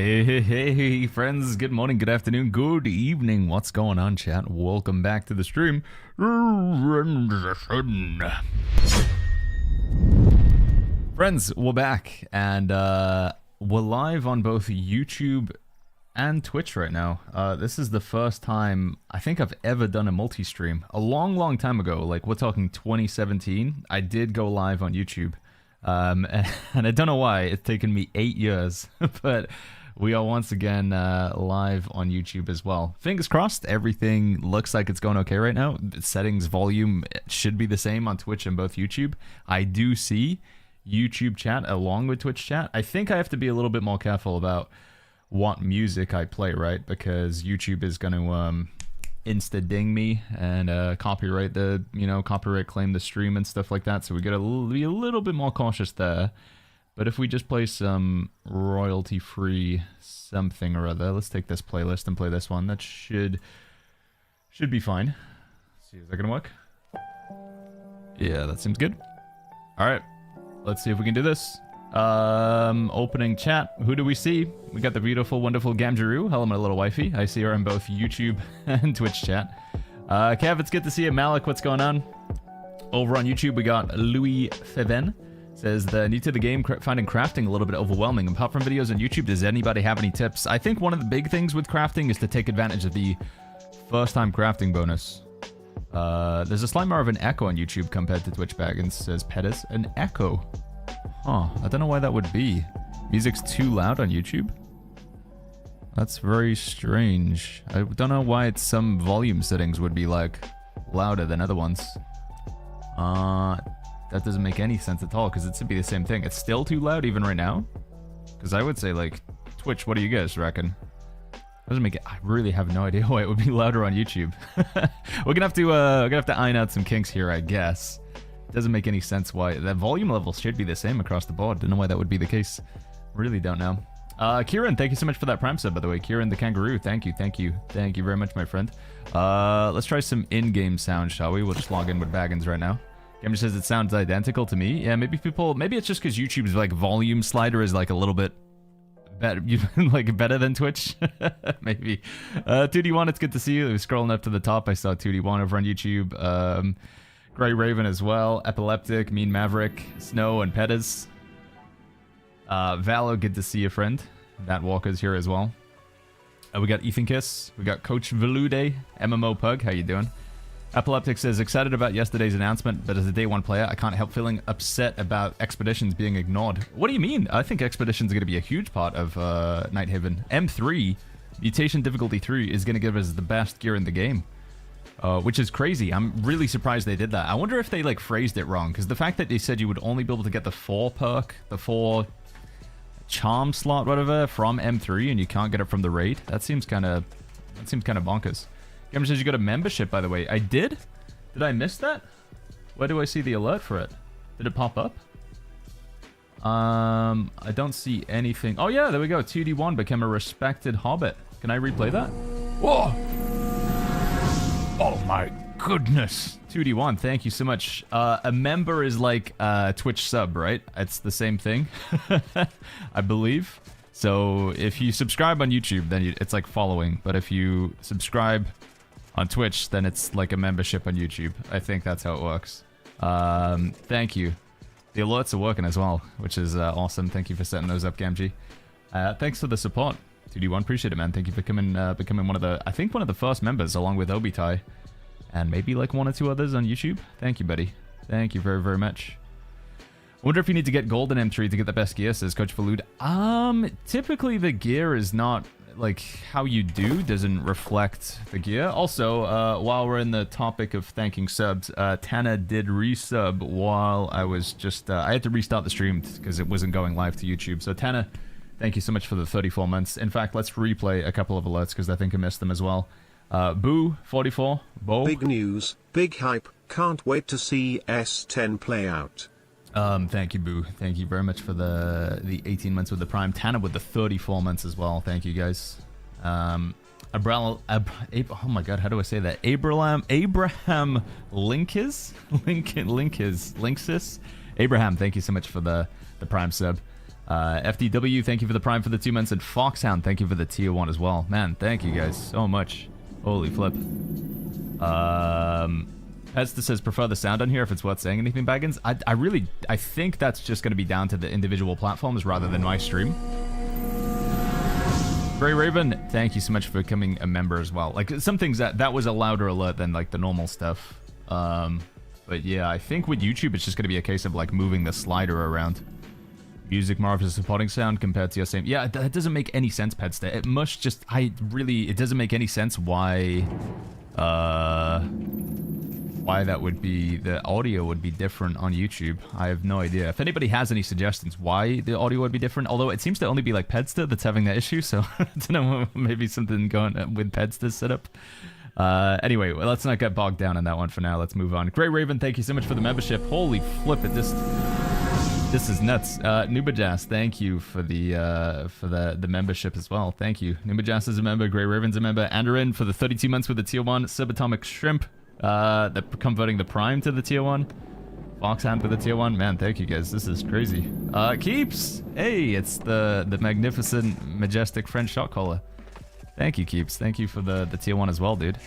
Hey, friends, good morning, good afternoon, good evening. What's going on, chat? Welcome back to the stream. Friends, we're back, and we're live on both YouTube and Twitch right now. This is the first time I think I've ever done a multi-stream. A long time ago, like we're talking 2017, I did go live on YouTube. And I don't know why, it's taken me 8 years, but we are once again live on YouTube as well. Fingers crossed, everything looks like it's going okay right now. Settings, volume should be the same on Twitch and both YouTube. I do see YouTube chat along with Twitch chat. I think I have to be a little bit more careful about what music I play, right? Because YouTube is going to insta-ding me and copyright copyright claim the stream and stuff like that. So we got to be a little bit more cautious there. But if we just play some royalty-free something or other, let's take this playlist and play this one. That should be fine. Let's see, is that gonna work? Yeah, that seems good. All right, let's see if we can do this. Opening chat. Who do we see? We got the beautiful, wonderful Gamjaroo. Hello, my little wifey. I see her on both YouTube and Twitch chat. Kev, it's good to see you. Malik, what's going on? Over on YouTube, we got Louis Feven. Says, new to the game, finding crafting a little bit overwhelming. Apart from videos on YouTube, does anybody have any tips? I think one of the big things with crafting is to take advantage of the first-time crafting bonus. There's a slight more of an echo on YouTube compared to Twitch Baggins, says Pettis. An echo? Huh, I don't know why that would be. Music's too loud on YouTube? That's very strange. I don't know why some volume settings would be, like, louder than other ones. That doesn't make any sense at all, because it should be the same thing. It's still too loud even right now? Because I would say, like, Twitch, what do you guys reckon? Doesn't make it... I really have no idea why it would be louder on YouTube. we're gonna have to iron out some kinks here, I guess. Doesn't make any sense why... The volume levels should be the same across the board. Don't know why that would be the case. Really don't know. Kieran, thank you so much for that Prime sub, by the way. Kieran the Kangaroo, thank you. Thank you very much, my friend. Let's try some in-game sound, shall we? We'll just log in with Baggins right now. Gamer says it sounds identical to me. Yeah, maybe it's just because YouTube's like volume slider is like a little bit better, like better than Twitch. Maybe. 2D1, it's good to see you. Scrolling up to the top, I saw 2D1 over on YouTube. Grey Raven as well. Epileptic, Mean Maverick, Snow, and Pettis. Valo, good to see you, friend. Matt Walker's here as well. We got Ethan Kiss. We got Coach Velude, MMO Pug. How you doing? Epileptic says, excited about yesterday's announcement, but as a day one player, I can't help feeling upset about Expeditions being ignored. What do you mean? I think Expeditions are going to be a huge part of Nighthaven. M3, Mutation Difficulty 3, is going to give us the best gear in the game. Which is crazy. I'm really surprised they did that. I wonder if they like phrased it wrong, because the fact that they said you would only be able to get the 4 perk, the 4 charm slot, whatever, from M3, and you can't get it from the raid, that seems kind of bonkers. Gamer says you got a membership, by the way. I did? Did I miss that? Where do I see the alert for it? Did it pop up? I don't see anything. Oh yeah, there we go. 2D1 became a respected hobbit. Can I replay that? Whoa! Oh my goodness. 2D1, thank you so much. A member is like a Twitch sub, right? It's the same thing, I believe. So if you subscribe on YouTube, then it's like following. But if you subscribe on Twitch, then it's like a membership on YouTube. I think that's how it works. Thank you. The alerts are working as well, which is awesome. Thank you for setting those up, Gamgee. Thanks for the support, 2D1. Appreciate it, man. Thank you for becoming one of the first members, along with Obitai, and maybe like 1 or 2 others on YouTube. Thank you, buddy. Thank you very much. I wonder if you need to get gold in M3 to get the best gear, says Coach Falud. Typically the gear is not, like, how you do doesn't reflect the gear. Also, while we're in the topic of thanking subs, Tana did resub while I was just, I had to restart the stream because it wasn't going live to YouTube. So Tana, thank you so much for the 34 months. In fact, let's replay a couple of alerts because I think I missed them as well. Boo, 44, Bo. Big news, big hype, can't wait to see S10 play out. Thank you, Boo. Thank you very much for the 18 months with the Prime. Tanner with the 34 months as well. Thank you, guys. Oh my god, how do I say that? Abraham Linkus? Linkus. Abraham, thank you so much for the Prime sub. FDW, thank you for the Prime for the 2 months. And Foxhound, thank you for the tier 1 as well. Man, thank you guys so much. Holy flip. Hester says, prefer the sound on here if it's worth saying anything, Baggins. I think that's just going to be down to the individual platforms rather than my stream. Grey Raven, thank you so much for becoming a member as well. Like, some things that was a louder alert than, like, the normal stuff. But yeah, I think with YouTube, it's just going to be a case of, like, moving the slider around. Music more of a supporting sound compared to your same... Yeah, that doesn't make any sense, Pedster. It must just... It doesn't make any sense why... why that would be... The audio would be different on YouTube. I have no idea. If anybody has any suggestions why the audio would be different, although it seems to only be, like, Pedster that's having that issue, so I don't know, maybe something going with Pedster's setup. Anyway, well, let's not get bogged down on that one for now. Let's move on. Grey Raven, thank you so much for the membership. Holy flip, it just... This is nuts. Nubajas, thank you for the membership as well. Thank you. Nubajas is a member. Grey Raven's a member. Andarin for the 32 months with the tier 1. Subatomic Shrimp, converting the Prime to the tier 1. Foxhound for the tier 1. Man, thank you guys. This is crazy. Keeps. Hey, it's the magnificent, majestic French shot caller. Thank you, Keeps. Thank you for the tier 1 as well, dude.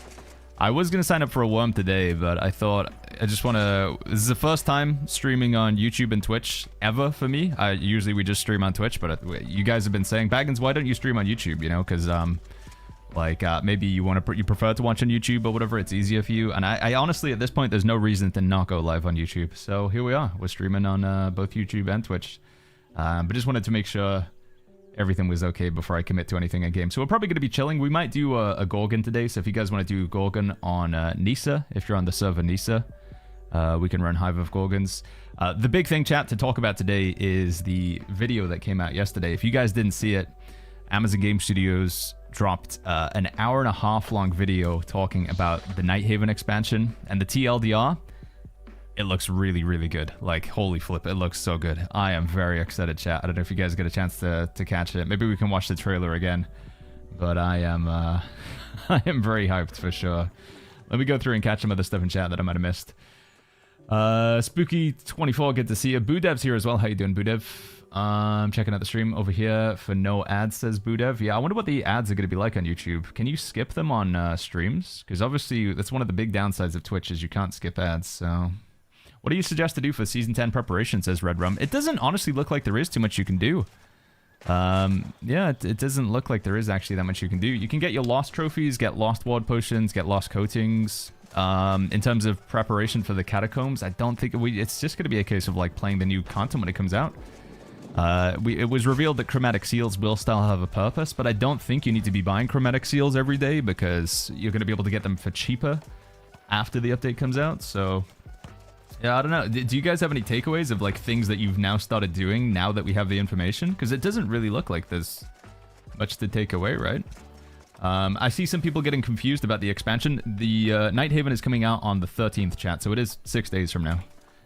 I was going to sign up for a worm today, but I thought I just want to... This is the first time streaming on YouTube and Twitch ever for me. Usually we just stream on Twitch, but you guys have been saying, Baggins, why don't you stream on YouTube? You know, because maybe you prefer to watch on YouTube or whatever. It's easier for you. And I honestly, at this point, there's no reason to not go live on YouTube. So here we are. We're streaming on both YouTube and Twitch. But just wanted to make sure everything was okay before I commit to anything in game. So we're probably going to be chilling. We might do a Gorgon today. So if you guys want to do Gorgon on Nisa, if you're on the server Nisa, we can run Hive of Gorgons. The big thing, chat, to talk about today is the video that came out yesterday. If you guys didn't see it, Amazon Game Studios dropped an hour-and-a-half long video talking about the Nighthaven expansion and the TLDR. It looks really, really good. Like, holy flip, it looks so good. I am very excited, chat. I don't know if you guys get a chance to catch it. Maybe we can watch the trailer again. But I am I am very hyped for sure. Let me go through and catch some other stuff in chat that I might have missed. Spooky24, good to see you. Boodev's here as well. How you doing, Boodev? Checking out the stream over here for no ads, says Boodev. Yeah, I wonder what the ads are going to be like on YouTube. Can you skip them on streams? Because obviously, that's one of the big downsides of Twitch is you can't skip ads, so... What do you suggest to do for Season 10 preparation, says Red Rum? It doesn't honestly look like there is too much you can do. Yeah, it doesn't look like there is actually that much you can do. You can get your Lost trophies, get Lost Ward potions, get Lost coatings. In terms of preparation for the Catacombs, I don't think... It's just going to be a case of, like, playing the new content when it comes out. It was revealed that chromatic seals will still have a purpose, but I don't think you need to be buying chromatic seals every day because you're going to be able to get them for cheaper after the update comes out, so... Yeah, I don't know. Do you guys have any takeaways of, like, things that you've now started doing now that we have the information? Because it doesn't really look like there's much to take away, right? I see some people getting confused about the expansion. The Nighthaven is coming out on the 13th, chat, so it is 6 days from now.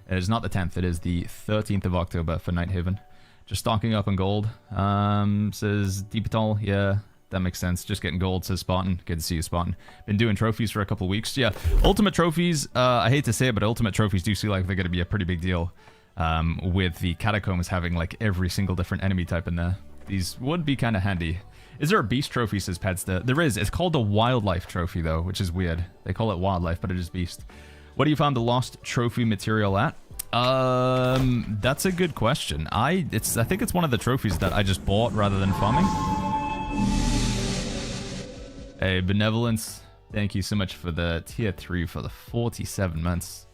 It is not the 10th, it is the 13th of October for Nighthaven. Just stocking up on gold. Says Deepatal, yeah, that makes sense. Just getting gold, says Spartan. Good to see you, Spartan. Been doing trophies for a couple weeks. Yeah, Ultimate Trophies, I hate to say it, but Ultimate Trophies do seem like they're going to be a pretty big deal. With the Catacombs having, like, every single different enemy type in there. These would be kind of handy. Is there a Beast Trophy, says Pedster? There is. It's called a Wildlife Trophy, though, which is weird. They call it Wildlife, but it is Beast. What do you found the Lost Trophy material at? That's a good question. I think it's one of the trophies that I just bought rather than farming. Hey, Benevolence, thank you so much for the tier 3 for the 47 months.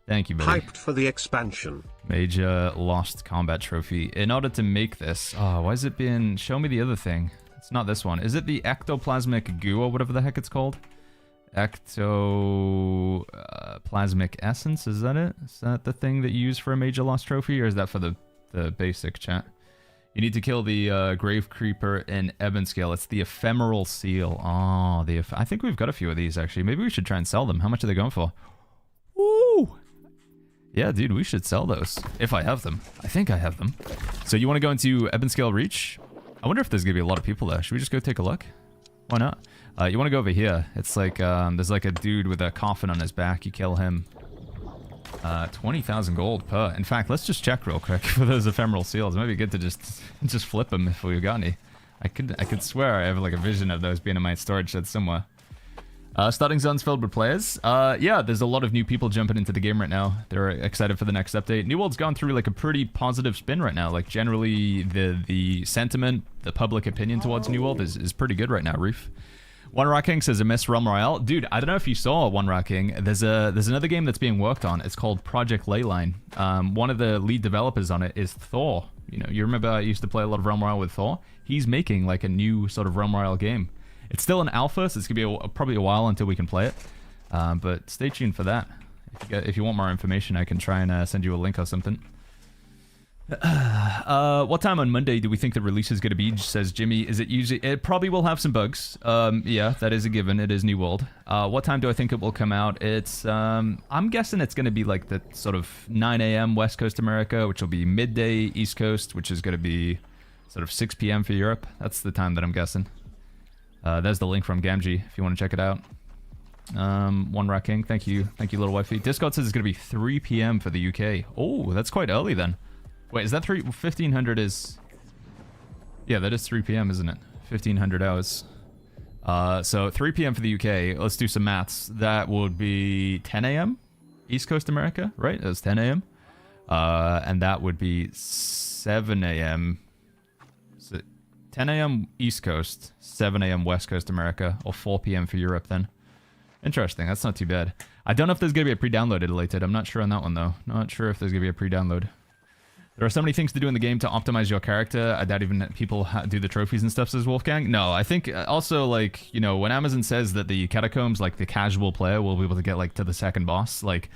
Thank you, buddy. Hyped for the expansion. Major Lost Combat Trophy. In order to make this... Oh, why is it being... Show me the other thing. It's not this one. Is it the Ectoplasmic Goo or whatever the heck it's called? Ectoplasmic Essence, is that it? Is that the thing that you use for a Major Lost Trophy, or is that for the basic, chat? You need to kill the Grave Creeper in Ebonscale. It's the Ephemeral Seal. Oh, I think we've got a few of these, actually. Maybe we should try and sell them. How much are they going for? Woo! Yeah, dude, we should sell those. If I have them. I think I have them. So you want to go into Ebonscale Reach? I wonder if there's going to be a lot of people there. Should we just go take a look? Why not? You want to go over here. It's like, there's like a dude with a coffin on his back. You kill him. 20,000 gold per. In fact, let's just check real quick for those ephemeral seals. Maybe good to just flip them if we got any. I could swear I have like a vision of those being in my storage shed somewhere. Starting zones filled with players. Yeah, there's a lot of new people jumping into the game right now. They're excited for the next update. New World's gone through like a pretty positive spin right now. Like generally the sentiment, the public opinion towards New World is pretty good right now, Reef. One Rock King says a miss Realm Royale. Dude, I don't know if you saw One Rock King. There's another game that's being worked on. It's called Project Leyline. One of the lead developers on it is Thor. You know, you remember I used to play a lot of Realm Royale with Thor? He's making like a new sort of Realm Royale game. It's still an alpha, so it's going to be probably a while until we can play it. But stay tuned for that. If you want more information, I can try and send you a link or something. What time on Monday do we think the release is going to be, says Jimmy. Is it usually... It probably will have some bugs. Yeah, that is a given. It is New World. What time do I think it will come out? It's... I'm guessing it's going to be like the sort of 9 a.m. West Coast America, which will be midday East Coast, which is going to be sort of 6 p.m. for Europe. That's the time that I'm guessing. There's the link from Gamgee if you want to check it out. One Rock King, thank you, little wifey. Discord says it's going to be 3 p.m. for the UK. Oh, that's quite early then. Wait, is that 1500 is... Yeah, that is 3 p.m., isn't it? 1500 hours. So 3 p.m. for the UK. Let's do some maths. That would be 10 a.m. East Coast America, right? That's 10 a.m. And that would be 7 a.m. 10 a.m. East Coast, 7 a.m. West Coast America, or 4 p.m. for Europe then. Interesting, that's not too bad. I don't know if there's going to be a pre-download elated. I'm not sure on that one though. Not sure if there's going to be a pre-download. There are so many things to do in the game to optimize your character. I doubt even people do the trophies and stuff, says Wolfgang. No, I think also like, you know, when Amazon says that the catacombs, like the casual player will be able to get like to the second boss, like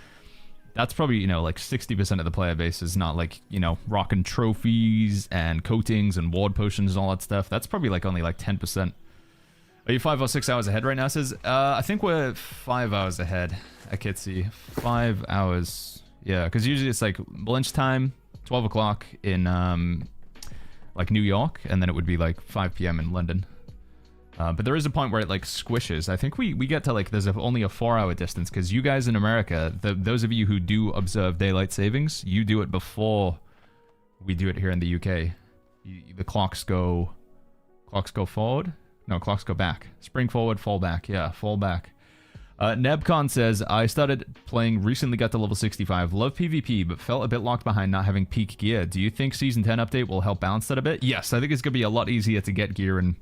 that's probably, you know, like 60% of the player base is not like, you know, rocking trophies and coatings and ward potions and all that stuff. That's probably like only like 10%. Are you 5 or 6 hours ahead right now? Says, I think we're 5 hours ahead at Kitsy. 5 hours. Yeah, because usually it's like lunchtime, 12 o'clock in like New York, and then it would be like 5 p.m. in London. But there is a point where it like squishes. I think we get to like, there's only a 4-hour distance because you guys in America, those of you who do observe daylight savings, you do it before we do it here in the UK. The clocks go forward? No, clocks go back. Spring forward, fall back. Yeah, fall back. Nebcon says, I started playing, recently got to level 65. Love PvP, but felt a bit locked behind not having peak gear. Do you think Season 10 update will help balance that a bit? Yes, I think it's going to be a lot easier to get gear and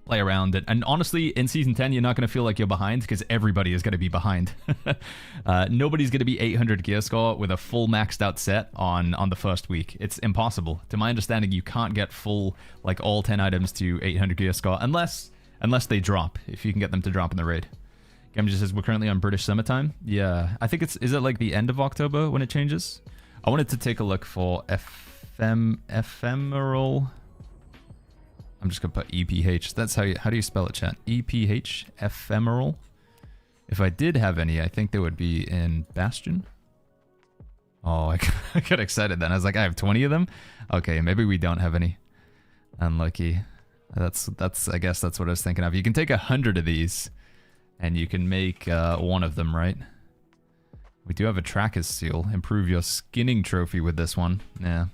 play around it. And honestly, in Season 10, you're not going to feel like you're behind because everybody is going to be behind. Nobody's going to be 800 gear score with a full maxed out set on the first week. It's impossible. To my understanding, you can't get full, like all 10 items to 800 gear score unless they drop, if you can get them to drop in the raid. Gam just says, we're currently on British summertime. Yeah, I think is it like the end of October when it changes? I wanted to take a look for ephemeral. I'm just gonna put EPH. That's how do you spell it, chat? EPH, ephemeral. If I did have any, I think they would be in Bastion. Oh, I got excited then. I was like, I have 20 of them? Okay, maybe we don't have any. Unlucky. That's I guess that's what I was thinking of. You can take 100 of these, and you can make one of them, right? We do have a Tracker's Seal. Improve your skinning trophy with this one. Yeah.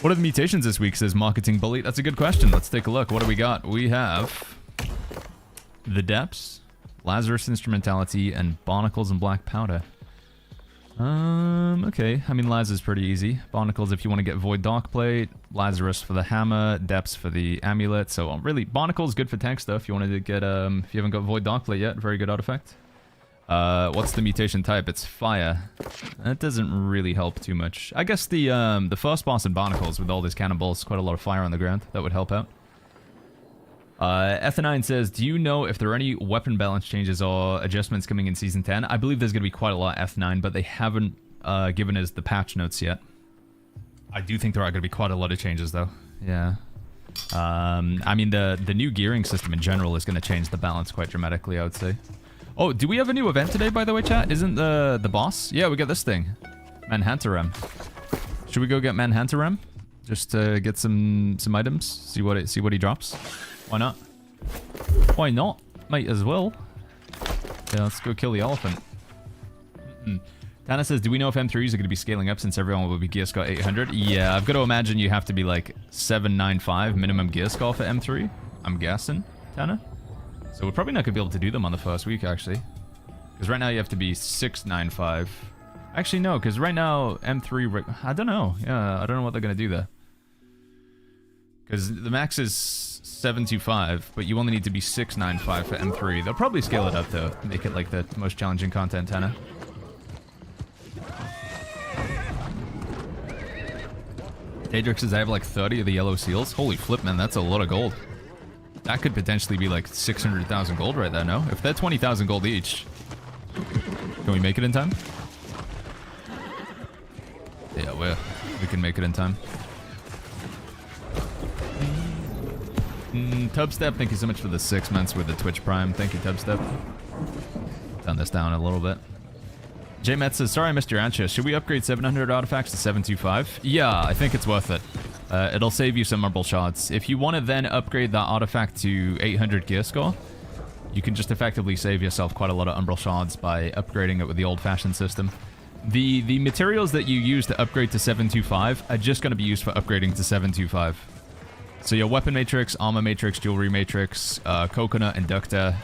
What are the mutations this week, says Marketing Bully? That's a good question. Let's take a look. What do we got? We have the Depths, Lazarus Instrumentality, and Barnacles and Black Powder. Okay. I mean, Laz is pretty easy. Barnacles if you want to get Void Dark Plate, Lazarus for the hammer, Depths for the amulet. So really, Barnacles good for tank stuff. You wanted to get, if you haven't got Void Dark Plate yet, very good artifact. What's the mutation type? It's fire. That doesn't really help too much. I guess the first boss in Barnacles with all these cannonballs, quite a lot of fire on the ground. That would help out. Ethanine says, do you know if there are any weapon balance changes or adjustments coming in Season 10? I believe there's going to be quite a lot, F9, but they haven't given us the patch notes yet. I do think there are going to be quite a lot of changes, though. Yeah. I mean, the new gearing system in general is going to change the balance quite dramatically, I would say. Oh, do we have a new event today, by the way, chat? Isn't the boss? Yeah, we got this thing. Manhantarem. Should we go get Manhantarem? Just to get some items? See what he drops? Why not? Why not? Might as well. Yeah, let's go kill the elephant. Tana says, do we know if M3s are going to be scaling up since everyone will be gear score 800? Yeah, I've got to imagine you have to be like 795 minimum gear score for M3. I'm guessing, Tana. So we're probably not going to be able to do them on the first week, actually. Because right now you have to be 695. Actually, no, because right now M3... I don't know. Yeah, I don't know what they're going to do there. Because the max is 725, but you only need to be 695 for M3. They'll probably scale it up, though. Make it like the most challenging content, Tana. Daedrix says I have like 30 of the yellow seals. Holy flip, man, that's a lot of gold. That could potentially be like 600,000 gold right there, no? If they're 20,000 gold each. Can we make it in time? Yeah, we can make it in time. Tubstep, thank you so much for the 6 months with the Twitch Prime. Thank you, Tubstep. Turn this down a little bit. J-Met says, sorry I missed your answer. Should we upgrade 700 artifacts to 725? Yeah, I think it's worth it. It'll save you some marble shards. If you want to then upgrade that artifact to 800 gear score, you can just effectively save yourself quite a lot of umbral shards by upgrading it with the old-fashioned system. The materials that you use to upgrade to 725 are just going to be used for upgrading to 725. So your weapon matrix, armor matrix, jewelry matrix, coconut, inductor,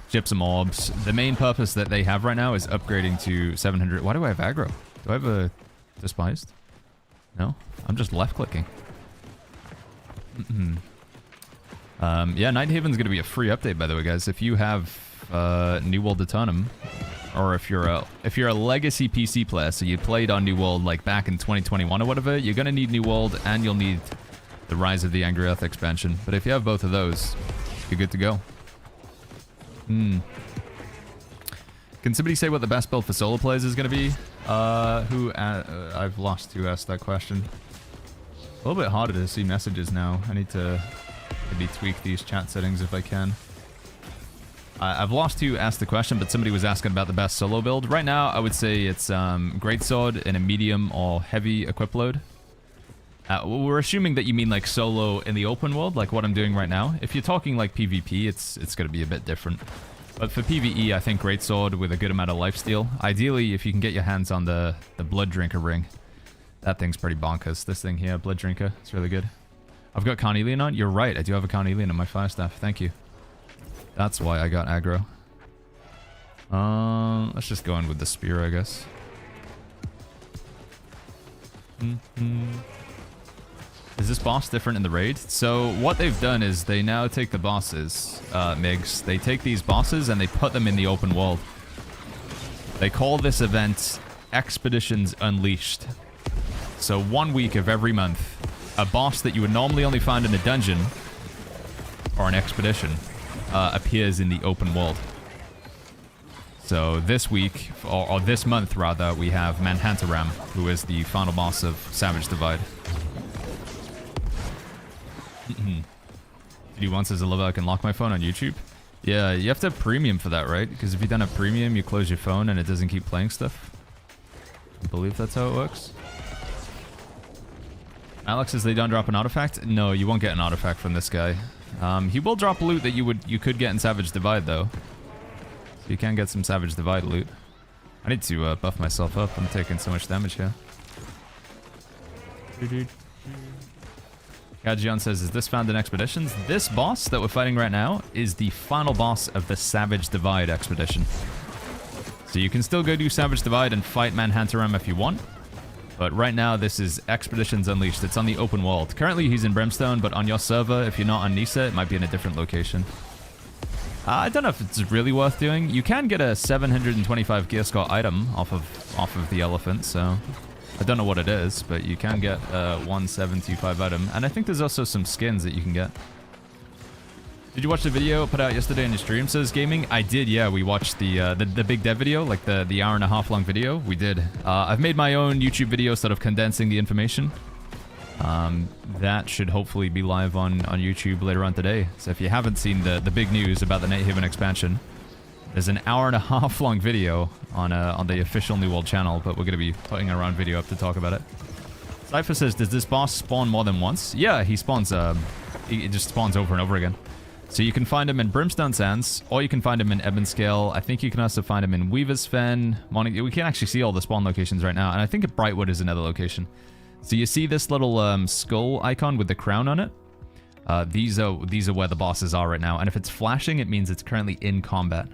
gypsum orbs. The main purpose that they have right now is upgrading to 700. Why do I have aggro? Do I have a despised? No? I'm just left-clicking. Yeah, Nighthaven's going to be a free update, by the way, guys. If you have New World Eternum, or if you're a legacy PC player, so you played on New World like back in 2021 or whatever, you're going to need New World, and you'll need the Rise of the Angry Earth expansion. But if you have both of those, you're good to go. Can somebody say what the best build for solo players is going to be? I've lost who asked that question. A little bit harder to see messages now. I need to maybe tweak these chat settings if I can. I've lost who asked the question, but somebody was asking about the best solo build. Right now, I would say it's Greatsword in a medium or heavy equip load. We're assuming that you mean like solo in the open world, like what I'm doing right now. If you're talking like PvP, it's going to be a bit different. But for PvE, I think Greatsword with a good amount of lifesteal. Ideally, if you can get your hands on the Blood Drinker ring. That thing's pretty bonkers. This thing here, Blood Drinker, it's really good. I've got Carnelian on. You're right, I do have a Carnelian on my fire staff. Thank you. That's why I got aggro. Let's just go in with the spear, I guess. Is this boss different in the raid? So what they've done is they now take the bosses, Migs. They take these bosses and they put them in the open world. They call this event Expeditions Unleashed. So 1 week of every month, a boss that you would normally only find in a dungeon or an expedition appears in the open world. So this week, or this month rather, we have Manhantaram, who is the final boss of Savage Divide. Did you once as a lover I can lock my phone on YouTube? Yeah, you have to have premium for that, right? Because if you don't have premium, you close your phone and it doesn't keep playing stuff. I believe that's how it works. Alex says they don't drop an artifact. No, you won't get an artifact from this guy. He will drop loot that you could get in Savage Divide though. So you can get some Savage Divide loot. I need to buff myself up. I'm taking so much damage here. Gajion says, is this found in expeditions? This boss that we're fighting right now is the final boss of the Savage Divide expedition. So you can still go do Savage Divide and fight Manhantaram if you want. But right now, this is Expeditions Unleashed. It's on the open world. Currently, he's in Brimstone, but on your server, if you're not on Nisa, it might be in a different location. I don't know if it's really worth doing. You can get a 725 gear score item off of the elephant, so I don't know what it is, but you can get a 1725 item. And I think there's also some skins that you can get. Did you watch the video put out yesterday on your stream, Says Gaming? I did, yeah. We watched the Big Dev video, like the hour-and-a-half long video. We did. I've made my own YouTube video sort of condensing the information. That should hopefully be live on YouTube later on today. So if you haven't seen the big news about the Nighthaven expansion, there's an hour-and-a-half long video on the official New World channel, but we're going to be putting our own video up to talk about it. Cypher says, does this boss spawn more than once? Yeah, he spawns, it just spawns over and over again. So you can find them in Brimstone Sands, or you can find them in Ebonscale. I think you can also find them in Weaver's Fen. We can actually see all the spawn locations right now, and I think Brightwood is another location. So you see this little skull icon with the crown on it? These are where the bosses are right now, and if it's flashing, it means it's currently in combat.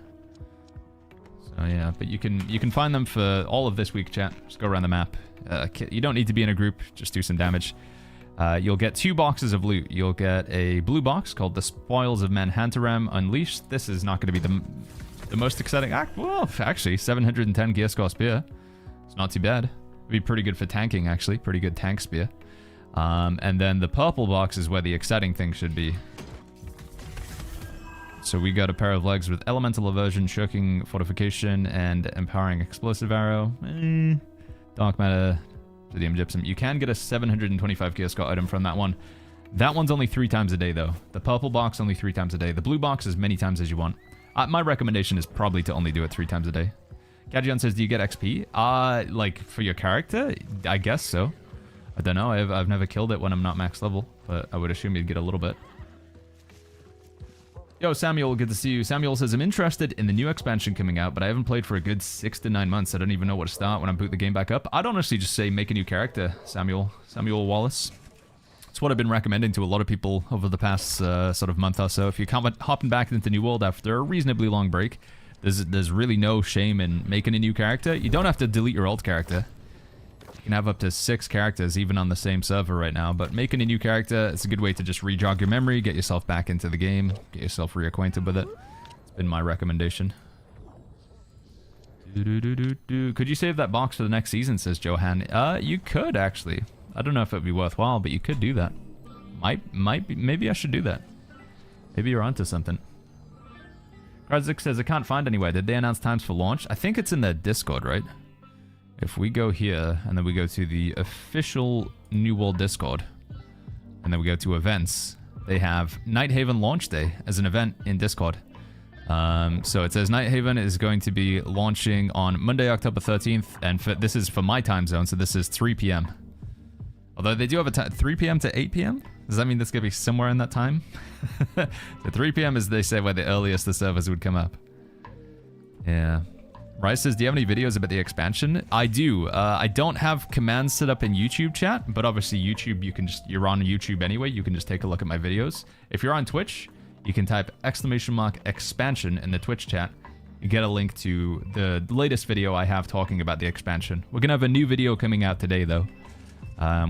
So yeah, but you can find them for all of this week, chat. Just go around the map. You don't need to be in a group, just do some damage. You'll get 2 boxes of loot. You'll get a blue box called The Spoils of Manhantaram Unleashed. This is not going to be the most exciting act. Well, actually, 710 gear score spear. It's not too bad. It'd be pretty good for tanking, actually. Pretty good tank spear. And then the purple box is where the exciting thing should be. So we got a pair of legs with Elemental Aversion, Shirking Fortification, and Empowering Explosive Arrow. Dark Matter, Palladium Gypsum. You can get a 725 gear score item from that one. That one's only 3 times a day, though. The purple box, only 3 times a day. The blue box, as many times as you want. My recommendation is probably to only do it 3 times a day. Kajian says, do you get XP? Like, for your character? I guess so. I don't know. I've never killed it when I'm not max level, but I would assume you'd get a little bit. Yo, Samuel, good to see you. Samuel says, I'm interested in the new expansion coming out, but I haven't played for a good 6 to 9 months. I don't even know where to start when I boot the game back up. I'd honestly just say make a new character, Samuel Wallace. It's what I've been recommending to a lot of people over the past sort of month or so. If you're hopping back into New World after a reasonably long break, there's really no shame in making a new character. You don't have to delete your old character. You can have up to 6 characters even on the same server right now, but making a new character, it's a good way to just re-jog your memory, get yourself back into the game, get yourself reacquainted with it. It's been my recommendation. Could you save that box for the next season, says Johan? You could, actually. I don't know if it would be worthwhile, but you could do that. Might be, maybe I should do that. Maybe you're onto something. Kradzik says, I can't find anywhere. Did they announce times for launch? I think it's in their Discord, right? If we go here, and then we go to the official New World Discord, and then we go to events, they have Nighthaven launch day as an event in Discord. So it says Nighthaven is going to be launching on Monday, October 13th, and this is for my time zone, so this is 3 p.m. Although they do have a time, 3 p.m. to 8 p.m.? Does that mean this could be somewhere in that time? So 3 p.m. is, they say, where the earliest the servers would come up. Yeah. Rice says, do you have any videos about the expansion? I do. I don't have commands set up in YouTube chat, but obviously YouTube, you're on YouTube anyway. You can just take a look at my videos. If you're on Twitch, you can type !expansion in the Twitch chat. You get a link to the latest video I have talking about the expansion. We're going to have a new video coming out today, though,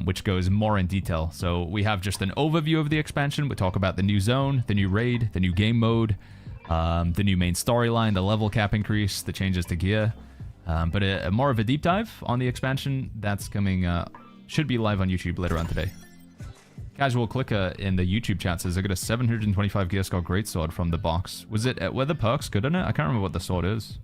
which goes more in detail. So we have just an overview of the expansion. We talk about the new zone, the new raid, the new game mode, the new main storyline, the level cap increase, the changes to gear. But more of a deep dive on the expansion, that's coming, should be live on YouTube later on today. Casual Clicker in the YouTube chat says, I got a 725 gear score greatsword from the box. Was it, were the perks good on it? I can't remember what the sword is.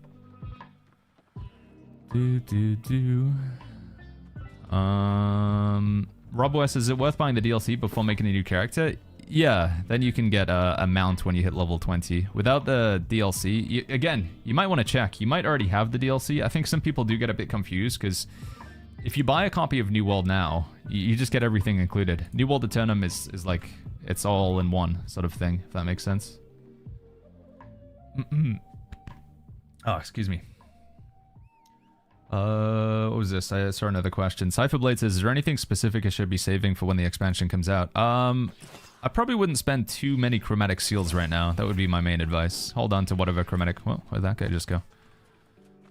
Rob West, is it worth buying the DLC before making a new character? Yeah, then you can get a mount when you hit level 20. Without the DLC, again, you might want to check. You might already have the DLC. I think some people do get a bit confused, because if you buy a copy of New World now, you just get everything included. New World Eternum is like, it's all in one sort of thing, if that makes sense. Oh, excuse me. What was this? I saw another question. Cypherblade says, is there anything specific I should be saving for when the expansion comes out? I probably wouldn't spend too many chromatic seals right now. That would be my main advice. Hold on to whatever chromatic... Well, where'd that guy just go?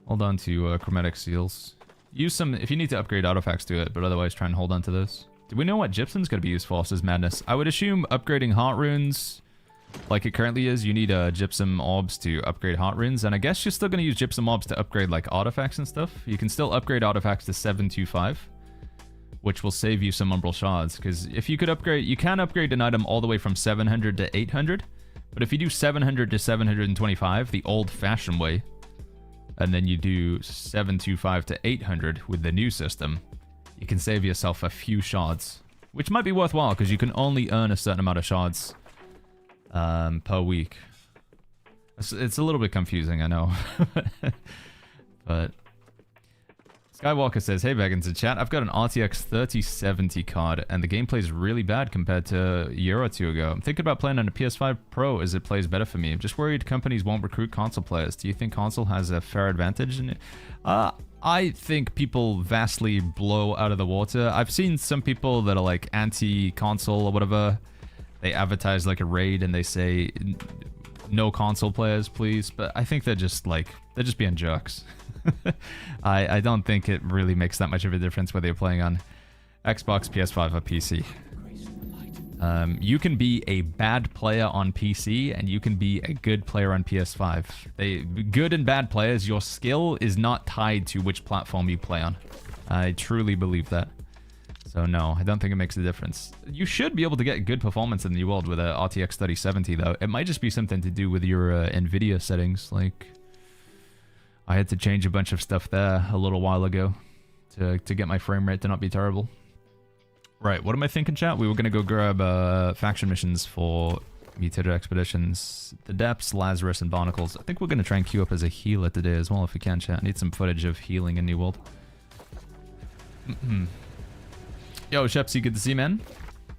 Hold on to chromatic seals. Use some... If you need to upgrade artifacts to it, but otherwise try and hold on to those. Do we know what gypsum's going to be used for? Says Madness. I would assume upgrading heart runes, like it currently is, you need gypsum orbs to upgrade heart runes. And I guess you're still going to use gypsum orbs to upgrade like artifacts and stuff. You can still upgrade artifacts to 725. Which will save you some umbral shards, because if you could upgrade, you can upgrade an item all the way from 700 to 800, but if you do 700 to 725 the old-fashioned way, and then you do 725 to 800 with the new system, you can save yourself a few shards, which might be worthwhile because you can only earn a certain amount of shards per week. It's a little bit confusing, I know. But Skywalker says, hey Beggins in chat, I've got an RTX 3070 card and the gameplay is really bad compared to a year or two ago. I'm thinking about playing on a PS5 Pro as it plays better for me. I'm just worried companies won't recruit console players. Do you think console has a fair advantage in it? I think people vastly blow out of the water. I've seen some people that are like anti-console or whatever. They advertise like a raid and they say no console players, please. But I think they're just being jerks. I don't think it really makes that much of a difference whether you're playing on Xbox, PS5, or PC. You can be a bad player on PC, and you can be a good player on PS5. Good and bad players, your skill is not tied to which platform you play on. I truly believe that. So no, I don't think it makes a difference. You should be able to get good performance in the new world with a RTX 3070, though. It might just be something to do with your NVIDIA settings, like... I had to change a bunch of stuff there a little while ago to get my frame rate to not be terrible. Right, what am I thinking, chat? We were going to go grab faction missions for Mutated Expeditions. The Depths, Lazarus, and Barnacles. I think we're going to try and queue up as a healer today as well if we can, chat. I need some footage of healing in New World. Yo, Shepsy, good to see you, man.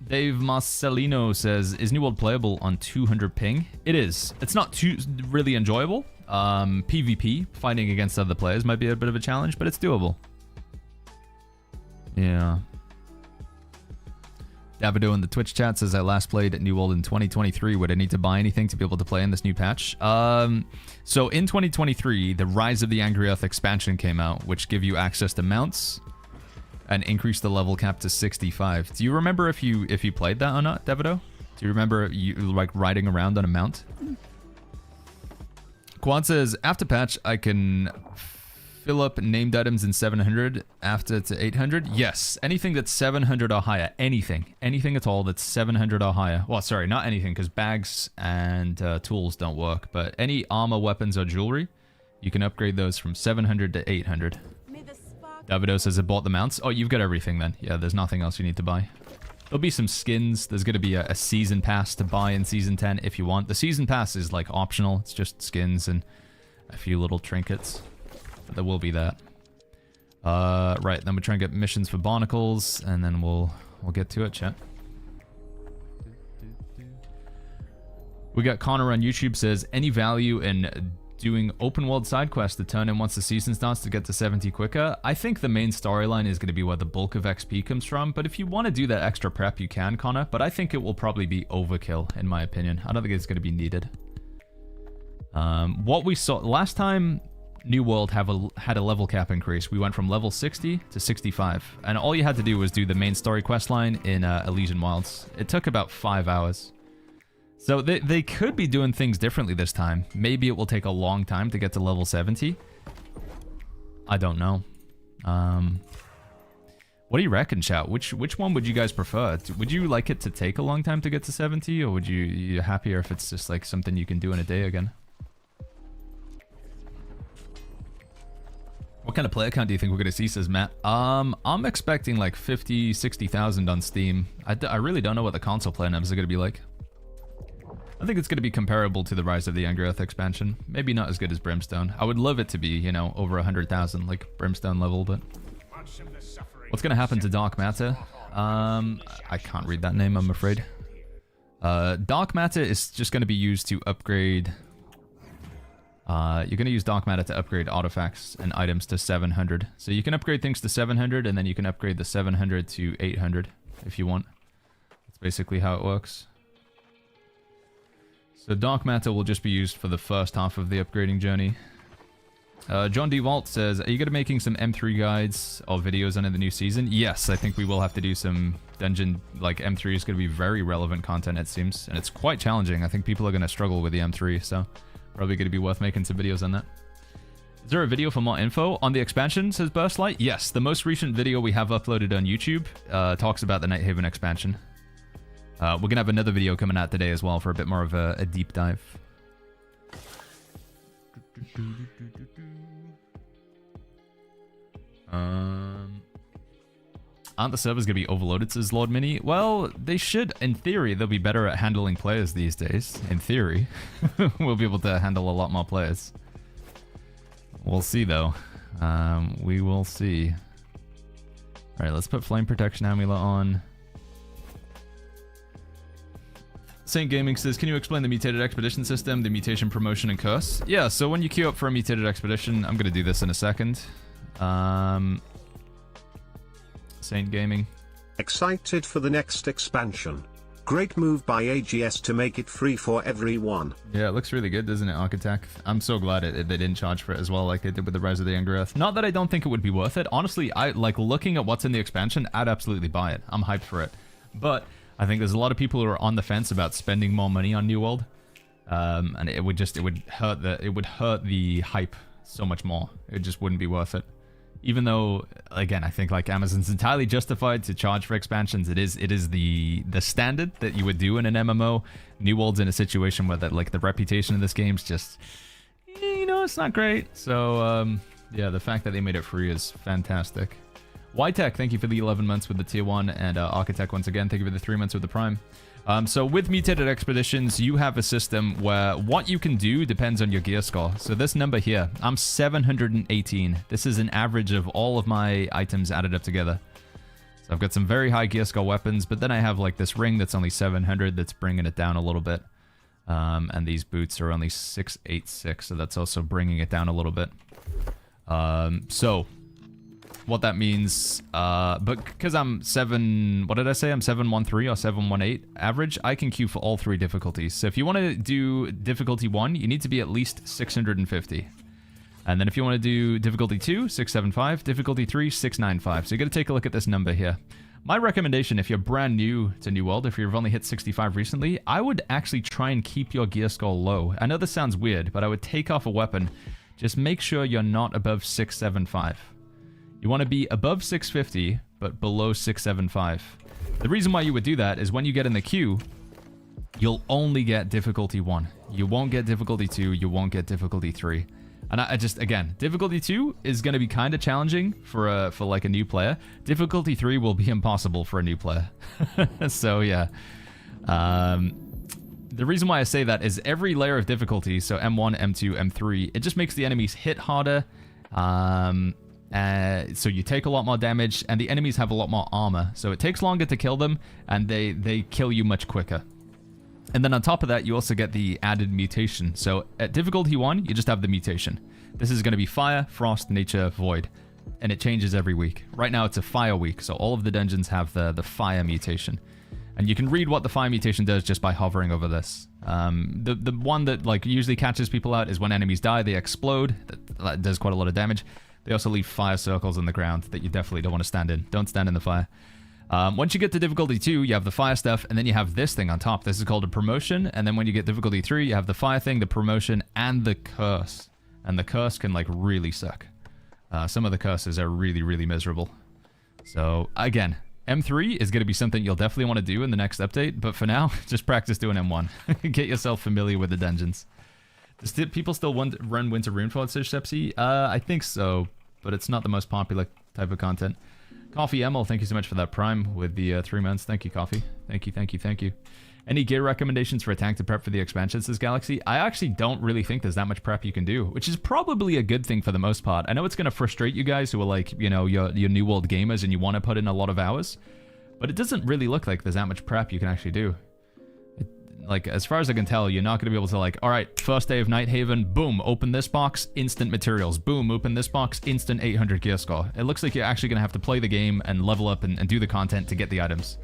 Dave Marcelino says, is New World playable on 200 ping? It is. It's not too really enjoyable. PvP, fighting against other players, might be a bit of a challenge, but it's doable. Yeah. Davido in the Twitch chat says, I last played at New World in 2023. Would I need to buy anything to be able to play in this new patch? So in 2023, the Rise of the Angry Earth expansion came out, which give you access to mounts and increase the level cap to 65. Do you remember if you played that or not, Davido? Do you remember you like riding around on a mount? Quad says, after patch, I can fill up named items in 700 after to 800. Yes, anything that's 700 or higher. Anything at all that's 700 or higher. Well, sorry, not anything, because bags and tools don't work. But any armor, weapons, or jewelry, you can upgrade those from 700 to 800. Davido says, I bought the mounts. Oh, you've got everything then. Yeah, there's nothing else you need to buy. There'll be some skins. There's going to be a season pass to buy in Season 10 if you want. The season pass is like optional. It's just skins and a few little trinkets. But there will be that. Right, then we'll try and get missions for Barnacles, and then we'll get to it, chat. We got Connor on YouTube says, any value in doing open world side quests to turn in once the season starts to get to 70 quicker? I think the main storyline is going to be where the bulk of XP comes from, but if you want to do that extra prep, you can, Connor, but I think it will probably be overkill, in my opinion. I don't think it's going to be needed. What we saw last time New World had a level cap increase, we went from level 60 to 65, and all you had to do was do the main story quest line in Elysian Wilds. It took about 5 hours. So they could be doing things differently this time. Maybe it will take a long time to get to level 70. I don't know. What do you reckon, chat? Which one would you guys prefer? Would you like it to take a long time to get to 70, or would you happier if it's just like something you can do in a day again? What kind of player count do you think we're going to see, says Matt? I'm expecting like 50, 60,000 on Steam. I really don't know what the console player numbers are going to be like. I think it's going to be comparable to the Rise of the Angry Earth expansion. Maybe not as good as Brimstone. I would love it to be, you know, over 100,000, like Brimstone level, but... What's going to happen to Dark Matter? I can't read that name, I'm afraid. Dark Matter is just going to be used to upgrade... you're going to use Dark Matter to upgrade artifacts and items to 700. So you can upgrade things to 700, and then you can upgrade the 700 to 800 if you want. That's basically how it works. So Dark Matter will just be used for the first half of the upgrading journey. John D. Walt says, are you going to be making some M3 guides or videos under the new season? Yes, I think we will have to do some dungeon, like M3 is going to be very relevant content, it seems. And it's quite challenging. I think people are going to struggle with the M3, so probably going to be worth making some videos on that. Is there a video for more info on the expansion, says Burstlight? Yes, the most recent video we have uploaded on YouTube talks about the Nighthaven expansion. We're going to have another video coming out today as well for a bit more of a deep dive. Aren't the servers going to be overloaded, says Lord Mini? Well, they should. In theory, they'll be better at handling players these days. In theory. We'll be able to handle a lot more players. We'll see, though. We will see. All right, let's put Flame Protection Amulet on. Saint Gaming says, can you explain the Mutated Expedition system, the mutation, promotion, and curse? Yeah, so when you queue up for a Mutated Expedition, I'm going to do this in a second. Saint Gaming. Excited for the next expansion. Great move by AGS to make it free for everyone. Yeah, it looks really good, doesn't it, Architect? I'm so glad they didn't charge for it as well like they did with the Rise of the Younger Earth. Not that I don't think it would be worth it. Honestly, I like looking at what's in the expansion, I'd absolutely buy it. I'm hyped for it. But I think there's a lot of people who are on the fence about spending more money on New World. And it would hurt the hype so much more. It just wouldn't be worth it. Even though, again, I think like Amazon's entirely justified to charge for expansions. It is the standard that you would do in an MMO. New World's in a situation where that like the reputation of this game's just, you know, it's not great. So yeah, the fact that they made it free is fantastic. YTech, thank you for the 11 months with the tier 1, and Architect once again, thank you for the 3 months with the Prime. So with Mutated Expeditions, you have a system where what you can do depends on your gear score. So this number here, I'm 718. This is an average of all of my items added up together. So I've got some very high gear score weapons, but then I have like this ring that's only 700 that's bringing it down a little bit. And these boots are only 686, so that's also bringing it down a little bit. So what that means, but because I'm 713 or 718 average, I can queue for all 3 difficulties. So if you want to do difficulty 1, you need to be at least 650. And then if you want to do difficulty 2, 675, difficulty 3, 695. So you got to take a look at this number here. My recommendation, if you're brand new to New World, if you've only hit 65 recently, I would actually try and keep your gear score low. I know this sounds weird, but I would take off a weapon. Just make sure you're not above 675. You want to be above 650, but below 675. The reason why you would do that is when you get in the queue, you'll only get difficulty 1. You won't get difficulty 2, you won't get difficulty 3. And I just, again, difficulty 2 is going to be kind of challenging for like a new player. Difficulty 3 will be impossible for a new player. So yeah. The reason why I say that is every layer of difficulty, so M1, M2, M3, it just makes the enemies hit harder. So you take a lot more damage, and the enemies have a lot more armor. So it takes longer to kill them, and they kill you much quicker. And then on top of that, you also get the added mutation. So at difficulty 1, you just have the mutation. This is going to be Fire, Frost, Nature, Void. And it changes every week. Right now it's a Fire week, so all of the dungeons have the Fire mutation. And you can read what the Fire mutation does just by hovering over this. The one that like usually catches people out is when enemies die, they explode. That does quite a lot of damage. They also leave fire circles on the ground that you definitely don't want to stand in. Don't stand in the fire. Once you get to difficulty 2, you have the fire stuff, and then you have this thing on top. This is called a promotion, and then when you get difficulty 3, you have the fire thing, the promotion, and the curse. And the curse can, like, really suck. Some of the curses are really, really miserable. So, again, M3 is going to be something you'll definitely want to do in the next update, but for now, just practice doing M1. Get yourself familiar with the dungeons. Does people still run Winter Runefall, says Shepsy? I think so, but it's not the most popular type of content. Coffee Emil, thank you so much for that Prime with the 3 months. Thank you, Coffee. Thank you, thank you, thank you. Any gear recommendations for a tank to prep for the expansion, says Galaxy? I actually don't really think there's that much prep you can do, which is probably a good thing for the most part. I know it's going to frustrate you guys who are like, you know, your New World gamers and you want to put in a lot of hours, but it doesn't really look like there's that much prep you can actually do. Like, as far as I can tell, you're not going to be able to, like, alright, first day of Nighthaven, boom, open this box, instant materials, boom, open this box, instant 800 gear score. It looks like you're actually going to have to play the game and level up and do the content to get the items.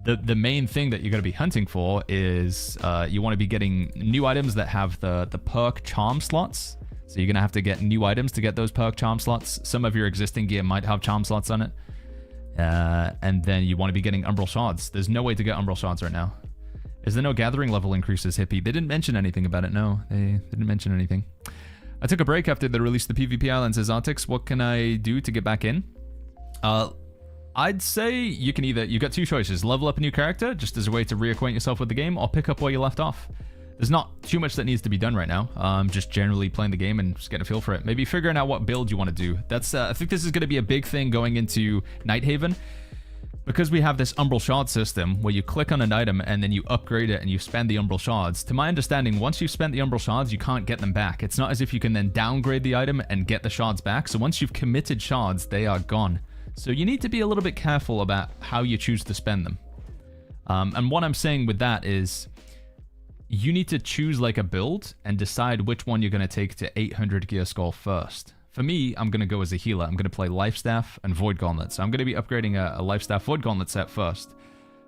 The main thing that you're going to be hunting for is you want to be getting new items that have the perk charm slots. So you're going to have to get new items to get those perk charm slots. Some of your existing gear might have charm slots on it. And then you want to be getting Umbral Shards. There's no way to get Umbral Shards right now. Is there no gathering level increases, Hippie? They didn't mention anything about it, no. They didn't mention anything. I took a break after they released the PvP Island, says Artix. What can I do to get back in? I'd say you can either... You've got 2 choices. Level up a new character, just as a way to reacquaint yourself with the game, or pick up where you left off. There's not too much that needs to be done right now. Just generally playing the game and just getting a feel for it. Maybe figuring out what build you want to do. That's I think this is going to be a big thing going into Nighthaven. because we have this umbral shard system where you click on an item and then you upgrade it and you spend the umbral shards, to my understanding, once you've spent the umbral shards, you can't get them back. It's not as if you can then downgrade the item and get the shards back. So once you've committed shards, they are gone. So you need to be a little bit careful about how you choose to spend them. And what I'm saying with that is you need to choose like a build and decide which one you're going to take to 800 gear score first. For me, I'm going to go as a healer. I'm going to play Life Staff and Void Gauntlet. So I'm going to be upgrading a Life Staff Void Gauntlet set first.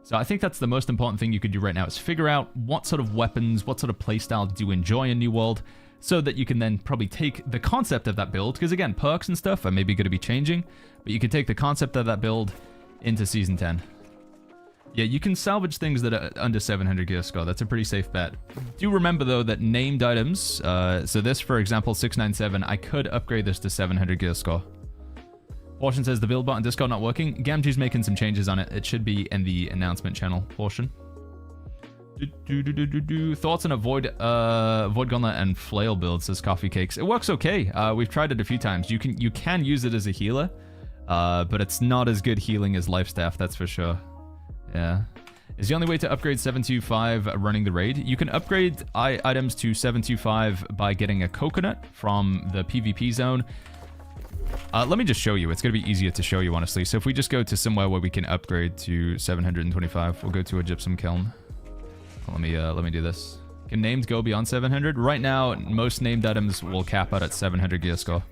So I think that's the most important thing you could do right now is figure out what sort of weapons, what sort of playstyle do you enjoy in New World, so that you can then probably take the concept of that build, because again, perks and stuff are maybe going to be changing, but you can take the concept of that build into Season 10. Yeah, you can salvage things that are under 700 gear score. That's a pretty safe bet. Do remember, though, that named items, so this, for example, 697, I could upgrade this to 700 gear score. Portion says the build bot on Discord not working. Gamgee's making some changes on it. It should be in the announcement channel portion. Thoughts on a Void Gauntlet and Flail build, says Coffee Cakes. It works okay. We've tried it a few times. You can use it as a healer, but it's not as good healing as Life Staff, that's for sure. Yeah. Is the only way to upgrade 725 running the raid? You can upgrade items to 725 by getting a coconut from the PvP zone. Let me just show you. It's going to be easier to show you, honestly. So if we just go to somewhere where we can upgrade to 725, we'll go to a gypsum kiln. Let me do this. Can named go beyond 700? Right now, most named items will cap out at 700 gear score.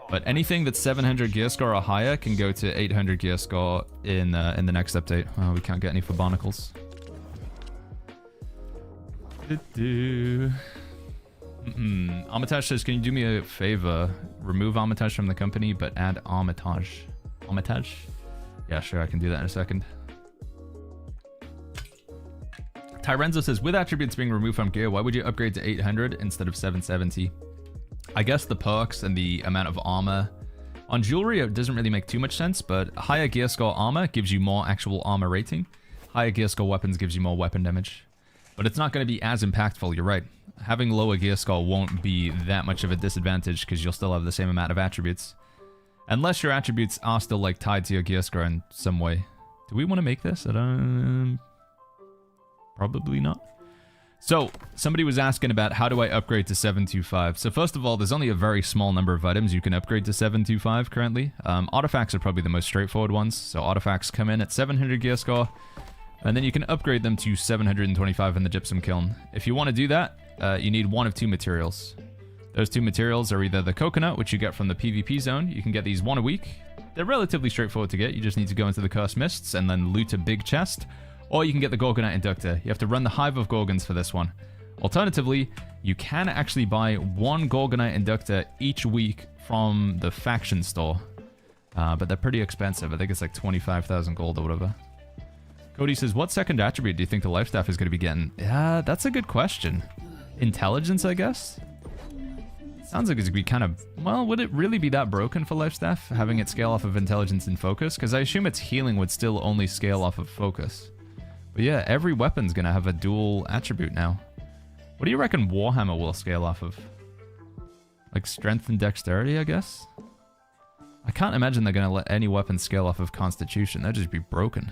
But anything that's 700 gear score or higher can go to 800 gear score in the next update. Oh, we can't get any for barnacles. Armitage says, can you do me a favor? Remove Armitage from the company, but add Armitage. Armitage? Yeah, sure, I can do that in a second. Tyrenzo says, with attributes being removed from gear, why would you upgrade to 800 instead of 770? I guess the perks and the amount of armor. On jewelry, it doesn't really make too much sense, but higher gear score armor gives you more actual armor rating. Higher gear score weapons gives you more weapon damage. But it's not going to be as impactful, you're right. Having lower gear score won't be that much of a disadvantage because you'll still have the same amount of attributes. Unless your attributes are still like tied to your gear score in some way. Do we want to make this? I don't... Probably not. So, somebody was asking about how do I upgrade to 725. So first of all, there's only a very small number of items you can upgrade to 725 currently. Artifacts are probably the most straightforward ones. So artifacts come in at 700 gear score, and then you can upgrade them to 725 in the gypsum kiln. If you want to do that, you need one of two materials. Those two materials are either the coconut, which you get from the PvP zone. You can get these one a week. They're relatively straightforward to get. You just need to go into the Cursed Mists and then loot a big chest. Or you can get the Gorgonite Inductor. You have to run the Hive of Gorgons for this one. Alternatively, you can actually buy one Gorgonite Inductor each week from the faction store. But they're pretty expensive. I think it's like 25,000 gold or whatever. Cody says, what second attribute do you think the Life Staff is going to be getting? Yeah, that's a good question. Intelligence, I guess? Sounds like it's going to be kind of... Well, would it really be that broken for Life Staff, having it scale off of Intelligence and Focus? Because I assume its healing would still only scale off of Focus. But yeah, every weapon's going to have a dual attribute now. What do you reckon Warhammer will scale off of? Like strength and dexterity, I guess? I can't imagine they're going to let any weapon scale off of Constitution. That'd just be broken.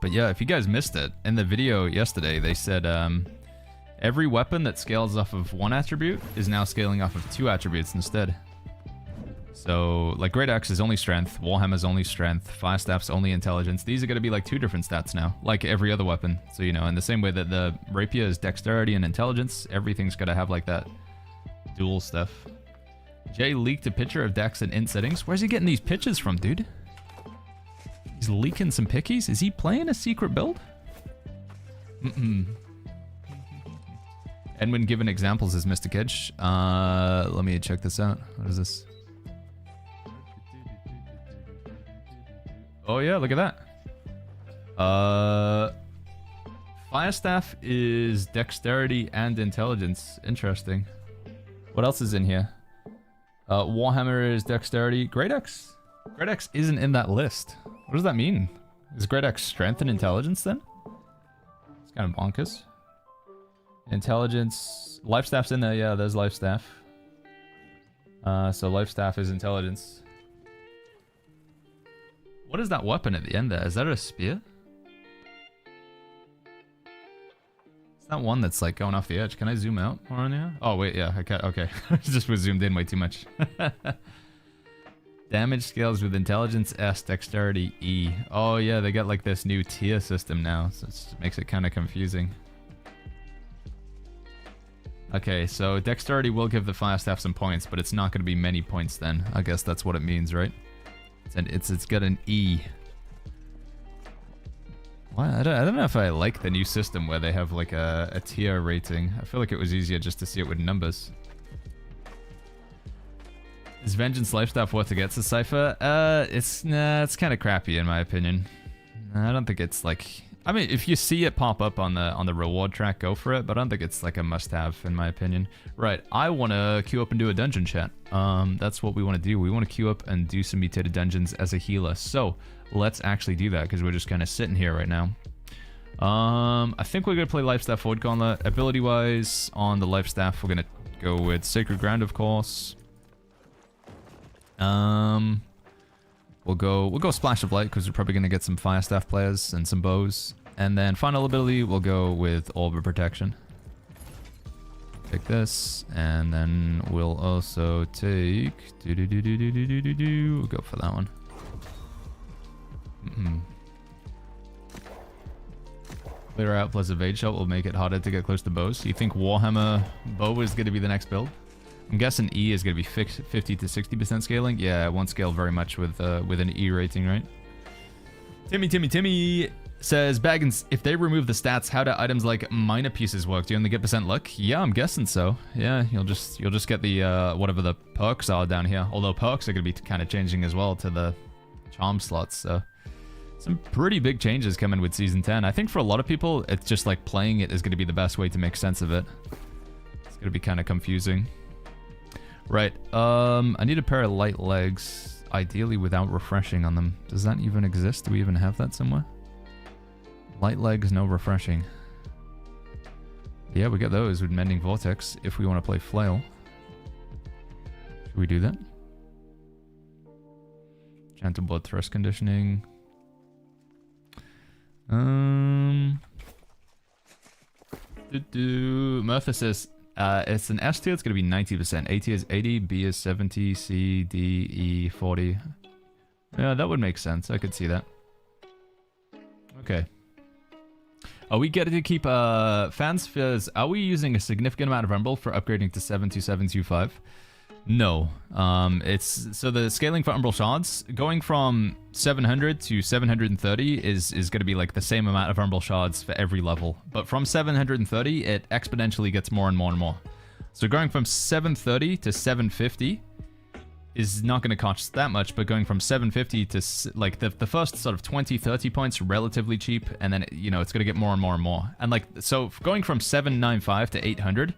But yeah, if you guys missed it, in the video yesterday, they said every weapon that scales off of one attribute is now scaling off of two attributes instead. So, like, Great Axe is only strength, Warhammer's only strength, Fire Staff's only intelligence. These are going to be like two different stats now, like every other weapon. So, you know, in the same way that the Rapier is dexterity and intelligence, everything's got to have like that dual stuff. Jay leaked a picture of Dex and int settings. Where's he getting these pictures from, dude? He's leaking some pickies? Is he playing a secret build? Edwin given examples as Mr. Kedge. Let me check this out. What is this? Oh yeah, look at that. Fire Staff is dexterity and intelligence. Interesting. What else is in here? Warhammer is dexterity. Great Axe? Great Axe isn't in that list. What does that mean? Is Great Axe strength and intelligence then? It's kind of bonkers. Intelligence. Life Staff's in there. Yeah, there's Life Staff. So life staff is intelligence. What is that weapon at the end there? Is that a spear? Is that one that's like going off the edge? Can I zoom out more on here? Oh wait, yeah, I can't. Okay, just was zoomed in way too much. Damage scales with intelligence S, dexterity E. Oh yeah, they got like this new tier system now, so it makes it kind of confusing. Okay, so dexterity will give the fire staff some points, but it's not going to be many points then. I guess that's what it means, right? It's got an E. Well, I don't know if I like the new system where they have like a tier rating. I feel like it was easier just to see it with numbers. Is Vengeance life staff worth to get to Cypher? It's kind of crappy in my opinion. I don't think it's like. I mean, if you see it pop up on the reward track, go for it. But I don't think it's like a must-have in my opinion. Right, I want to queue up and do a dungeon chat. That's what we want to do. We want to queue up and do some mutated dungeons as a healer. So let's actually do that because we're just kind of sitting here right now. I think we're gonna play life staff Void Gauntlet. Ability-wise, on the life staff, we're gonna go with Sacred Ground, of course. We'll go Splash of Light because we're probably going to get some Fire Staff players and some bows. And then final ability, we'll go with Orb of Protection. Take this, and then we'll also take... We'll go for that one. Clear out plus Evade Shot will make it harder to get close to bows. You think Warhammer bow is going to be the next build? I'm guessing E is going to be 50 to 60% scaling. Yeah, it won't scale very much with an E rating, right? Timmy says, Baggins, if they remove the stats, how do items like minor pieces work? Do you only get % luck? Yeah, I'm guessing so. Yeah, you'll just get the whatever the perks are down here. Although perks are going to be kind of changing as well to the charm slots. So some pretty big changes coming with Season 10. I think for a lot of people, it's just like playing it is going to be the best way to make sense of it. It's going to be kind of confusing. Right, I need a pair of light legs, ideally without refreshing on them. Does that even exist? Do we even have that somewhere? Light legs, no refreshing. Yeah, we get those with Mending Vortex if we want to play Flail. Should we do that? Gentle Blood Thrust Conditioning. Murphy says, it's an S tier, it's going to be 90%. A tier is 80, B is 70, C, D, E, 40. Yeah, that would make sense. I could see that. Okay. Are we getting to keep fan spheres? Are we using a significant amount of Umbral for upgrading to 72725? No. So the scaling for Umbral Shards, going from 700 to 730 is going to be like the same amount of Umbral Shards for every level. But from 730, it exponentially gets more and more and more. So going from 730 to 750 is not going to cost that much, but going from 750 to like the first sort of 20, 30 points, relatively cheap, and then, you know, it's going to get more and more and more. And like, so going from 795 to 800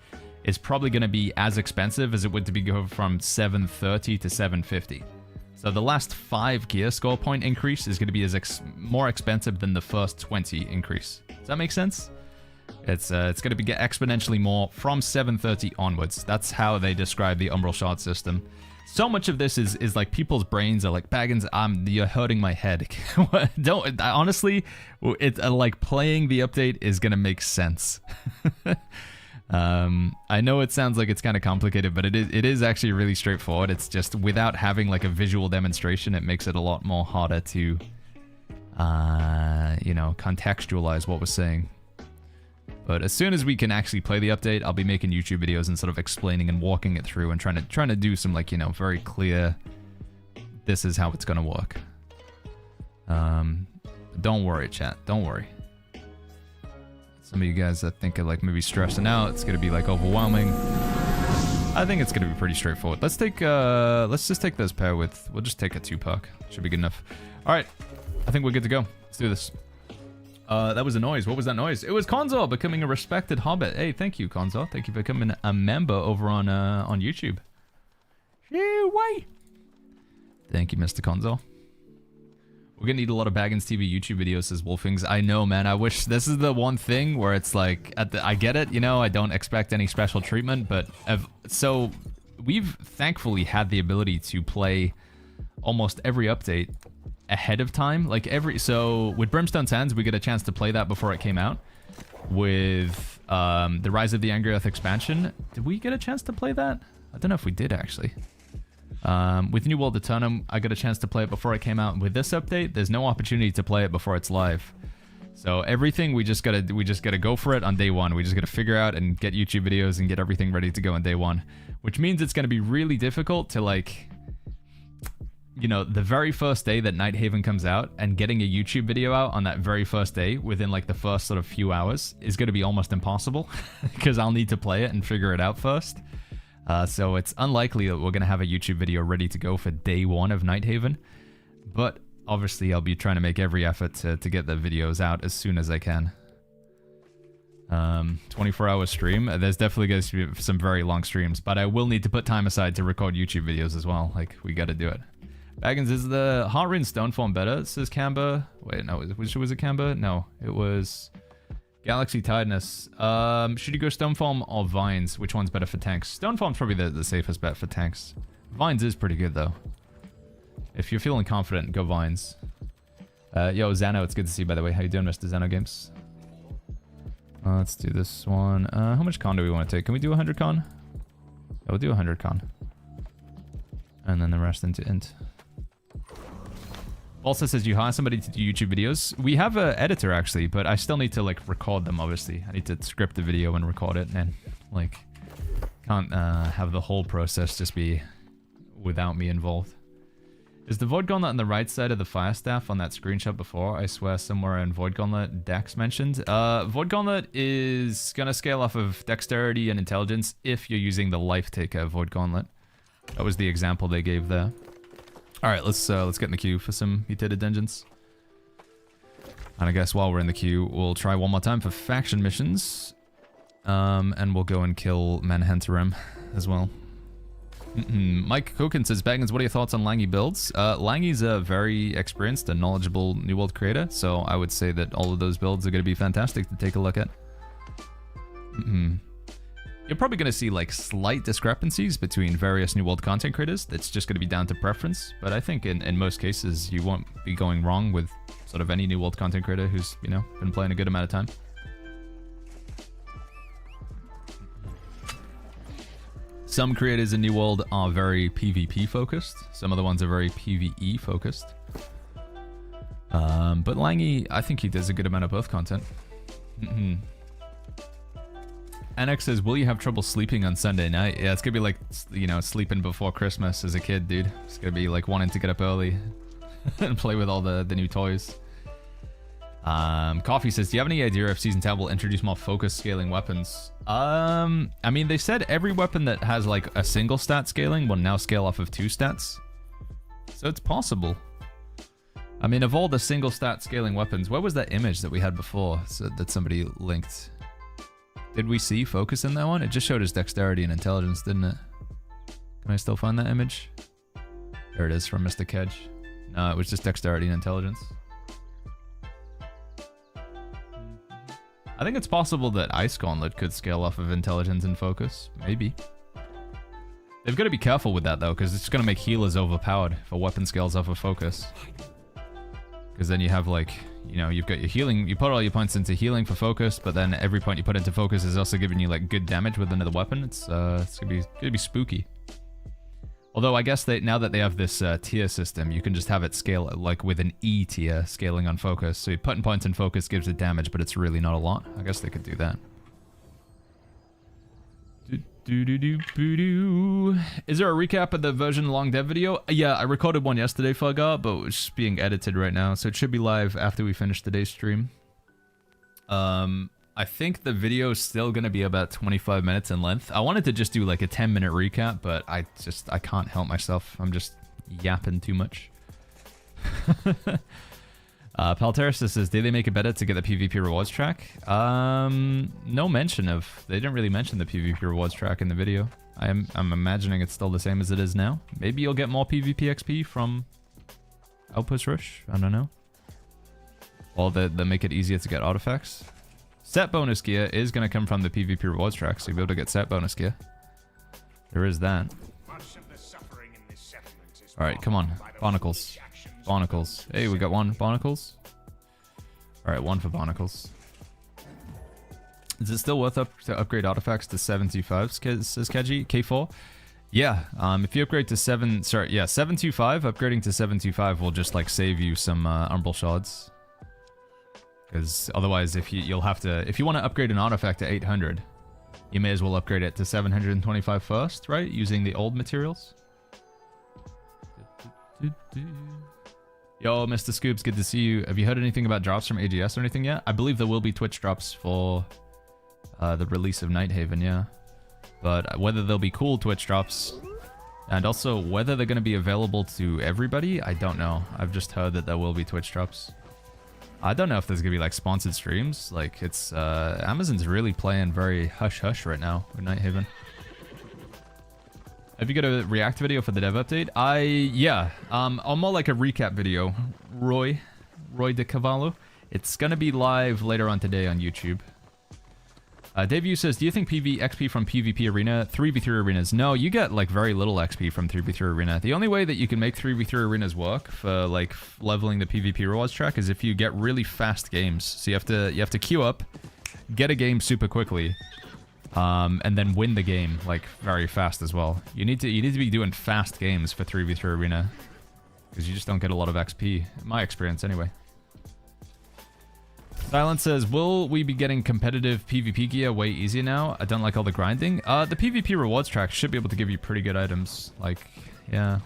is probably going to be as expensive as it would to be go from 730 to 750. So the last 5 gear score point increase is going to be more expensive than the first 20 increase. Does that make sense? It's going to be get exponentially more from 730 onwards. That's how they describe the Umbral Shard system. So much of this is like people's brains are like, Baggins, you're hurting my head. Honestly, it's like playing the update is going to make sense. I know it sounds like it's kind of complicated, but it is actually really straightforward. It's just without having like a visual demonstration, it makes it a lot more harder to, you know, contextualize what we're saying. But as soon as we can actually play the update, I'll be making YouTube videos and sort of explaining and walking it through and trying to do some like, you know, very clear, this is how it's gonna work. Don't worry, chat. Don't worry. Some of you guys I think are like maybe stressing out. It's gonna be like overwhelming. I think it's gonna be pretty straightforward. Let's just take this pair with. We'll just take a 2-pack. Should be good enough. All right, I think we're good to go. Let's do this. That was a noise. What was that noise? It was Konzor becoming a respected hobbit. Hey, thank you, Konzor. Thank you for becoming a member over on YouTube. Way. Thank you, Mr. Konzor. We're gonna need a lot of Baggins TV YouTube videos, says Wolfings. I know, man. I wish this is the one thing where it's like, I get it, you know, I don't expect any special treatment, but so we've thankfully had the ability to play almost every update ahead of time. Like so with Brimstone Sands, we get a chance to play that before it came out. With the Rise of the Angry Earth expansion, did we get a chance to play that? I don't know if we did actually. With New World Eternum, I got a chance to play it before it came out. With this update, there's no opportunity to play it before it's live. So everything we just gotta go for it on day one. We just gotta figure out and get YouTube videos and get everything ready to go on day one. Which means it's gonna be really difficult to like, you know, the very first day that Nighthaven comes out and getting a YouTube video out on that very first day within like the first sort of few hours is gonna be almost impossible because I'll need to play it and figure it out first. So it's unlikely that we're going to have a YouTube video ready to go for day one of Nighthaven. But obviously I'll be trying to make every effort to get the videos out as soon as I can. 24-hour stream. There's definitely going to be some very long streams. But I will need to put time aside to record YouTube videos as well. Like, we got to do it. Baggins, is the Heartrune Stoneform better? It says Camber. Wait, no. Was it Camber? No. It was... Galaxy Tiredness. Should you go Stoneform or Vines? Which one's better for tanks? Stoneform's probably the safest bet for tanks. Vines is pretty good, though. If you're feeling confident, go Vines. Yo, Xano, it's good to see you, by the way. How you doing, Mr. Xano Games? Let's do this one. How much con do we want to take? Can we do 100 con? Yeah, we'll do 100 con. And then the rest into int. Also says you hire somebody to do YouTube videos. We have an editor actually, but I still need to like record them. Obviously, I need to script the video and record it, and like can't have the whole process just be without me involved. Is the Void Gauntlet on the right side of the Fire Staff on that screenshot before? I swear somewhere in Void Gauntlet Dex mentioned. Void Gauntlet is gonna scale off of Dexterity and Intelligence if you're using the Life Taker Void Gauntlet. That was the example they gave there. Alright, let's get in the queue for some Mutated Dungeons. And I guess while we're in the queue, we'll try one more time for faction missions. And we'll go and kill Manhunterem as well. Mike Koken says, Baggins, what are your thoughts on Langy builds? Langy's a very experienced and knowledgeable New World creator, so I would say that all of those builds are going to be fantastic to take a look at. You're probably going to see like slight discrepancies between various New World content creators. That's just going to be down to preference. But I think in most cases, you won't be going wrong with sort of any New World content creator who's, you know, been playing a good amount of time. Some creators in New World are very PvP focused. Some other ones are very PvE focused. But Langy, I think he does a good amount of both content. Annex says, will you have trouble sleeping on Sunday night? Yeah, it's gonna be like, you know, sleeping before Christmas as a kid, dude. It's gonna be like wanting to get up early and play with all the new toys. Coffee says, do you have any idea if Season 10 will introduce more focus scaling weapons? I mean, they said every weapon that has like a single stat scaling will now scale off of 2 stats. So it's possible. I mean, of all the single stat scaling weapons, where was that image that we had before that somebody linked? Did we see focus in that one? It just showed us dexterity and intelligence, didn't it? Can I still find that image? There it is from Mr. Kedge. No, it was just dexterity and intelligence. I think it's possible that Ice Gauntlet could scale off of intelligence and focus. Maybe. They've got to be careful with that though, because it's going to make healers overpowered if a weapon scales off of focus. Because then you have like, you know, you've got your healing, you put all your points into healing for focus, but then every point you put into focus is also giving you like good damage with another weapon. It's gonna be spooky. Although I guess now that they have this tier system, you can just have it scale like with an E tier scaling on focus. So you're putting points in focus gives it damage, but it's really not a lot. I guess they could do that. Is there a recap of the version long dev video? Yeah, I recorded one yesterday, Fugger, but it's just being edited right now, so it should be live after we finish today's stream. I think the video is still gonna be about 25 minutes in length. I wanted to just do like a 10-minute recap, but I can't help myself. I'm just yapping too much. Palteris says, did they make it better to get the PvP rewards track? No mention of... They didn't really mention the PvP rewards track in the video. I'm imagining it's still the same as it is now. Maybe you'll get more PvP XP from Outpost Rush? I don't know. Or they make it easier to get artifacts. Set bonus gear is going to come from the PvP rewards track, so you'll be able to get set bonus gear. There is that. Alright, come on. Barnacles. Barnacles. Hey, we got one. Barnacles. Alright, one for barnacles. Is it still worth to upgrade artifacts to 725, says Keji? K4? Yeah, if you upgrade to 725, upgrading to 725 will just like save you some umbral shards. Because otherwise, if you want to upgrade an artifact to 800, you may as well upgrade it to 725 first, right? Using the old materials. Yo, Mr. Scoops, good to see you. Have you heard anything about drops from AGS or anything yet? I believe there will be Twitch drops for the release of Nighthaven, yeah. But whether they'll be cool Twitch drops, and also whether they're going to be available to everybody, I don't know. I've just heard that there will be Twitch drops. I don't know if there's going to be like sponsored streams. Like it's, Amazon's really playing very hush-hush right now with Nighthaven. Have you got a react video for the dev update? Yeah. I'm more like a recap video. Roy de Cavallo. It's going to be live later on today on YouTube. Dave U says, do you think XP from PvP Arena, 3v3 arenas? No, you get like very little XP from 3v3 Arena. The only way that you can make 3v3 arenas work for like leveling the PvP rewards track is if you get really fast games. So you have to queue up, get a game super quickly, and then win the game like very fast as well. You need to be doing fast games for 3v3 Arena because you just don't get a lot of XP, in my experience anyway. Silence says, will we be getting competitive PvP gear way easier now? I don't like all the grinding. The PvP rewards track should be able to give you pretty good items. Like, yeah.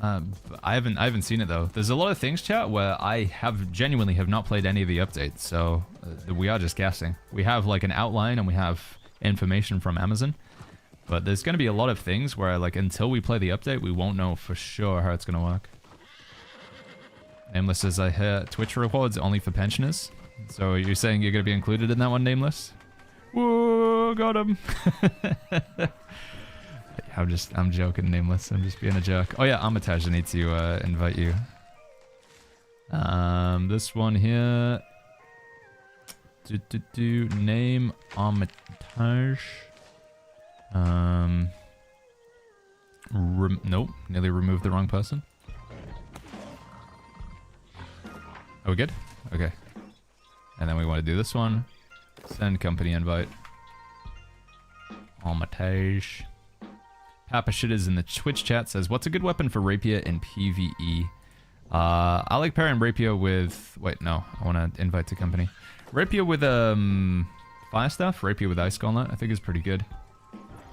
I haven't seen it though. There's a lot of things, chat, where I genuinely have not played any of the updates, so we are just guessing. We have like an outline and we have information from Amazon, but there's going to be a lot of things where like until we play the update, we won't know for sure how it's going to work. Nameless says, I hear Twitch rewards only for pensioners. So you're saying you're going to be included in that one, Nameless? Whoa, got him. I'm joking, Nameless. I'm just being a jerk. Oh yeah, Armitage, I need to invite you. This one here. Name Armitage. Nope, nearly removed the wrong person. Are we good? Okay. And then we want to do this one. Send company invite. Armitage. Papa Shit is in the Twitch chat, says, what's a good weapon for Rapier in PvE? I like pairing Rapier with... Wait, no. I want to invite to company. Rapier with Fire Staff. Rapier with Ice Gauntlet, I think is pretty good.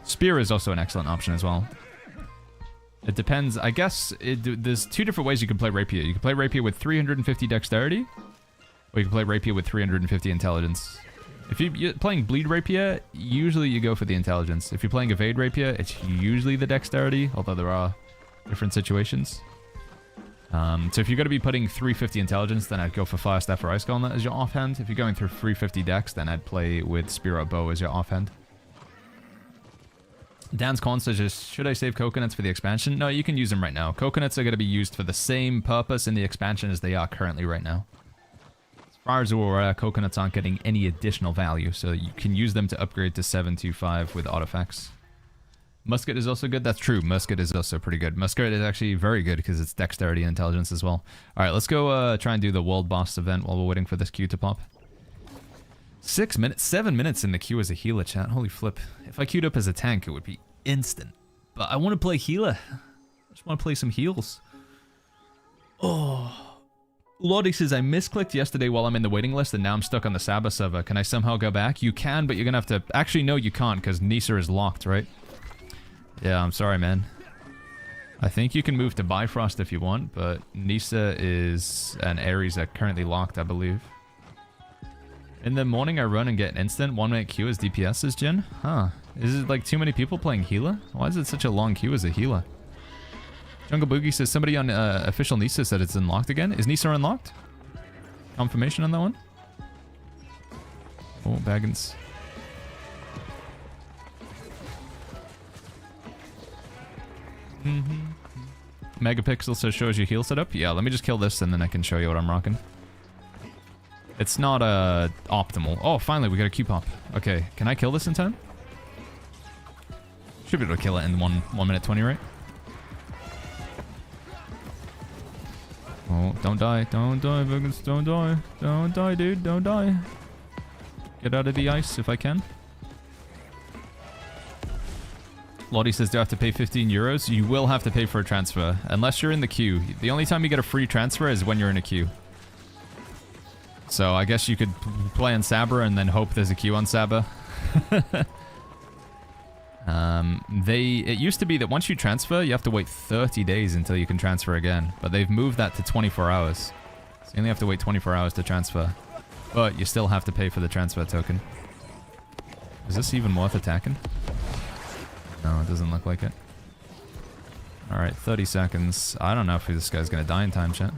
Spear is also an excellent option as well. It depends. I guess there's two different ways you can play Rapier. You can play Rapier with 350 Dexterity, or you can play Rapier with 350 Intelligence. If you're playing Bleed Rapier, usually you go for the Intelligence. If you're playing Evade Rapier, it's usually the Dexterity, although there are different situations. So if you're going to be putting 350 Intelligence, then I'd go for Fire Staff or Ice Gauntlet as your offhand. If you're going through 350 Dex, then I'd play with Spear or Bow as your offhand. Dan's Con says, should I save coconuts for the expansion? No, you can use them right now. Coconuts are going to be used for the same purpose in the expansion as they are currently right now. As far as we're aware, coconuts aren't getting any additional value, so you can use them to upgrade to 725 with artifacts. Musket is also good. That's true. Musket is also pretty good. Musket is actually very good because it's dexterity and intelligence as well. Alright, let's go try and do the world boss event while we're waiting for this queue to pop. 7 minutes in the queue as a healer, chat. Holy flip. If I queued up as a tank, it would be instant. But I want to play healer. I just want to play some heals. Oh. Lottie says, I misclicked yesterday while I'm in the waiting list and now I'm stuck on the Saba server. Can I somehow go back? You can, but you're going to have to... Actually, no, you can't because Nisa is locked, right? Yeah, I'm sorry, man. I think you can move to Bifrost if you want, but Nisa is an Ares that currently locked, I believe. In the morning, I run and get an instant 1 minute queue as DPS is Jin? Huh. Is it like too many people playing healer? Why is it such a long queue as a healer? Jungle Boogie says somebody on official Nisa said it's unlocked again. Is Nisa unlocked? Confirmation on that one? Oh, Baggins. Megapixel says shows you heal setup. Yeah, let me just kill this and then I can show you what I'm rocking. It's not optimal. Oh, finally, we got a Q pop. Okay, can I kill this in time? Should be able to kill it in 1 minute 20, right? Oh, don't die. Don't die, Vegans. Don't die. Don't die, dude. Don't die. Get out of the ice if I can. Lottie says, do I have to pay 15 euros? You will have to pay for a transfer. Unless you're in the queue. The only time you get a free transfer is when you're in a queue. So I guess you could play on Saber and then hope there's a queue on Saber. It used to be that once you transfer, you have to wait 30 days until you can transfer again. But they've moved that to 24 hours. So you only have to wait 24 hours to transfer. But you still have to pay for the transfer token. Is this even worth attacking? No, it doesn't look like it. Alright, 30 seconds. I don't know if this guy's gonna die in time, chat.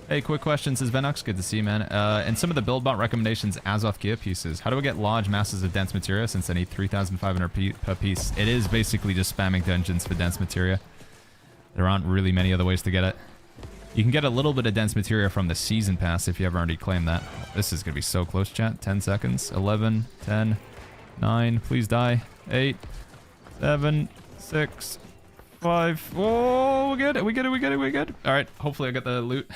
Hey, quick question, says Venox. Good to see you, man. In some of the build bot recommendations, Azoth gear pieces, how do I get large masses of dense materia since I need 3,500 per piece? It is basically just spamming dungeons for dense materia. There aren't really many other ways to get it. You can get a little bit of dense materia from the season pass if you haven't already claimed that. This is going to be so close, chat. 10 seconds. 11, 10, 9, please die. 8, 7, 6, 5. Oh, we good. We good. All right. Hopefully I get the loot.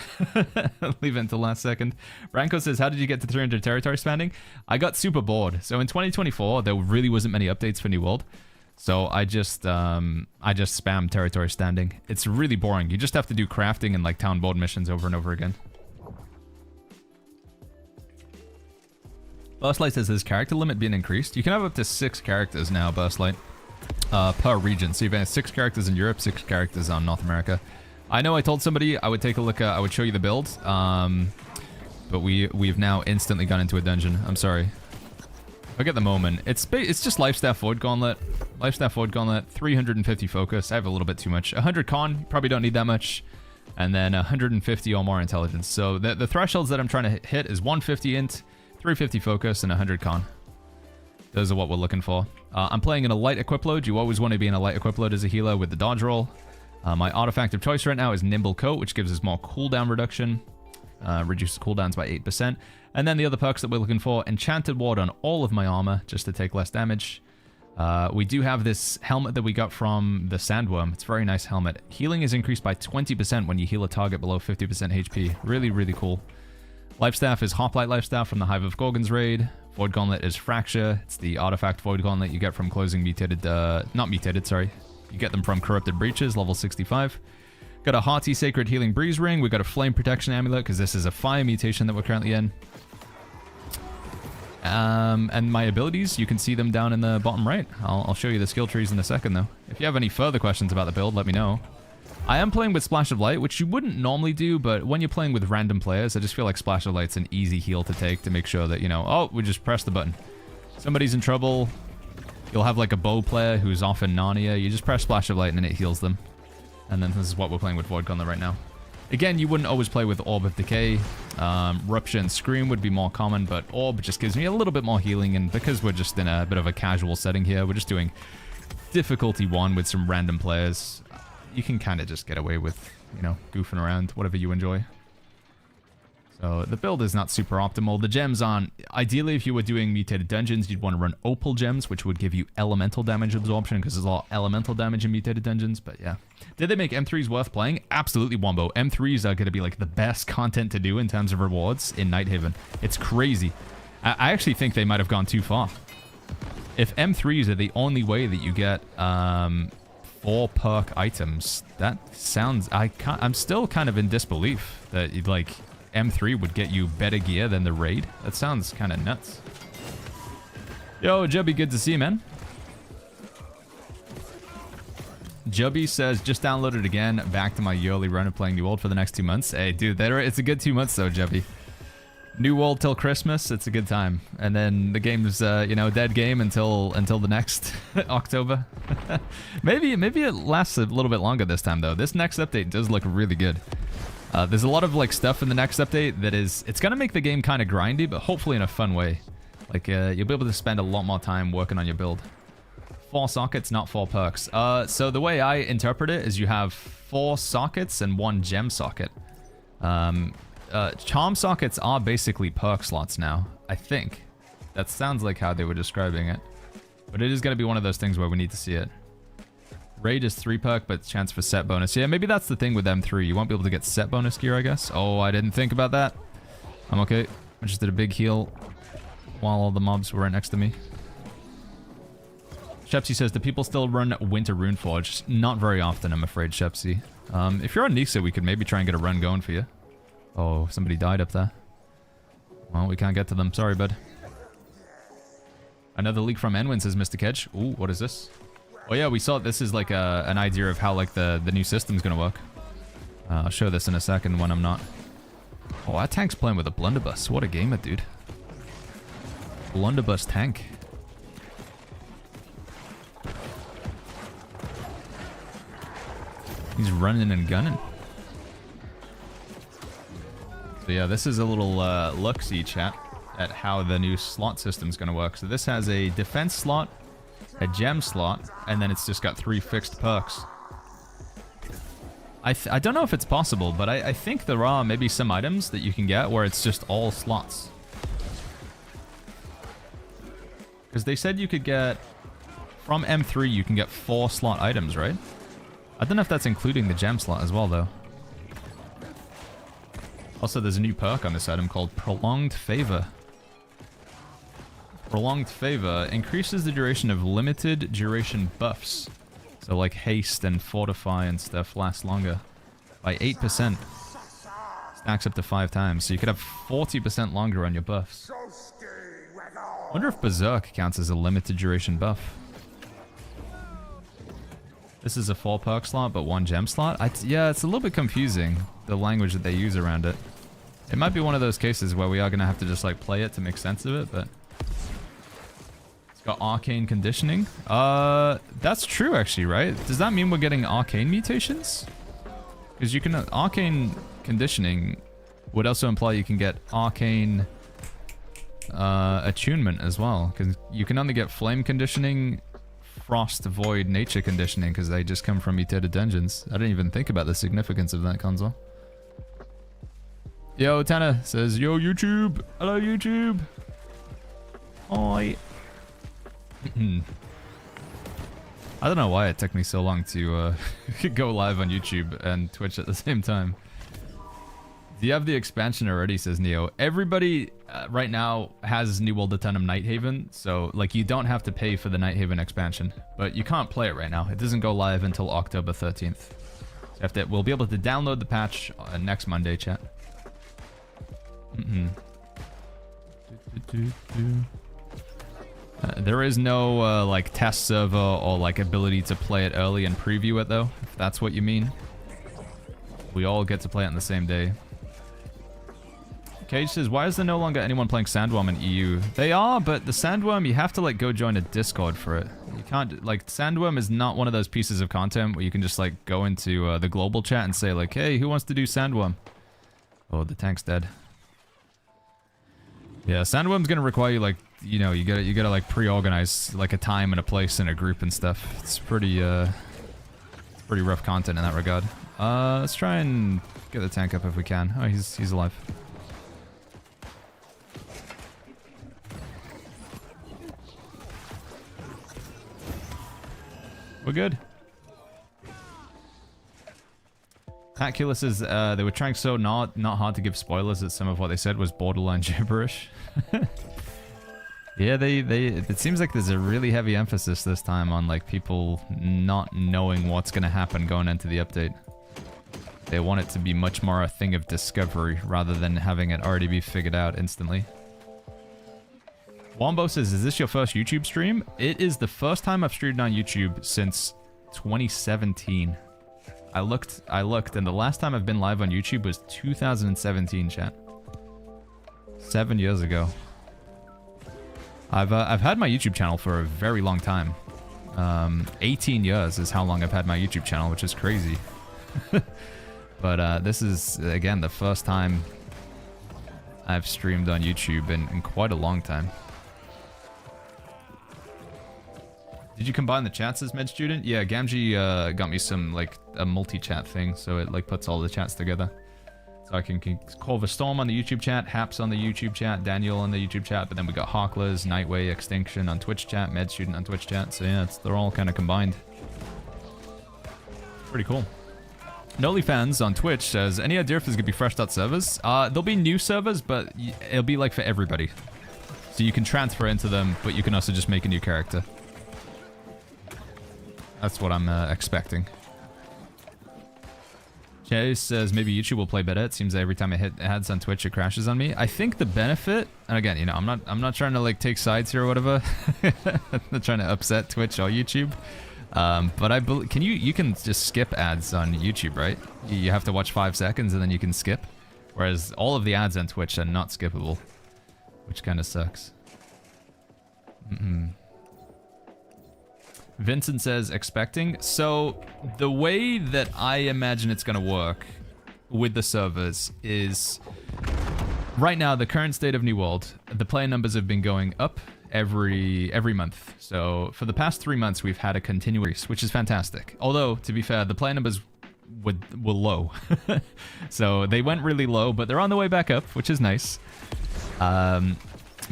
Leave it until last second. Branko says, how did you get to 300 territory expanding? I got super bored. So in 2024, there really wasn't many updates for New World. So I just spam territory standing. It's really boring. You just have to do crafting and like town board missions over and over again. Burstlight says, has character limit been increased? You can have up to 6 characters now, Burstlight. Per region. So you've had 6 characters in Europe, 6 characters on North America. I know I told somebody I would take a look at, I would show you the build, but we've now instantly gone into a dungeon. I'm sorry. Look at the moment. It's just Lifestaff Void Gauntlet. Lifestaff Void Gauntlet, 350 focus. I have a little bit too much. 100 con, probably don't need that much. And then 150 or more intelligence. So the thresholds that I'm trying to hit is 150 int, 350 focus, and 100 con. Those are what we're looking for. I'm playing in a light equip load. You always want to be in a light equip load as a healer with the dodge roll. My artifact of choice right now is Nimble Coat, which gives us more cooldown reduction. Reduces cooldowns by 8%. And then the other perks that we're looking for, Enchanted Ward on all of my armor, just to take less damage. We do have this helmet that we got from the Sandworm. It's a very nice helmet. Healing is increased by 20% when you heal a target below 50% HP. Really, really cool. Lifestaff is Hoplite Lifestaff from the Hive of Gorgon's raid. Void Gauntlet is Fracture. It's the artifact Void Gauntlet you get from closing mutated, not mutated, sorry. You get them from Corrupted Breaches, level 65. Got a Hearty Sacred Healing Breeze Ring. We got a Flame Protection Amulet, because this is a fire mutation that we're currently in. And my abilities, you can see them down in the bottom right. I'll show you the skill trees in a second, though. If you have any further questions about the build, let me know. I am playing with Splash of Light, which you wouldn't normally do, but when you're playing with random players, I just feel like Splash of Light's an easy heal to take to make sure that, you know, oh, we just press the button. Somebody's in trouble. You'll have like a bow player who's off in Narnia. You just press Splash of Light and then it heals them. And then this is what we're playing with Void Gauntlet right now. Again, you wouldn't always play with Orb of Decay. Rupture and Scream would be more common, but Orb just gives me a little bit more healing, and because we're just in a bit of a casual setting here, we're just doing difficulty 1 with some random players. You can kind of just get away with, you know, goofing around, whatever you enjoy. So the build is not super optimal. The gems aren't... Ideally, if you were doing mutated dungeons, you'd want to run opal gems, which would give you elemental damage absorption, because there's a lot of elemental damage in mutated dungeons, but yeah. Did they make M3s worth playing? Absolutely, Wombo. M3s are going to be like the best content to do in terms of rewards in Nighthaven. It's crazy. I actually think they might have gone too far. If M3s are the only way that you get 4 perk items, that sounds... I'm still kind of in disbelief that, like, M3 would get you better gear than the raid. That sounds kind of nuts. Yo, Jubby, good to see you, man. Jubby says, just downloaded again. Back to my yearly run of playing New World for the next 2 months. Hey, dude, it's a good 2 months, though, Jubby. New World till Christmas, it's a good time. And then the game's, you know, dead game until the next October. maybe it lasts a little bit longer this time, though. This next update does look really good. There's a lot of, like, stuff in the next update that is... It's gonna make the game kind of grindy, but hopefully in a fun way. Like, you'll be able to spend a lot more time working on your build. 4 sockets, not 4 perks. So the way I interpret it is you have 4 sockets and 1 gem socket. Charm sockets are basically perk slots now, I think. That sounds like how they were describing it. But it is going to be one of those things where we need to see it. Raid is 3 perk, but chance for set bonus. Yeah, maybe that's the thing with M3. You won't be able to get set bonus gear, I guess. Oh, I didn't think about that. I'm okay. I just did a big heal while all the mobs were right next to me. Shepsy says, do people still run Winter Runeforge? Not very often, I'm afraid, Shepsy. If you're on Nisa, we could maybe try and get a run going for you. Oh, somebody died up there. Well, we can't get to them. Sorry, bud. Another leak from Enwin, says Mr. Kedge. Ooh, what is this? Oh yeah, we saw this is like an idea of how like the new system's gonna work. I'll show this in a second when I'm not. Oh, that tank's playing with a blunderbuss. What a gamer, dude. Blunderbuss tank. He's running and gunning. So yeah, this is a little look-see, chat, at how the new slot system's gonna work. So this has a defense slot, a gem slot, and then it's just got 3 fixed perks. I don't know if it's possible, but I think there are maybe some items that you can get where it's just all slots. Because they said you could get, from M3, you can get 4 slot items, right? I don't know if that's including the gem slot as well, though. Also, there's a new perk on this item called Prolonged Favor. Prolonged Favor increases the duration of limited duration buffs. So like haste and fortify and stuff lasts longer by 8%. Stacks up to 5 times. So you could have 40% longer on your buffs. I wonder if Berserk counts as a limited duration buff. This is a 4 perk slot, but 1 gem slot. Yeah, it's a little bit confusing, the language that they use around it. It might be one of those cases where we are going to have to just like play it to make sense of it, but... It's got arcane conditioning. That's true actually, right? Does that mean we're getting arcane mutations? Because you can... Arcane conditioning would also imply you can get arcane attunement as well. Because you can only get flame conditioning, frost, void, nature conditioning, because they just come from mutated dungeons. I didn't even think about the significance of that console. Yo, Tanner says, yo, YouTube. Hello, YouTube. Hi. I don't know why it took me so long to go live on YouTube and Twitch at the same time. Do you have the expansion already, says Neo. Everybody right now has New World Aeternum Nighthaven, so like you don't have to pay for the Nighthaven expansion, but you can't play it right now. It doesn't go live until October 13th. So we'll be able to download the patch next Monday, chat. There is no like test server or like ability to play it early and preview it though, if that's what you mean. We all get to play it on the same day. Cage says, why is there no longer anyone playing Sandworm in EU? They are, but the Sandworm, you have to like go join a Discord for it. You can't, like, Sandworm is not one of those pieces of content where you can just like go into the global chat and say like, hey, who wants to do Sandworm? Oh, the tank's dead. Yeah, Sandworm's gonna require you like, you know, you gotta like pre-organize like a time and a place and a group and stuff. It's pretty rough content in that regard. Let's try and get the tank up if we can. Oh, he's alive. We're good. Patculus says they were trying so not hard to give spoilers that some of what they said was borderline gibberish. Yeah, it seems like there's a really heavy emphasis this time on like people not knowing what's gonna happen going into the update. They want it to be much more a thing of discovery rather than having it already be figured out instantly. Wombo says, is this your first YouTube stream? It is the first time I've streamed on YouTube since 2017. I looked, and the last time I've been live on YouTube was 2017, chat. 7 years ago. I've had my YouTube channel for a very long time. 18 years is how long I've had my YouTube channel, which is crazy. But this is, again, the first time I've streamed on YouTube in quite a long time. Did you combine the chats as med student? Yeah, Gamgee got me some like a multi-chat thing, so it like puts all the chats together. So I can call the Storm on the YouTube chat, Haps on the YouTube chat, Daniel on the YouTube chat, but then we got Hawklers, Nightway, Extinction on Twitch chat, Med Student on Twitch chat. So yeah, they're all kind of combined. Pretty cool. NoLiFans on Twitch says, any idea if there's gonna be fresh out servers? There'll be new servers, but it'll be like for everybody. So you can transfer into them, but you can also just make a new character. That's what I'm expecting. Chase says maybe YouTube will play better. It seems that every time I hit ads on Twitch, it crashes on me. I think the benefit, and again, you know, I'm not trying to like take sides here or whatever. I'm not trying to upset Twitch or YouTube. But I believe, you can just skip ads on YouTube, right? You have to watch 5 seconds and then you can skip. Whereas all of the ads on Twitch are not skippable, which kind of sucks. Vincent says, expecting. So the way that I imagine it's going to work with the servers is right now, the current state of New World, the player numbers have been going up every month. So for the past 3 months, we've had a continuous, which is fantastic. Although, to be fair, the player numbers were low. So they went really low, but they're on the way back up, which is nice.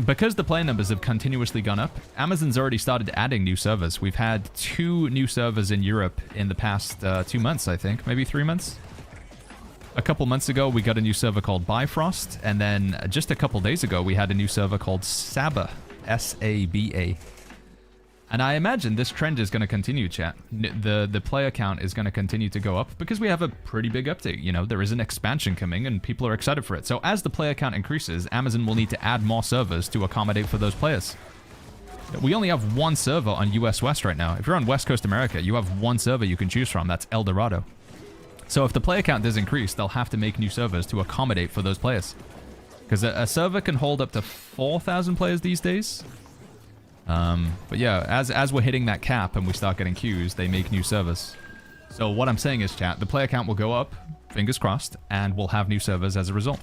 Because the player numbers have continuously gone up, Amazon's already started adding new servers. We've had 2 new servers in Europe in the past 2 months, I think. Maybe 3 months? A couple months ago, we got a new server called Bifrost. And then just a couple days ago, we had a new server called Saba. S-A-B-A. And I imagine this trend is going to continue, chat. The player count is going to continue to go up because we have a pretty big update. You know, there is an expansion coming and people are excited for it. So as the player count increases, Amazon will need to add more servers to accommodate for those players. We only have 1 server on US West right now. If you're on West Coast America, you have 1 server you can choose from. That's El Dorado. So if the player count does increase, they'll have to make new servers to accommodate for those players. Because a server can hold up to 4,000 players these days. But yeah, as we're hitting that cap and we start getting queues, they make new servers. So what I'm saying is, chat, the player count will go up, fingers crossed, and we'll have new servers as a result.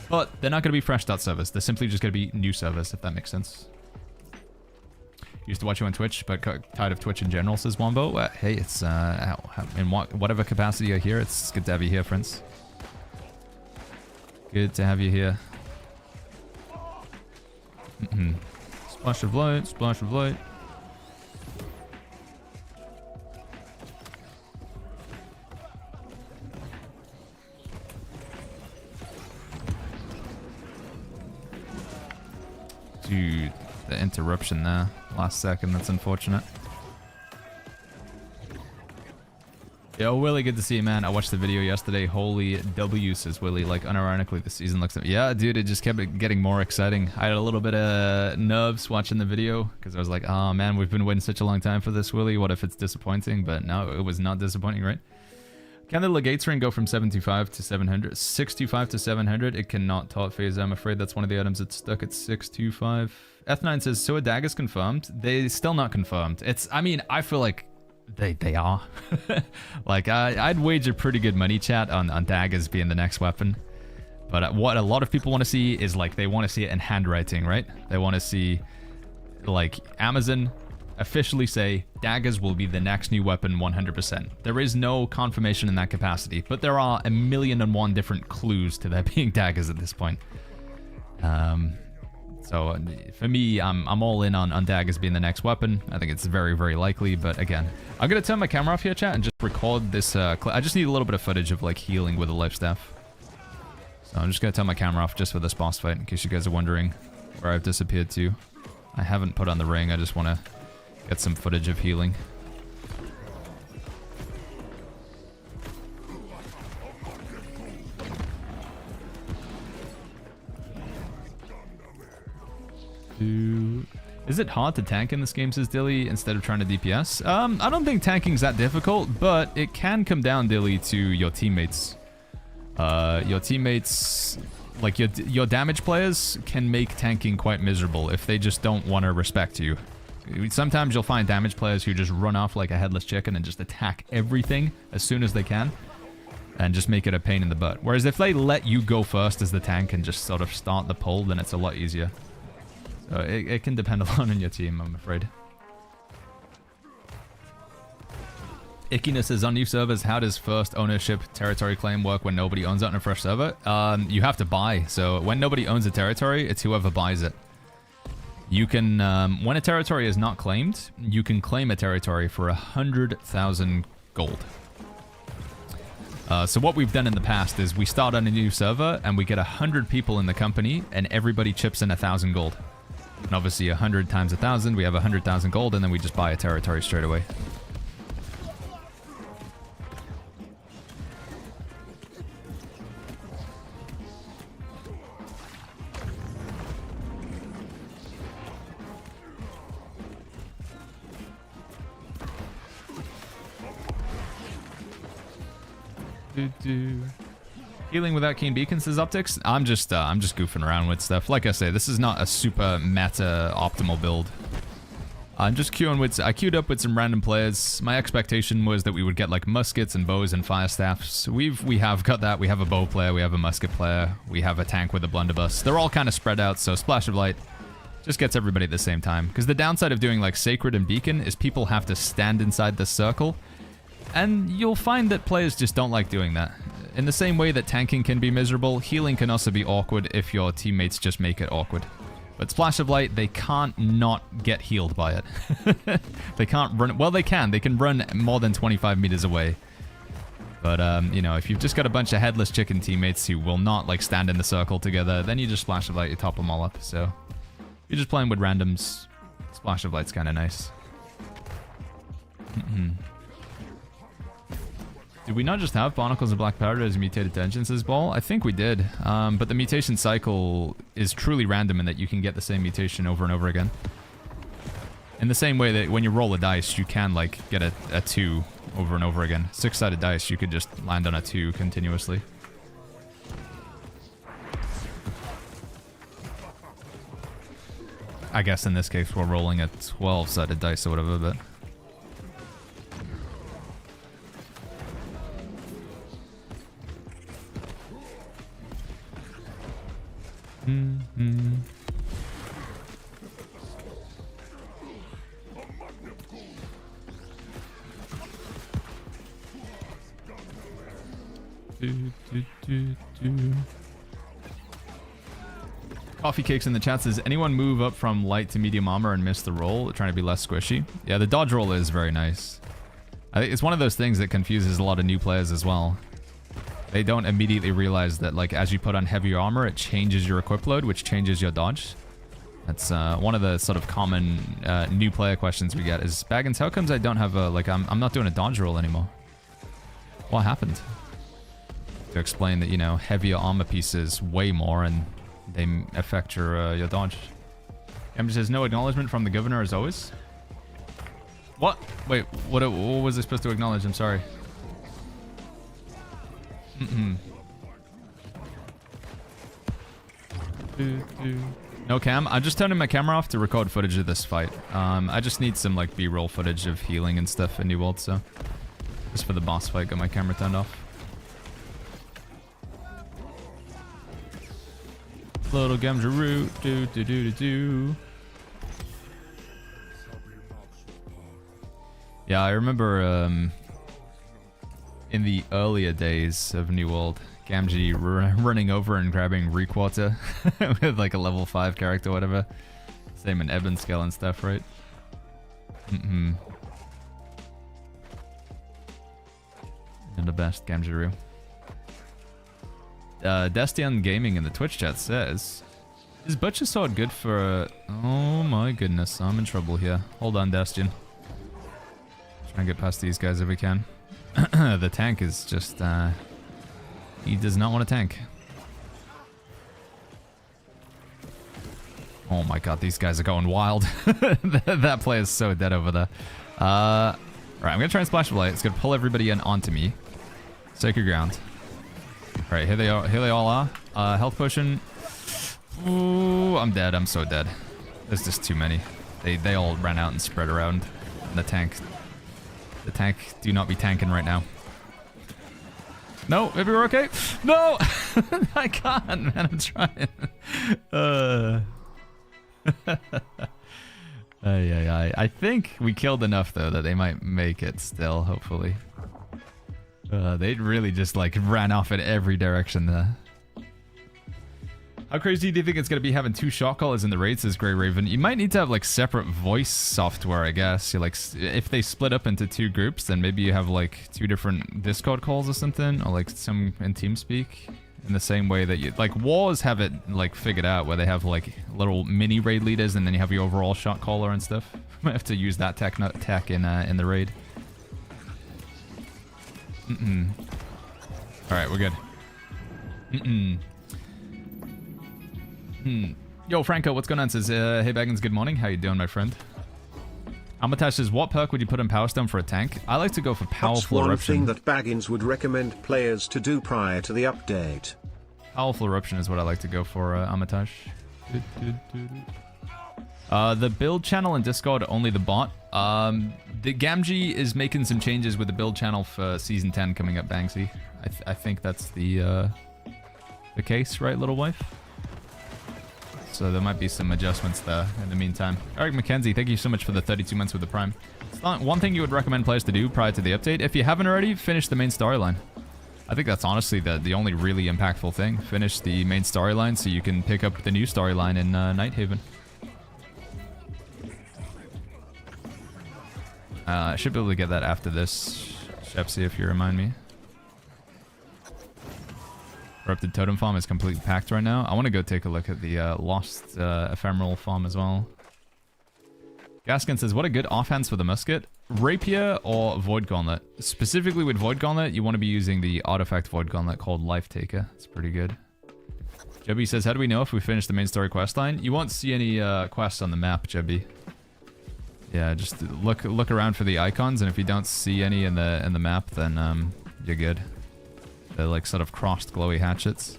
But they're not going to be fresh start servers. They're simply just going to be new servers, if that makes sense. Used to watch you on Twitch, but tired of Twitch in general, says Wombo. Hey, it's in whatever capacity you're here, it's good to have you here, friends. Good to have you here. Splash of light, splash of light. Dude, the interruption there. Last second, that's unfortunate. Yo, Willie, good to see you, man. I watched the video yesterday. Holy W, says Willie. Like, unironically, the season looks... Yeah, dude, it just kept getting more exciting. I had a little bit of nerves watching the video, because I was like, oh, man, we've been waiting such a long time for this, Willie. What if it's disappointing? But no, it was not disappointing, right? Can the Legates ring go from 725 to 700? 625 to 700? It cannot top phase. I'm afraid that's one of the items that's stuck at 625. F9 says, so a dagger's confirmed? They still not confirmed. It's... I mean, I feel like... They are. Like, I'd wager pretty good money, chat, on daggers being the next weapon. But what a lot of people want to see is, like, they want to see it in handwriting, right? They want to see, like, Amazon officially say daggers will be the next new weapon 100%. There is no confirmation in that capacity, but there are 1,000,001 different clues to there being daggers at this point. So for me, I'm all in on daggers being the next weapon. I think it's very, very likely. But again, I'm going to turn my camera off here, chat, and just record this. I just need a little bit of footage of like healing with a life staff. So I'm just going to turn my camera off just for this boss fight in case you guys are wondering where I've disappeared to. I haven't put on the ring. I just want to get some footage of healing. Is it hard to tank in this game, says Dilly, instead of trying to DPS? I don't think tanking's that difficult, but it can come down, Dilly, to your teammates. Your teammates, like your damage players, can make tanking quite miserable if they just don't want to respect you. Sometimes you'll find damage players who just run off like a headless chicken and just attack everything as soon as they can. And just make it a pain in the butt. Whereas if they let you go first as the tank and just sort of start the pull, then it's a lot easier. So it can depend a lot on your team, I'm afraid. Ickiness is on new servers. How does first ownership territory claim work when nobody owns it on a fresh server? You have to buy. So when nobody owns a territory, it's whoever buys it. You can, when a territory is not claimed, you can claim a territory for 100,000 gold. So what we've done in the past is we start on a new server and we get 100 people in the company and everybody chips in 1,000 gold. And obviously 100 times 1,000, we have 100,000 gold, and then we just buy a territory straight away. Healing without keen beacons is optics. I'm just goofing around with stuff. Like I say, this is not a super meta optimal build. I'm just I queued up with some random players. My expectation was that we would get like muskets and bows and fire staffs. We have got that. We have a bow player, we have a musket player, we have a tank with a blunderbuss. They're all kind of spread out, so Splash of Light just gets everybody at the same time. Because the downside of doing like Sacred and Beacon is people have to stand inside the circle. And you'll find that players just don't like doing that. In the same way that tanking can be miserable, healing can also be awkward if your teammates just make it awkward. But Splash of Light, they can't not get healed by it. They can't run... Well, they can. They can run more than 25 meters away. But, you know, if you've just got a bunch of headless chicken teammates who will not, like, stand in the circle together, then you just Splash of Light, you top them all up. So, you're just playing with randoms. Splash of Light's kind of nice. Did we not just have Barnacles and Black Powder as mutated engines as well? I think we did. But the mutation cycle is truly random in that you can get the same mutation over and over again. In the same way that when you roll a dice, you can, like, get a 2 over and over again. 6-sided dice, you could just land on a 2 continuously. I guess in this case we're rolling a 12-sided dice or whatever, but... Coffee Cakes in the chat says, anyone move up from light to medium armor and miss the roll, trying to be less squishy? Yeah, the dodge roll is very nice. I think it's one of those things that confuses a lot of new players as well. They don't immediately realize that, like, as you put on heavier armor, it changes your equip load, which changes your dodge. That's one of the sort of common new player questions we get is, Baggins, how comes I don't have a, like, I'm not doing a dodge roll anymore? What happened? To explain that, you know, heavier armor pieces way more and they affect your dodge. Ember says, no acknowledgement from the governor as always. What? Wait, what was I supposed to acknowledge? I'm sorry. No cam. I'm just turning my camera off to record footage of this fight. I just need some like B-roll footage of healing and stuff in New World, so just for the boss fight, got my camera turned off. Little Gamjaroo, do. Yeah, I remember in the earlier days of New World, Gamgee running over and grabbing Requarter with like a level 5 character or whatever. Same in Ebon scale and stuff, right? You're the best, Gamjaroo. Destian Gaming in the Twitch chat says, is Butcher Sword good for... Oh my goodness, I'm in trouble here. Hold on, Destian. Try and get past these guys if we can. The tank is just... he does not want to tank. Oh my god, these guys are going wild. That play is so dead over there. Alright, I'm gonna try and Splash of Light. It's gonna pull everybody in onto me. Sacred Ground. Alright, here they all are. Health potion. Ooh, I'm dead. I'm so dead. There's just too many. They all ran out and spread around. And the tank do not be tanking right now. No, maybe we're okay. No! I can't, man. I'm trying. I think we killed enough though that they might make it still, hopefully. They really just like ran off in every direction there. How crazy do you think it's going to be having 2 shot callers in the raid, says Grey Raven? You might need to have like separate voice software, I guess. You like, if they split up into 2 groups, then maybe you have like 2 different Discord calls or something, or like some in TeamSpeak. In the same way that you, like Wars have it like figured out where they have like little mini raid leaders and then you have your overall shot caller and stuff. Might have to use that tech in the raid. Alright, we're good. Yo, Franco, what's going on? Says, hey, Baggins, good morning. How you doing, my friend? Amatash says, what perk would you put in Power Stone for a tank? I like to go for Powerful Eruption. What's one thing that Baggins would recommend players to do prior to the update? Powerful Eruption is what I like to go for, Amatash. The build channel and Discord, only the bot. The Gamgee is making some changes with the build channel for Season 10 coming up, Banksy. I think that's the case, right, little wife? So there might be some adjustments there in the meantime. Eric McKenzie, thank you so much for the 32 months with the Prime. It's not one thing you would recommend players to do prior to the update. If you haven't already, finish the main storyline. I think that's honestly the only really impactful thing. Finish the main storyline so you can pick up the new storyline in Nighthaven. I should be able to get that after this, Shepsy, if you remind me. Corrupted Totem Farm is completely packed right now. I want to go take a look at the Lost Ephemeral Farm as well. Gaskin says, what a good offhands for the musket. Rapier or Void Gauntlet. Specifically with Void Gauntlet, you want to be using the artifact Void Gauntlet called Life Taker. It's pretty good. Jebby says, how do we know if we finish the main story quest line? You won't see any quests on the map, Jebby. Yeah, just look around for the icons, and if you don't see any in the map, then you're good. They're like sort of crossed glowy hatchets.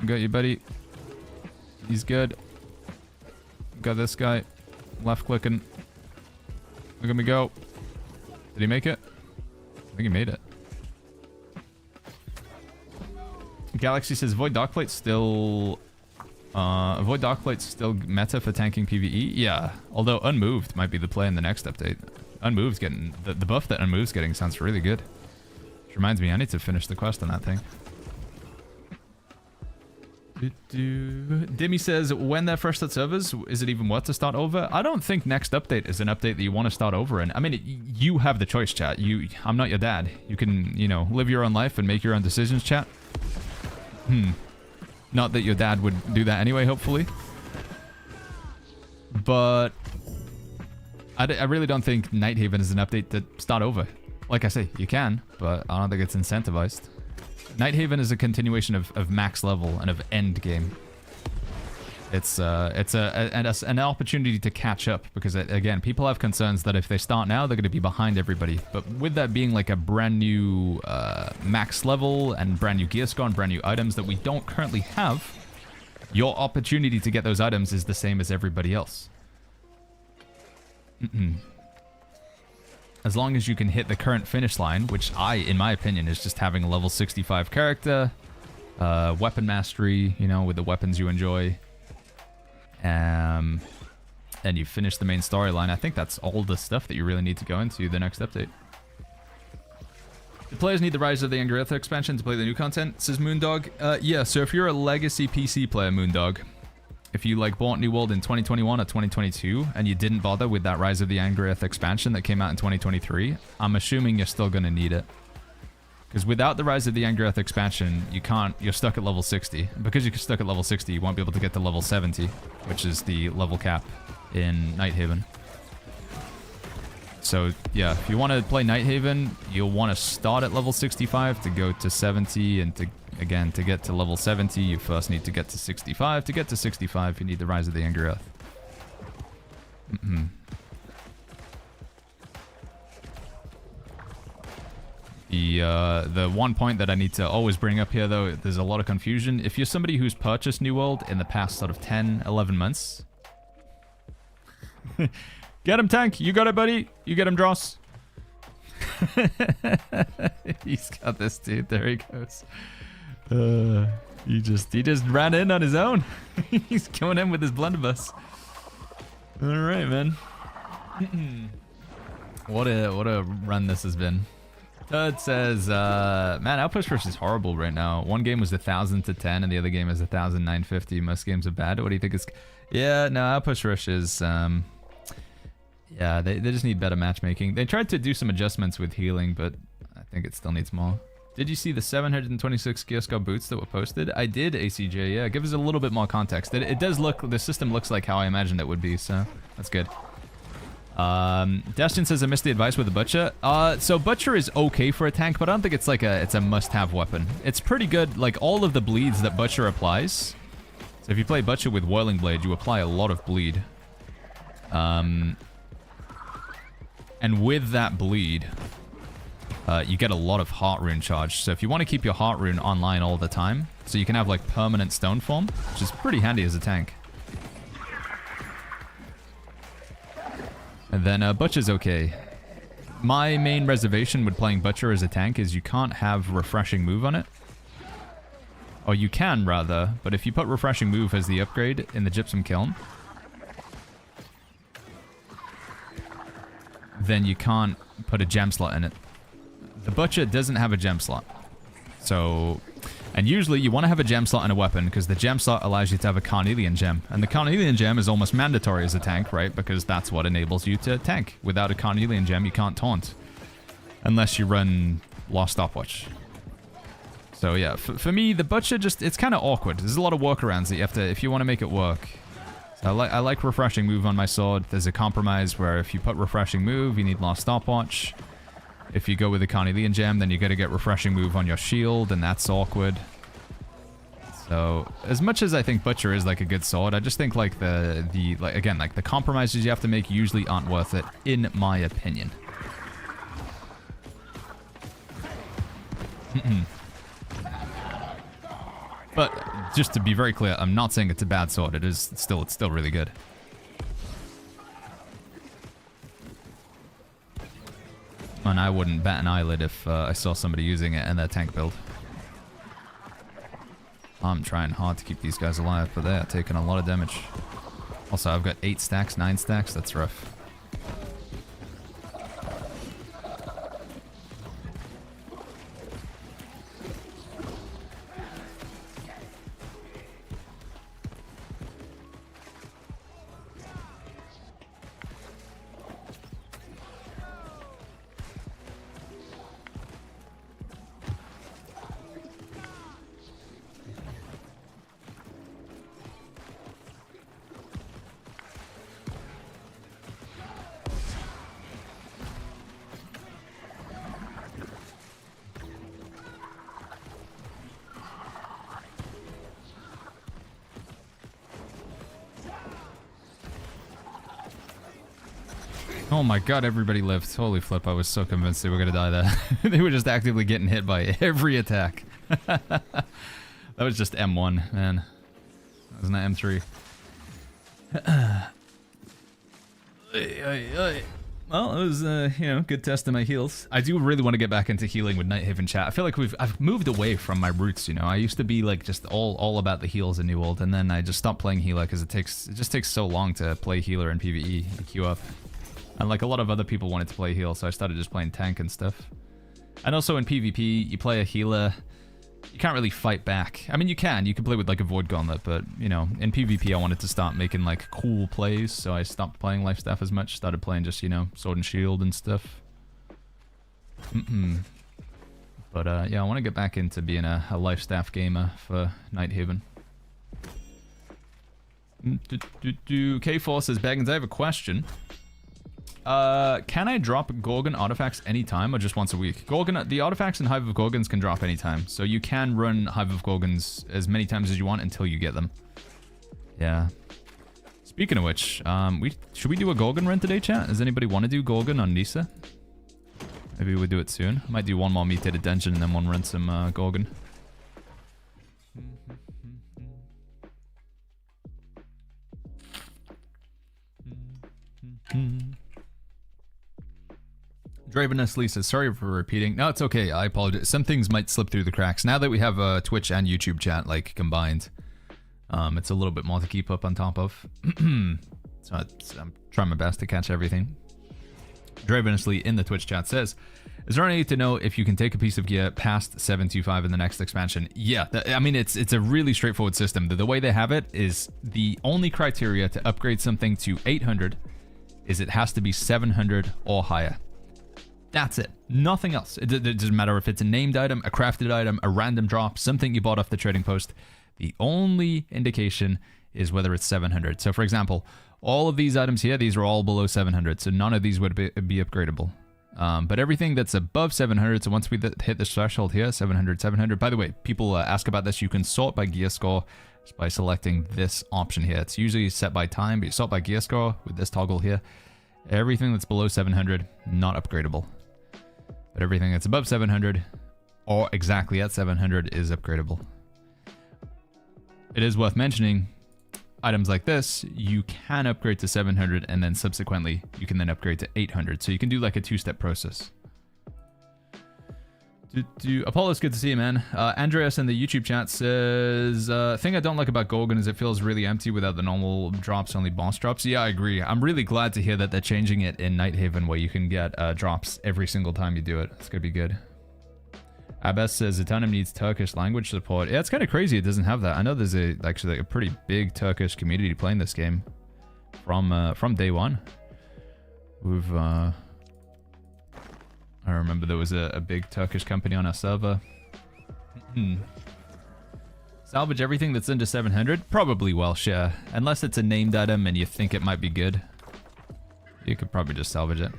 Got you, buddy. He's good. Got this guy. Left clicking. Look at me go. Did he make it? I think he made it. Galaxy says Void Darkplate's still Void Darkplate's still meta for tanking PvE. Yeah, although Unmoved might be the play in the next update. Unmoved's getting the buff that Unmoved's getting sounds really good. Which reminds me, I need to finish the quest on that thing. Dimmy says, when they're fresh at servers, is it even worth to start over? I don't think next update is an update that you want to start over in. I mean, you have the choice, chat. I'm not your dad. You can, you know, live your own life and make your own decisions, chat. Not that your dad would do that anyway, hopefully. But I really don't think Nighthaven is an update to start over. Like I say, you can, but I don't think it's incentivized. Nighthaven is a continuation of max level and of Endgame. It's an opportunity to catch up because, again, people have concerns that if they start now, they're going to be behind everybody. But with that being like a brand new max level and brand new gear score and brand new items that we don't currently have, your opportunity to get those items is the same as everybody else. As long as you can hit the current finish line, which in my opinion, is just having a level 65 character, weapon mastery, you know, with the weapons you enjoy, and you finish the main storyline. I think that's all the stuff that you really need to go into the next update. The players need the Rise of the Angry Earth expansion to play the new content, says Moondog. Yeah, so if you're a legacy PC player, Moondog, if you like bought New World in 2021 or 2022 and you didn't bother with that Rise of the Angry Earth expansion that came out in 2023, I'm assuming you're still going to need it. Because without the Rise of the Angry Earth expansion, you're stuck at level 60. Because you're stuck at level 60, you won't be able to get to level 70, which is the level cap in Nighthaven. So yeah, if you want to play Nighthaven, you'll want to start at level 65 to go to 70, and to get to level 70, you first need to get to 65. To get to 65, you need the Rise of the Angry Earth. The one point that I need to always bring up here, though, there's a lot of confusion. If you're somebody who's purchased New World in the past sort of 10, 11 months... Get him, Tank! You got it, buddy! You get him, Dross! He's got this, dude. There he goes. He just ran in on his own. He's going in with his blunderbuss. All right, man. What a run this has been. Todd says, man, Outpost Rush is horrible right now. One game was 1,000 to 10, and the other game is 1,950. Most games are bad. What do you think is... Yeah, no, Outpost Rush is... yeah, they just need better matchmaking. They tried to do some adjustments with healing, but I think it still needs more. Did you see the 726 Geoscope boots that were posted? I did, ACJ, yeah. Give us a little bit more context. It does look... The system looks like how I imagined it would be, so that's good. Destin says I missed the advice with the Butcher. So Butcher is okay for a tank, but I don't think it's like it's a must-have weapon. It's pretty good, like all of the bleeds that Butcher applies. So if you play Butcher with Whirling Blade, you apply a lot of bleed. And with that bleed, you get a lot of Heart Rune charge. So if you want to keep your Heart Rune online all the time, so you can have like permanent stone form, which is pretty handy as a tank. And then Butcher's okay. My main reservation with playing Butcher as a tank is you can't have Refreshing Move on it. Or you can, rather, but if you put Refreshing Move as the upgrade in the Gypsum Kiln, then you can't put a gem slot in it. The Butcher doesn't have a gem slot. So... And usually you want to have a gem slot in a weapon because the gem slot allows you to have a Carnelian gem. And the Carnelian gem is almost mandatory as a tank, right? Because that's what enables you to tank. Without a Carnelian gem, you can't taunt. Unless you run Lost Stopwatch. So yeah, for me, the Butcher just, it's kind of awkward. There's a lot of workarounds that you have to, if you want to make it work. So I like Refreshing Move on my sword. There's a compromise where if you put Refreshing Move, you need Lost Stopwatch. If you go with the Carnelian gem, then you gotta get Refreshing Move on your shield, and that's awkward. So, as much as I think Butcher is like a good sword, I just think like the compromises you have to make usually aren't worth it, in my opinion. But just to be very clear, I'm not saying it's a bad sword. It's still really good. And I wouldn't bat an eyelid if I saw somebody using it in their tank build. I'm trying hard to keep these guys alive, but they are taking a lot of damage. Also, I've got 8 stacks, 9 stacks. That's rough. Oh my god, everybody lived. Holy flip, I was so convinced they were gonna die there. They were just actively getting hit by every attack. That was just M1, man. That was not M3. Well, it was, you know, good test of my heals. I do really want to get back into healing with Nighthaven chat. I feel like I've moved away from my roots, you know. I used to be like just all about the heals in New World, and then I just stopped playing healer because it just takes so long to play healer in PvE and queue up. And like a lot of other people wanted to play heal, so I started just playing tank and stuff. And also in PvP, you play a healer, you can't really fight back. I mean, you can play with like a Void Gauntlet, but you know, in PvP I wanted to start making like cool plays, so I stopped playing Lifestaff as much, started playing just, you know, Sword and Shield and stuff. But yeah, I want to get back into being a Lifestaff gamer for Nighthaven. K4 says, Baggins, I have a question. Can I drop Gorgon artifacts anytime or just once a week? Gorgon, the artifacts in Hive of Gorgons can drop anytime, so you can run Hive of Gorgons as many times as you want until you get them. Yeah. Speaking of which, should we do a Gorgon run today, chat? Does anybody want to do Gorgon on Nisa? Maybe we'll do it soon. I might do one more Mutated dungeon and then one run some Gorgon. Dravenus Lee says, sorry for repeating. No, it's okay. I apologize. Some things might slip through the cracks. Now that we have Twitch and YouTube chat like combined, it's a little bit more to keep up on top of. So I'm trying my best to catch everything. Dravenus Lee in the Twitch chat says, is there any need to know if you can take a piece of gear past 725 in the next expansion? Yeah, I mean, it's a really straightforward system. The way they have it is the only criteria to upgrade something to 800 is it has to be 700 or higher. That's it. Nothing else. It doesn't matter if it's a named item, a crafted item, a random drop, something you bought off the trading post. The only indication is whether it's 700. So for example, all of these items here, these are all below 700, so none of these would be upgradable. But everything that's above 700, so once we hit this threshold here, 700, 700. By the way, people ask about this. You can sort by gear score just by selecting this option here. It's usually set by time, but you sort by gear score with this toggle here. Everything that's below 700, not upgradable. But everything that's above 700 or exactly at 700 is upgradable. It is worth mentioning, items like this, you can upgrade to 700 and then subsequently you can then upgrade to 800. So you can do like a two-step process. Apollo's good to see you, man. Andreas in the YouTube chat says, thing I don't like about Gorgon is it feels really empty without the normal drops, only boss drops. Yeah, I agree. I'm really glad to hear that they're changing it in Nighthaven where you can get drops every single time you do it. It's gonna be good. Abbas says Eternium needs Turkish language support. Yeah, it's kind of crazy it doesn't have that. I know there's actually a pretty big Turkish community playing this game from day one. We've I remember there was a big Turkish company on our server. Salvage everything that's under 700? Probably Welsh, yeah. Unless it's a named item and you think it might be good. You could probably just salvage it.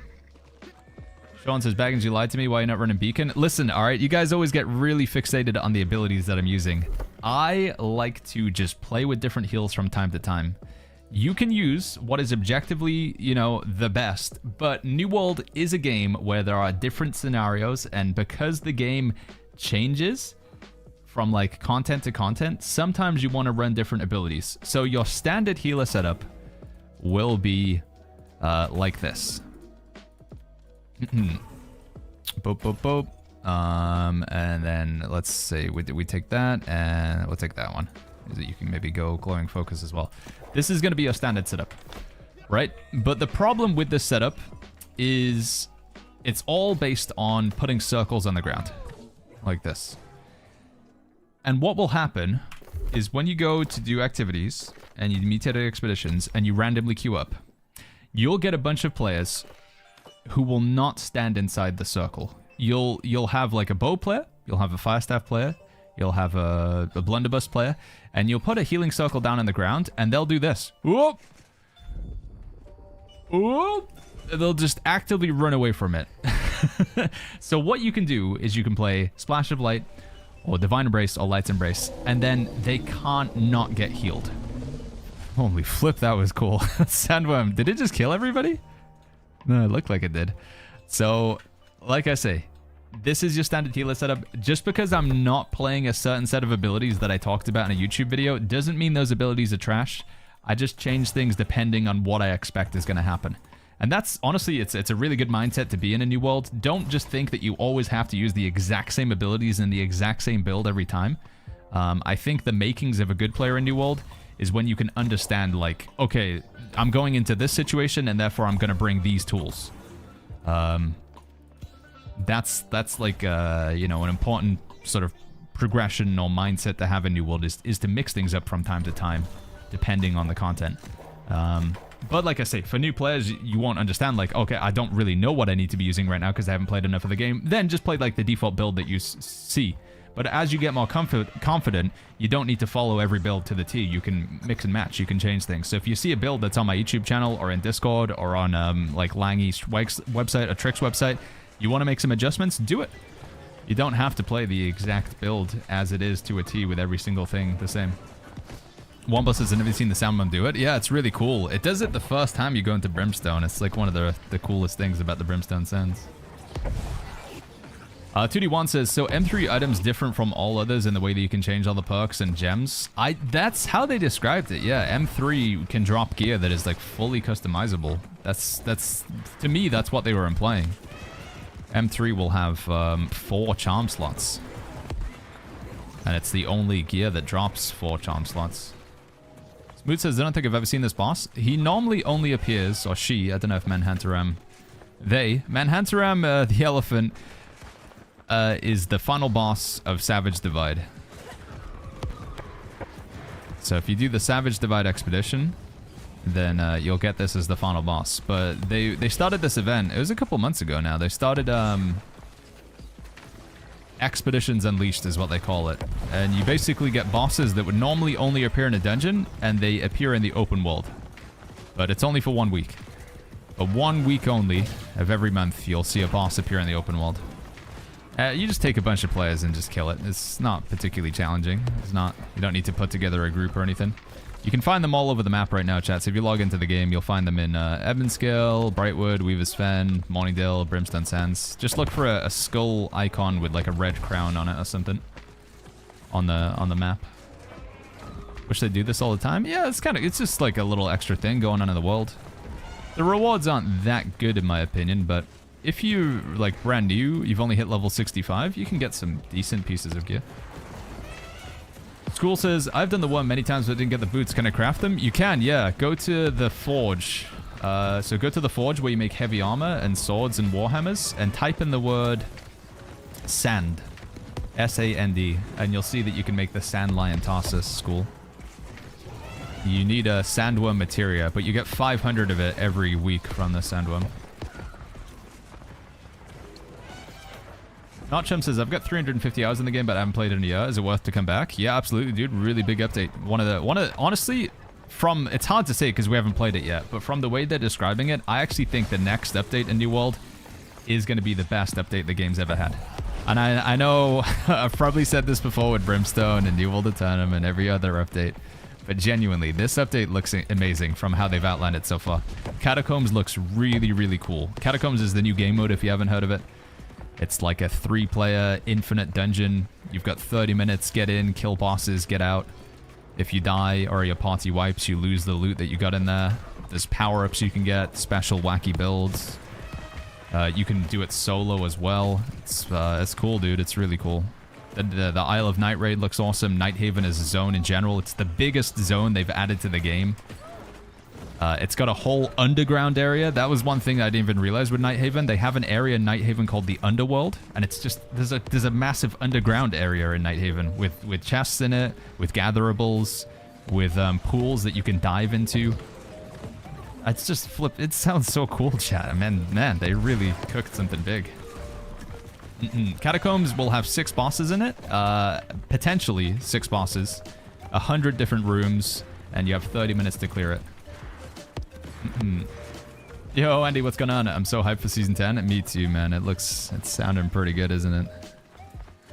Sean says, Baggins, you lied to me. Why are you not running Beacon? Listen, alright, you guys always get really fixated on the abilities that I'm using. I like to just play with different heals from time to time. You can use what is objectively, you know, the best, but New World is a game where there are different scenarios, and because the game changes from like content to content, sometimes you want to run different abilities. So your standard healer setup will be like this. Boop, boop, boop. And then let's say we take that, and we'll take that one. You can maybe go glowing focus as well. This is going to be a standard setup, right? But the problem with this setup is it's all based on putting circles on the ground like this. And what will happen is when you go to do activities and you mutated expeditions and you randomly queue up, you'll get a bunch of players who will not stand inside the circle. You'll have like a bow player, you'll have a fire staff player, you'll have a blunderbuss player, and you'll put a healing circle down on the ground, and they'll do this. Whoop! Whoop! They'll just actively run away from it. So what you can do is you can play Splash of Light, or Divine Embrace, or Light's Embrace, and then they can't not get healed. Holy flip, that was cool. Sandworm, did it just kill everybody? No, it looked like it did. So, like I say, this is your standard healer setup. Just because I'm not playing a certain set of abilities that I talked about in a YouTube video doesn't mean those abilities are trash. I just change things depending on what I expect is going to happen. And that's, honestly, it's a really good mindset to be in a New World. Don't just think that you always have to use the exact same abilities and the exact same build every time. I think the makings of a good player in New World is when you can understand, like, okay, I'm going into this situation and therefore I'm going to bring these tools. That's like, you know, an important sort of progression or mindset to have in New World is to mix things up from time to time, depending on the content. But like I say, for new players, you won't understand, like, okay, I don't really know what I need to be using right now because I haven't played enough of the game. Then just play like the default build that you see. But as you get more confident, you don't need to follow every build to the T. You can mix and match. You can change things. So if you see a build that's on my YouTube channel or in Discord or on like Langy's website or Trick's website, you want to make some adjustments, do it. You don't have to play the exact build as it is to a T with every single thing the same. Wombus has never seen the Soundman do it. Yeah, it's really cool. It does it the first time you go into Brimstone. It's like one of the coolest things about the Brimstone Sands. 2D1 says, so M3 items different from all others in the way that you can change all the perks and gems? That's how they described it, yeah. M3 can drop gear that is like fully customizable. That's to me, that's what they were implying. M3 will have 4 charm slots. And it's the only gear that drops 4 charm slots. Smoot says, I don't think I've ever seen this boss. He normally only appears, or she, I don't know if Manhantaram, Manhantaram, the elephant, is the final boss of Savage Divide. So if you do the Savage Divide expedition, then you'll get this as the final boss. But they started this event, it was a couple months ago now. They started Expeditions Unleashed is what they call it. And you basically get bosses that would normally only appear in a dungeon, and they appear in the open world. But it's only for 1 week. But 1 week only of every month, you'll see a boss appear in the open world. You just take a bunch of players and just kill it. It's not particularly challenging. It's not. You don't need to put together a group or anything. You can find them all over the map right now, chat. So if you log into the game, you'll find them in Ebonscale, Brightwood, Weaver's Fen, Morningdale, Brimstone Sands. Just look for a skull icon with like a red crown on it or something on the map. Wish they do this all the time. Yeah, it's just like a little extra thing going on in the world. The rewards aren't that good in my opinion, but if you like brand new, you've only hit level 65, you can get some decent pieces of gear. School says, I've done the worm many times but didn't get the boots. Can I craft them? You can, yeah. Go to the forge. So go to the forge where you make heavy armor and swords and warhammers and type in the word sand. S-A-N-D. And you'll see that you can make the sand lion Tarsus, School. You need a sandworm materia, but you get 500 of it every week from the sandworm. Notchum says, I've got 350 hours in the game, but I haven't played it in a year. Is it worth to come back? Yeah, absolutely, dude. Really big update. Honestly, it's hard to say because we haven't played it yet, but from the way they're describing it, I actually think the next update in New World is going to be the best update the game's ever had. And I know I've probably said this before with Brimstone and New World Eternum and every other update, but genuinely, this update looks amazing from how they've outlined it so far. Catacombs looks really, really cool. Catacombs is the new game mode if you haven't heard of it. It's like a 3-player infinite dungeon. You've got 30 minutes, get in, kill bosses, get out. If you die or your party wipes, you lose the loot that you got in there. There's power-ups you can get, special wacky builds. You can do it solo as well. It's cool, dude. It's really cool. The Isle of Night raid looks awesome. Nighthaven as a zone in general. It's the biggest zone they've added to the game. It's got a whole underground area. That was one thing I didn't even realize with Nighthaven. They have an area in Nighthaven called the Underworld, and it's just there's a massive underground area in Nighthaven with chests in it, with gatherables, with pools that you can dive into. It's just it sounds so cool, chat. Man, they really cooked something big. Catacombs will have 6 bosses in it, potentially 6 bosses, 100 different rooms, and you have 30 minutes to clear it. Yo, Andy, what's going on? I'm so hyped for Season 10. Me too, man. It's sounding pretty good, isn't it?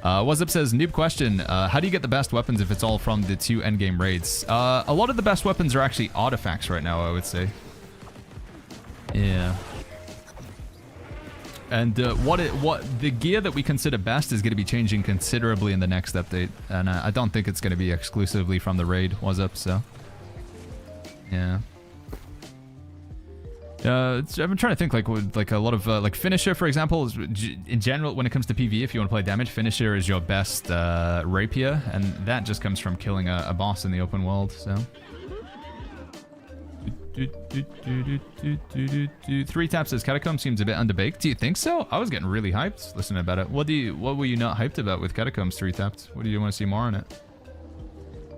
What's up says, noob question. How do you get the best weapons if it's all from the 2 endgame raids? A lot of the best weapons are actually artifacts right now, I would say. Yeah. And what the gear that we consider best is going to be changing considerably in the next update. And I don't think it's going to be exclusively from the raid. What's up, so? Yeah. I've been trying to think like a lot of like Finisher, for example, is, in general when it comes to PvE, if you want to play damage, Finisher is your best rapier, and that just comes from killing a boss in the open world. So 3 taps says Catacomb seems a bit underbaked. Do you think so? I was getting really hyped listening about it. What were you not hyped about with Catacombs 3 tapped? What do you want to see more on it?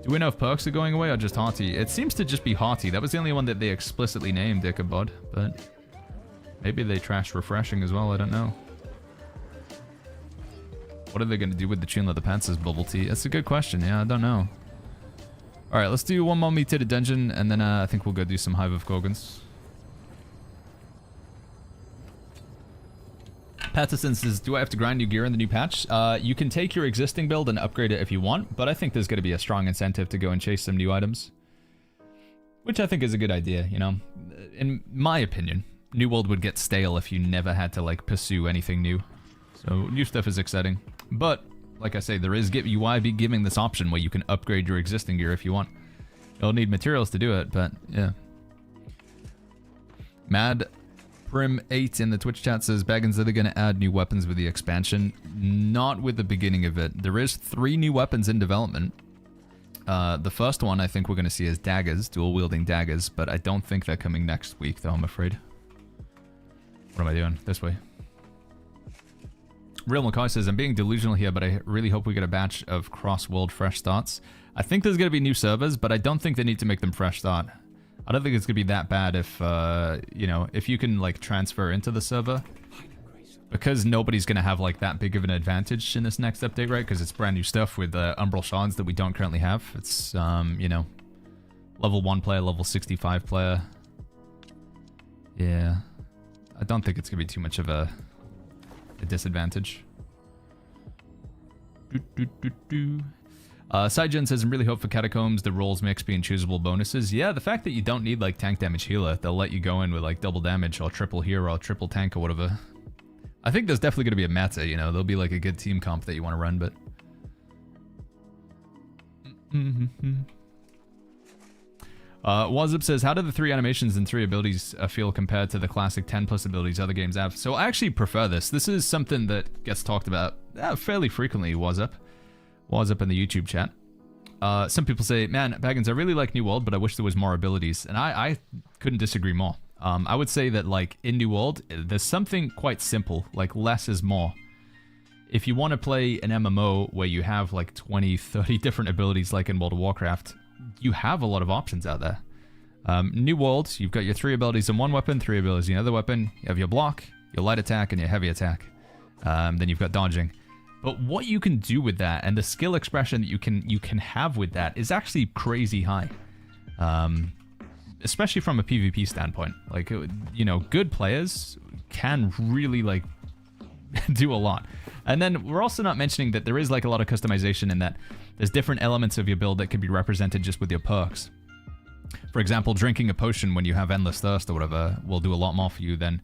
Do we know if perks are going away or just Hearty? It seems to just be Hearty. That was the only one that they explicitly named, Ichabod, but maybe they trashed Refreshing as well, I don't know. What are they going to do with the Tune Leather Pants's bubble tea? That's a good question, yeah, I don't know. Alright, let's do one more Mutated dungeon, and then I think we'll go do some Hive of Gorgons. Patterson says, do I have to grind new gear in the new patch? You can take your existing build and upgrade it if you want, but I think there's going to be a strong incentive to go and chase some new items. Which I think is a good idea, you know? In my opinion, New World would get stale if you never had to, like, pursue anything new. So, new stuff is exciting. But, like I say, there is UI be giving this option where you can upgrade your existing gear if you want. You'll need materials to do it, but, yeah. Mad Prim8 in the Twitch chat says, Baggins, are they going to add new weapons with the expansion? Not with the beginning of it. There is 3 new weapons in development. The first one I think we're going to see is daggers, dual-wielding daggers, but I don't think they're coming next week, though, I'm afraid. What am I doing? This way. Real McCoy says, I'm being delusional here, but I really hope we get a batch of cross-world fresh starts. I think there's going to be new servers, but I don't think they need to make them fresh start. I don't think it's going to be that bad if, you know, if you can, like, transfer into the server. Because nobody's going to have, like, that big of an advantage in this next update, right? Because it's brand new stuff with Umbral Shards that we don't currently have. It's, you know, level 1 player, level 65 player. Yeah. I don't think it's going to be too much of a disadvantage. Sidegen says, I'm really hope for Catacombs, the rolls mix being choosable bonuses. Yeah, the fact that you don't need, like, tank damage healer, they'll let you go in with, like, double damage or triple hero or triple tank or whatever. I think there's definitely going to be a meta, you know, there'll be, like, a good team comp that you want to run, but... Wazip says, how do the 3 animations and 3 abilities feel compared to the classic 10 plus abilities other games have? So I actually prefer this. This is something that gets talked about fairly frequently, Wazip in the YouTube chat. Some people say, man, Baggins, I really like New World, but I wish there was more abilities. And I couldn't disagree more. I would say that, like, in New World, there's something quite simple, like less is more. If you want to play an MMO where you have like 20, 30 different abilities like in World of Warcraft, you have a lot of options out there. New World, you've got your 3 abilities in one weapon, 3 abilities in another weapon. You have your block, your light attack, and your heavy attack. Then you've got dodging. But what you can do with that and the skill expression that you can have with that is actually crazy high. Especially from a PvP standpoint. Like, you know, good players can really, like, do a lot. And then we're also not mentioning that there is, like, a lot of customization in that there's different elements of your build that can be represented just with your perks. For example, drinking a potion when you have Endless Thirst or whatever will do a lot more for you than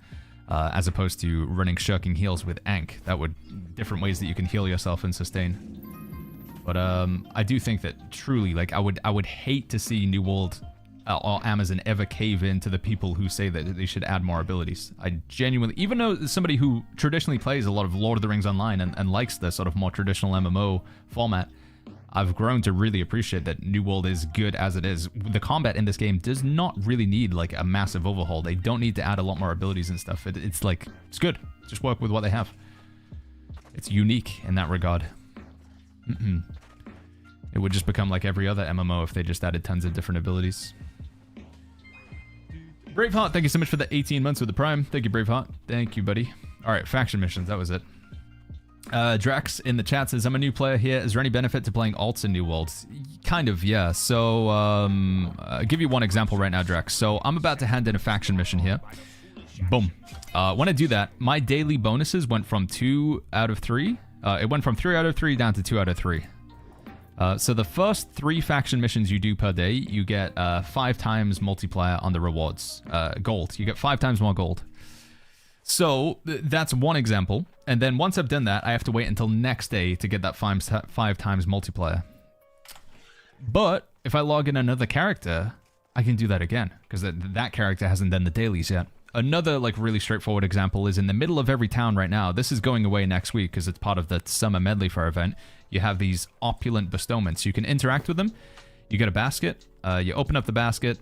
as opposed to running shirking heals with Ankh. That would different ways that you can heal yourself and sustain. But I do think that truly, like, I would hate to see New World or Amazon ever cave in to the people who say that they should add more abilities. I genuinely, even though somebody who traditionally plays a lot of Lord of the Rings Online and likes the sort of more traditional MMO format, I've grown to really appreciate that New World is good as it is. The combat in this game does not really need, like, a massive overhaul. They don't need to add a lot more abilities and stuff. It's like, it's good. Just work with what they have. It's unique in that regard. It would just become like every other MMO if they just added tons of different abilities. Braveheart, thank you so much for the 18 months with the Prime. Thank you, Braveheart. Thank you, buddy. Alright, faction missions. That was it. Drax in the chat says, I'm a new player here. Is there any benefit to playing alts in New World? Kind of, yeah. So, I'll give you one example right now, Drax. So, I'm about to hand in a faction mission here. Boom. When I do that, my daily bonuses went from 2 out of 3. It went from 3 out of 3 down to 2 out of 3. So the first 3 faction missions you do per day, you get 5 times multiplier on the rewards. Gold. You get 5 times more gold. So that's one example. And then once I've done that, I have to wait until next day to get that 5 times multiplier. But if I log in another character, I can do that again, because that character hasn't done the dailies yet. Another, like, really straightforward example is in the middle of every town right now. This is going away next week because it's part of the Summer Medley Fair event. You have these opulent bestowments. You can interact with them. You get a basket. You open up the basket.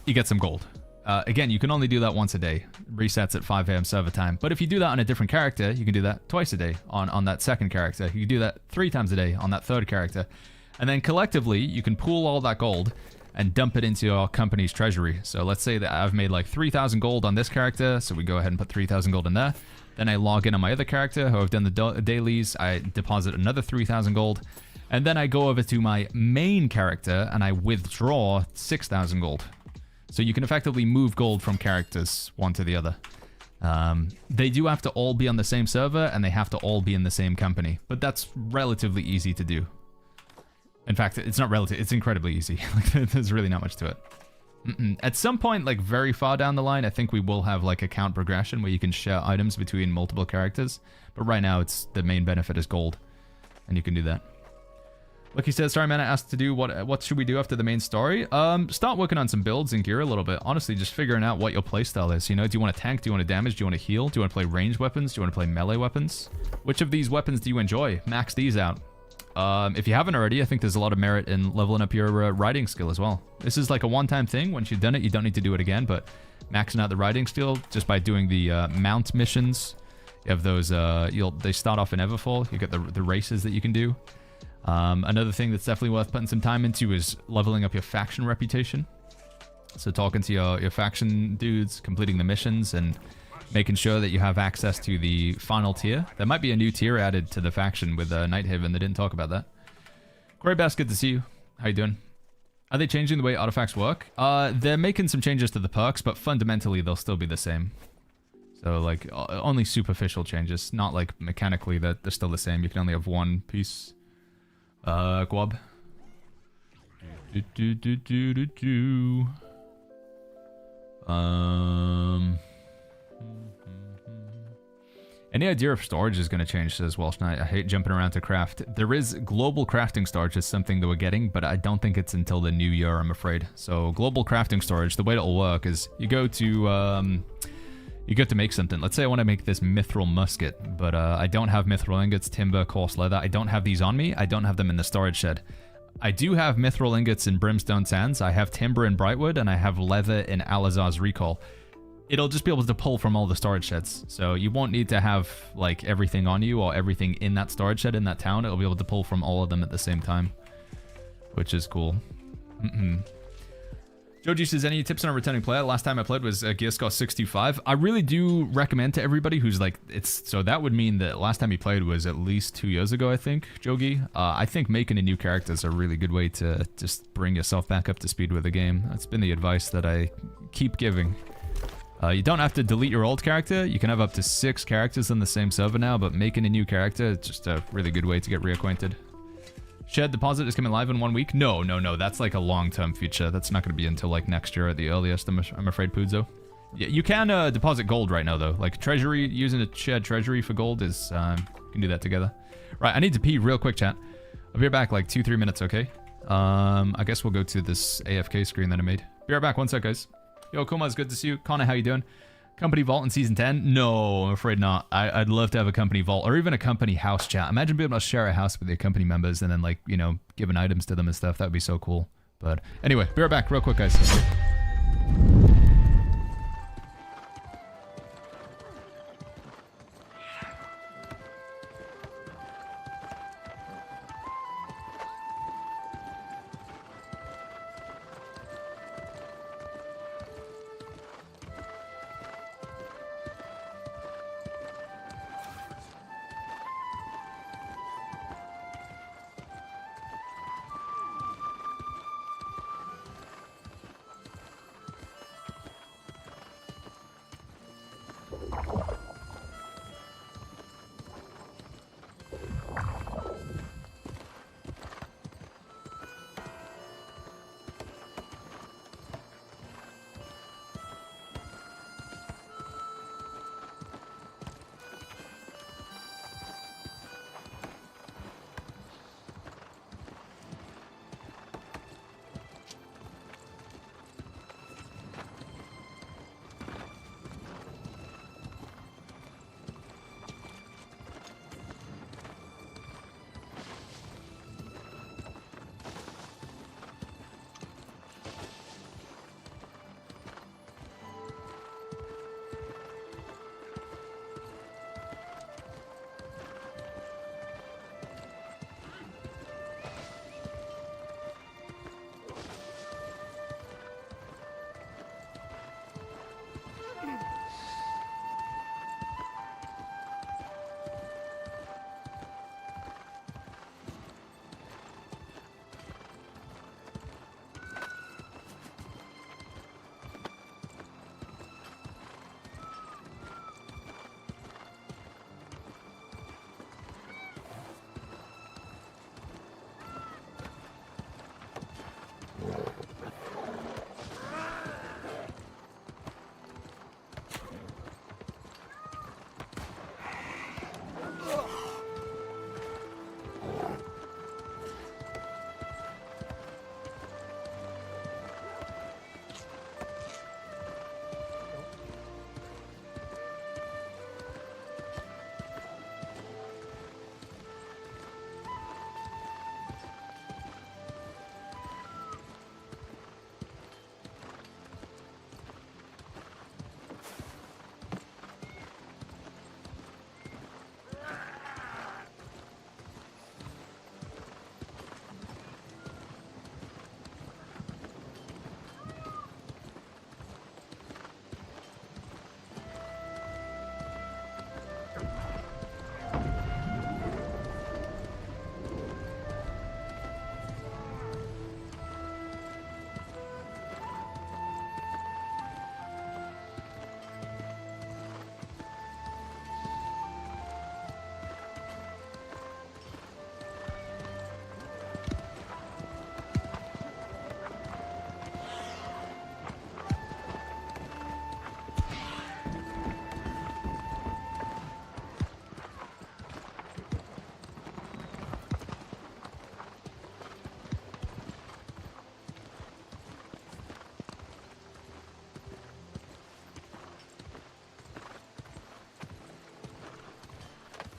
You get some gold. Again, you can only do that once a day. Resets at 5 a.m. server time. But if you do that on a different character, you can do that twice a day on that second character. You can do that 3 times a day on that third character. And then collectively, you can pool all that gold and dump it into your company's treasury. So let's say that I've made like 3,000 gold on this character, so we go ahead and put 3,000 gold in there. Then I log in on my other character who I've done the dailies, I deposit another 3,000 gold, and then I go over to my main character and I withdraw 6,000 gold. So you can effectively move gold from characters one to the other. They do have to all be on the same server and they have to all be in the same company, but that's relatively easy to do. In fact, it's not relative, it's incredibly easy. Like, there's really not much to it. At some point, like very far down the line, I think we will have like a count progression where you can share items between multiple characters. But right now, it's the main benefit is gold. And you can do that. Lucky says, sorry man, I asked to do what should we do after the main story? Start working on some builds and gear a little bit. Honestly, just figuring out what your playstyle is. You know, do you want to tank? Do you want to damage? Do you want to heal? Do you want to play ranged weapons? Do you want to play melee weapons? Which of these weapons do you enjoy? Max these out. If you haven't already, I think there's a lot of merit in leveling up your riding skill as well. This is like a one-time thing. Once you've done it, you don't need to do it again, but maxing out the riding skill just by doing the mount missions. You have those, they start off in Everfall. You get the races that you can do. Another thing that's definitely worth putting some time into is leveling up your faction reputation. So talking to your faction dudes, completing the missions, and making sure that you have access to the final tier. There might be a new tier added to the faction with Nighthaven. They didn't talk about that. Great Bass, good to see you. How you doing? Are they changing the way artifacts work? They're making some changes to the perks, but fundamentally they'll still be the same. So like only superficial changes, not like mechanically that they're still the same. You can only have one piece. Guab. Any idea if storage is going to change, says Welsh Knight. I hate jumping around to craft. There is global crafting storage is something that we're getting, but I don't think it's until the new year, I'm afraid. So global crafting storage, the way it'll work is you go to make something. Let's say I want to make this mithril musket, but I don't have mithril ingots, timber, coarse leather. I don't have these on me. I don't have them in the storage shed. I do have mithril ingots in Brimstone Sands. I have timber in Brightwood, and I have leather in Alazar's Recall. It'll just be able to pull from all the storage sheds. So you won't need to have like everything on you or everything in that storage shed in that town. It'll be able to pull from all of them at the same time, which is cool. Joji says, any tips on a returning player? Last time I played was Gear Score 625. I really do recommend to everybody who's like, so that would mean that last time you played was at least 2 years ago, I think, Jogi. I think making a new character is a really good way to just bring yourself back up to speed with the game. That's been the advice that I keep giving. You don't have to delete your old character. You can have up to 6 characters on the same server now, but making a new character is just a really good way to get reacquainted. Shed deposit is coming live in 1 week. No. That's like a long-term future. That's not going to be until like next year at the earliest, I'm afraid, Pudzo. Yeah, you can deposit gold right now, though. Like treasury, using a shared treasury for gold is, you can do that together. Right, I need to pee real quick, chat. I'll be right back like 2-3 minutes, okay? I guess we'll go to this AFK screen that I made. Be right back, 1 sec, guys. Yo, Kumaz, good to see you. Connor, how you doing? Company vault in season 10? No, I'm afraid not. I'd love to have a company vault or even a company house, chat. Imagine being able to share a house with your company members and then like, you know, giving items to them and stuff. That would be so cool. But anyway, be right back real quick, guys.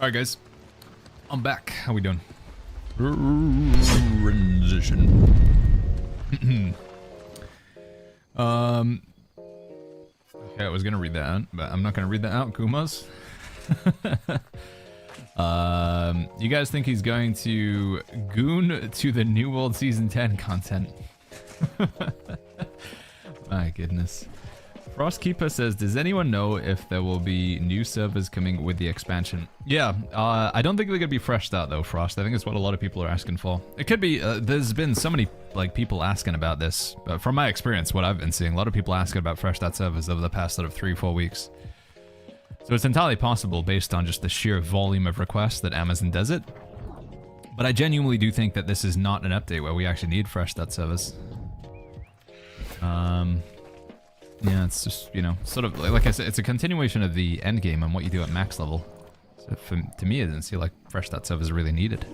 All right, guys. I'm back. How we doing? Transition. Okay, I was gonna read that out, but I'm not gonna read that out, Kumas. You guys think he's going to goon to the New World Season 10 content? My goodness. Frostkeeper says, does anyone know if there will be new servers coming with the expansion? Yeah, I don't think they're gonna be fresh start though, Frost. I think it's what a lot of people are asking for. It could be, there's been so many like people asking about this. From my experience, what I've been seeing, a lot of people asking about fresh start servers over the past sort of 3-4 weeks. So it's entirely possible based on just the sheer volume of requests that Amazon does it. But I genuinely do think that this is not an update where we actually need fresh start servers. Yeah, it's just, you know, sort of, like I said, it's a continuation of the endgame and what you do at max level. So to me, it didn't seem like fresh stat servers are really needed.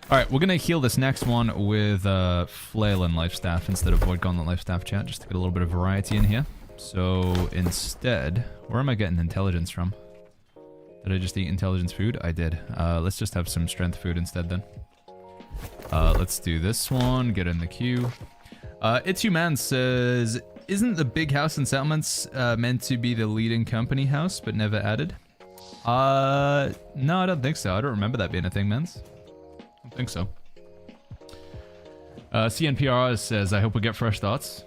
Alright, we're gonna heal this next one with Flail and Life Staff instead of Void Gauntlet Life Staff chat, just to get a little bit of variety in here. So instead, where am I getting intelligence from? Did I just eat intelligence food? I did. Let's just have some strength food instead then. Let's do this one, get in the queue. It's Human says, isn't the big house in settlements meant to be the leading company house, but never added? No, I don't think so. I don't remember that being a thing, Mens. I don't think so. CNPR says, I hope we get fresh thoughts.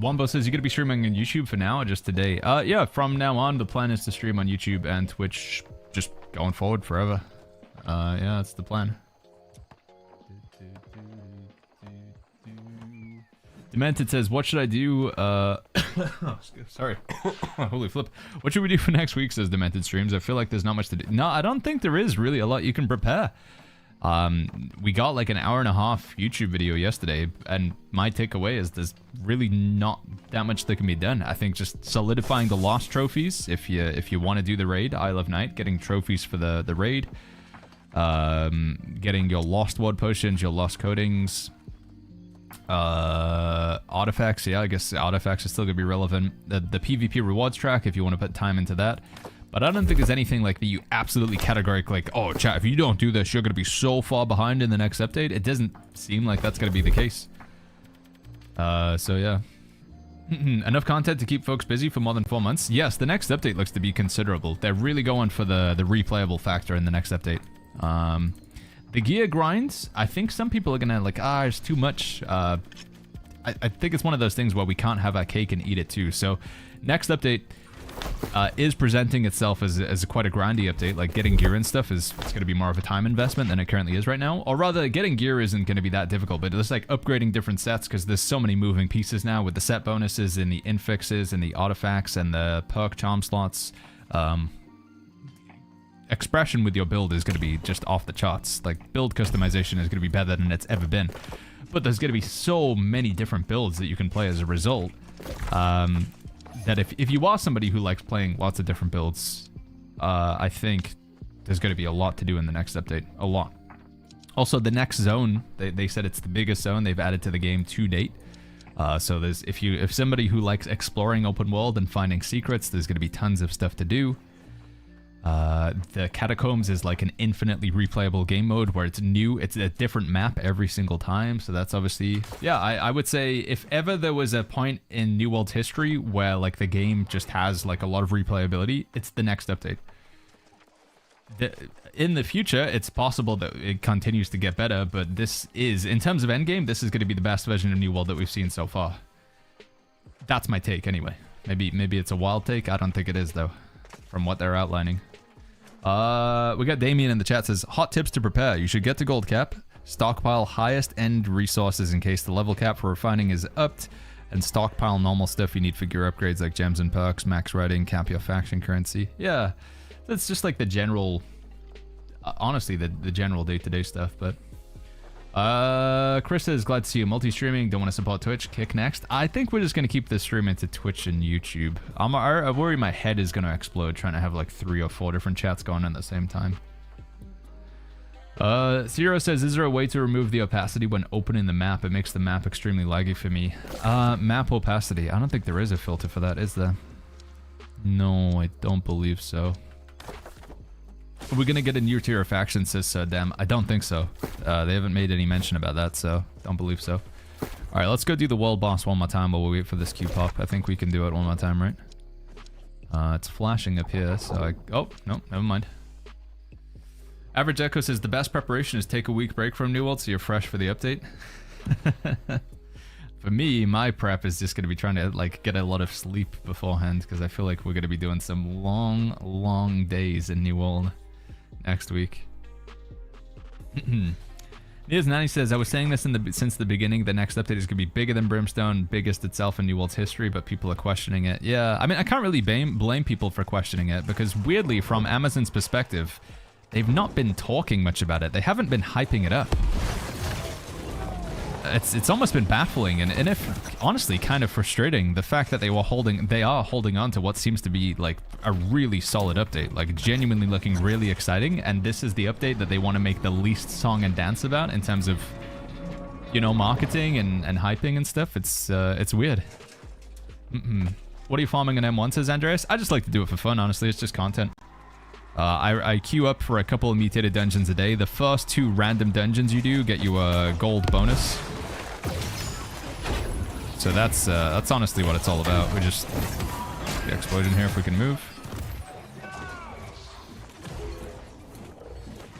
Wombo says, you're going to be streaming on YouTube for now or just today? Yeah, from now on, the plan is to stream on YouTube and Twitch just going forward forever. Yeah, that's the plan. Demented says, what should I do? Sorry. Holy flip. What should we do for next week, says Demented Streams? I feel like there's not much to do. No, I don't think there is really a lot you can prepare. We got like an hour-and-a-half YouTube video yesterday, and my takeaway is there's really not that much that can be done. I think just solidifying the lost trophies, if you want to do the raid, Isle of Night, getting trophies for the raid, getting your lost ward potions, your lost coatings, artifacts. Yeah, I guess artifacts are still gonna be relevant. The PvP rewards track, if you want to put time into that. But I don't think there's anything like that you absolutely categorically like, oh chat, if you don't do this, you're gonna be so far behind in the next update. It doesn't seem like that's gonna be the case. So yeah. Enough content to keep folks busy for more than 4 months? Yes, the next update looks to be considerable. They're really going for the replayable factor in the next update. The gear grinds, I think some people are gonna like, it's too much. I think it's one of those things where we can't have our cake and eat it too. So next update is presenting itself as quite a grindy update. Like getting gear and stuff it's going to be more of a time investment than it currently is right now. Or rather, getting gear isn't going to be that difficult, but it's like upgrading different sets because there's so many moving pieces now with the set bonuses and the infixes and the artifacts and the perk charm slots. Expression with your build is going to be just off the charts. Like, build customization is going to be better than it's ever been. But there's going to be so many different builds that you can play as a result. That if you are somebody who likes playing lots of different builds, I think there's going to be a lot to do in the next update. A lot. Also, the next zone, they said it's the biggest zone they've added to the game to date. So there's if somebody who likes exploring open world and finding secrets, there's going to be tons of stuff to do. The Catacombs is like an infinitely replayable game mode where it's new. It's a different map every single time. So that's obviously, yeah, I would say if ever there was a point in New World's history where like the game just has like a lot of replayability, it's the next update. In the future, it's possible that it continues to get better, but this is, in terms of Endgame, this is going to be the best version of New World that we've seen so far. That's my take anyway. Maybe it's a wild take. I don't think it is though, from what they're outlining. We got Damien in the chat says, hot tips to prepare. You should get to gold cap, stockpile highest end resources in case the level cap for refining is upped, and stockpile normal stuff you need for gear upgrades like gems and perks, max riding, cap your faction currency. Yeah, that's just like the general, honestly, the general day-to-day stuff, but Chris says, glad to see you multi-streaming, don't want to support Twitch, kick next. I think we're just going to keep this stream into Twitch and YouTube. I worry my head is going to explode trying to have like 3 or 4 different chats going on at the same time. Zero says, is there a way to remove the opacity when opening the map? It makes the map extremely laggy for me. Map opacity. I don't think there is a filter for that, is there? No, I don't believe so. Are we gonna get a new tier of faction, says Damn? I don't think so. They haven't made any mention about that, so don't believe so. Alright, let's go do the world boss one more time while we wait for this Q pop. I think we can do it one more time, right? It's flashing up here, so oh, no, never mind. Average Echo says the best preparation is take a week break from New World so you're fresh for the update. For me, my prep is just going to be trying to like get a lot of sleep beforehand because I feel like we're going to be doing some long days in New World next week. Nias90 says, I was saying this since the beginning, the next update is going to be bigger than Brimstone, biggest itself in New World's history, but people are questioning it. Yeah, I mean, I can't really blame people for questioning it because weirdly, from Amazon's perspective, they've not been talking much about it. They haven't been hyping it up. It's almost been baffling and if honestly kind of frustrating the fact that they are holding on to what seems to be like a really solid update, like genuinely looking really exciting, and this is the update that they want to make the least song and dance about in terms of, you know, marketing and hyping and stuff. It's weird. What are you farming on M1, says Andreas? I just like to do it for fun, honestly. It's just content. I queue up for a couple of mutated dungeons a day. The first 2 random dungeons you do get you a gold bonus. So that's honestly what it's all about. We just the explosion here if we can move.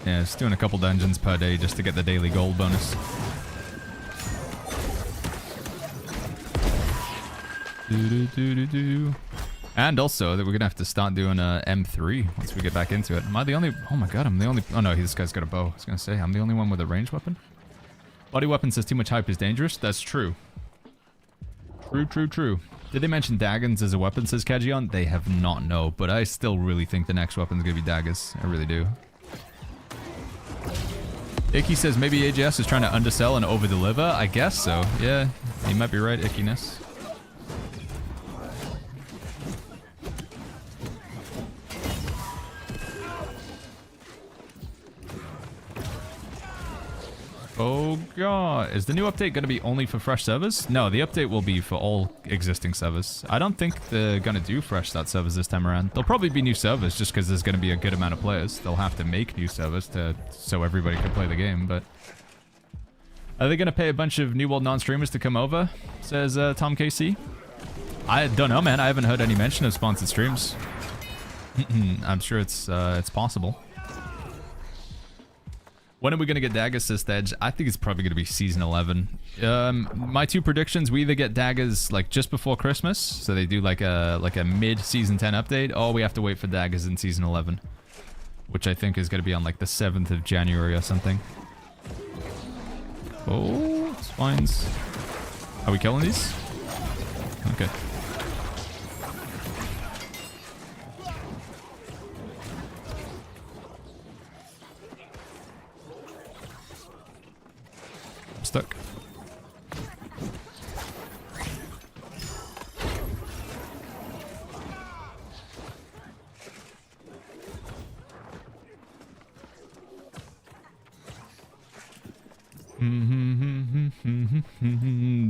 Yeah, just doing a couple dungeons per day just to get the daily gold bonus. And also that we're gonna have to start doing M3 once we get back into it. Am I the only? Oh my god, I'm the only. Oh no, this guy's got a bow. I was gonna say I'm the only one with a ranged weapon. Body weapon says too much hype is dangerous. That's true. True. Did they mention daggers as a weapon, says Kajion? They have not, no, but I still really think the next weapon's gonna be daggers. I really do. Icky says maybe AGS is trying to undersell and over-deliver. I guess so. Yeah, you might be right, Ickiness. Oh god, is the new update going to be only for fresh servers? No, the update will be for all existing servers. I don't think they're going to do fresh start servers this time around. There'll probably be new servers just because there's going to be a good amount of players. They'll have to make new servers so everybody can play the game, but... Are they going to pay a bunch of New World non-streamers to come over? Says Tom KC. I don't know, man. I haven't heard any mention of sponsored streams. I'm sure it's possible. When are we going to get daggers, says Thedge? I think it's probably going to be Season 11. My 2 predictions, we either get daggers like just before Christmas, so they do like a mid-Season 10 update, or we have to wait for daggers in Season 11, which I think is going to be on like the 7th of January or something. Oh, spines. Are we killing these? Okay. Stuck.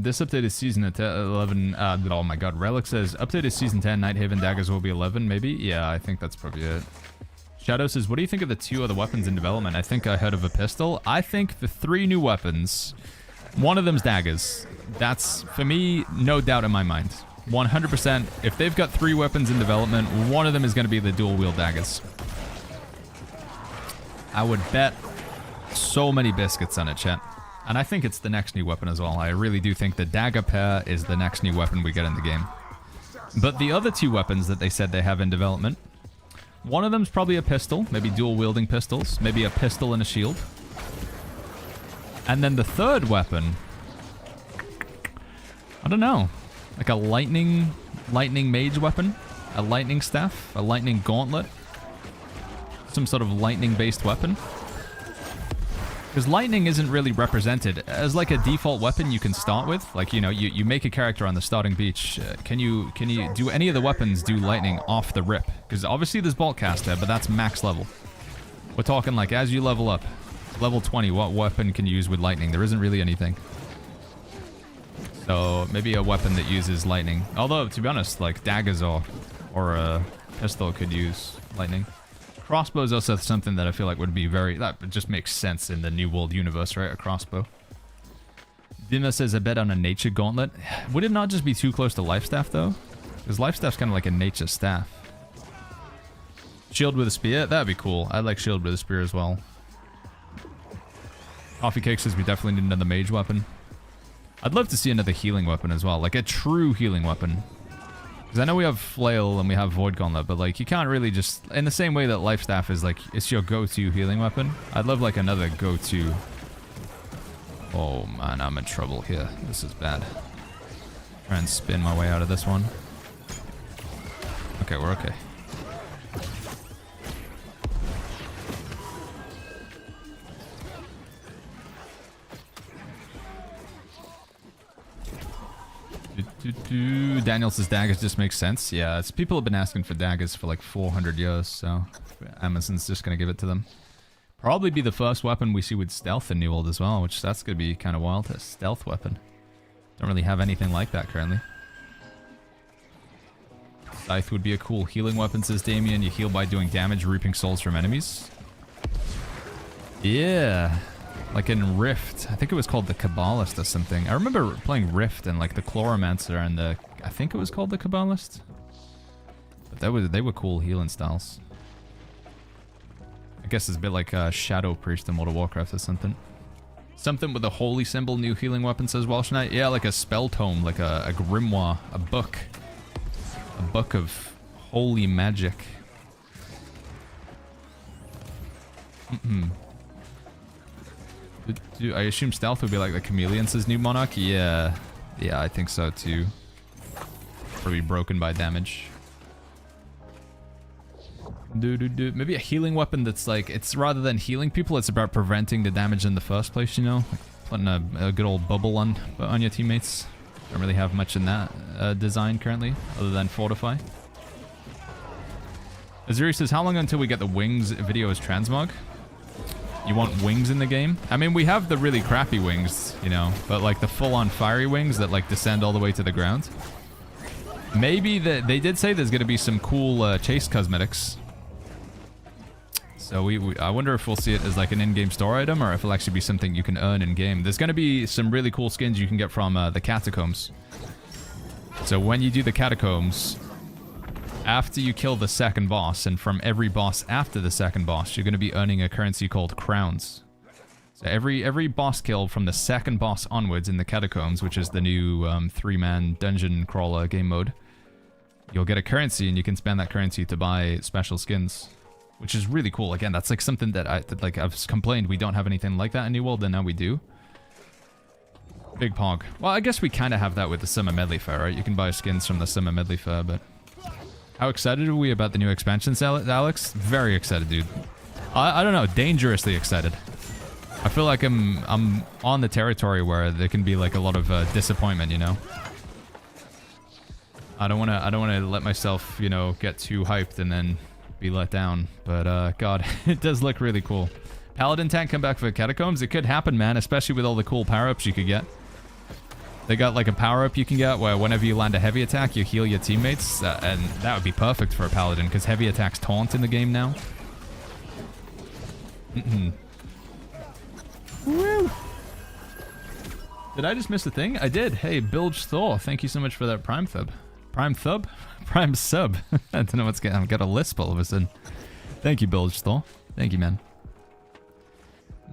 This update is season 11. Oh my god, Relic says update is season 10. Nighthaven daggers will be 11, maybe. Yeah, I think that's probably it. Shadow says, what do you think of the 2 other weapons in development? I think I heard of a pistol. I think the 3 new weapons, one of them's daggers. That's, for me, no doubt in my mind. 100%. If they've got 3 weapons in development, one of them is going to be the dual-wield daggers. I would bet so many biscuits on it, chat. And I think it's the next new weapon as well. I really do think the dagger pair is the next new weapon we get in the game. But the other 2 weapons that they said they have in development, one of them's probably a pistol, maybe dual-wielding pistols, maybe a pistol and a shield. And then the 3rd weapon, I don't know, like a lightning mage weapon, a lightning staff, a lightning gauntlet, some sort of lightning-based weapon. Because lightning isn't really represented as like a default weapon you can start with. Like, you know, you make a character on the starting beach. Can you do any of the weapons do lightning off the rip? Because obviously there's Boltcaster, but that's max level. We're talking like as you level up, level 20, what weapon can you use with lightning? There isn't really anything. So maybe a weapon that uses lightning. Although, to be honest, like daggers or a pistol could use lightning. Crossbow is also something that I feel like would be very... That just makes sense in the New World universe, right? A crossbow. Dima says, I bet on a nature gauntlet. Would it not just be too close to life staff, though? Because life staff's kind of like a nature staff. Shield with a spear? That'd be cool. I like shield with a spear as well. Coffee Cake says we definitely need another mage weapon. I'd love to see another healing weapon as well. Like a true healing weapon. Because I know we have Flail and we have Void Gauntlet, but like you can't really just... In the same way that life staff is like, it's your go-to healing weapon. I'd love like another go-to... Oh man, I'm in trouble here. This is bad. Try and spin my way out of this one. Okay, we're okay. Daniel says daggers just makes sense. Yeah, it's, people have been asking for daggers for like 400 years, so Amazon's just gonna give it to them. Probably be the first weapon we see with stealth in New World as well, which that's gonna be kind of wild. A stealth weapon. Don't really have anything like that currently. Scythe would be a cool healing weapon, says Damien. You heal by doing damage, reaping souls from enemies. Yeah. Like in Rift. I think it was called the Kabbalist or something. I remember playing Rift and like the Chloromancer and the... I think it was called the Kabbalist. But they were cool healing styles. I guess it's a bit like Shadow Priest in World of Warcraft or something. Something with a holy symbol, new healing weapon, says Welsh Knight. Yeah, like a spell tome, like a grimoire, a book. A book of holy magic. I assume stealth would be like the Chameleon, says New Monarch. Yeah, I think so too. Probably broken by damage. Maybe a healing weapon that's like, it's rather than healing people, it's about preventing the damage in the first place, you know? Like putting a good old bubble on your teammates. Don't really have much in that design currently, other than Fortify. Azuri says, how long until we get the wings video as transmog? You want wings in the game? I mean, we have the really crappy wings, you know, but like the full-on fiery wings that like descend all the way to the ground. Maybe they did say there's going to be some cool chase cosmetics. So I wonder if we'll see it as like an in-game store item or if it'll actually be something you can earn in-game. There's going to be some really cool skins you can get from the catacombs. So when you do the catacombs, after you kill the second boss, and from every boss after the second boss, you're going to be earning a currency called crowns. So every boss kill from the second boss onwards in the catacombs, which is the new 3-man dungeon crawler game mode, you'll get a currency and you can spend that currency to buy special skins, which is really cool. Again, that's like something that I've complained we don't have anything like that in New World, and now we do. Big Pog. Well, I guess we kind of have that with the Summer Medley Fair, right? You can buy skins from the Summer Medley Fair, but... How excited are we about the new expansions, Alex? Very excited, dude. I don't know, dangerously excited. I feel like I'm on the territory where there can be like a lot of disappointment, you know. I don't want to let myself, you know, get too hyped and then be let down. But God, it does look really cool. Paladin tank come back for catacombs. It could happen, man, especially with all the cool power-ups you could get. They got like a power-up you can get where whenever you land a heavy attack, you heal your teammates. And that would be perfect for a paladin because heavy attacks taunt in the game now. Woo! Did I just miss a thing? I did. Hey, Bilge Thor, thank you so much for that Prime Thub. Prime Thub? Prime Sub. I don't know what's going on. I've got a lisp all of a sudden. Thank you, Bilge Thor. Thank you, man.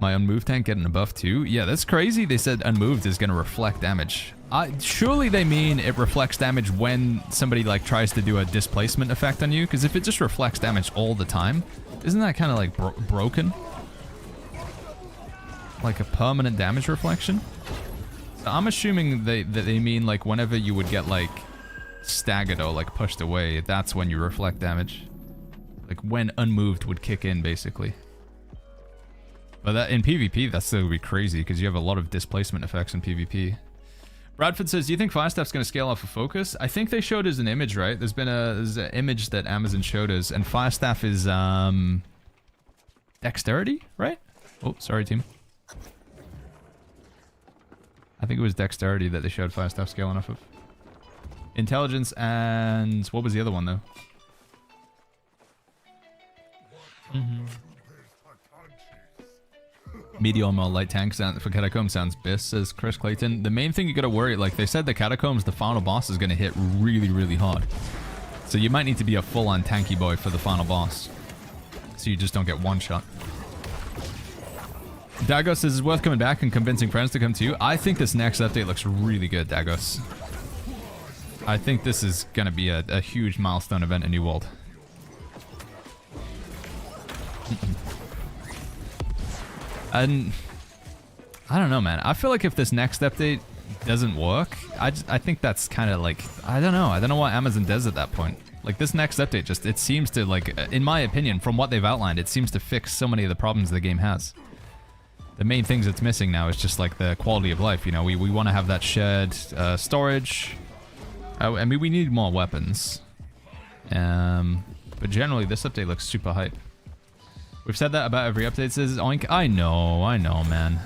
My unmoved tank getting a buff too? Yeah, that's crazy. They said unmoved is going to reflect damage. Surely they mean it reflects damage when somebody like tries to do a displacement effect on you, because if it just reflects damage all the time, isn't that kind of like broken? Like a permanent damage reflection? So I'm assuming that they mean like whenever you would get like staggered or like pushed away, that's when you reflect damage. Like when unmoved would kick in, basically. But that, in PvP, that's still be crazy because you have a lot of displacement effects in PvP. Bradford says, do you think Firestaff's going to scale off of focus? I think they showed us an image, right? There's an image that Amazon showed us, and Firestaff is dexterity, right? Oh, sorry, team. I think it was dexterity that they showed Firestaff scaling off of. Intelligence and... what was the other one, though? Medium or light tank sound for Catacomb sounds bis, says Chris Clayton. The main thing you gotta worry, like they said, the Catacombs, the final boss is gonna hit really, really hard. So you might need to be a full-on tanky boy for the final boss. So you just don't get one shot. Dagos says, is it worth coming back and convincing friends to come to you? I think this next update looks really good, Dagos. I think this is gonna be a huge milestone event in New World. And I don't know, man. I feel like if this next update doesn't work, I think that's kind of like, I don't know what Amazon does at that point. Like this next update just, it seems to, like, in my opinion, from what they've outlined, it seems to fix so many of the problems the game has. The main things it's missing now is just like the quality of life, you know. We want to have that shared storage. I mean, we need more weapons. But generally this update looks super hype. We've said that about every update, says Oink. I know, man.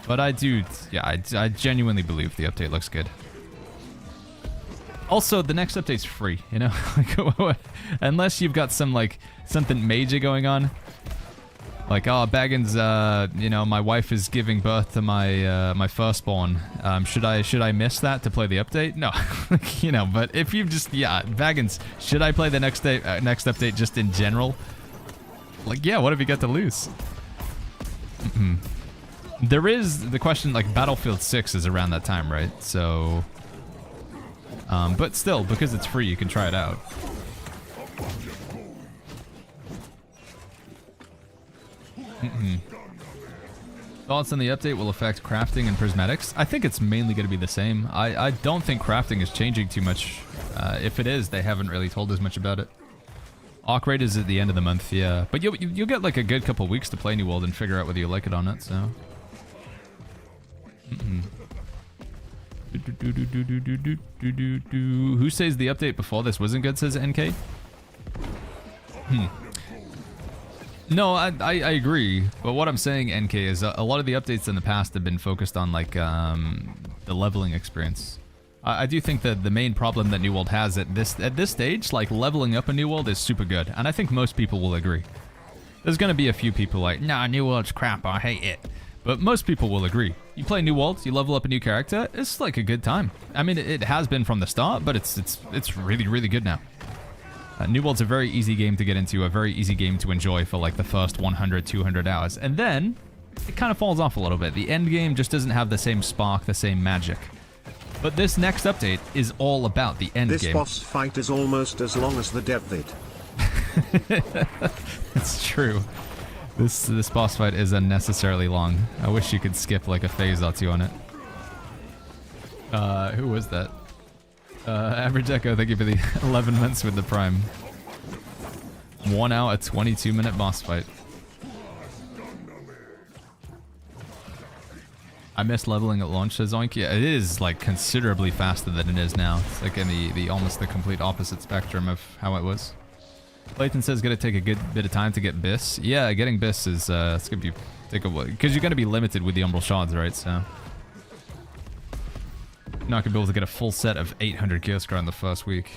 But I do, yeah, I genuinely believe the update looks good. Also, the next update's free, you know? Like, unless you've got some, like, something major going on. Like, oh, Baggins, you know, my wife is giving birth to my my firstborn. Should I miss that to play the update? No. You know, but if you've just, yeah, Baggins, should I play the next update just in general? Like, yeah, what have you got to lose? There is the question, like, Battlefield 6 is around that time, right? So, but still, because it's free, you can try it out. Thoughts on the update will affect crafting and prismatics? I think it's mainly going to be the same. I don't think crafting is changing too much. If it is, they haven't really told us much about it. Arc rate is at the end of the month, yeah. But you'll get like a good couple weeks to play New World and figure out whether you like it or not, so. Who says the update before this wasn't good, says NK? No, I agree. But what I'm saying, NK, is a lot of the updates in the past have been focused on like the leveling experience. I do think that the main problem that New World has at this stage, like leveling up a New World, is super good, and I think most people will agree. There's gonna be a few people like, nah, New World's crap, I hate it. But most people will agree. You play New World, you level up a new character, it's like a good time. I mean, it has been from the start, but it's really, really good now. New World's a very easy game to get into, a very easy game to enjoy for like the first 100, 200 hours. And then, it kind of falls off a little bit. The end game just doesn't have the same spark, the same magic. But this next update is all about the end game. This boss fight is almost as long as the dev vid. It's true. This boss fight is unnecessarily long. I wish you could skip like a phase or two on it. Who was that? Average Echo, thank you for the 11 months with the Prime. 1 hour, 22-minute boss fight. I missed leveling at launch, says Oink. Yeah, it is like considerably faster than it is now. It's like in the almost the complete opposite spectrum of how it was. Clayton says gonna take a good bit of time to get Biss. Yeah, getting Biss is it's gonna take a while because you're gonna be limited with the Umbral Shards, right? So you're not gonna be able to get a full set of 800 Geoscra in the first week.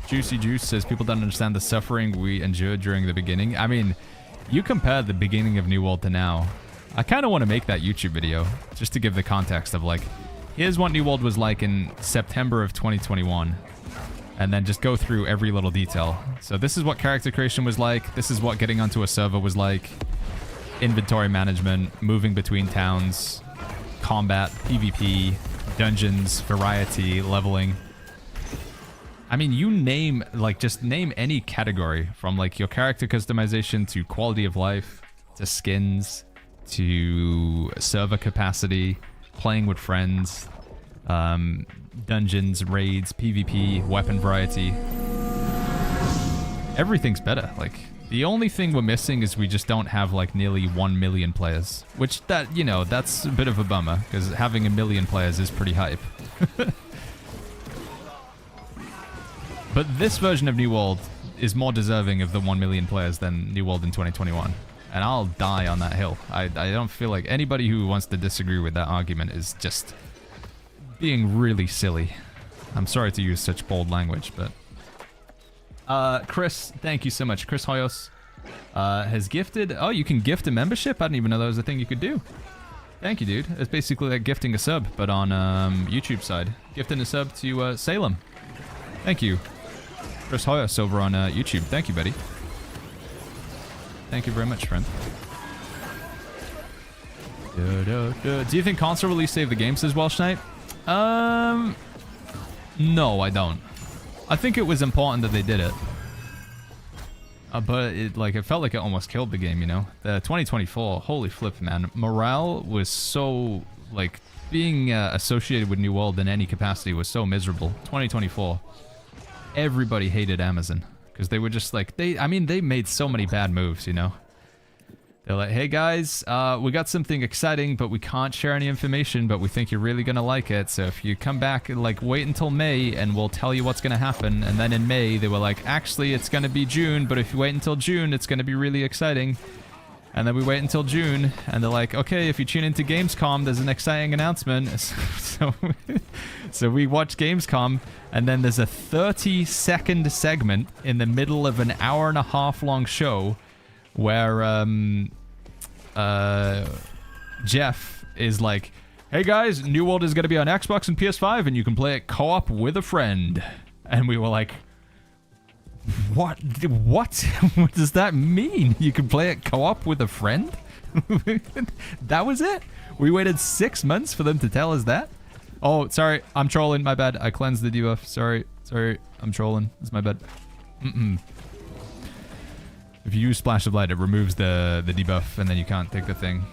Juicy Juice says people don't understand the suffering we endured during the beginning. I mean, you compare the beginning of New World to now. I kind of want to make that YouTube video just to give the context of like, here's what New World was like in September of 2021. And then just go through every little detail. So this is what character creation was like. This is what getting onto a server was like. Inventory management, moving between towns, combat, PvP, dungeons, variety, leveling. I mean, you name, like, just name any category from, like, your character customization to quality of life, to skins, to server capacity, playing with friends, dungeons, raids, PvP, weapon variety. Everything's better. Like, the only thing we're missing is we just don't have, like, nearly 1 million players. Which, that, you know, that's a bit of a bummer, because having 1 million players is pretty hype. But this version of New World is more deserving of the 1 million players than New World in 2021. And I'll die on that hill. I don't feel like anybody who wants to disagree with that argument is just being really silly. I'm sorry to use such bold language, but Chris, thank you so much. Chris Hoyos has gifted. Oh, you can gift a membership? I didn't even know that was a thing you could do. Thank you, dude. It's basically like gifting a sub, but on YouTube side. Gifting a sub to Salem. Thank you. Chris Hoyos over on YouTube. Thank you, buddy. Thank you very much, friend. Do you think console release saved the game, says Welsh Knight? No, I don't. I think it was important that they did it. But it felt like it almost killed the game, you know? The 2024, holy flip, man. Morale was so, like, being associated with New World in any capacity was so miserable. 2024, everybody hated Amazon. Because they were just like, they made so many bad moves, you know? They're like, hey guys, we got something exciting, but we can't share any information, but we think you're really gonna like it. So if you come back, like, wait until May, and we'll tell you what's gonna happen. And then in May, they were like, actually, it's gonna be June, but if you wait until June, it's gonna be really exciting. And then we wait until June, and they're like, okay, if you tune into Gamescom, there's an exciting announcement. So we watch Gamescom, and then there's a 30-second segment in the middle of an hour-and-a-half long show where Jeff is like, hey guys, New World is going to be on Xbox and PS5, and you can play it co-op with a friend. And we were like, what does that mean? You can play it co-op with a friend? That was it? We waited 6 months for them to tell us that? Oh, sorry, I'm trolling, my bad. I cleansed the debuff. Sorry, I'm trolling. It's my bad. If you use Splash of Light, it removes the debuff, and then you can't take the thing.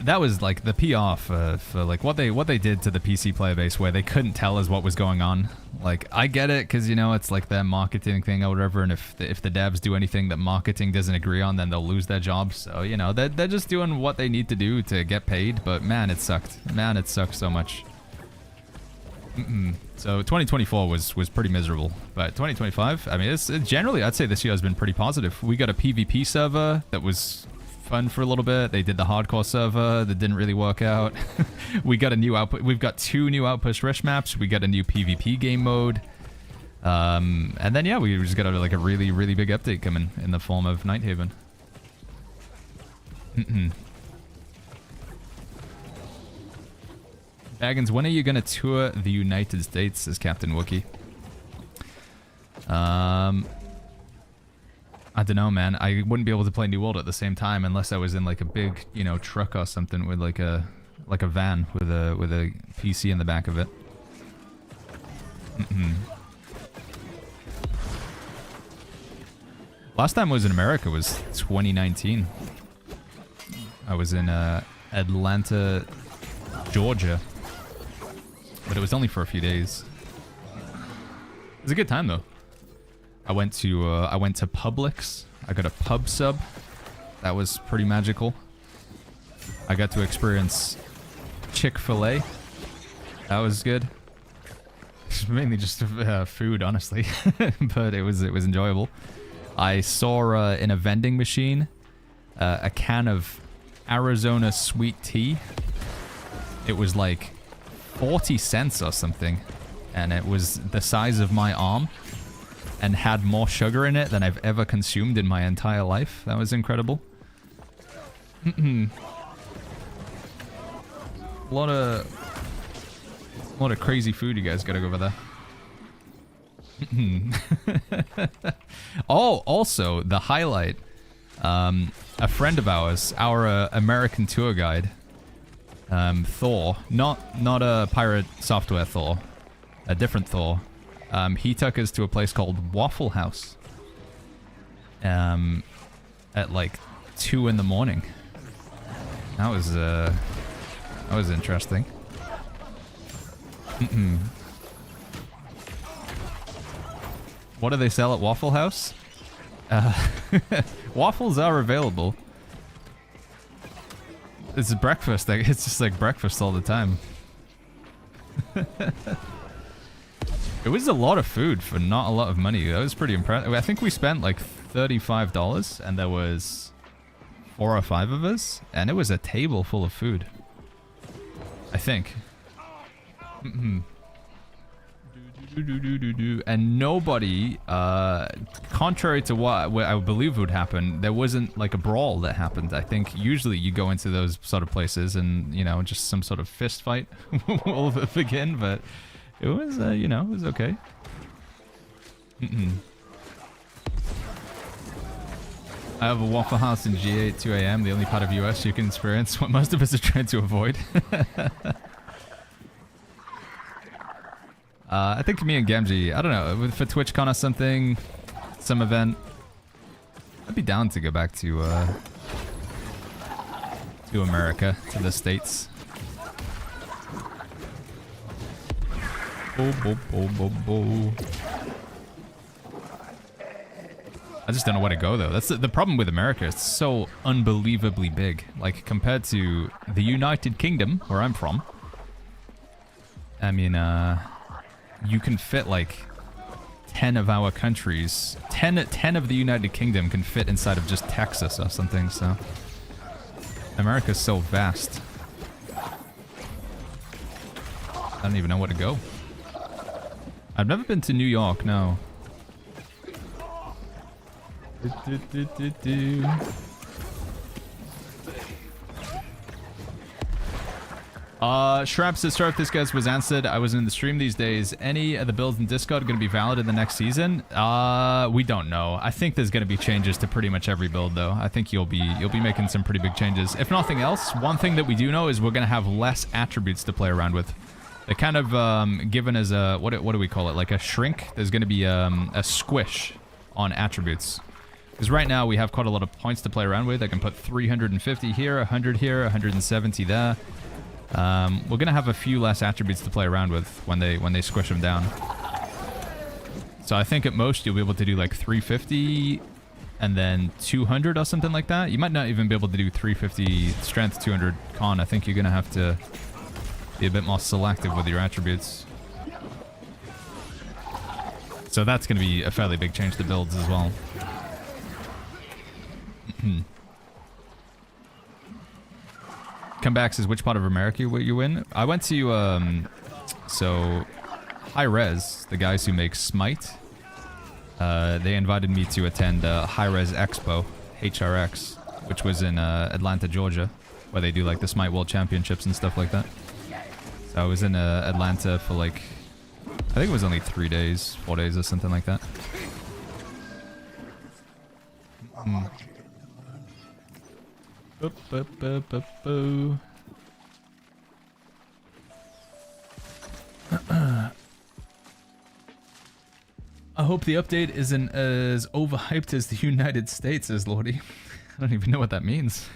That was like the PR for like what they did to the PC player base, where they couldn't tell us what was going on. Like, I get it, because, you know, it's like their marketing thing or whatever, and if the devs do anything that marketing doesn't agree on, then they'll lose their jobs. So, you know, they're just doing what they need to do to get paid, but man, it sucked. Man, it sucked so much. So 2024 was pretty miserable, but 2025, I mean, it's generally, I'd say this year has been pretty positive. We got a PvP server that was fun for a little bit. They did the hardcore server that didn't really work out. We got a new output. We've got 2 new Outpost Rush maps. We got a new PvP game mode. And then, yeah, we just got like a really, really big update coming in the form of Nighthaven. Baggins, when are you gonna tour the United States, says Captain Wookie? I don't know, man. I wouldn't be able to play New World at the same time unless I was in like a big, you know, truck or something with like a van with a PC in the back of it. Last time I was in America was 2019. I was in Atlanta, Georgia. But it was only for a few days. It was a good time though. I went to Publix. I got a pub sub. That was pretty magical. I got to experience Chick-fil-A. That was good. Mainly just food, honestly, but it was enjoyable. I saw in a vending machine a can of Arizona sweet tea. It was like 40 cents or something, and it was the size of my arm and had more sugar in it than I've ever consumed in my entire life. That was incredible. A lot of crazy food you guys gotta go over there. Oh, also the highlight, a friend of ours, our American tour guide, Thor, not a pirate software Thor, a different Thor. He took us to a place called Waffle House. At like 2 in the morning. That was interesting. What do they sell at Waffle House? Waffles are available. It's breakfast. It's just like breakfast all the time. It was a lot of food for not a lot of money. That was pretty impressive. I think we spent like $35, and there was 4 or 5 of us, and it was a table full of food. I think. And nobody, contrary to what I believe would happen, there wasn't like a brawl that happened. I think usually you go into those sort of places and, you know, just some sort of fist fight will begin, but it was, you know, it was okay. I have a Waffle House in G8 at 2 a.m., the only part of US you can experience what most of us are trying to avoid. I think me and Gamgee, I don't know, for TwitchCon or something, some event, I'd be down to go back to America, to the States. I just don't know where to go, though. That's the problem with America. It's so unbelievably big. Like, compared to the United Kingdom, where I'm from. I mean, you can fit, like, 10 of our countries. 10 of the United Kingdom can fit inside of just Texas or something, so... America's so vast. I don't even know where to go. I've never been to New York, no. Shrap says, sorry if this guys was answered. I was in the stream these days. Any of the builds in Discord are going to be valid in the next season? We don't know. I think there's going to be changes to pretty much every build, though. I think you'll be making some pretty big changes. If nothing else, one thing that we do know is we're going to have less attributes to play around with. They're kind of given as a what do we call it? Like a shrink. There's going to be a squish on attributes. Because right now we have quite a lot of points to play around with. I can put 350 here, 100 here, 170 there. We're going to have a few less attributes to play around with when they squish them down. So I think at most you'll be able to do like 350 and then 200 or something like that. You might not even be able to do 350 strength, 200 con. I think you're going to have to be a bit more selective with your attributes. So that's going to be a fairly big change to builds as well. Comeback says, which part of America were you in? I went to, so, High Res, the guys who make Smite. They invited me to attend High Res Expo, HRX, which was in Atlanta, Georgia, where they do like the Smite World Championships and stuff like that. So I was in Atlanta for like, I think it was only 3 days, 4 days or something like that. I hope the update isn't as overhyped as the United States is, Lordy. I don't even know what that means.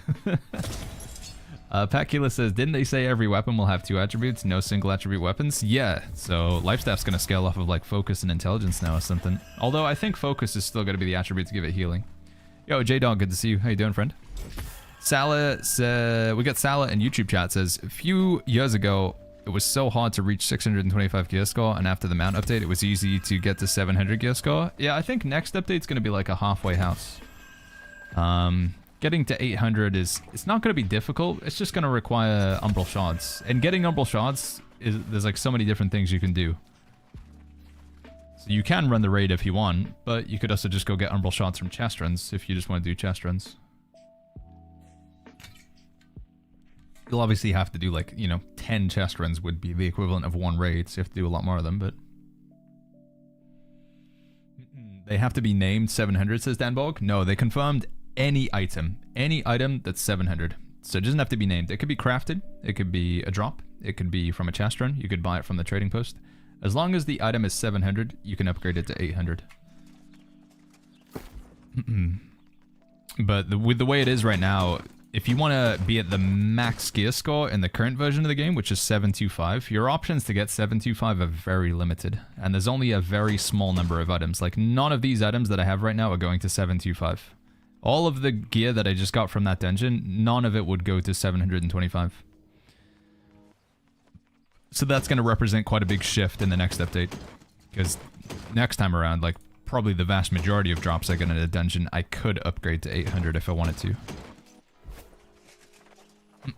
Pacula says, didn't they say every weapon will have 2 attributes, no single attribute weapons? Yeah, so Lifestaff's going to scale off of like focus and intelligence now or something. Although I think focus is still going to be the attribute to give it healing. Yo, J-Dog, good to see you. How you doing, friend? Salah, we got Salah in YouTube chat, says, a few years ago, it was so hard to reach 625 gear score, and after the mount update, it was easy to get to 700 gear score. Yeah, I think next update's going to be like a halfway house. Getting to 800 it's not going to be difficult, it's just going to require Umbral Shards. And getting Umbral Shards, there's like so many different things you can do. So you can run the raid if you want, but you could also just go get Umbral Shards from chest runs if you just want to do chest runs. You'll obviously have to do like, you know, 10 chest runs would be the equivalent of 1 raid, so you have to do a lot more of them, but... They have to be named 700, says Danbog. No, they confirmed any item that's 700. So it doesn't have to be named. It could be crafted, it could be a drop, it could be from a chest run, you could buy it from the trading post. As long as the item is 700, you can upgrade it to 800. But with the way it is right now, if you want to be at the max gear score in the current version of the game, which is 725, your options to get 725 are very limited. And there's only a very small number of items. Like, none of these items that I have right now are going to 725. All of the gear that I just got from that dungeon, none of it would go to 725. So that's going to represent quite a big shift in the next update. Because next time around, like, probably the vast majority of drops I get in a dungeon, I could upgrade to 800 if I wanted to.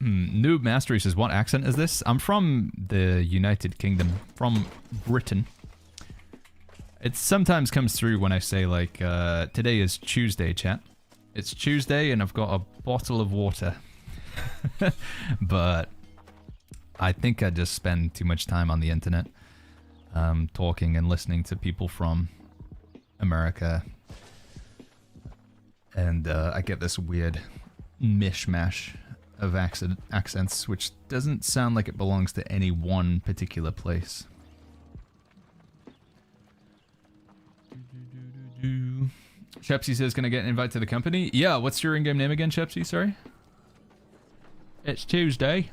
Noob Mastery says, what accent is this? I'm from the United Kingdom, from Britain. It sometimes comes through when I say, like, today is Tuesday, chat. It's Tuesday and I've got a bottle of water. But I think I just spend too much time on the internet, talking and listening to people from America. And I get this weird mishmash of accents, which doesn't sound like it belongs to any one particular place. Shepsy says, can I get an invite to the company? Yeah, what's your in-game name again, Shepsy? Sorry? It's Tuesday.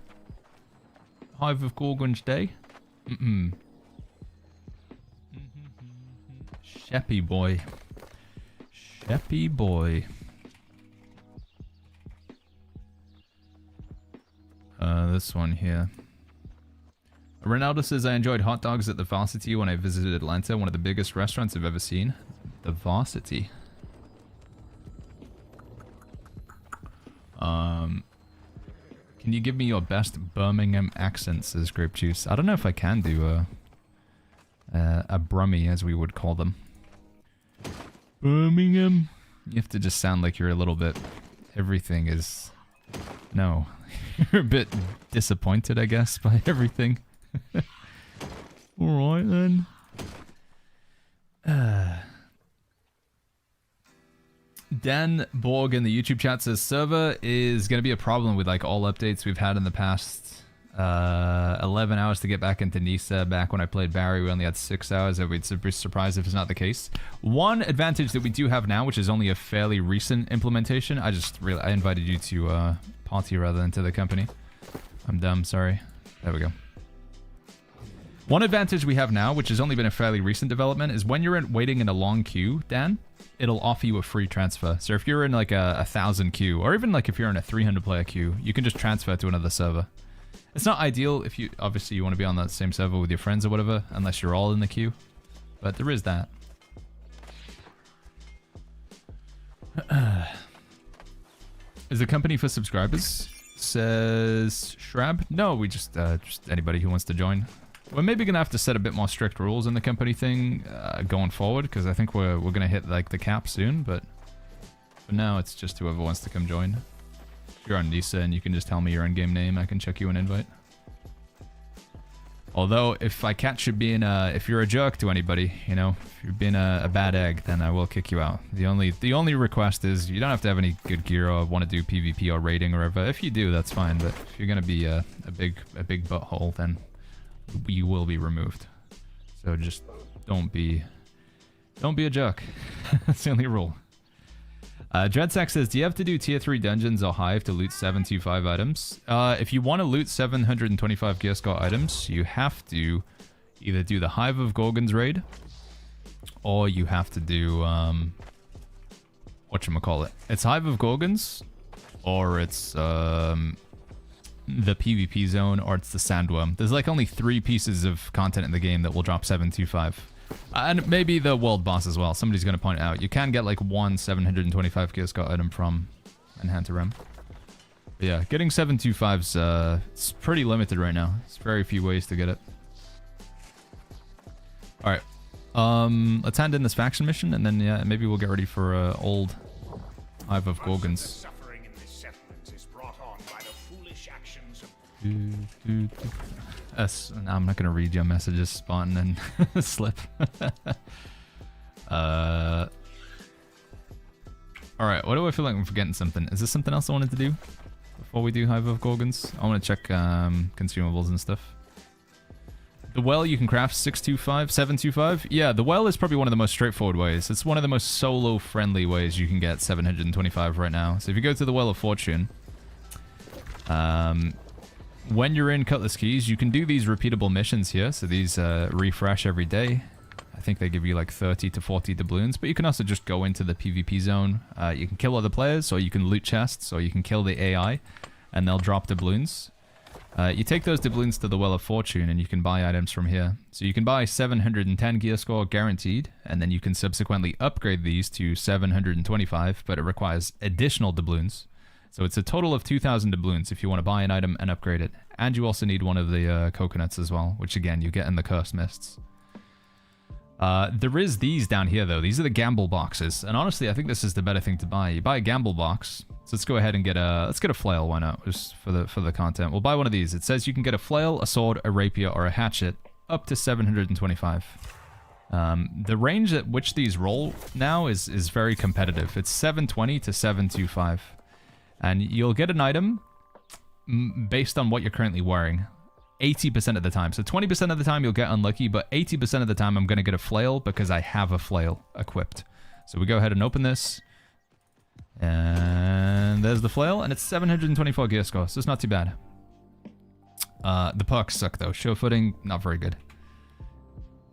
Hive of Gorgon's Day. Sheppy boy. Sheppy boy. This one here. Ronaldo says, I enjoyed hot dogs at the Varsity when I visited Atlanta, one of the biggest restaurants I've ever seen. The Varsity. Can you give me your best Birmingham accent, says Grape Juice. I don't know if I can do a Brummie, as we would call them. Birmingham? You have to just sound like you're a little bit... Everything is... No. You're a bit disappointed, I guess, by everything. Alright, then. Dan Borg in the YouTube chat says, server is going to be a problem with like all updates we've had in the past 11 hours to get back into Nisa. Back when I played Barry, we only had 6 hours. I would be surprised if it's not the case. One advantage that we do have now, which is only a fairly recent implementation. I invited you to party rather than to the company. I'm dumb, sorry. There we go. One advantage we have now, which has only been a fairly recent development, is when you're waiting in a long queue, Dan, it'll offer you a free transfer. So if you're in like a 1,000 queue, or even like if you're in a 300 player queue, you can just transfer to another server. It's not ideal if you, obviously you want to be on that same server with your friends or whatever, unless you're all in the queue. But there is that. Is the company for subscribers? Says Shrab. No, we just anybody who wants to join. We're maybe gonna have to set a bit more strict rules in the company thing going forward, because I think we're gonna hit like the cap soon. But for now, it's just whoever wants to come join. If you're on Nisa and you can just tell me your in-game name, I can check you an invite. Although, if I catch you being if you're a jerk to anybody, you know, if you're being a bad egg, then I will kick you out. The only request is you don't have to have any good gear or want to do PvP or raiding or whatever. If you do, that's fine. But if you're gonna be a big butthole, then you will be removed. So just don't be a jerk. That's the only rule. Dreadsack says, do you have to do tier 3 dungeons or hive to loot 725 items? If you want to loot 725 gear score items, you have to either do the Hive of Gorgons raid, or you have to do whatchamacallit. It's Hive of Gorgons, or it's the PvP zone, or it's the Sandworm. There's like only 3 pieces of content in the game that will drop 725. And maybe the world boss as well. Somebody's going to point out. You can get like one 725 gear score item from Enhancer Rem. But yeah, getting 725's it's pretty limited right now. It's very few ways to get it. Alright. Let's hand in this faction mission, and then yeah, maybe we'll get ready for old Hive of Gorgons. I'm not gonna read your messages, Spawn and Slip. Alright, what do I feel like I'm forgetting something? Is there something else I wanted to do before we do Hive of Gorgons? I want to check consumables and stuff. The well you can craft 625, 725. Yeah, the well is probably one of the most straightforward ways. It's one of the most solo-friendly ways you can get 725 right now. So if you go to the Well of Fortune, when you're in Cutlass Keys, you can do these repeatable missions here. So these refresh every day. I think they give you like 30 to 40 doubloons, but you can also just go into the PvP zone. You can kill other players, or you can loot chests, or you can kill the AI, and they'll drop doubloons. You take those doubloons to the Well of Fortune, and you can buy items from here. So you can buy 710 gear score guaranteed, and then you can subsequently upgrade these to 725, but it requires additional doubloons. So it's a total of 2,000 doubloons if you want to buy an item and upgrade it. And you also need one of the coconuts as well, which again, you get in the Cursed Mists. There is these down here, though. These are the gamble boxes. And honestly, I think this is the better thing to buy. You buy a gamble box. So let's go ahead and get a... Let's get a flail, why not? Just for the content. We'll buy one of these. It says you can get a flail, a sword, a rapier, or a hatchet up to 725. The range at which these roll now is very competitive. It's 720 to 725. And you'll get an item based on what you're currently wearing. 80% of the time. So 20% of the time you'll get unlucky, but 80% of the time I'm going to get a flail because I have a flail equipped. So we go ahead and open this. And there's the flail, and it's 724 gear score, so it's not too bad. The perks suck though. Sure footing, not very good.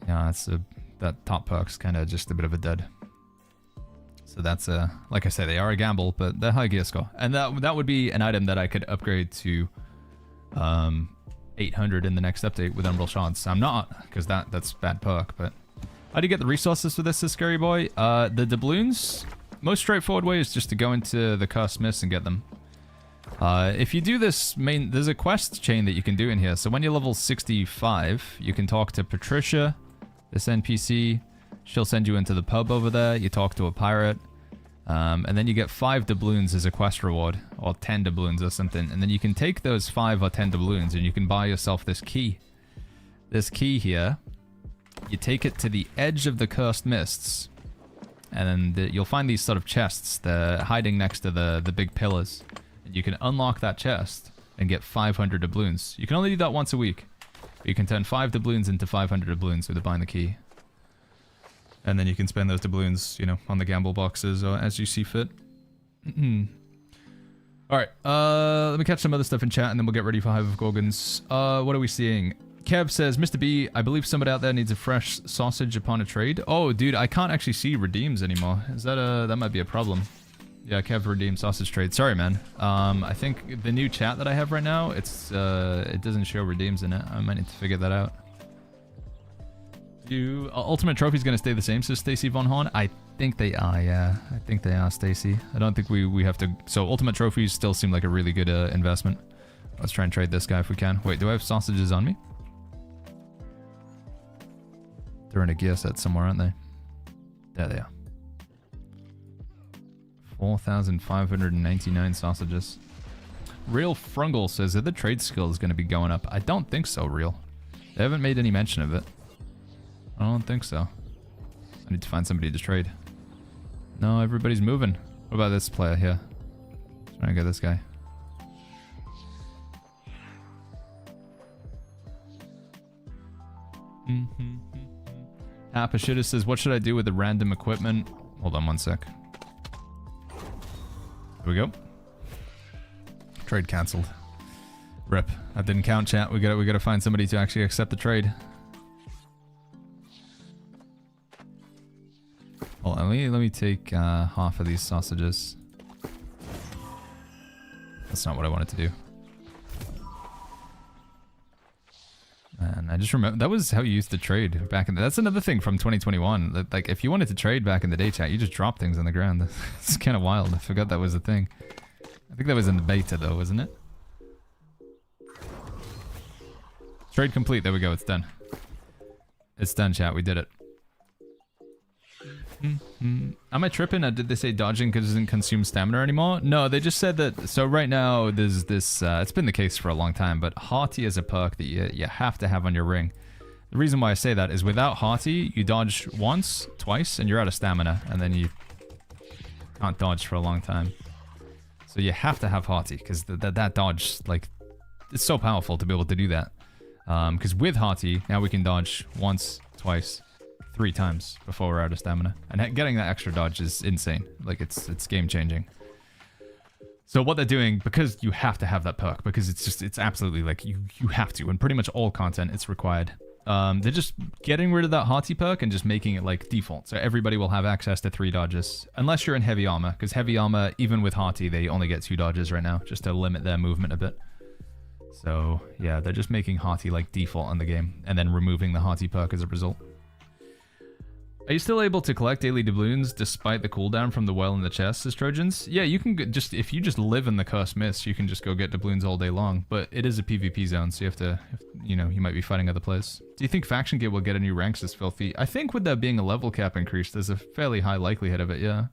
Yeah, that top perk's kind of just a bit of a dud. So that's like I say, they are a gamble, but they're high gear score. And that would be an item that I could upgrade to 800 in the next update with Umbral Shards. I'm not, because that's bad perk, but how do you get the resources for this scary boy? The doubloons, most straightforward way is just to go into the Cursed Mist and get them. If you do this there's a quest chain that you can do in here. So when you're level 65, you can talk to Patricia, this NPC. She'll send you into the pub over there. You talk to a pirate. And then you get 5 doubloons as a quest reward, or 10 doubloons or something. And then you can take those 5 or 10 doubloons and you can buy yourself this key. This key here, you take it to the edge of the Cursed Mists. And then you'll find these sort of chests. They're hiding next to the big pillars. And you can unlock that chest and get 500 doubloons. You can only do that once a week. But you can turn 5 doubloons into 500 doubloons with buying the key. And then you can spend those doubloons, you know, on the gamble boxes or as you see fit. Alright, let me catch some other stuff in chat and then we'll get ready for Hive of Gorgons. What are we seeing? Kev says, Mr. B, I believe somebody out there needs a fresh sausage upon a trade. Oh, dude, I can't actually see redeems anymore. Is that that might be a problem. Yeah, Kev redeemed sausage trade. Sorry, man. I think the new chat that I have right now, it doesn't show redeems in it. I might need to figure that out. Ultimate Trophy is going to stay the same, says Stacy Von Horn. I think they are, yeah. I think they are, Stacy. I don't think we have to... So Ultimate Trophies still seem like a really good investment. Let's try and trade this guy if we can. Wait, do I have sausages on me? They're in a gear set somewhere, aren't they? There they are. 4,599 sausages. Real Frungle says that the trade skill is going to be going up. I don't think so, Real. They haven't made any mention of it. I don't think so. I need to find somebody to trade. No, everybody's moving. What about this player here? Trying to get this guy. Apashita says, what should I do with the random equipment? Hold on one sec. Here we go. Trade cancelled. Rip. That didn't count, chat. We gotta find somebody to actually accept the trade. Hold on, let me take half of these sausages. That's not what I wanted to do. And I just remember that was how you used to trade back in the... That's another thing from 2021. Like, if you wanted to trade back in the day, chat, you just drop things on the ground. It's kind of wild. I forgot that was a thing. I think that was in the beta, though, wasn't it? Trade complete. There we go. It's done. It's done, chat. We did it. Am I tripping? Did they say dodging because it doesn't consume stamina anymore? No, they just said that. So right now there's this, it's been the case for a long time, but Hearty is a perk that you have to have on your ring. The reason why I say that is without Hearty, you dodge once, twice, and you're out of stamina, and then you can't dodge for a long time. So you have to have Hearty, because that dodge, like, it's so powerful to be able to do that. Because with Hearty, now we can dodge once, twice, 3 times before we're out of stamina. And getting that extra dodge is insane. Like, it's game changing. So what they're doing, because you have to have that perk, because it's absolutely like, you have to, and pretty much all content it's required. They're just getting rid of that Hearty perk and just making it like default. So everybody will have access to 3 dodges, unless you're in heavy armor, because heavy armor, even with Hearty, they only get 2 dodges right now, just to limit their movement a bit. So yeah, they're just making Hearty like default on the game, and then removing the Hearty perk as a result. Are you still able to collect daily doubloons despite the cooldown from the well in the chest, says Trojans? Yeah, you can just, if you just live in the Cursed Mist, you can just go get doubloons all day long. But it is a PvP zone, so you have to, you know, you might be fighting other players. Do you think Faction Gear will get a new rank, says Filthy? I think with there being a level cap increase, there's a fairly high likelihood of it, yeah.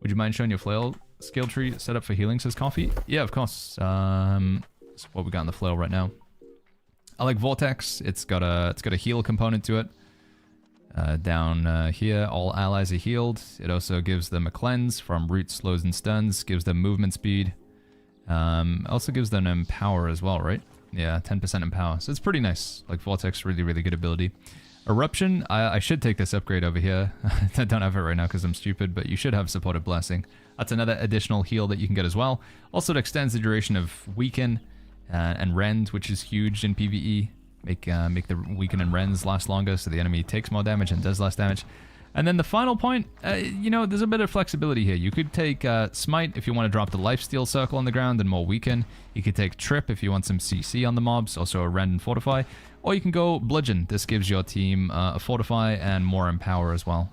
Would you mind showing your flail skill tree set up for healing, says Coffee? Yeah, of course. That's what we got in the flail right now. I like Vortex. It's got a heal component to it. Down here, all allies are healed. It also gives them a cleanse from roots, slows, and stuns. Gives them movement speed. Also gives them empower as well, right? Yeah, 10% empower. So it's pretty nice. Like Vortex, really, really good ability. Eruption, I should take this upgrade over here. I don't have it right now because I'm stupid, but you should have Supported Blessing. That's another additional heal that you can get as well. Also, it extends the duration of Weaken and Rend, which is huge in PvE. Make the Weaken and Rends last longer so the enemy takes more damage and does less damage. And then the final point, you know, there's a bit of flexibility here. You could take Smite if you want to drop the Lifesteal Circle on the ground and more Weaken. You could take Trip if you want some CC on the mobs, also a Rend and Fortify. Or you can go Bludgeon. This gives your team a Fortify and more Empower as well.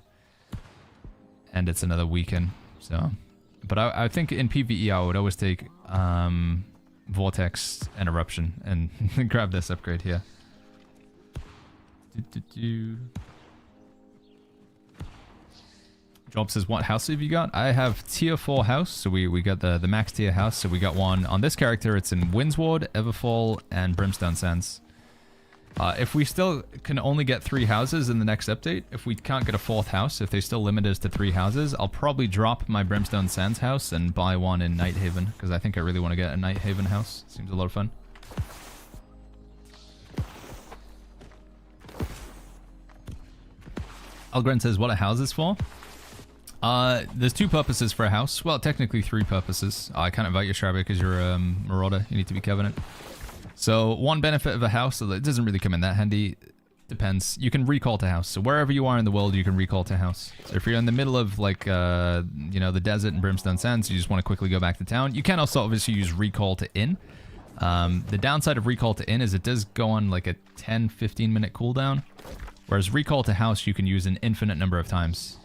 And it's another Weaken. So, but I think in PvE I would always take Vortex and Eruption and grab this upgrade here. Job says, what house have you got? I have tier 4 house, so we got the max tier house. So we got one on this character. It's in Windsward, Everfall, and Brimstone Sands. If we still can only get 3 houses in the next update, if we can't get a 4th house, if they still limit us to 3 houses, I'll probably drop my Brimstone Sands house and buy one in Nighthaven, because I think I really want to get a Nighthaven house. Seems a lot of fun. Algren says, what are houses for? There's 2 purposes for a house. Well, technically 3 purposes. I can't invite you, Shrabe, because you're a Marauder. You need to be Covenant. So, one benefit of a house, so it doesn't really come in that handy. Depends. You can recall to house. So, wherever you are in the world, you can recall to house. So, if you're in the middle of, like, you know, the desert and Brimstone Sands, you just want to quickly go back to town. You can also obviously use recall to inn. The downside of recall to inn is it does go on, like, a 10-15 minute cooldown. Whereas recall to house, you can use an infinite number of times.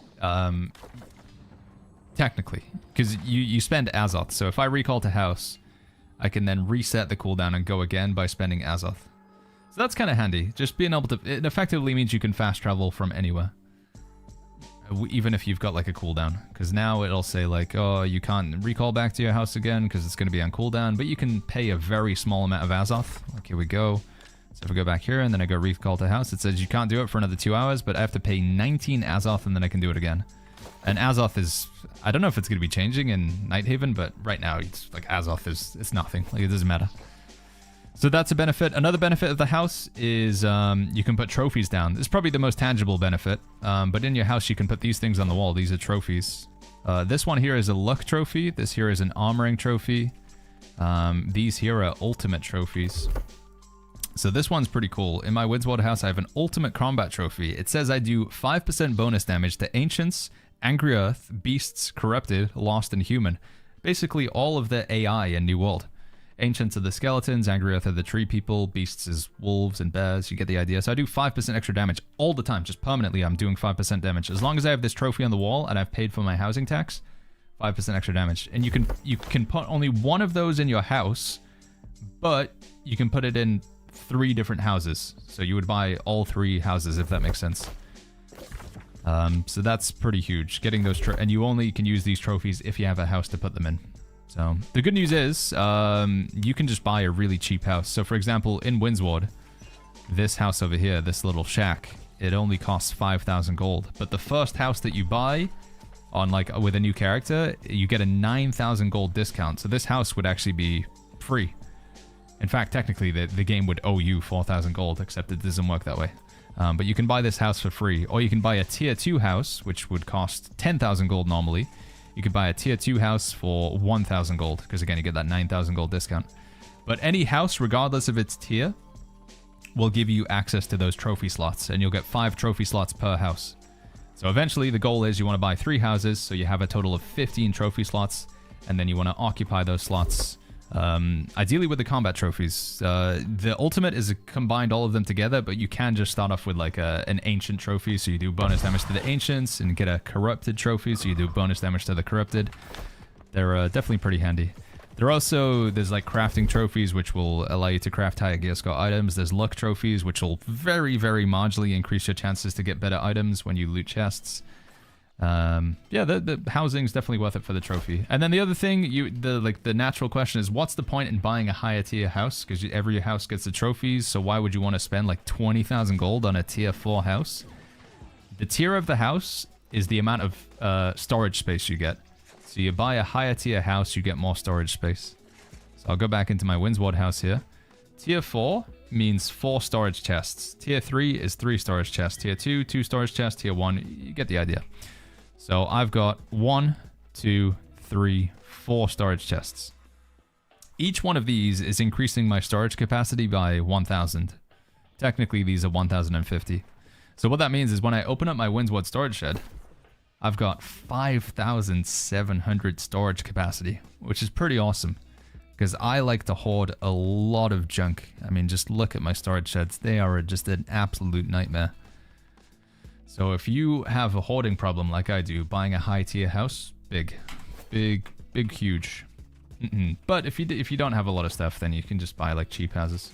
Technically. Because you spend Azoth. So, if I recall to house, I can then reset the cooldown and go again by spending Azoth. So that's kind of handy. Just being able to... It effectively means you can fast travel from anywhere. Even if you've got like a cooldown. Because now it'll say like, oh, you can't recall back to your house again because it's going to be on cooldown. But you can pay a very small amount of Azoth. Like here we go. So if I go back here and then I go recall to house, it says you can't do it for another 2 hours, but I have to pay 19 Azoth and then I can do it again. And Azoth is, I don't know if it's going to be changing in Nighthaven, but right now it's like Azoth is, it's nothing. Like it doesn't matter. So that's a benefit. Another benefit of the house is you can put trophies down. This is probably the most tangible benefit. But in your house, you can put these things on the wall. These are trophies. This one here is a luck trophy. This here is an armoring trophy. These here are ultimate trophies. So this one's pretty cool. In my Windsward house, I have an ultimate combat trophy. It says I do 5% bonus damage to ancients, angry earth, beasts, corrupted, lost, and human. Basically all of the AI in New World. Ancients are the skeletons, angry earth are the tree people, beasts is wolves and bears. You get the idea. So I do 5% extra damage all the time. Just permanently, I'm doing 5% damage. As long as I have this trophy on the wall and I've paid for my housing tax, 5% extra damage. And you can put only one of those in your house, but you can put it in 3 different houses. So you would buy all 3 houses, if that makes sense. So that's pretty huge. Getting those and you only can use these trophies if you have a house to put them in. So the good news is you can just buy a really cheap house. So for example, in Windsward, this house over here, this little shack, it only costs 5,000 gold. But the first house that you buy on like with a new character, you get a 9,000 gold discount. So this house would actually be free. In fact, technically the game would owe you 4,000 gold, except it doesn't work that way. But you can buy this house for free, or you can buy a tier 2 house, which would cost 10,000 gold normally. You could buy a tier 2 house for 1,000 gold, because again, you get that 9,000 gold discount. But any house, regardless of its tier, will give you access to those trophy slots, and you'll get 5 trophy slots per house. So eventually, the goal is you want to buy 3 houses, so you have a total of 15 trophy slots, and then you want to occupy those slots Ideally with the combat trophies. The ultimate is combined all of them together, but you can just start off with like an ancient trophy, so you do bonus damage to the ancients, and get a corrupted trophy, so you do bonus damage to the corrupted. They're definitely pretty handy. There's like crafting trophies, which will allow you to craft higher gear score items. There's luck trophies, which will very, very marginally increase your chances to get better items when you loot chests. Yeah, the housing's definitely worth it for the trophy. And then the other thing, the natural question is, what's the point in buying a higher tier house? Because every house gets the trophies, so why would you want to spend like 20,000 gold on a tier 4 house? The tier of the house is the amount of storage space you get. So you buy a higher tier house, you get more storage space. So I'll go back into my Windsward house here. Tier 4 means 4 storage chests. Tier 3 is 3 storage chests. Tier 2, 2 storage chests. Tier 1, you get the idea. So I've got 1, 2, 3, 4 storage chests. Each one of these is increasing my storage capacity by 1,000. Technically, these are 1,050. So what that means is when I open up my Windsward storage shed, I've got 5,700 storage capacity, which is pretty awesome. Because I like to hoard a lot of junk. I mean, just look at my storage sheds. They are just an absolute nightmare. So if you have a hoarding problem like I do, buying a high tier house, big, huge. But if you don't have a lot of stuff, then you can just buy like cheap houses.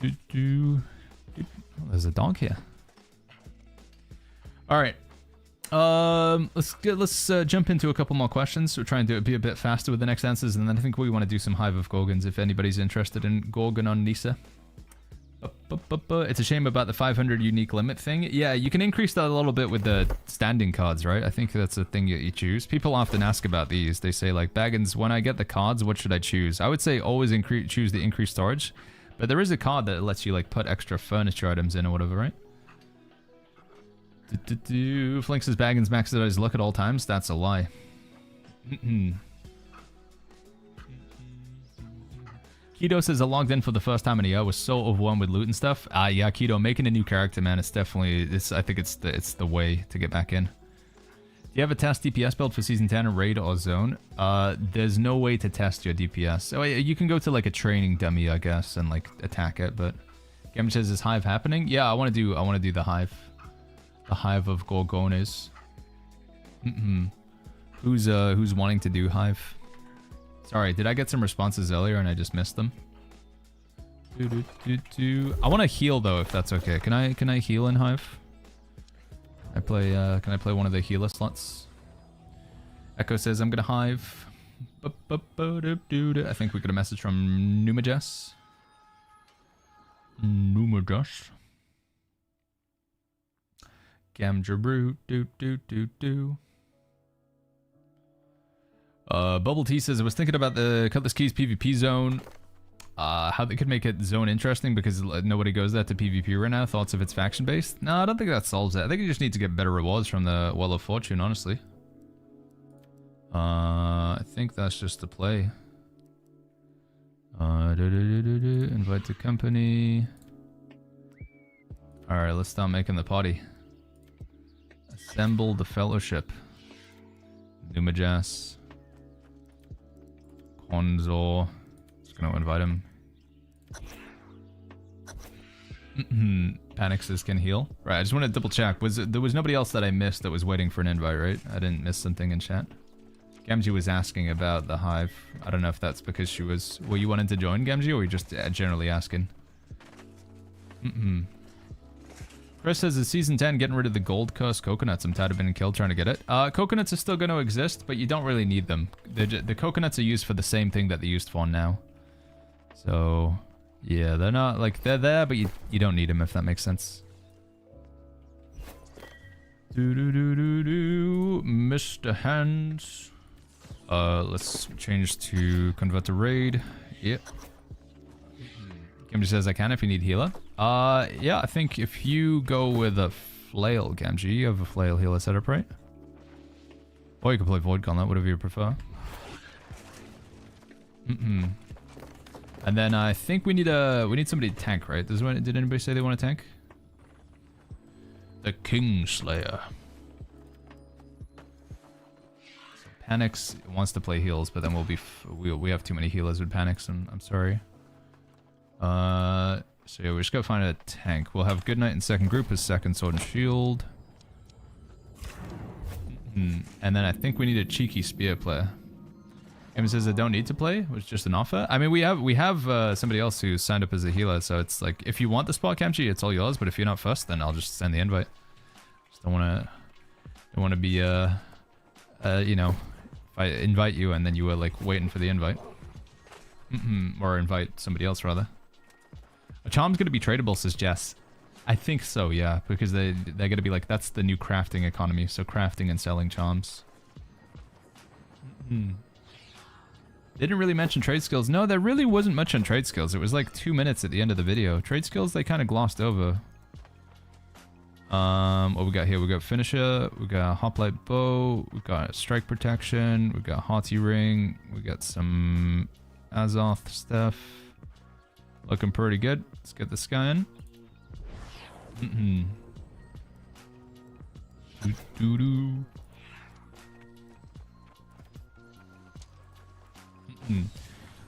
Oh, there's a dog here. All right. Let's jump into a couple more questions. We're trying to be a bit faster with the next answers, and then I think we want to do some Hive of Gorgons if anybody's interested in Gorgon on Nisa. It's a shame about the 500 unique limit thing. Yeah, you can increase that a little bit with the standing cards, right? I think that's a thing that you choose. People often ask about these. They say like, Baggins, when I get the cards, what should I choose? I would say always choose the increased storage, but there is a card that lets you like put extra furniture items in or whatever, right? Flink says Baggins maxes out his luck at all times. That's a lie. Keto says I logged in for the first time in a year. I was so overwhelmed with loot and stuff. Yeah, Keto, making a new character, man, it's definitely I think it's the way to get back in. Do you have a test DPS build for season 10 in raid or zone? There's no way to test your DPS. So you can go to like a training dummy, I guess, and like attack it. But Gam says, is Hive happening? Yeah, I want to do the Hive. The Hive of Gorgones. Who's wanting to do Hive? Sorry, did I get some responses earlier and I just missed them? I want to heal though, if that's okay. Can I heal in Hive? Can I play one of the healer slots? Echo says I'm gonna Hive. I think we got a message from Numajas. Gamjabroot, Bubble Tea says, I was thinking about the Cutlass Keys PvP zone. How they could make it zone interesting because nobody goes there to PvP right now. Thoughts if it's faction based? No, I don't think that solves it. I think you just need to get better rewards from the Well of Fortune, honestly. I think that's just the play. Invite to company. Alright, let's start making the party. Assemble the fellowship. Numajas. Konzor. Just gonna invite him. Panic says can heal. Right, I just want to double check. There was nobody else that I missed that was waiting for an invite, right? I didn't miss something in chat. Gamgee was asking about the Hive. I don't know if that's because she was... Were you wanting to join, Gamgee, or were you just generally asking? Chris says, is Season 10 getting rid of the gold curse coconuts? I'm tired of being killed trying to get it. Coconuts are still going to exist, but you don't really need them. The coconuts are used for the same thing that they're used for now. So, yeah, they're not, like, they're there, but you don't need them, if that makes sense. Mr. Hands. Let's change to convert to raid. Yep. Gamgee says I can if you need healer. Yeah, I think if you go with a flail, Gamgee, you have a flail healer setup, right? Or you can play Void Gauntlet, whatever you prefer. And then I think we need somebody to tank, right? Did anybody say they want to tank? The Kingslayer. So Panics wants to play heals, but then we have too many healers with Panics, and I'm sorry. So yeah, we just gotta find a tank. We'll have Goodnight in second group as second sword and shield. And then I think we need a cheeky spear player. Game says I don't need to play, which is just an offer. I mean, we have somebody else who signed up as a healer, so it's like if you want the spot, Kamchi, it's all yours. But if you're not first, then I'll just send the invite. Just don't want to be you know, if I invite you and then you were like waiting for the invite, or invite somebody else rather. A charm's gonna be tradable, says Jess. I think so, yeah, because they're gonna be like, that's the new crafting economy, so crafting and selling charms. They didn't really mention trade skills. No, there really wasn't much on trade skills. It was like 2 minutes at the end of the video. Trade skills they kind of glossed over. What we got here? We got finisher, we got hoplite bow, we got strike protection, we got haughty ring, we got some Azoth stuff. Looking pretty good. Let's get this guy in.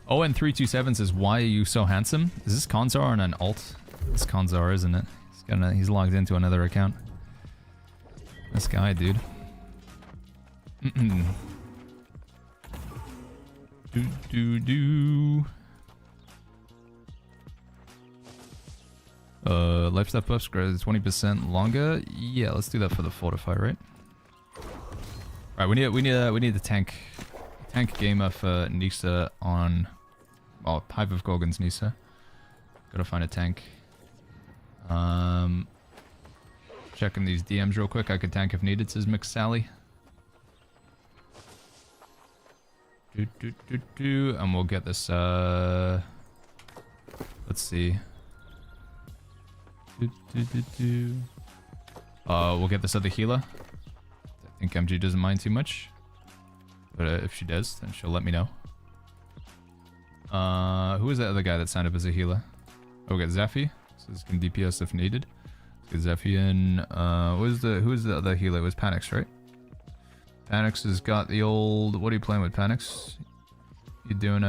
ON327 says, why are you so handsome? Is this Konzar on an alt? It's Konzar, isn't it? He's logged into another account. This guy, dude. Life stuff buffs grows 20% longer. Yeah, let's do that for the fortify, right? Alright, we need the tank gamer for Nisa on, well, Hive of Gorgon's Nisa. Gotta find a tank. Checking these DMs real quick. I could tank if needed, says Mix Sally. And we'll get this, let's see. We'll get this other healer. I think MG doesn't mind too much. But if she does, then she'll let me know. Who is that other guy that signed up as a healer? Oh, we got Zephy. So this can DPS if needed. Let's get Zephy in. Who is the other healer? It was Panix, right? Panix has got the old... What are you playing with, Panix? You doing,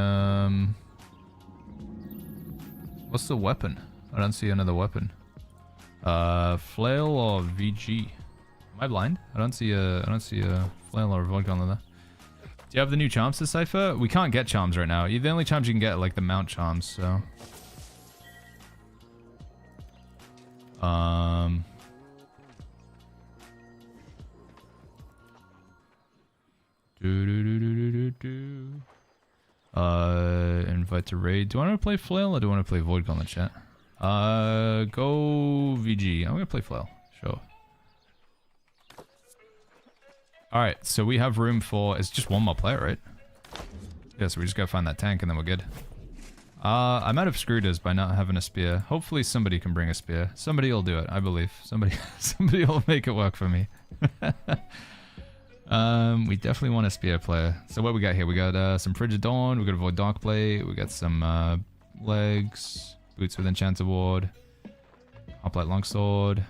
what's the weapon? I don't see another weapon. Flail or VG? Am I blind? I don't see a flail or a void gauntlet there. Do you have the new charms to Cypher? We can't get charms right now. The only charms you can get are like the mount charms, so. Invite to raid. Do I want to play flail or do I want to play void gauntlet, chat? Go VG. I'm gonna play flail. Sure. Alright, so we have room for... It's just one more player, right? Yeah, so we just gotta find that tank and then we're good. I might have screwed us by not having a spear. Hopefully somebody can bring a spear. Somebody will do it, I believe. Somebody will make it work for me. We definitely want a spear player. So what we got here? We got some Frigid Dawn, we got a Void Darkblade, we got some legs, boots with Enchanted Ward, Hoplite Longsword,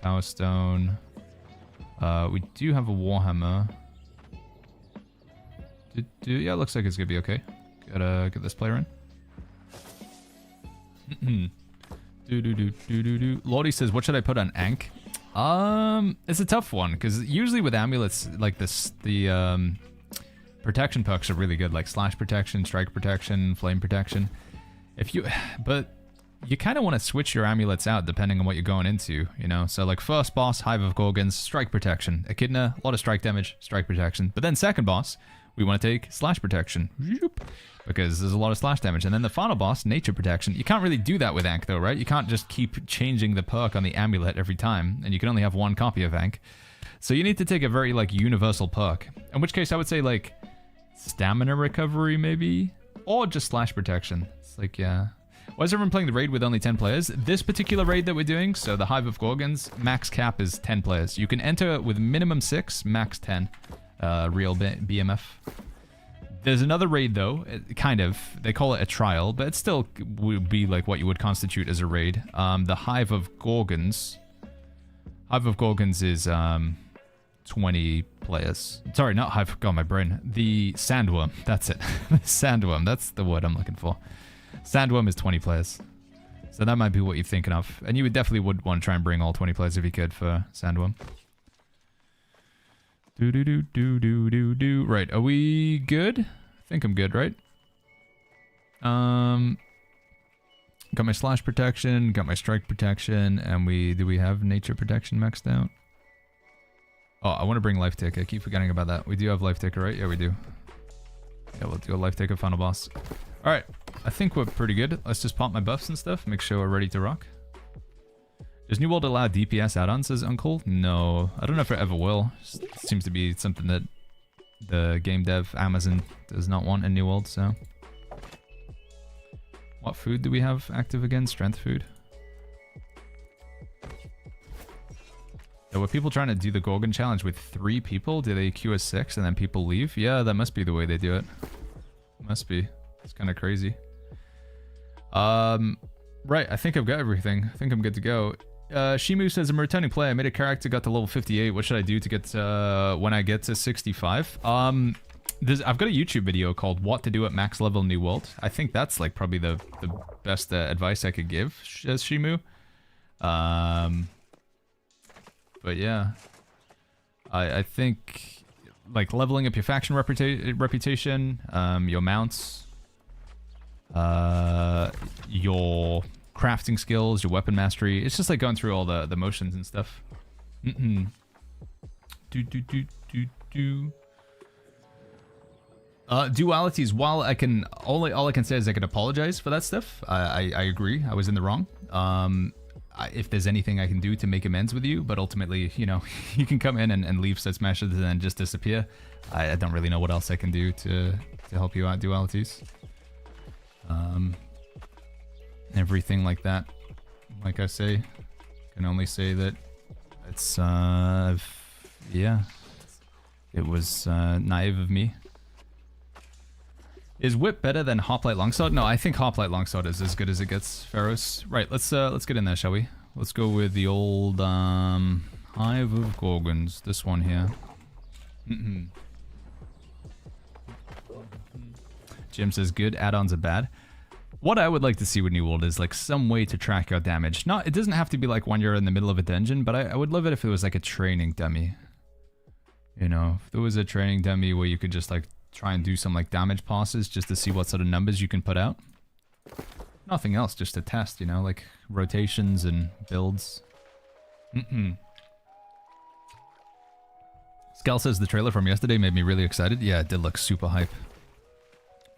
Power Stone. We do have a Warhammer. Yeah, it looks like it's gonna be okay. Gotta get this player in. Lordy says, what should I put on Ankh? It's a tough one, because usually with amulets like this, the protection perks are really good, like slash protection, strike protection, flame protection. But you kind of want to switch your amulets out depending on what you're going into, you know? So like first boss, Hive of Gorgons, strike protection. Echidna, a lot of strike damage, strike protection. But then second boss, we want to take slash protection. Because there's a lot of slash damage. And then the final boss, nature protection. You can't really do that with Ankh though, right? You can't just keep changing the perk on the amulet every time. And you can only have one copy of Ankh. So you need to take a very like universal perk. In which case I would say like stamina recovery maybe? Or just slash protection. It's like, yeah. Why is everyone playing the raid with only 10 players? This particular raid that we're doing, so the Hive of Gorgons, max cap is 10 players. You can enter with minimum 6, max 10. Real BMF. There's another raid though, kind of. They call it a trial, but it still would be like what you would constitute as a raid. The Hive of Gorgons. Hive of Gorgons is 20 players. Sorry, not I've got my brain. The Sandworm. That's it. Sandworm. That's the word I'm looking for. Sandworm is 20 players. So that might be what you're thinking of. And you would definitely would want to try and bring all 20 players if you could for Sandworm. Do. Right, are we good? I think I'm good, right? Got my slash protection, got my strike protection, and do we have nature protection maxed out? Oh, I want to bring life tick. I keep forgetting about that. We do have life ticker, right? Yeah, we do. Yeah, we'll do a life ticker final boss. Alright, I think we're pretty good. Let's just pop my buffs and stuff, make sure we're ready to rock. Does New World allow DPS add-ons, says Uncle? No, I don't know if it ever will. Seems to be something that the game dev Amazon does not want in New World, so. What food do we have active again? Strength food. So were people trying to do the Gorgon challenge with 3 people? Do they queue as 6 and then people leave? Yeah, that must be the way they do it. Must be. It's kind of crazy. Right, I think I've got everything. I think I'm good to go. Shimu says, I'm a returning player. I made a character, got to level 58. What should I do to get when I get to 65? I've got a YouTube video called What to Do at Max Level New World. I think that's like probably the best advice I could give as Shimu. But yeah, I think like leveling up your faction reputation, your mounts, your crafting skills, your weapon mastery. It's just like going through all the motions and stuff. Dualities, while I can all I can say is I can apologize for that stuff. I agree, I was in the wrong. If there's anything I can do to make amends with you, but ultimately, you know, you can come in and leave set smashes and then just disappear. I don't really know what else I can do to help you out, Dualities. Everything like that. Like I say, can only say that it's yeah, it was naive of me. Is Whip better than Hoplite Longsword? No, I think Hoplite Longsword is as good as it gets, Pharos. Right, let's get in there, shall we? Let's go with the old Hive of Gorgons. This one here. Jim says good, add-ons are bad. What I would like to see with New World is like some way to track your damage. It doesn't have to be like when you're in the middle of a dungeon, but I would love it if it was like a training dummy. You know, if there was a training dummy where you could just like try and do some like damage passes just to see what sort of numbers you can put out. Nothing else, just to test, you know, like rotations and builds. Skel says the trailer from yesterday made me really excited. Yeah, it did look super hype.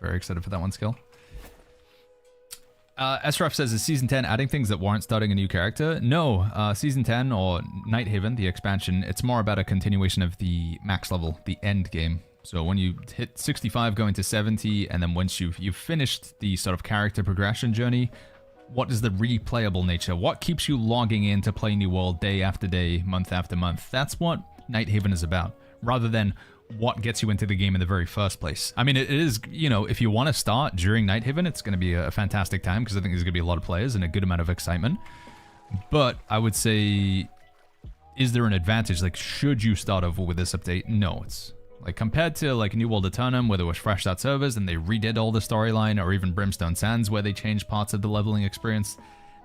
Very excited for that one, Skel. Esraf says, is Season 10 adding things that warrant starting a new character? No, Season 10 or Nighthaven, the expansion, it's more about a continuation of the max level, the end game. So when you hit 65 going to 70, and then once you've finished the sort of character progression journey, what is the replayable nature? What keeps you logging in to play New World day after day, month after month? That's what Nighthaven is about, rather than what gets you into the game in the very first place. I mean, it is, you know, if you want to start during Nighthaven, it's going to be a fantastic time, because I think there's going to be a lot of players and a good amount of excitement. But I would say, is there an advantage? Like, should you start over with this update? No, it's like compared to like New World Eternum, where there was fresh out servers and they redid all the storyline, or even Brimstone Sands, where they changed parts of the leveling experience.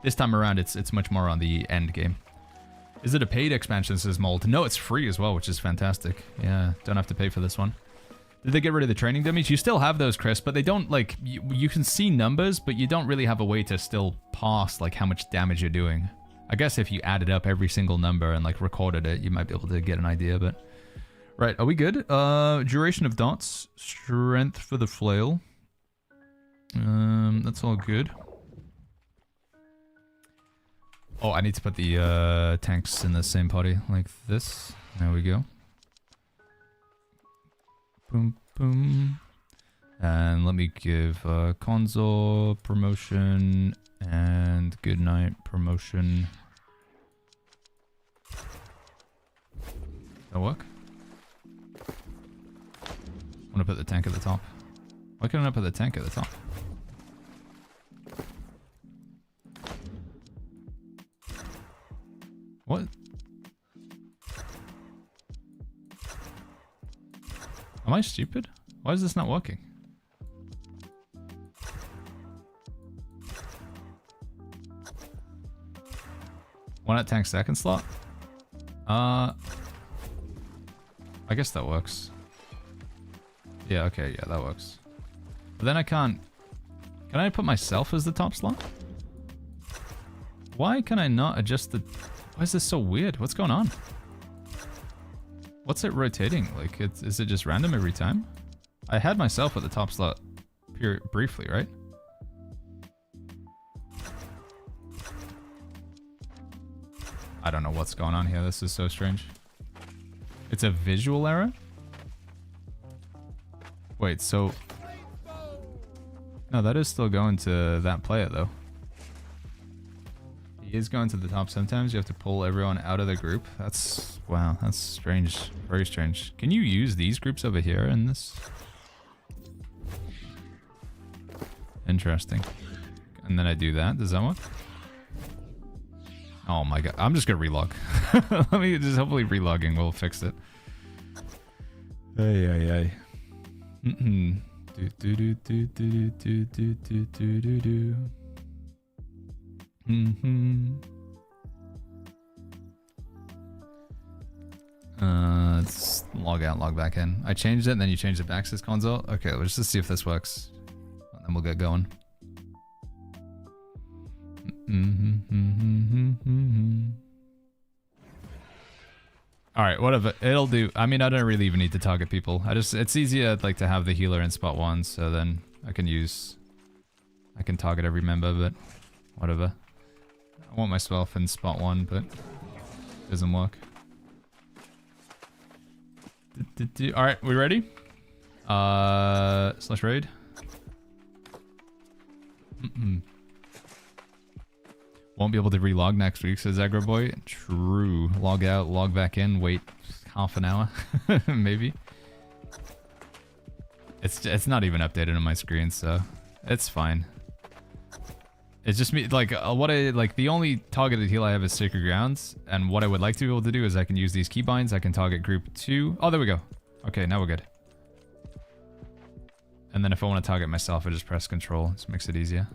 This time around, it's much more on the end game. Is it a paid expansion, says Mold? No, it's free as well, which is fantastic. Yeah, don't have to pay for this one. Did they get rid of the training dummies? You still have those, Chris, but they don't, like, you can see numbers, but you don't really have a way to still pass, like, how much damage you're doing. I guess if you added up every single number and, like, recorded it, you might be able to get an idea, but... Right, are we good? Duration of dots, strength for the flail. That's all good. Oh, I need to put the tanks in the same party, like this. There we go. Boom, boom. And let me give Konzo promotion and Goodnight promotion. That work? I want to put the tank at the top. Why can't I put the tank at the top? What? Am I stupid? Why is this not working? One at tank second slot? I guess that works. Yeah, okay, yeah, that works. But then I can't... Can I put myself as the top slot? Why can I not adjust the... Why is this so weird? What's going on? What's it rotating? Like, is it just random every time? I had myself at the top slot briefly, right? I don't know what's going on here. This is so strange. It's a visual error? Wait, so... No, that is still going to that player, though. He is going to the top sometimes. You have to pull everyone out of the group. That's... Wow, that's strange. Very strange. Can you use these groups over here in this? Interesting. And then I do that. Does that work? Oh my god. I'm just gonna relog. Let me just hopefully relogging will fix it. Ay, ay, ay. Mm-mm. Do do do do do do do do do do do. Let's log out, log back in. I changed it, and then you changed it back to this console. Okay, let's just see if this works. And then we'll get going. Alright, whatever. It'll do. I mean, I don't really even need to target people. It's easier like to have the healer in spot 1, so then I can target every member, but whatever. I want myself in spot 1, but it doesn't work. Alright, we ready? Slash raid. Won't be able to relog next week, says Aggro Boy. True. Log out, log back in, wait half an hour, maybe. It's not even updated on my screen, so it's fine. It's just me, like, the only targeted heal I have is Sacred Grounds, and what I would like to be able to do is I can use these keybinds, I can target group 2. Oh, there we go. Okay, now we're good. And then if I want to target myself, I just press control. This makes it easier.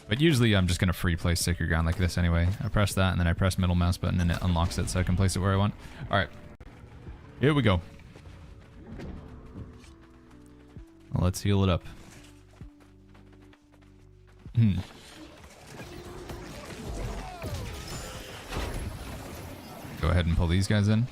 But usually I'm just going to free place Sacred Ground like this anyway. I press that, and then I press middle mouse button, and it unlocks it so I can place it where I want. Alright. Here we go. Well, let's heal it up. Go ahead and pull these guys in.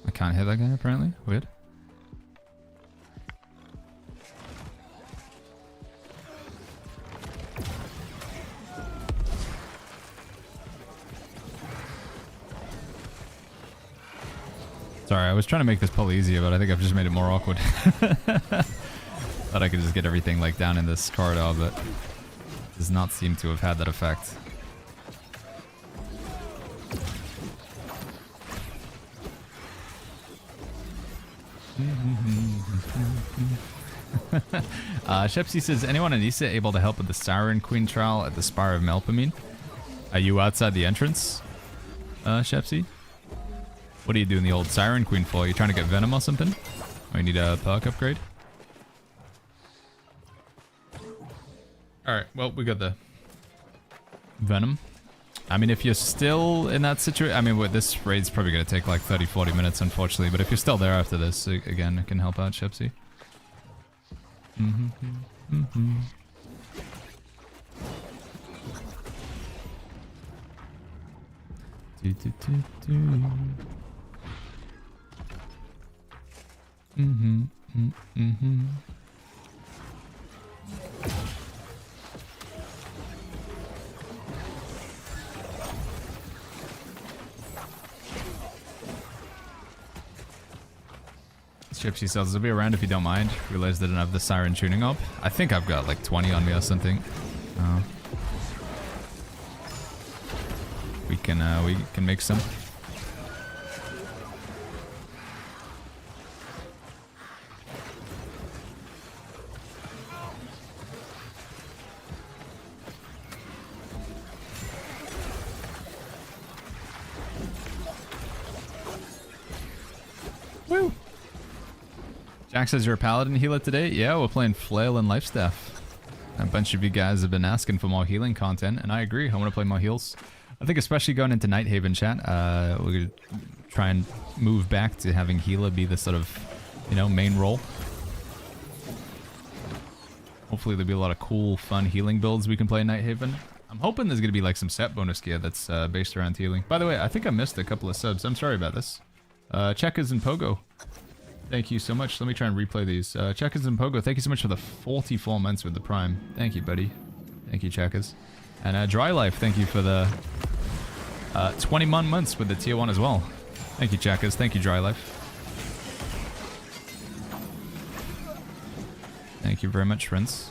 I can't hit that guy apparently. Weird. Sorry, I was trying to make this pull easier, but I think I've just made it more awkward. Thought I could just get everything like down in this corridor, but does not seem to have had that effect. Shepsy says, anyone in Issa able to help with the Siren Queen trial at the Spire of Melpomene? Are you outside the entrance, Shepsy? What are you doing the old Siren Queen for? Are you trying to get Venom or something? Or you need a perk upgrade? Alright, well, we got the Venom. I mean, if you're still in that situation... I mean, this raid's probably going to take like 30-40 minutes, unfortunately. But if you're still there after this, again, it can help out, Shepsy. Gypsy says, it'll be around if you don't mind. Realized I didn't have the Siren tuning up. I think I've got like 20 on me or something. Oh. We can make some. Woo! Jack says you're a paladin healer today? Yeah, we're playing Flail and Lifestaff. A bunch of you guys have been asking for more healing content, and I agree. I want to play more heals. I think especially going into Nighthaven chat, we're going to try and move back to having healer be the sort of, you know, main role. Hopefully there'll be a lot of cool, fun healing builds we can play in Nighthaven. I'm hoping there's going to be like some set bonus gear that's based around healing. By the way, I think I missed a couple of subs. I'm sorry about this. Checkers and Pogo. Thank you so much. Let me try and replay these. Checkers and Pogo, thank you so much for the 44 months with the Prime. Thank you, buddy. Thank you, Checkers. And Dry Life, thank you for the 21 months with the tier 1 as well. Thank you, Checkers. Thank you, Dry Life. Thank you very much, friends.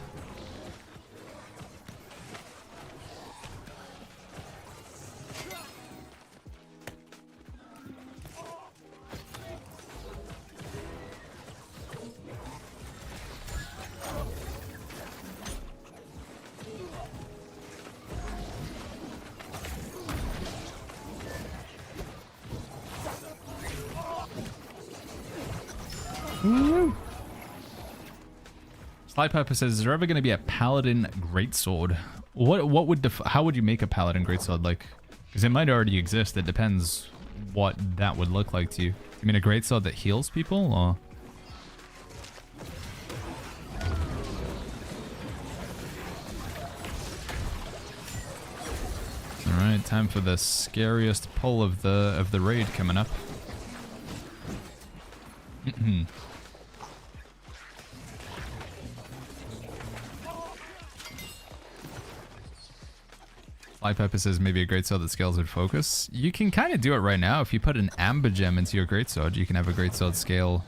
Sly Pepper says, is there ever going to be a Paladin Greatsword? What would how would you make a Paladin Greatsword? Like, because it might already exist. It depends what that would look like to you. You mean a Greatsword that heals people, or? Alright, time for the scariest pull of the raid coming up. Fly Pepper says maybe a greatsword that scales with focus. You can kind of do it right now. If you put an amber gem into your greatsword, you can have a greatsword scale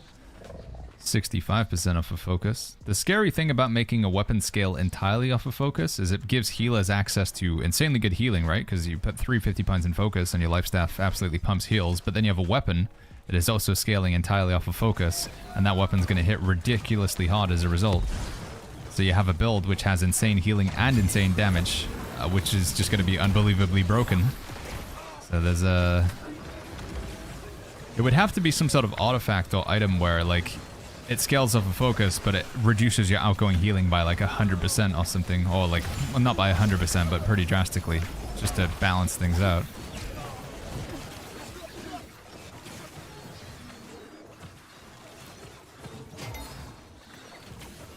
65% off of focus. The scary thing about making a weapon scale entirely off of focus is it gives healers access to insanely good healing, right? Because you put 350 points in focus and your life staff absolutely pumps heals, but then you have a weapon that is also scaling entirely off of focus, and that weapon's going to hit ridiculously hard as a result. So you have a build which has insane healing and insane damage, which is just going to be unbelievably broken. So there's a... It would have to be some sort of artifact or item where, like, it scales off of focus, but it reduces your outgoing healing by, like, 100% or something. Or, like, well, not by 100%, but pretty drastically, just to balance things out.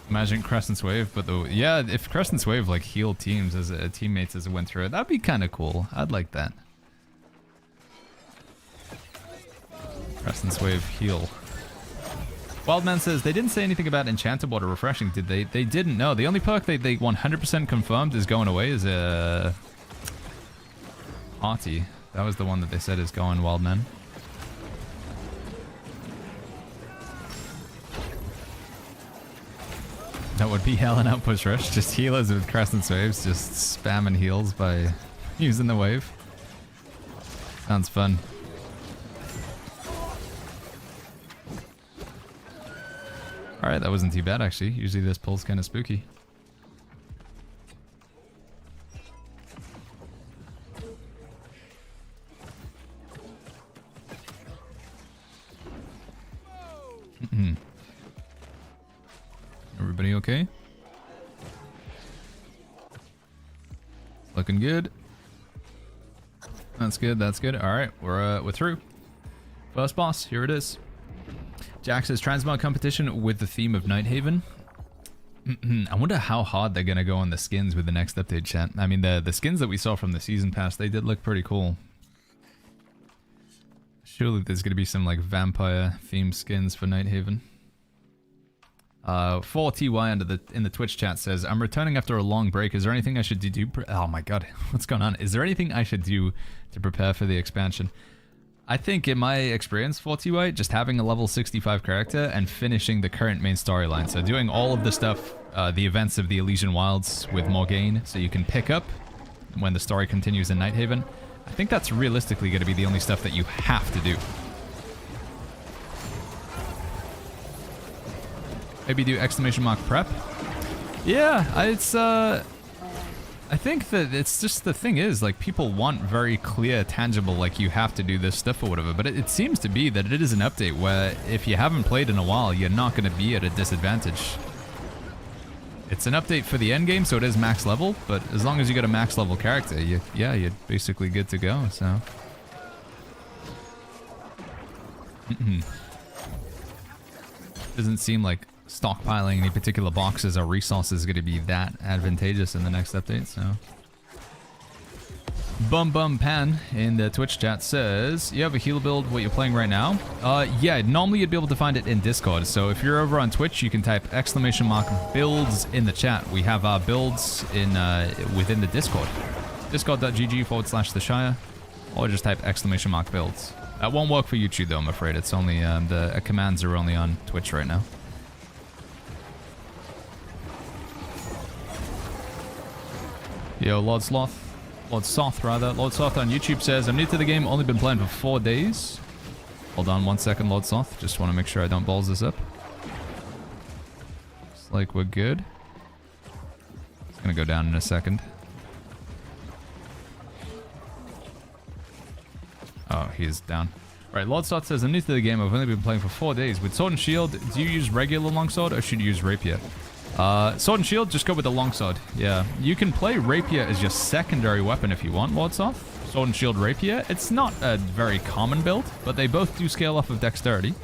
Imagine Crescent's Wave, but yeah, if Crescent's Wave like healed teams as teammates as it went through it, that'd be kind of cool. I'd like that. Crescent's Wave heal. Wildman says they didn't say anything about Enchanted Water refreshing, did they? They didn't. No, the only perk they 100% confirmed is going away is Artie. That was the one that they said is going, Wildman. That would be hell and out push rush. Just healers with Crescent Waves, just spamming heals by using the wave. Sounds fun. Alright, that wasn't too bad actually. Usually this pull's kind of spooky. Everybody okay? Looking good. That's good, that's good. Alright, we're through. First boss, here it is. Jack says transmog competition with the theme of Nighthaven. I wonder how hard they're gonna go on the skins with the next update, chat. I mean, the skins that we saw from the season pass, they did look pretty cool. Surely there's gonna be some like vampire themed skins for Nighthaven. 4TY in the Twitch chat says, I'm returning after a long break. Is there anything I should do? Oh my god, what's going on? Is there anything I should do to prepare for the expansion? I think in my experience, 4TY, just having a level 65 character and finishing the current main storyline. So doing all of the stuff, the events of the Elysian Wilds with Morgane, so you can pick up when the story continues in Nighthaven. I think that's realistically going to be the only stuff that you have to do. Maybe do exclamation mark prep. Yeah, it's I think that it's just the thing is, like, people want very clear, tangible, like, you have to do this stuff or whatever, but it seems to be that it is an update where if you haven't played in a while, you're not going to be at a disadvantage. It's an update for the endgame, so it is max level, but as long as you got a max level character, you're basically good to go, so... Doesn't seem like stockpiling any particular boxes or resources is going to be that advantageous in the next update, so... Bum Bum Pan in the Twitch chat says, you have a heal build, what you're playing right now? Yeah, normally you'd be able to find it in Discord, so if you're over on Twitch, you can type !builds in the chat. We have our builds in within the Discord. Discord.gg/The Shire, or just type !builds. That won't work for YouTube though, I'm afraid. It's only, the commands are only on Twitch right now. Yo, Lord Soth on YouTube says, I'm new to the game, only been playing for 4 days. Hold on 1 second, Lord Soth. Just want to make sure I don't balls this up. Looks like we're good. It's gonna go down in a second. Oh, he's down. Right, Lord Soth says, I'm new to the game, I've only been playing for 4 days. With Sword and Shield, do you use regular longsword or should you use Rapier? Sword and Shield, just go with the longsword. Yeah, you can play Rapier as your secondary weapon if you want, Lord Soth. Sword and Shield Rapier. It's not a very common build, but they both do scale off of dexterity.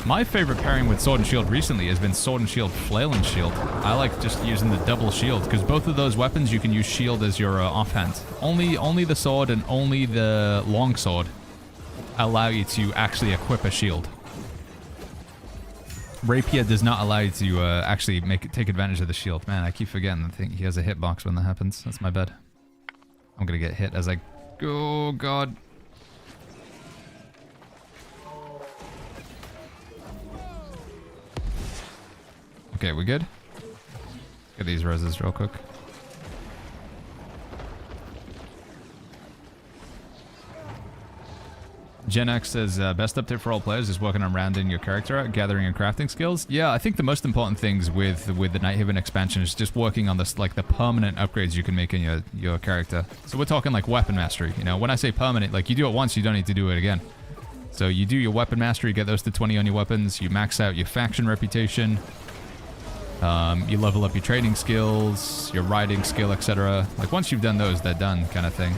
My favorite pairing with Sword and Shield recently has been Sword and Shield Flail and Shield. I like just using the double shield, because both of those weapons you can use shield as your offhand. Only the sword and only the longsword allow you to actually equip a shield. Rapier does not allow you to actually take advantage of the shield. Man, I keep forgetting. I think he has a hitbox when that happens. That's my bad. I'm gonna get hit as I go. Oh, God. Okay, we good? Get these reses real quick. Gen X says, best update for all players is working on rounding your character out, gathering and crafting skills. Yeah, I think the most important things with the Nighthaven expansion is just working on this, like, the permanent upgrades you can make in your character. So we're talking, like, weapon mastery. You know, when I say permanent, like, you do it once, you don't need to do it again. So you do your weapon mastery, get those to 20 on your weapons, you max out your faction reputation, you level up your trading skills, your riding skill, etc. Like, once you've done those, they're done, kind of thing.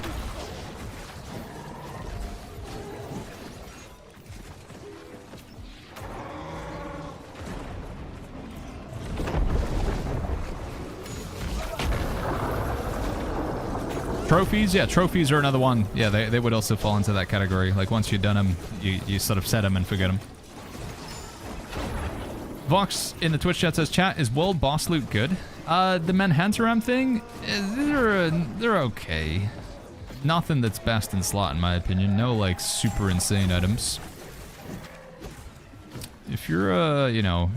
Trophies? Yeah, trophies are another one. Yeah, they would also fall into that category. Like, once you've done them, you sort of set them and forget them. Vox in the Twitch chat says, chat, is world boss loot good? The Manhantaram thing, they're okay. Nothing that's best in slot, in my opinion. No, like, super insane items. If you're, you know,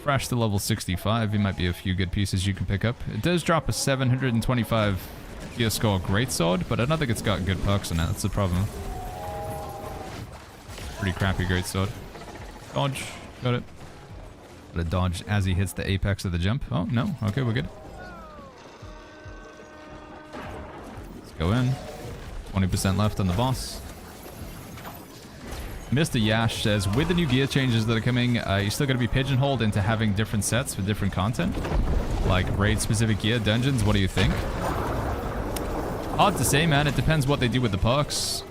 fresh to level 65, you might be a few good pieces you can pick up. It does drop a 725 gear score greatsword, but I don't think it's got good perks in it. That's the problem. Pretty crappy greatsword. Dodge. Got it. Got to dodge as he hits the apex of the jump. Oh, no. Okay, we're good. Let's go in. 20% left on the boss. Mr. Yash says, with the new gear changes that are coming, you're still going to be pigeonholed into having different sets for different content? Like raid-specific gear, dungeons, what do you think? Hard to say, man. It depends what they do with the perks.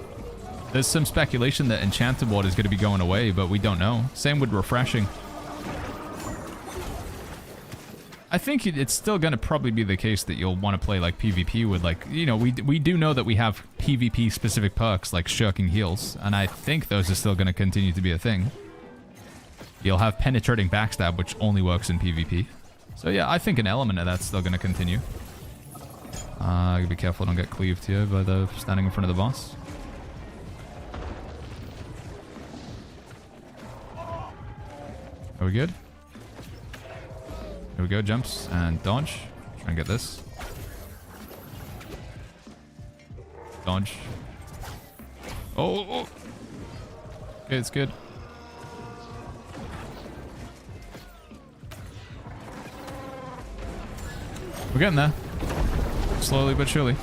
There's some speculation that Enchanted Ward is going to be going away, but we don't know. Same with Refreshing. I think it's still going to probably be the case that you'll want to play like PvP with, like, you know, we do know that we have PvP specific perks like shirking heals, and I think those are still going to continue to be a thing. You'll have penetrating backstab, which only works in PvP. So yeah, I think an element of that's still going to continue. Gotta be careful don't get cleaved here by the standing in front of the boss. Are we good? Here we go, jumps and dodge. Try and get this. Dodge. Oh! Okay, it's good. We're getting there. Slowly but surely.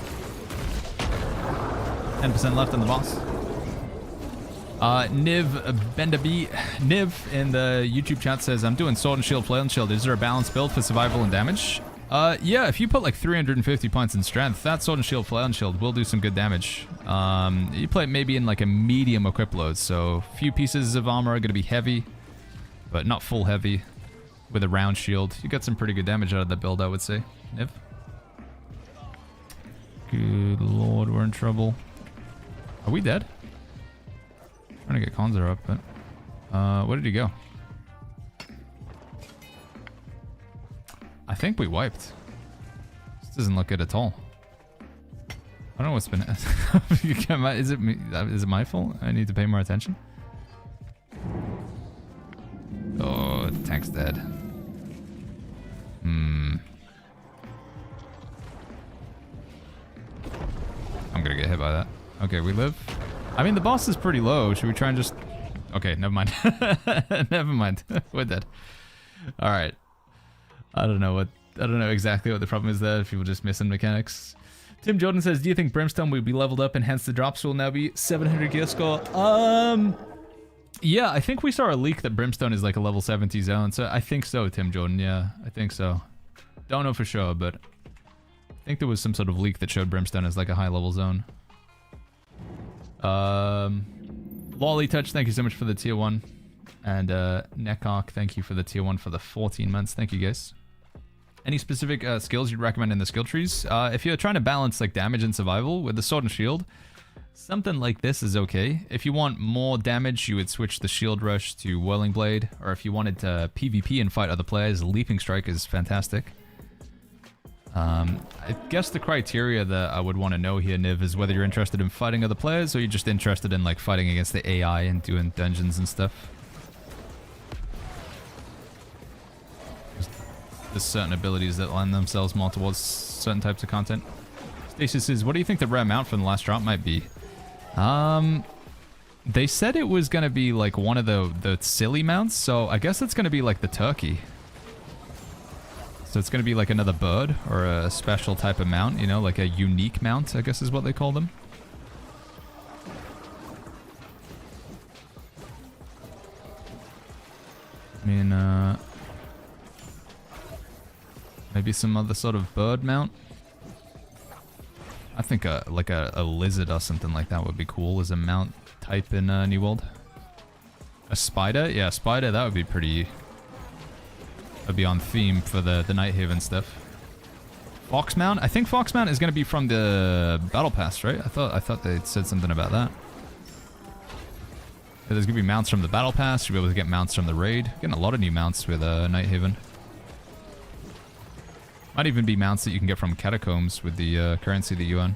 10% left on the boss. Niv Bendabi Niv in the YouTube chat says, I'm doing sword and shield, flail and shield. Is there a balanced build for survival and damage? Yeah, if you put like 350 points in strength, that sword and shield, flail and shield will do some good damage. You play it maybe in like a medium equip load, so a few pieces of armor are going to be heavy, but not full heavy. With a round shield, you get some pretty good damage out of that build, I would say. Niv. Good lord, we're in trouble. Are we dead? Trying to get Konzer up, but where did he go? I think we wiped. This doesn't look good at all. I don't know what's been. Is it me? Is it my fault? I need to pay more attention. Oh, the tank's dead. I'm gonna get hit by that. Okay, we live. I mean, the boss is pretty low. Should we try and just... Okay, never mind. Never mind. We're dead. Alright. I don't know exactly what the problem is there. People just missing mechanics. Tim Jordan says, do you think Brimstone will be leveled up and hence the drops will now be 700 gear score? Yeah, I think we saw a leak that Brimstone is like a level 70 zone. So I think so, Tim Jordan. Yeah, I think so. Don't know for sure, but I think there was some sort of leak that showed Brimstone as like a high level zone. Lolly Touch, thank you so much for the tier 1. And Nekark, thank you for the tier 1 for the 14 months. Thank you, guys. Any specific skills you'd recommend in the skill trees? If you're trying to balance like damage and survival with the sword and shield, something like this is okay. If you want more damage, you would switch the shield rush to Whirling Blade. Or if you wanted to PvP and fight other players, Leaping Strike is fantastic. I guess the criteria that I would want to know here, Niv, is whether you're interested in fighting other players or you're just interested in like fighting against the AI and doing dungeons and stuff. There's certain abilities that lend themselves more towards certain types of content. Stasis says, what do you think the rare mount from the last drop might be? They said it was going to be like one of the silly mounts, so I guess it's going to be like the turkey. So it's going to be like another bird or a special type of mount, you know, like a unique mount, I guess is what they call them. I mean, maybe some other sort of bird mount. I think like a lizard or something like that would be cool as a mount type in New World. A spider? Yeah, spider, that would be pretty... That'd be on theme for the Nighthaven stuff. Fox mount? I think Fox mount is going to be from the Battle Pass, right? I thought they said something about that. There's going to be mounts from the Battle Pass. You'll be able to get mounts from the raid. Getting a lot of new mounts with Nighthaven. Might even be mounts that you can get from Catacombs with the currency that you earn.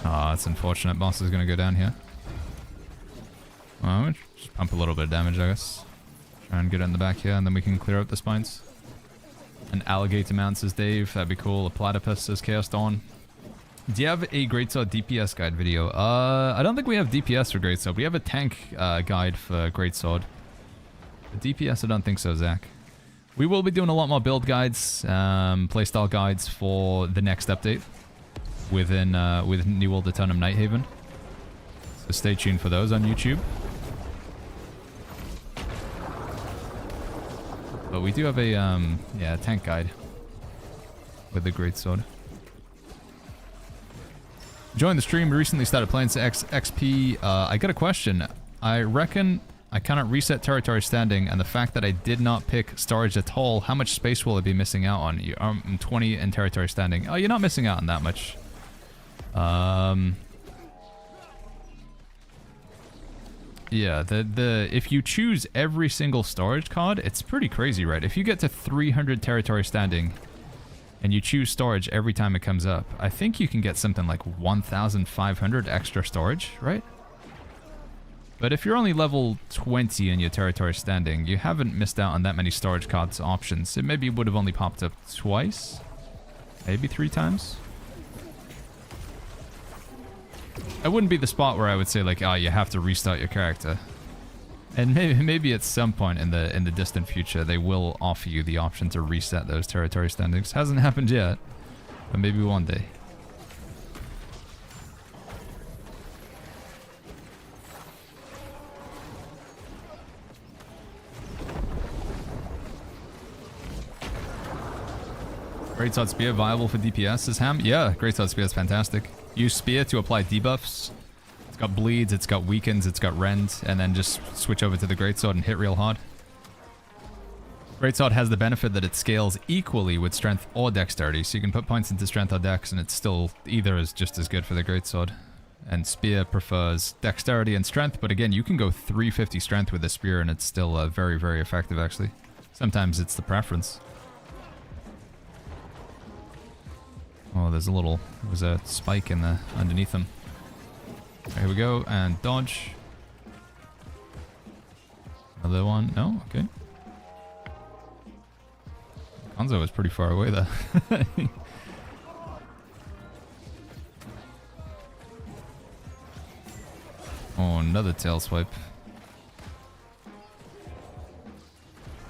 Ah, it's unfortunate. Boss is going to go down here. Well, we'll just pump a little bit of damage, I guess. Try and get it in the back here, and then we can clear up the spines. An alligator mount, says Dave. That'd be cool. A platypus, says Chaos Dawn. Do you have a Greatsword DPS guide video? I don't think we have DPS for Greatsword. We have a tank guide for Greatsword. The DPS, I don't think so, Zach. We will be doing a lot more build guides, playstyle guides for the next update within with New World Eternum Nighthaven. So stay tuned for those on YouTube. But we do have a yeah, tank guide with the Greatsword. Joined the stream, recently started playing XP. I got a question. I reckon I cannot reset territory standing, and the fact that I did not pick storage at all, how much space will I be missing out on? I'm 20 in territory standing. Oh, you're not missing out on that much. Yeah, if you choose every single storage card, it's pretty crazy, right? If you get to 300 territory standing, and you choose storage every time it comes up, I think you can get something like 1,500 extra storage, right? But if you're only level 20 in your territory standing, you haven't missed out on that many storage cards options. It maybe would have only popped up twice, maybe 3 times. it wouldn't be the spot where I would say like, oh, you have to restart your character. And maybe at some point in the distant future, they will offer you the option to reset those territory standings. Hasn't happened yet, but maybe one day. Greatsword Spear viable for DPS, is Ham? Yeah, Greatsword Spear is fantastic. Use Spear to apply debuffs. It's got bleeds, it's got weakens, it's got rend, and then just switch over to the Greatsword and hit real hard. Greatsword has the benefit that it scales equally with strength or dexterity, so you can put points into strength or dex, and it's still either is just as good for the Greatsword. And Spear prefers dexterity and strength, but again, you can go 350 strength with the Spear, and it's still very, very effective, actually. Sometimes it's the preference. Oh, there's a spike in the underneath them. Here we go, and dodge. Another one. No, okay. Hanzo was pretty far away there. Oh, another tail swipe.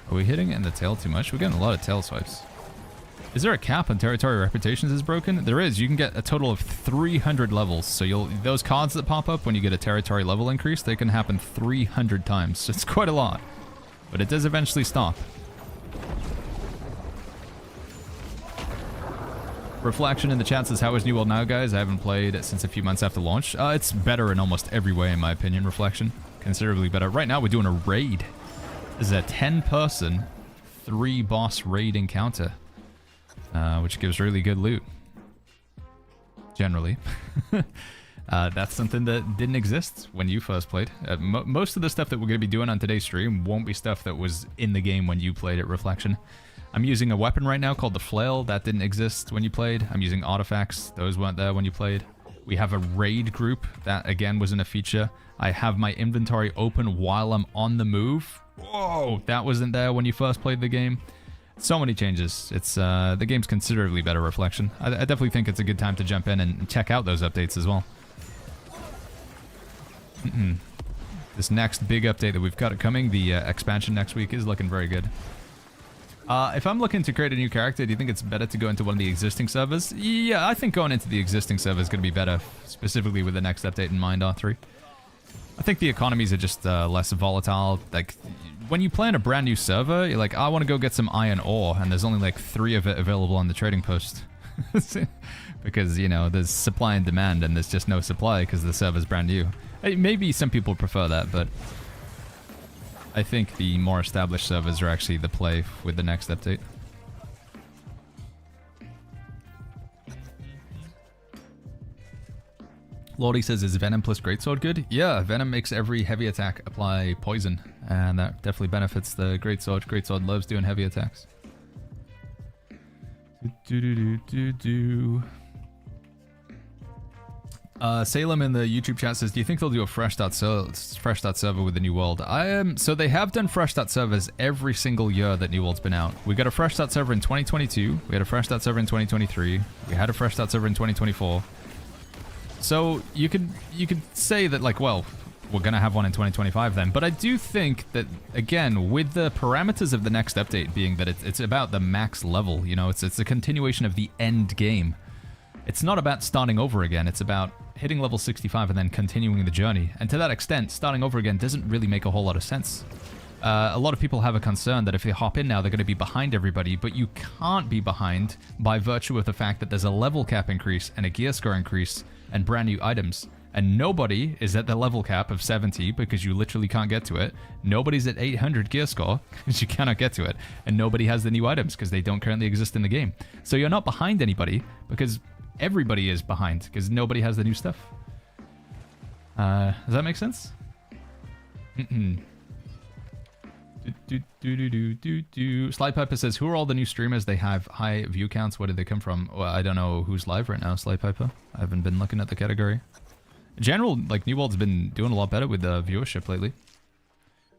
Are we hitting it in the tail too much? We're getting a lot of tail swipes. Is there a cap on territory reputations is broken? There is. You can get a total of 300 levels. So those cards that pop up when you get a territory level increase, they can happen 300 times. So it's quite a lot. But it does eventually stop. Reflection in the chat says, how is New World now, guys? I haven't played it since a few months after launch. It's better in almost every way, in my opinion, Reflection. Considerably better. Right now, we're doing a raid. This is a 10-person, 3-boss raid encounter. Which gives really good loot. Generally. That's something that didn't exist when you first played. Most of the stuff that we're going to be doing on today's stream won't be stuff that was in the game when you played at Reflection. I'm using a weapon right now called the Flail. That didn't exist when you played. I'm using artifacts. Those weren't there when you played. We have a raid group. That, again, wasn't a feature. I have my inventory open while I'm on the move. Whoa! That wasn't there when you first played the game. So many changes. It's the game's considerably better, Reflection. I definitely think it's a good time to jump in and check out those updates as well. This next big update that we've got coming, the expansion next week, is looking very good. If I'm looking to create a new character, do you think it's better to go into one of the existing servers? Yeah, I think going into the existing server is going to be better, specifically with the next update in mind, R3. I think the economies are just less volatile. Like, when you play on a brand new server, you're like, I want to go get some iron ore, and there's only like 3 of it available on the trading post. Because, you know, there's supply and demand, and there's just no supply because the server's brand new. Maybe some people prefer that, but I think the more established servers are actually the play with the next update. Lordy says, is Venom plus Greatsword good? Yeah, Venom makes every heavy attack apply poison, and that definitely benefits the Greatsword. Greatsword loves doing heavy attacks. Salem in the YouTube chat says, do you think they'll do a fresh start server with the New World? So they have done fresh start servers every single year that New World's been out. We got a fresh start server in 2022. We had a fresh start server in 2023. We had a fresh start server in 2024. So you could say that, like, well, we're going to have one in 2025 then. But I do think that, again, with the parameters of the next update being that it's about the max level, you know, it's a continuation of the end game. It's not about starting over again. It's about hitting level 65 and then continuing the journey. And to that extent, starting over again doesn't really make a whole lot of sense. A lot of people have a concern that if they hop in now, they're going to be behind everybody, but you can't be behind by virtue of the fact that there's a level cap increase and a gear score increase and brand new items. And nobody is at the level cap of 70 because you literally can't get to it. Nobody's at 800 gear score because you cannot get to it. And nobody has the new items because they don't currently exist in the game. So you're not behind anybody because everybody is behind because nobody has the new stuff. Does that make sense? Sly Piper says, who are all the new streamers? They have high view counts. Where did they come from? Well, I don't know who's live right now, Sly Piper. I haven't been looking at the category. In general, like, New World's been doing a lot better with the viewership lately.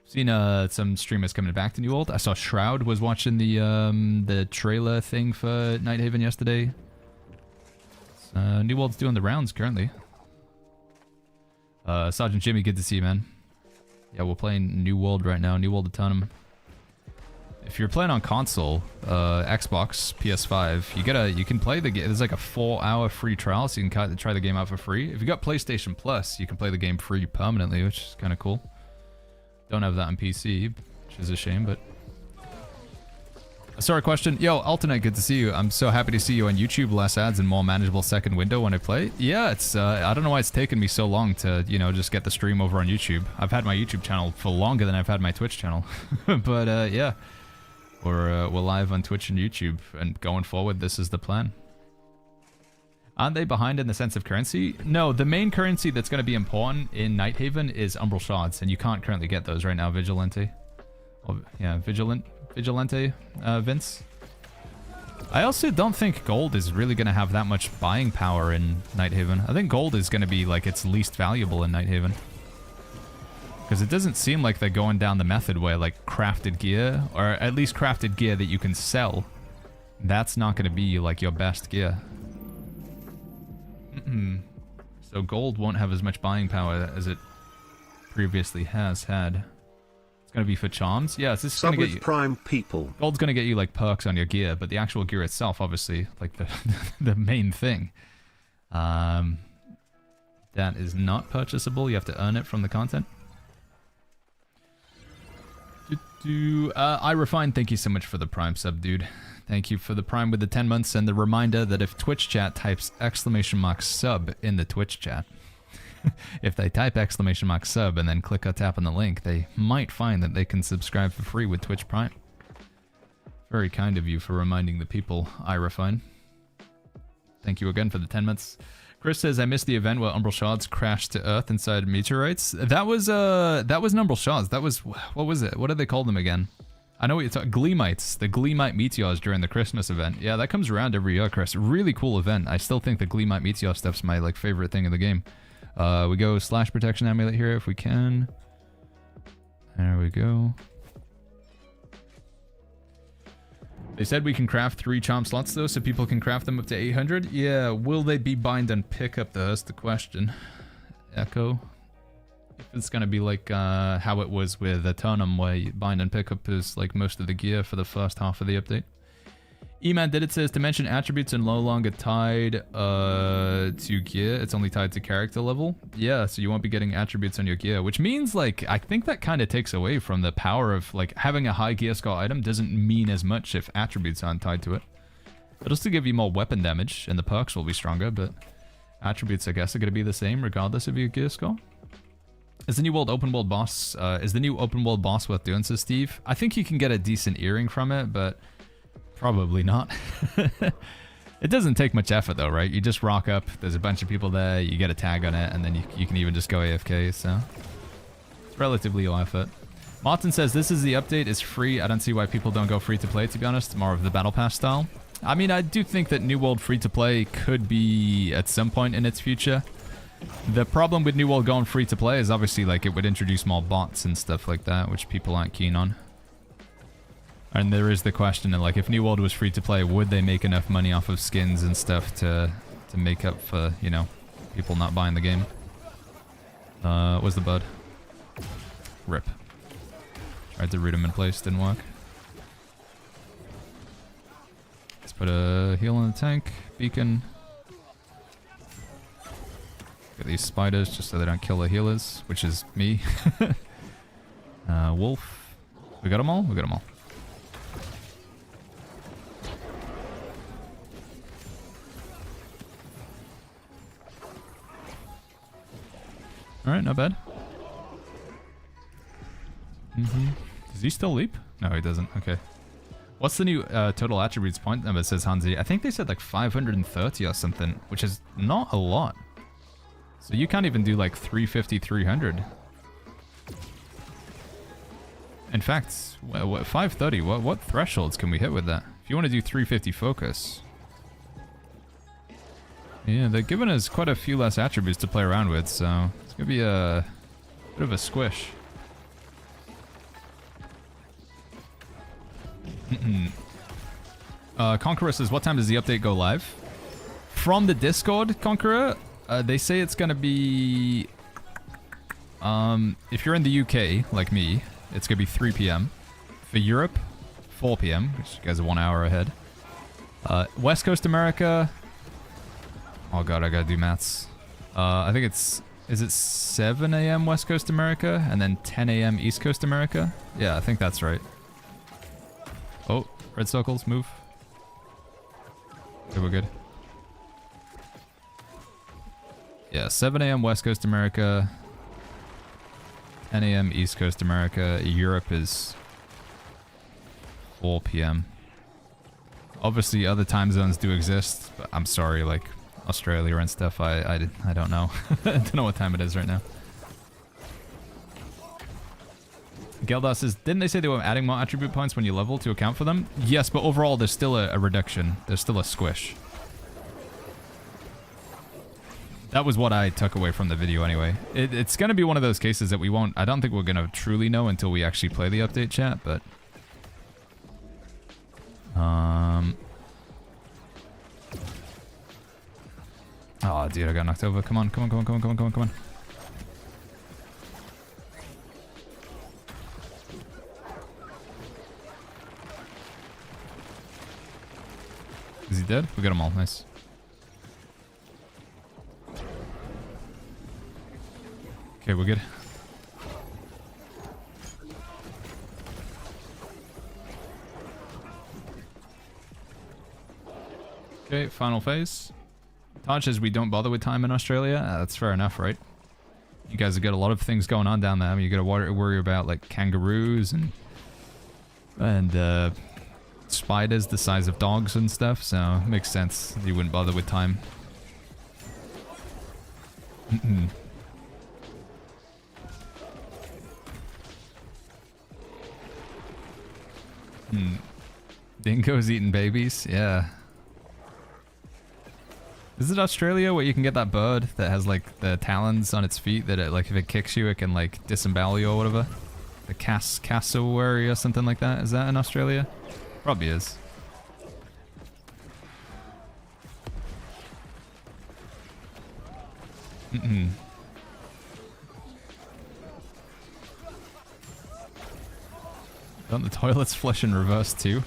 Seen some streamers coming back to New World. I saw Shroud was watching the trailer thing for Nighthaven yesterday. New World's doing the rounds currently. Sergeant Jimmy, good to see you, man. Yeah, we're playing New World right now, New World Autonomy. If you're playing on console, Xbox, PS5, you can play the game. There's like a 4-hour free trial, so you can try the game out for free. If you got PlayStation Plus, you can play the game free permanently, which is kind of cool. Don't have that on PC, which is a shame, but... Sorry, question. Yo, Alternate, good to see you. I'm so happy to see you on YouTube. Less ads and more manageable second window when I play. Yeah, it's, I don't know why it's taken me so long to, you know, just get the stream over on YouTube. I've had my YouTube channel for longer than I've had my Twitch channel. But, yeah. We're live on Twitch and YouTube, and going forward, this is the plan. Aren't they behind in the sense of currency? No, the main currency that's going to be important in Nighthaven is Umbral Shards, and you can't currently get those right now, Vigilante. Oh, yeah, Vigilante, Vince. I also don't think gold is really going to have that much buying power in Nighthaven. I think gold is going to be, like, its least valuable in Nighthaven. Because it doesn't seem like they're going down the method where, like, crafted gear, or at least crafted gear that you can sell, that's not going to be, like, your best gear. So gold won't have as much buying power as it previously has had. It's going to be for charms. Yeah, it's just going to get you... Prime people. Gold's going to get you, like, perks on your gear, but the actual gear itself, obviously, like, the main thing. That is not purchasable. You have to earn it from the content. I Refine, thank you so much for the Prime sub, dude. Thank you for the Prime with the 10 months and the reminder that if Twitch chat types !sub in the Twitch chat, if they type !sub and then click or tap on the link, they might find that they can subscribe for free with Twitch Prime. Very kind of you for reminding the people, I Refine. Thank you again for the 10 months. Chris says, I missed the event where Umbral Shards crashed to Earth inside meteorites. That was an Umbral Shards. That was, what was it? What did they call them again? I know what you're talking, Gleamites. The Gleamite meteors during the Christmas event. Yeah, that comes around every year, Chris. Really cool event. I still think the Gleamite meteor stuff's my, like, favorite thing in the game. We go slash protection amulet here if we can. There we go. They said we can craft 3 charm slots though, so people can craft them up to 800. Yeah, will they be bind and pick up though? That's the question. Echo. If it's gonna be like how it was with Eternum, where you bind and pick up is like most of the gear for the first half of the update. E-Man did it says dimension attributes are no longer tied to gear. It's only tied to character level. Yeah, so you won't be getting attributes on your gear, which means like I think that kind of takes away from the power of like having a high gear score item doesn't mean as much if attributes aren't tied to it. It'll still give you more weapon damage and the perks will be stronger, but attributes I guess are going to be the same regardless of your gear score. Is the new world open world boss worth doing, says Steve? I think you can get a decent earring from it, but probably not. It doesn't take much effort though, right? You just rock up, there's a bunch of people there, you get a tag on it, and then you can even just go AFK, so it's relatively low effort. Martin says this is the update, it's free. I don't see why people don't go free to play, to be honest. More of the battle pass style. I mean, I do think that New World free to play could be at some point in its future. The problem with New World going free to play is obviously like it would introduce more bots and stuff like that, which people aren't keen on. And there is the question of like, if New World was free to play, would they make enough money off of skins and stuff to make up for, you know, people not buying the game? Where's the bud? Rip. Tried to root him in place, didn't work. Let's put a heal in the tank, beacon. Get these spiders just so they don't kill the healers, which is me. Wolf. We got them all? We got them all. Alright, not bad. Does he still leap? No, he doesn't. Okay. What's the new total attributes point number, says Hansi? I think they said like 530 or something, which is not a lot. So you can't even do like 350, 300. In fact, what 530, what thresholds can we hit with that? If you want to do 350 focus. Yeah, they're giving us quite a few less attributes to play around with, so it's going to be a bit of a squish. Conqueror says, what time does the update go live? From the Discord, Conqueror, they say it's going to be If you're in the UK, like me, it's gonna be 3 p.m. For Europe, 4 p.m., which you guys are 1 hour ahead. West Coast America... Oh god, I gotta do maths. I think it's... Is it 7 a.m. West Coast America, and then 10 a.m. East Coast America? Yeah, I think that's right. Oh, red circles, move. Okay, we're good. Yeah, 7 a.m. West Coast America, 10 a.m. East Coast America. Europe is 4 p.m. Obviously, other time zones do exist, but I'm sorry, like Australia and stuff, I don't know. I don't know what time it is right now. Geldar says, didn't they say they were adding more attribute points when you level to account for them? Yes, but overall there's still a reduction. There's still a squish. That was what I took away from the video anyway. It's going to be one of those cases that we won't... I don't think we're going to truly know until we actually play the update chat, but... Oh, dude, I got knocked over. Come on, come on, come on, come on, come on, come on, come on. Is he dead? We got them all. Nice. Okay, we're good. Okay, final phase. Todd says we don't bother with time in Australia. That's fair enough, right? You guys have got a lot of things going on down there. I mean, you got to worry about like kangaroos and spiders the size of dogs and stuff. So it makes sense you wouldn't bother with time. Dingoes eating babies? Yeah. Is it Australia where you can get that bird that has like the talons on its feet that it, like if it kicks you it can like disembowel you or whatever? The cassowary or something like that? Is that in Australia? Probably is. Don't the toilets flush in reverse too?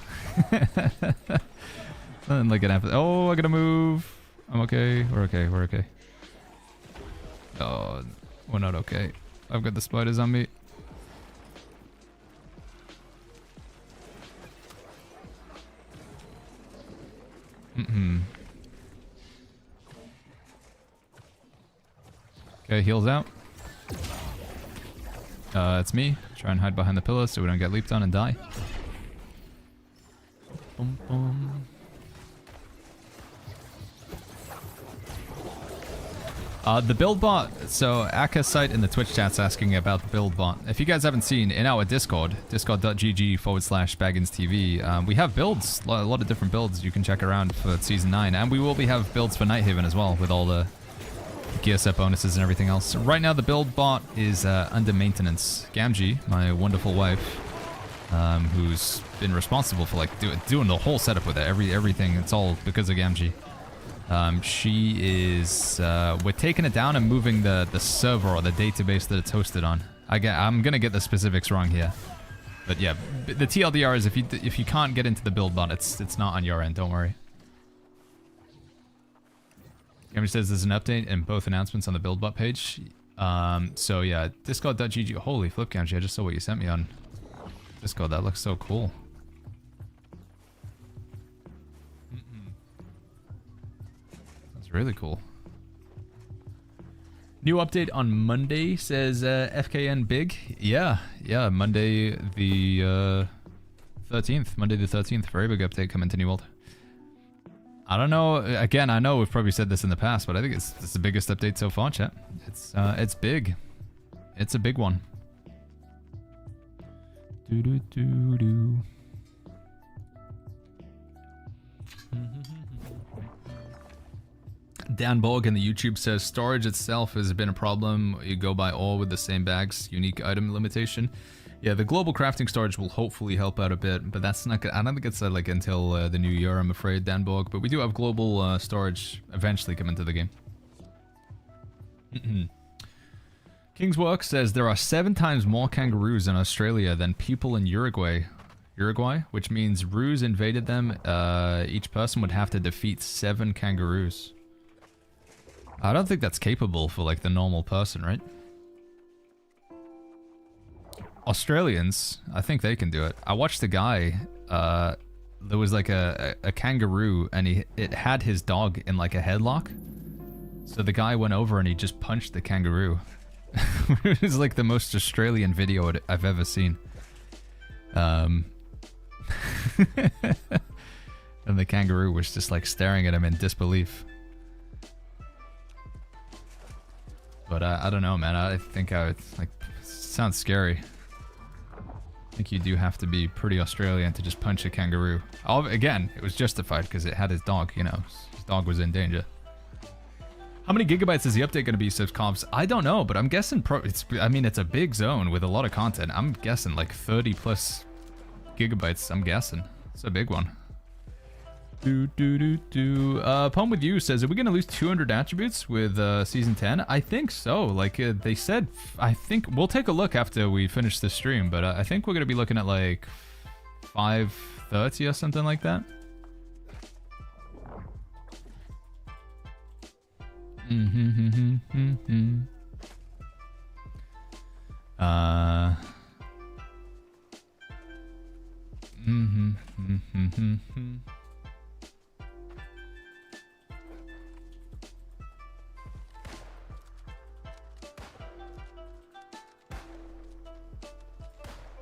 Something like an episode. Oh, I gotta move. I'm okay. We're okay. We're okay. Oh, we're not okay. I've got the spiders on me. Okay, heals out. It's me. Try and hide behind the pillar so we don't get leaped on and die. Boom, boom. The build bot, so Aka's site in the Twitch chat's asking about the build bot. If you guys haven't seen, in our Discord, discord.gg/BagginsTV, we have builds, a lot of different builds you can check around for Season 9, and we will have builds for Nighthaven as well, with all the gear set bonuses and everything else. Right now the build bot is under maintenance. Gamgee, my wonderful wife, who's been responsible for like doing the whole setup with it, everything, it's all because of Gamgee. She is, we're taking it down and moving the server or the database that it's hosted on. I'm gonna get the specifics wrong here. But yeah, the TLDR is if you can't get into the build bot, it's not on your end, don't worry. Gamgee says there's an update and both announcements on the build bot page. So yeah, discord.gg, holy flip Gamgee, I just saw what you sent me on Discord, that looks so cool. Really cool. New update on Monday, says FKN Big. Yeah, Monday the 13th. Monday the 13th, very big update coming to New World. I don't know, again, I know we've probably said this in the past, but I think it's the biggest update so far, chat. It's big. It's a big one. Do-do-do-do. Dan Borg in the YouTube says storage itself has been a problem. You go buy all with the same bags, unique item limitation. Yeah, the global crafting storage will hopefully help out a bit, but that's not good. I don't think it's like until the new year, I'm afraid, Dan Borg. But we do have global storage eventually come into the game. King's Work says there are 7 times more kangaroos in Australia than people in Uruguay. Uruguay, which means roos invaded them. Each person would have to defeat 7 kangaroos. I don't think that's capable for like the normal person, right? Australians, I think they can do it. I watched a guy, there was like a kangaroo and it had his dog in like a headlock. So the guy went over and he just punched the kangaroo. It was like the most Australian video I've ever seen. And the kangaroo was just like staring at him in disbelief. But I don't know, man. I think I would, like, sounds scary. I think you do have to be pretty Australian to just punch a kangaroo. Oh, again, it was justified because it had his dog, you know. His dog was in danger. How many gigabytes is the update going to be, Sibs Comps? I don't know, but I'm guessing I mean, it's a big zone with a lot of content. I'm guessing like 30 plus gigabytes, I'm guessing. It's a big one. Poem with You says, are we going to lose 200 attributes with Season 10? I think so. Like, they said, I think, we'll take a look after we finish the stream, but I think we're going to be looking at like 530 or something like that.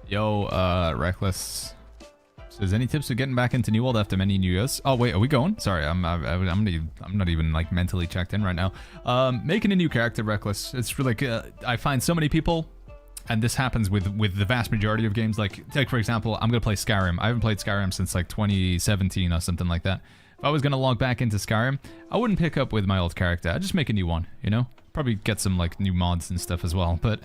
Yo, Reckless says, any tips for getting back into New World after many New Years? Oh wait, are we going? Sorry, I'm not even like mentally checked in right now. Making a new character, Reckless. It's like I find so many people, and this happens with the vast majority of games. Like, take for example, I'm gonna play Skyrim. I haven't played Skyrim since like 2017 or something like that. If I was gonna log back into Skyrim, I wouldn't pick up with my old character. I'd just make a new one, you know? Probably get some like new mods and stuff as well, but.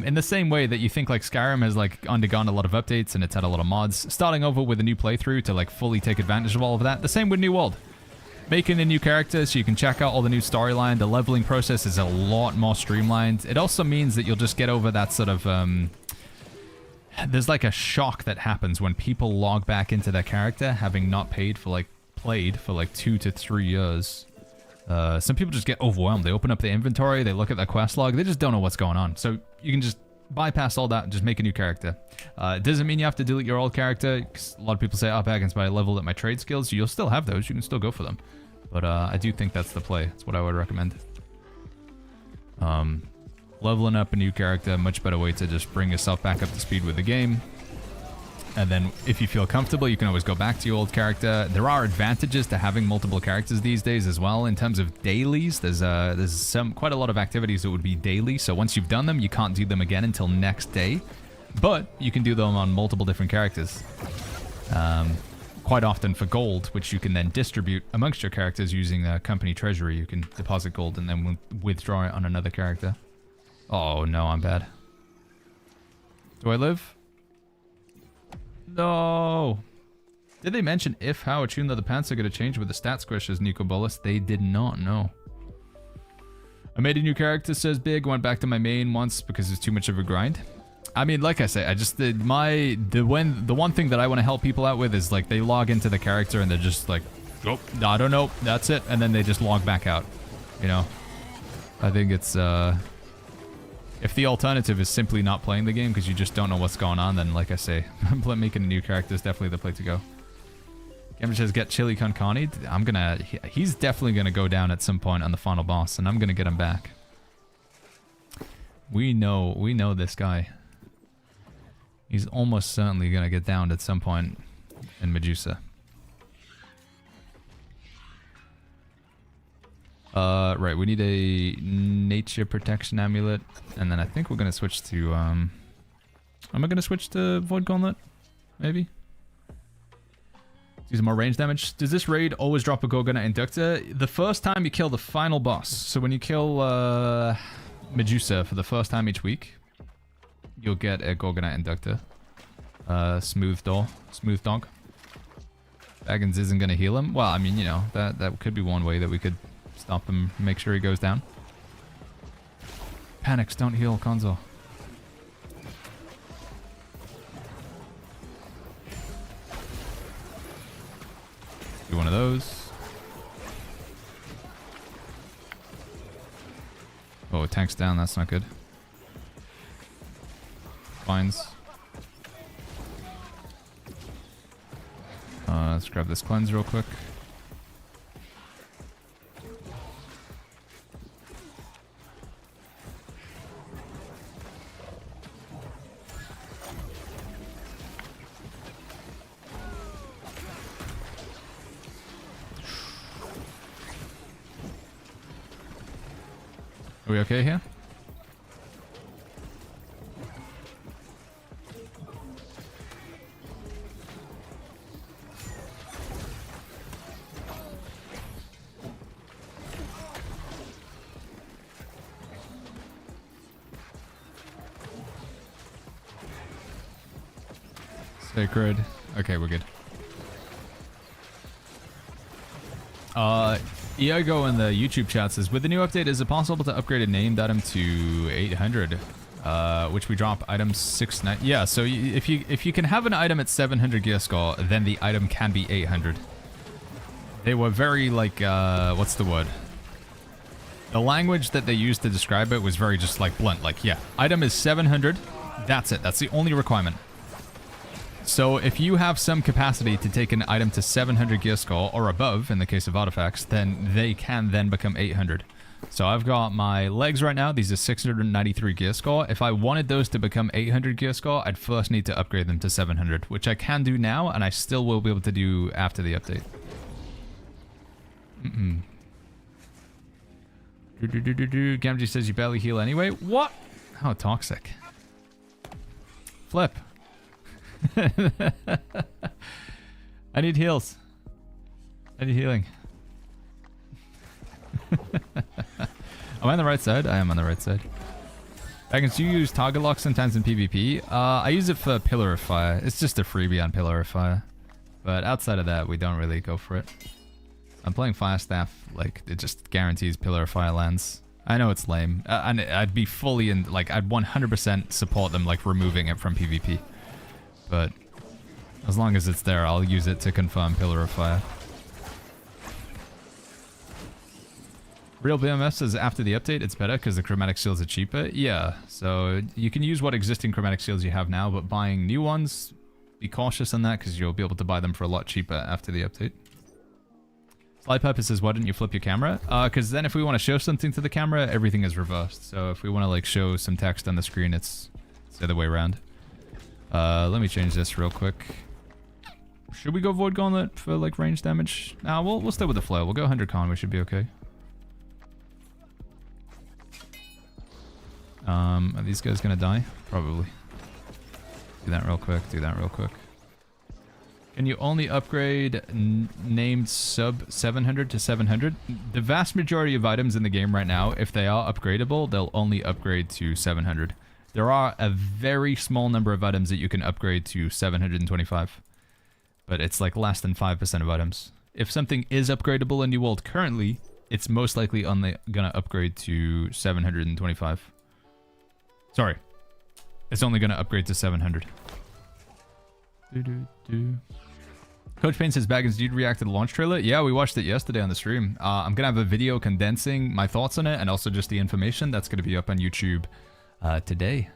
In the same way that you think like Skyrim has like undergone a lot of updates and it's had a lot of mods, starting over with a new playthrough to like fully take advantage of all of that, the same with New World. Making a new character so you can check out all the new storyline, the leveling process is a lot more streamlined. It also means that you'll just get over that sort of, there's like a shock that happens when people log back into their character having not played for like 2 to 3 years. Some people just get overwhelmed. They open up the inventory, they look at their quest log, they just don't know what's going on. So you can just bypass all that and just make a new character. It doesn't mean you have to delete your old character, because a lot of people say, oh, Baggins, but I leveled up my trade skills. You'll still have those, you can still go for them. But I do think that's the play. That's what I would recommend. Leveling up a new character, much better way to just bring yourself back up to speed with the game. And then if you feel comfortable, you can always go back to your old character. There are advantages to having multiple characters these days as well. In terms of dailies, there's quite a lot of activities that would be daily. So once you've done them, you can't do them again until next day. But you can do them on multiple different characters. Quite often for gold, which you can then distribute amongst your characters using company treasury. You can deposit gold and then withdraw it on another character. Oh no, I'm bad. Do I live? No. Did they mention if, how, or tune that the pants are going to change with the stat squishes, Nico Bolus? They did not know. I made a new character, says Big. Went back to my main once because it's too much of a grind. I mean, like I say, I just did the one thing that I want to help people out with is like they log into the character and they're just like, oh, I don't know, that's it, and then they just log back out. You know, I think it's if the alternative is simply not playing the game because you just don't know what's going on, then like I say, making a new character is definitely the play to go. Gamer says get Chili Con Carney. He's definitely gonna go down at some point on the final boss, and I'm gonna get him back. We know this guy. He's almost certainly gonna get downed at some point in Medusa. Right, we need a nature protection amulet, and then I think we're gonna switch to, am I gonna switch to Void Gauntlet? Maybe? Do some more range damage. Does this raid always drop a Gorgonite Inductor? The first time you kill the final boss. So when you kill, Medusa for the first time each week, you'll get a Gorgonite Inductor. Smooth dog. Baggins isn't gonna heal him. Well, I mean, you know, that could be one way that we could stop him, make sure he goes down. Panics, don't heal, Konzo. Do one of those. Oh, tank's down, that's not good. Fines. Let's grab this cleanse real quick. Are we okay here? Sacred. Okay, we're good. Iago in the YouTube chat says, with the new update, is it possible to upgrade a named item to 800? Which we drop item 690. Yeah, so if you can have an item at 700 gear score, then the item can be 800. They were very like, what's the word? The language that they used to describe it was very just like blunt. Like, yeah, item is 700. That's it. That's the only requirement. So if you have some capacity to take an item to 700 gear score or above, in the case of artifacts, then they can then become 800. So I've got my legs right now. These are 693 gear score. If I wanted those to become 800 gear score, I'd first need to upgrade them to 700, which I can do now, and I still will be able to do after the update. Gamgee says you barely heal anyway. What? How toxic. Flip. I need heals. I need healing. Am I on the right side? I am on the right side. Baggins, do you use target lock sometimes in PvP? I use it for Pillar of Fire. It's just a freebie on Pillar of Fire. But outside of that, we don't really go for it. I'm playing Fire Staff, like, it just guarantees Pillar of Fire lands. I know it's lame. And I'd be fully in, like, I'd 100% support them, like, removing it from PvP. But as long as it's there, I'll use it to confirm Pillar of Fire. Real BMF says after the update, it's better because the chromatic shields are cheaper. Yeah, so you can use what existing chromatic shields you have now, but buying new ones, be cautious on that because you'll be able to buy them for a lot cheaper after the update. Slide Purpose says, why didn't you flip your camera? Because then if we want to show something to the camera, everything is reversed. So if we want to like show some text on the screen, it's the other way around. Let me change this real quick. Should we go Void Gauntlet for like range damage? Nah, we'll stay with the flow. We'll go 100 con. We should be okay. Are these guys gonna die? Probably. Do that real quick. Do that real quick. Can you only upgrade named sub 700 to 700? The vast majority of items in the game right now, if they are upgradable, they'll only upgrade to 700. There are a very small number of items that you can upgrade to 725. But it's like less than 5% of items. If something is upgradable in New World currently, it's most likely only gonna upgrade to 725. Sorry. It's only gonna upgrade to 700. Coach Payne says, Baggins, did you react to the launch trailer? Yeah, we watched it yesterday on the stream. I'm gonna have a video condensing my thoughts on it and also just the information. That's gonna be up on YouTube today.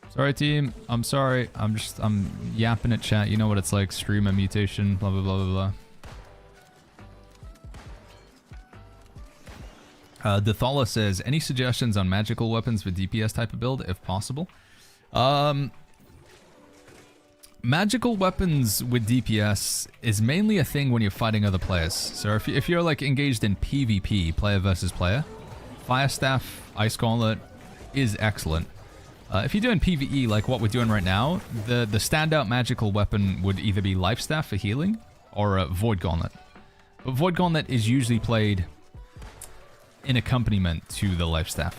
Sorry, team. I'm sorry. I'm yapping at chat. You know what it's like. Stream a mutation. Blah, blah, blah, blah, blah. Dethala says, any suggestions on magical weapons with DPS type of build, if possible? Magical weapons with DPS is mainly a thing when you're fighting other players. So if you're like engaged in PvP, player versus player, Fire Staff, Ice Gauntlet is excellent. If you're doing PvE like what we're doing right now, the standout magical weapon would either be Life Staff for healing or a Void Gauntlet. But Void Gauntlet is usually played in accompaniment to the Life Staff.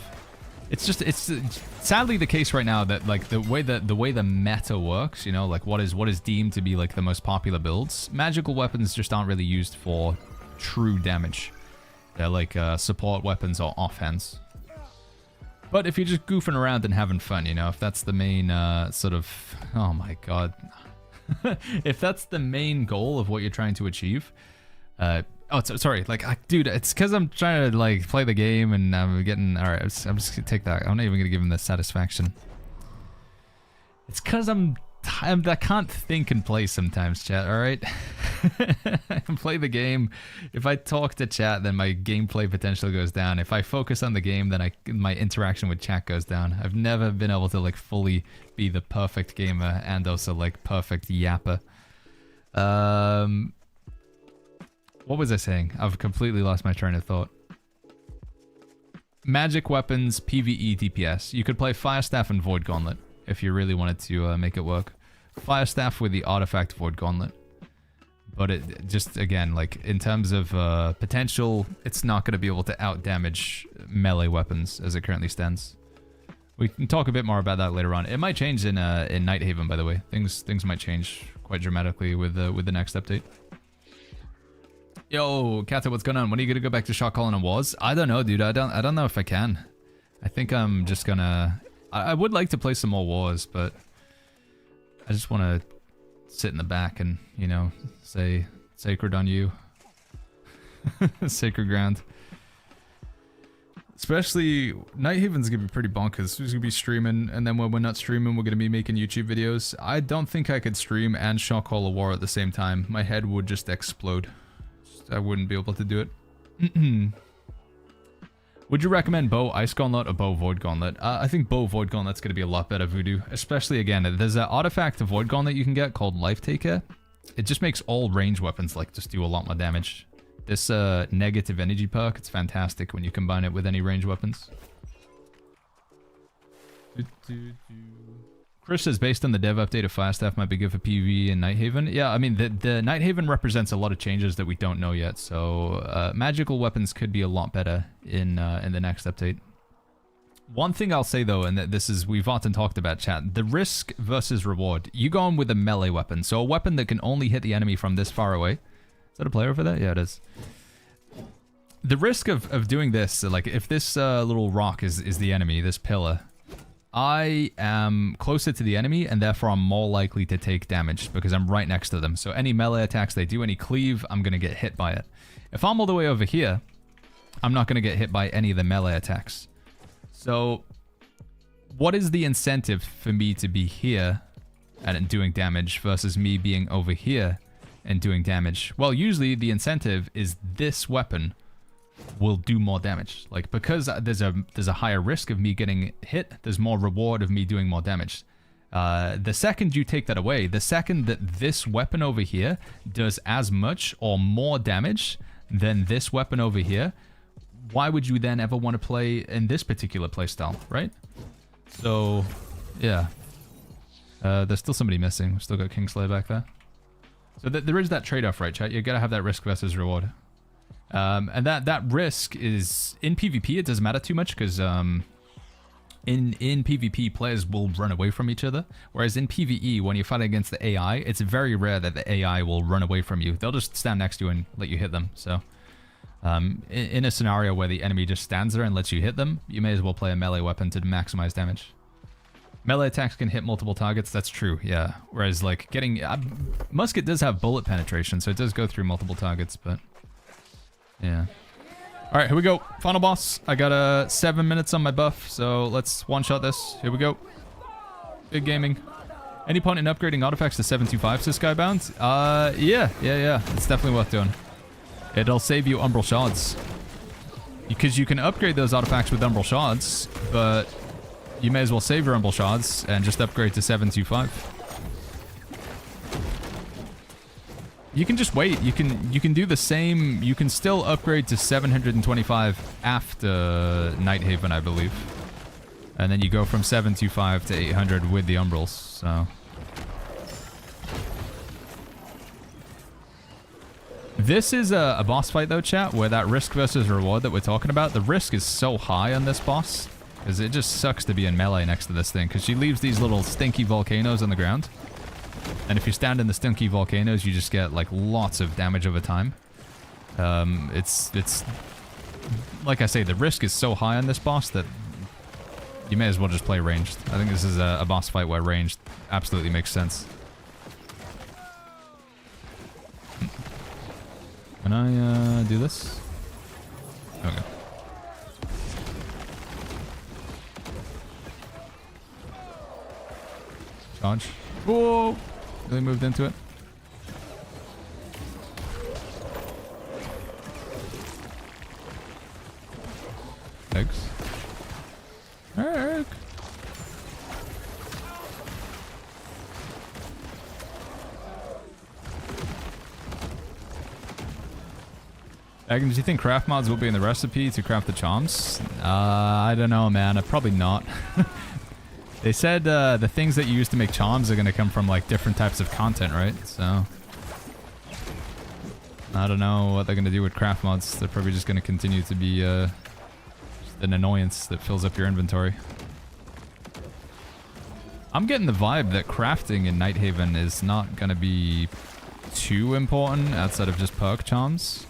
it's sadly the case right now that like the way the meta works, you know, like what is deemed to be like the most popular builds, magical weapons just aren't really used for true damage. They're like support weapons or offhands. But if you're just goofing around and having fun, you know, if that's the main sort of, oh my god, if that's the main goal of what you're trying to achieve, sorry, like, dude, it's because I'm trying to like play the game and I'm getting, all right, I'm just gonna take that. I'm not even gonna give him the satisfaction. It's because I can't think and play sometimes, chat, all right? I can play the game. If I talk to chat, then my gameplay potential goes down. If I focus on the game, then my interaction with chat goes down. I've never been able to like fully be the perfect gamer and also like perfect yapper. What was I saying? I've completely lost my train of thought. Magic weapons, PvE, DPS. You could play Fire Staff and Void Gauntlet if you really wanted to make it work. Fire Staff with the artifact Void Gauntlet. But it just, again, like, in terms of potential, it's not going to be able to out-damage melee weapons as it currently stands. We can talk a bit more about that later on. It might change in Nighthaven, by the way. Things might change quite dramatically with the next update. Yo, Kata, what's going on? When are you gonna go back to Shot Calling and Wars? I don't know, dude. I don't know if I can. I think I'm just gonna... I would like to play some more Wars, but I just want to sit in the back and, you know, say sacred on you. Sacred ground. Especially, Nighthaven's gonna be pretty bonkers. We're gonna be streaming, and then when we're not streaming, we're gonna be making YouTube videos. I don't think I could stream and Shot Call a War at the same time. My head would just explode. I wouldn't be able to do it. Would you recommend Bow Ice Gauntlet or Bow Void Gauntlet? I think Bow Void Gauntlet's going to be a lot better voodoo. Especially, again, there's an artifact of Void Gauntlet you can get called Life Taker. It just makes all range weapons like just do a lot more damage. This negative energy perk, it's fantastic when you combine it with any range weapons. Chris says, based on the dev update of Firestaff might be good for PvE and Nighthaven. Yeah, I mean, the Nighthaven represents a lot of changes that we don't know yet, so magical weapons could be a lot better in the next update. One thing I'll say, though, and this is, we've often talked about, chat, the risk versus reward. You go on with a melee weapon, so a weapon that can only hit the enemy from this far away. Is that a player over there? Yeah, it is. The risk of doing this, so like, if this little rock is the enemy, this pillar... I am closer to the enemy, and therefore I'm more likely to take damage because I'm right next to them. So any melee attacks they do, any cleave, I'm going to get hit by it. If I'm all the way over here, I'm not going to get hit by any of the melee attacks. So what is the incentive for me to be here and doing damage versus me being over here and doing damage? Well, usually the incentive is this weapon will do more damage. Like, because there's a higher risk of me getting hit, there's more reward of me doing more damage. The second you take that away, the second that this weapon over here does as much or more damage than this weapon over here, why would you then ever want to play in this particular playstyle, right? So, yeah. There's still somebody missing. We've still got Kingslayer back there. So there is that trade-off, right, chat? You gotta have that risk versus reward. And that risk is, in PvP, it doesn't matter too much because in PvP, players will run away from each other. Whereas in PvE, when you're fighting against the AI, it's very rare that the AI will run away from you. They'll just stand next to you and let you hit them. So in a scenario where the enemy just stands there and lets you hit them, you may as well play a melee weapon to maximize damage. Melee attacks can hit multiple targets, that's true, yeah. Whereas, like, getting... Musket does have bullet penetration, so it does go through multiple targets, but... Yeah. Alright, here we go. Final boss. I got 7 minutes on my buff, so let's one-shot this. Here we go. Big gaming. Any point in upgrading artifacts to 725, says Skybound? Yeah. It's definitely worth doing. It'll save you Umbral Shards. Because you can upgrade those artifacts with Umbral Shards, but you may as well save your Umbral Shards and just upgrade to 725. You can just wait. You can do the same. You can still upgrade to 725 after Nighthaven, I believe. And then you go from 725 to 800 with the Umbrals, so... This is a boss fight though, chat, where that risk versus reward that we're talking about, the risk is so high on this boss Because it just sucks to be in melee next to this thing, because she leaves these little stinky volcanoes on the ground. And if you stand in the stinky volcanoes, you just get, like, lots of damage over time. It's like I say, the risk is so high on this boss that you may as well just play ranged. I think this is a boss fight where ranged absolutely makes sense. Can I do this? Okay. Charge. Whoa! Really moved into it. Eggs. Egg. Megan, do you think craft mods will be in the recipe to craft the charms? I don't know, man. Probably not. They said the things that you use to make charms are going to come from like different types of content, right? So I don't know what they're going to do with craft mods. They're probably just going to continue to be just an annoyance that fills up your inventory. I'm getting the vibe that crafting in Nighthaven is not going to be too important outside of just perk charms.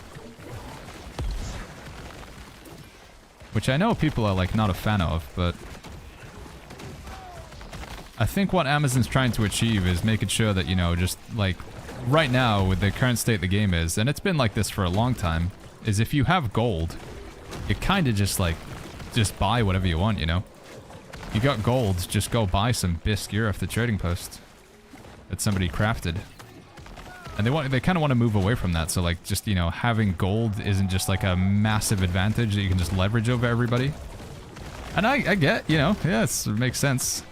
Which I know people are like not a fan of, but I think what Amazon's trying to achieve is making sure that, you know, just like right now with the current state the game is, and it's been like this for a long time, is if you have gold, you kind of just like, just buy whatever you want, you know? You got gold, just go buy some bisque gear off the trading post that somebody crafted. And they kind of want to move away from that, so like just, you know, having gold isn't just like a massive advantage that you can just leverage over everybody. And I get, you know, yeah, it makes sense.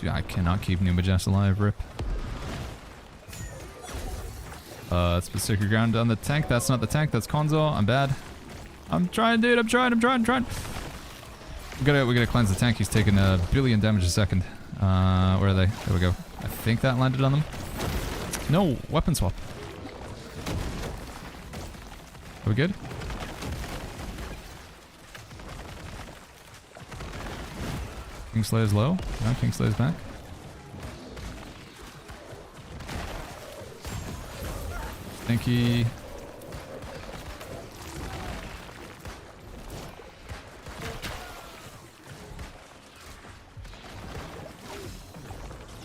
I cannot keep New Majestic alive, rip. It's the sacred ground on the tank. That's not the tank, that's Konzo. I'm bad. I'm trying, dude. I'm trying. We gotta cleanse the tank. He's taking a billion damage a second. Where are they? There we go. I think that landed on them. No, weapon swap. Are we good? Kingslayer's low. No, Kingslayer's back. Stinky.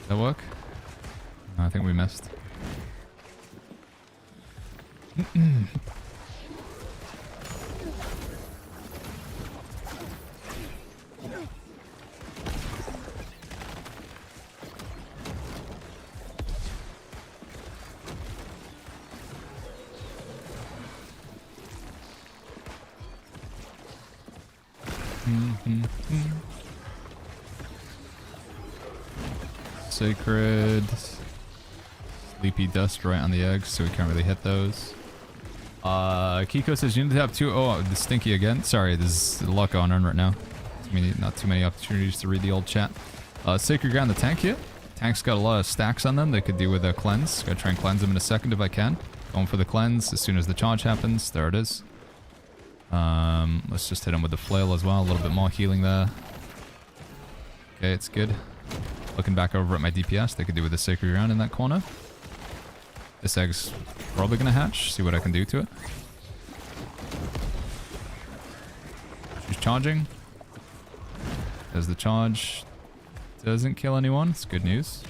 That work? No, I think we missed. Sacred. Sleepy dust right on the eggs, so we can't really hit those. Kiko says you need to have two. Oh, the Stinky again. Sorry, there's a lot going on right now. Not too many opportunities to read the old chat. Sacred Ground, the tank here. Tank's got a lot of stacks on them. They could do with a cleanse. Gotta try and cleanse them in a second if I can. Going for the cleanse as soon as the charge happens. There it is. Let's just hit him with the flail as well. A little bit more healing there. Okay, it's good. Looking back over at my DPS, they could do with the Sacred Ground in that corner. This egg's probably gonna hatch. See what I can do to it. She's charging. There's the charge. Doesn't kill anyone. It's good news.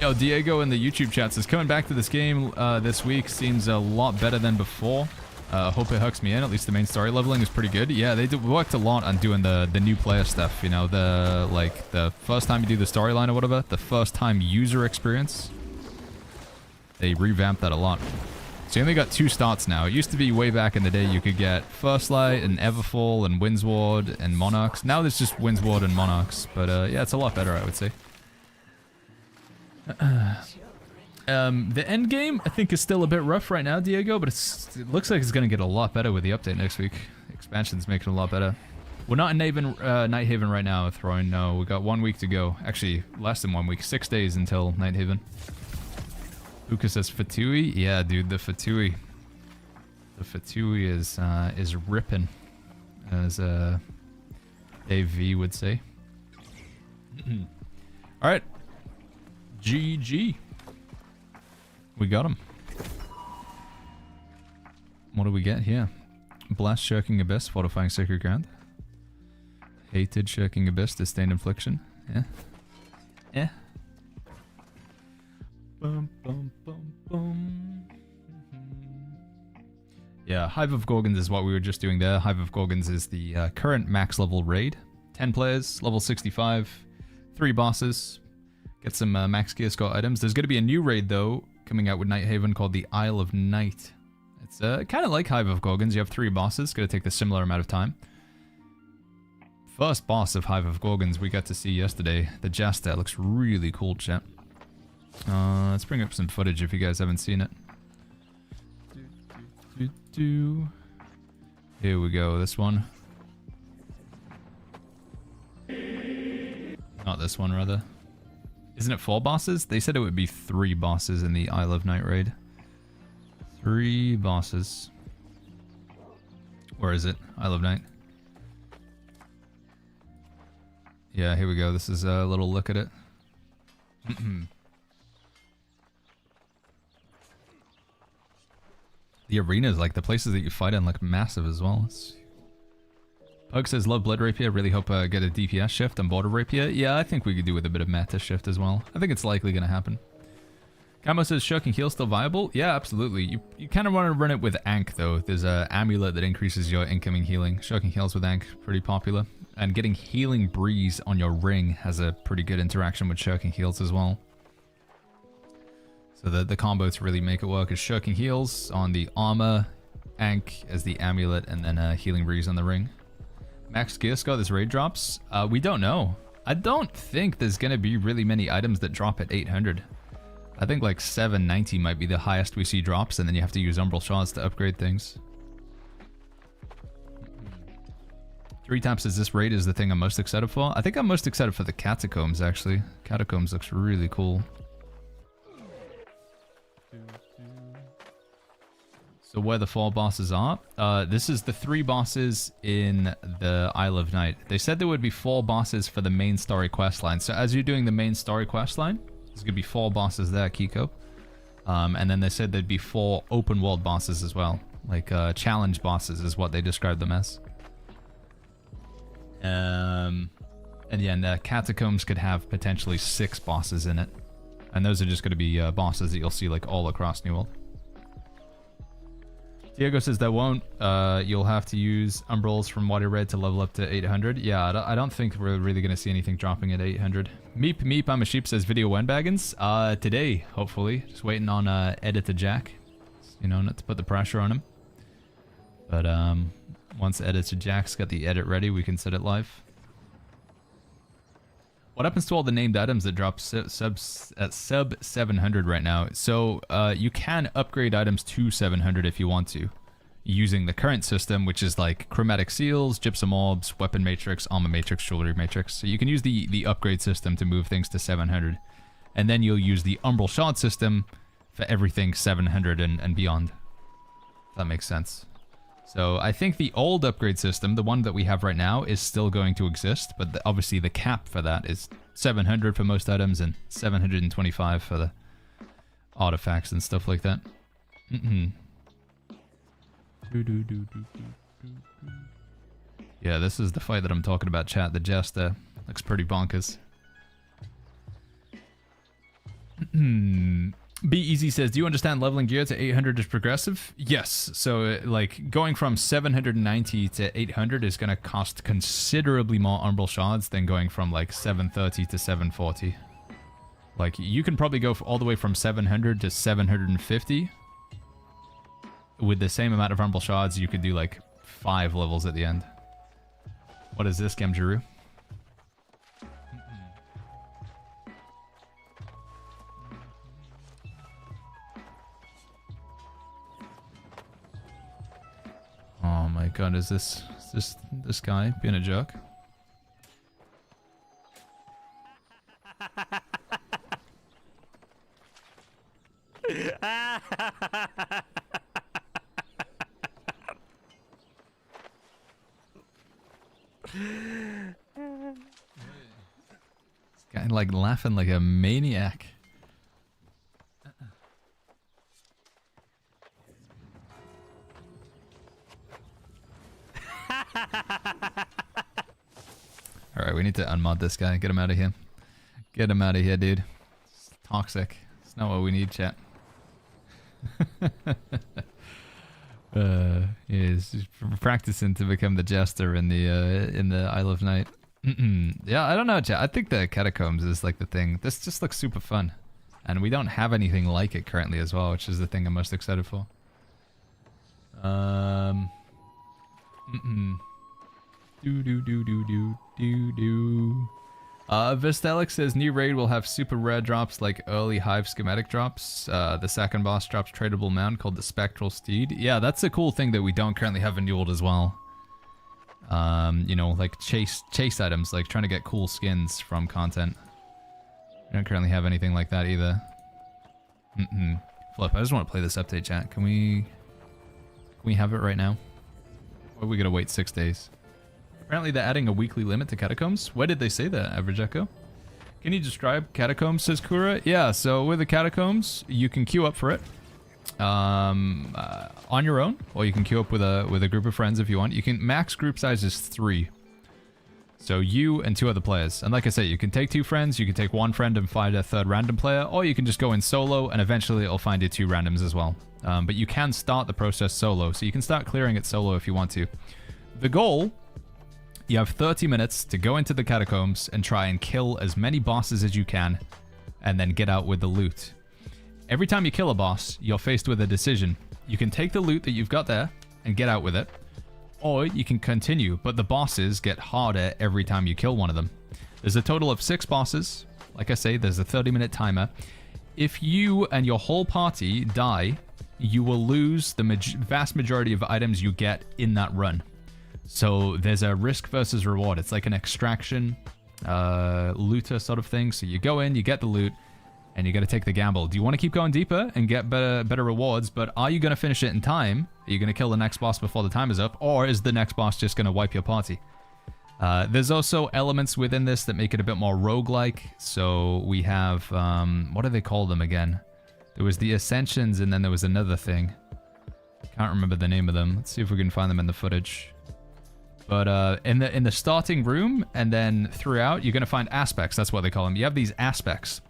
Yo, Diego in the YouTube chat says, coming back to this game this week seems a lot better than before. Hope it hooks me in. At least the main story leveling is pretty good. Yeah, they worked a lot on doing the new player stuff. You know, the first time you do the storyline or whatever, the first time user experience. They revamped that a lot. So you only got 2 starts now. It used to be way back in the day you could get First Light and Everfall and Windsward and Monarchs. Now there's just Windsward and Monarchs. But yeah, it's a lot better, I would say. The end game, I think, is still a bit rough right now, Diego, but it looks like it's going to get a lot better with the update next week. Expansion's making it a lot better. We're not in Night Haven right now, Throwing. No, we got 1 week to go. Actually, less than 1 week. 6 days until Night Haven. Luca says Fatui. Yeah, dude, the Fatui. The Fatui is ripping, as Dave V would say. All right, GG. We got him. What do we get here? Blast, Shirking Abyss, Fortifying Sacred Ground. Hated, Shirking Abyss, Disdain Infliction. Yeah. Yeah. Bum, bum, bum, bum. Yeah, Hive of Gorgons is what we were just doing there. Hive of Gorgons is the current max level raid. 10 players, level 65, 3 bosses. Get some max gear score items. There's going to be a new raid, though, coming out with Night Haven called the Isle of Night. It's kind of like Hive of Gorgons. You have 3 bosses. It's going to take the similar amount of time. First boss of Hive of Gorgons we got to see yesterday. The Jester looks really cool, chat. Let's bring up some footage if you guys haven't seen it. Here we go. This one. Not this one, rather. Isn't it 4 bosses? They said it would be 3 bosses in the Isle of Night raid. 3 bosses. Where is it? Isle of Night. Yeah, here we go. This is a little look at it. The arenas, like the places that you fight in, look massive as well. Pug says, love Blood Rapier. Really hope I get a DPS shift on Border Rapier. Yeah, I think we could do with a bit of meta shift as well. I think it's likely going to happen. Camo says, Shirking Heal still viable? Yeah, absolutely. You kind of want to run it with Ankh, though. There's an amulet that increases your incoming healing. Shirking Heals with Ankh, pretty popular. And getting Healing Breeze on your ring has a pretty good interaction with Shirking Heals as well. So the combo to really make it work is Shirking Heals on the armor, Ankh as the amulet, and then Healing Breeze on the ring. Max gear score this raid drops? We don't know. I don't think there's going to be really many items that drop at 800. I think like 790 might be the highest we see drops, and then you have to use Umbral Shards to upgrade things. 3 taps says this raid is the thing I'm most excited for. I think I'm most excited for the Catacombs, actually. Catacombs looks really cool. So where the 4 bosses are, this is the 3 bosses in the Isle of Night. They said there would be 4 bosses for the main story questline. So as you're doing the main story questline, there's going to be 4 bosses there, Kiko. And then they said there'd be 4 open world bosses as well. Like challenge bosses is what they described them as. And yeah, and the Catacombs could have potentially 6 bosses in it. And those are just going to be bosses that you'll see like all across New World. Diego says there won't. You'll have to use Umbrals from Water Red to level up to 800. Yeah, I don't think we're really going to see anything dropping at 800. Meep, I'm a sheep says video when baggins. Today, hopefully. Just waiting on Editor Jack. You know, not to put the pressure on him. But once Editor Jack's got the edit ready, we can set it live. What happens to all the named items that drop sub 700 right now? So you can upgrade items to 700 if you want to, using the current system, which is like chromatic seals, gypsum orbs, weapon matrix, armor matrix, jewelry matrix. So you can use the upgrade system to move things to 700, and then you'll use the Umbral Shard system for everything 700 and beyond. If that makes sense. So I think the old upgrade system, the one that we have right now, is still going to exist, but obviously the cap for that is 700 for most items and 725 for the artifacts and stuff like that. Yeah, this is the fight that I'm talking about, chat. The Jester looks pretty bonkers. Be Easy says, do you understand leveling gear to 800 is progressive? Yes. So like going from 790 to 800 is going to cost considerably more Umbral Shards than going from like 730 to 740. Like you can probably go all the way from 700 to 750. With the same amount of Umbral Shards, you could do like 5 levels at the end. What is this, Gemjiru? god, is this this guy being a jerk? This guy like laughing like a maniac. Alright, we need to unmod this guy. Get him out of here. Get him out of here, dude. It's toxic. It's not what we need, chat. He's practicing to become the jester in the Isle of Night. Yeah, I don't know, chat. I think the catacombs is like the thing. This just looks super fun. And we don't have anything like it currently as well, which is the thing I'm most excited for. Vestelix says new raid will have super rare drops like early Hive schematic drops. The second boss drops tradable mount called the Spectral Steed. Yeah, that's a cool thing that we don't currently have in Newelled as well. You know, like chase items, like trying to get cool skins from content. We don't currently have anything like that either. Flip, I just want to play this update, chat. Can we have it right now? Or are we gonna wait 6 days? Apparently they're adding a weekly limit to catacombs. Why did they say that, Average Echo? Can you describe catacombs, says Kura? Yeah, so with the catacombs, you can queue up for it on your own, or you can queue up with a group of friends if you want. You can max group size is 3. So you and 2 other players. And like I said, you can take 2 friends, you can take 1 friend and find a 3rd random player, or you can just go in solo and eventually it'll find you 2 randoms as well. But you can start the process solo, so you can start clearing it solo if you want to. The goal, you have 30 minutes to go into the catacombs and try and kill as many bosses as you can, and then get out with the loot. Every time you kill a boss, you're faced with a decision. You can take the loot that you've got there and get out with it, or you can continue, but the bosses get harder every time you kill one of them. There's a total of 6 bosses. Like I say, there's a 30-minute timer. If you and your whole party die, you will lose the vast majority of items you get in that run. So there's a risk versus reward. It's like an extraction looter sort of thing. So you go in, you get the loot, and you got to take the gamble. Do you want to keep going deeper and get better rewards? But are you going to finish it in time? Are you going to kill the next boss before the time is up? Or is the next boss just going to wipe your party? There's also elements within this that make it a bit more roguelike. So we have, what do they call them again? There was the Ascensions, and then there was another thing. Can't remember the name of them. Let's see if we can find them in the footage. But in the starting room and then throughout, you're going to find aspects. That's what they call them. You have these aspects.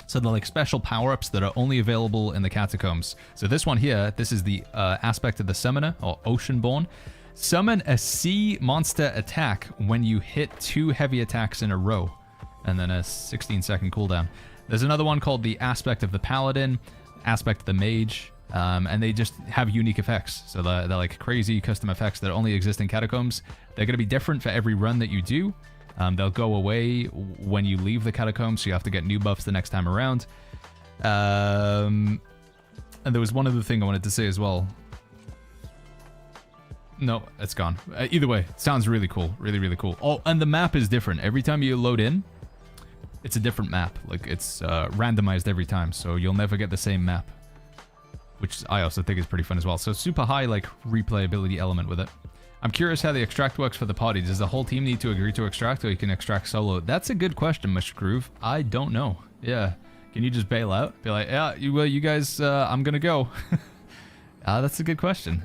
So they're like special power-ups that are only available in the catacombs. So this one here, this is the aspect of the Summoner, or Oceanborn. Summon a sea monster attack when you hit 2 heavy attacks in a row. And then a 16-second cooldown. There's another one called the aspect of the Paladin, aspect of the Mage. And they just have unique effects. So they're like crazy custom effects that only exist in catacombs. They're going to be different for every run that you do. They'll go away when you leave the catacombs, so you have to get new buffs the next time around. And there was one other thing I wanted to say as well. No, it's gone. Either way, it sounds really cool. Really, really cool. Oh, and the map is different. Every time you load in, it's a different map. Like, it's randomized every time, so you'll never get the same map. Which I also think is pretty fun as well. So super high, like, replayability element with it. I'm curious how the extract works for the party. Does the whole team need to agree to extract, or you can extract solo? That's a good question, Mr. Groove. I don't know. Yeah. Can you just bail out? Be like, yeah, you guys, I'm gonna go. That's a good question.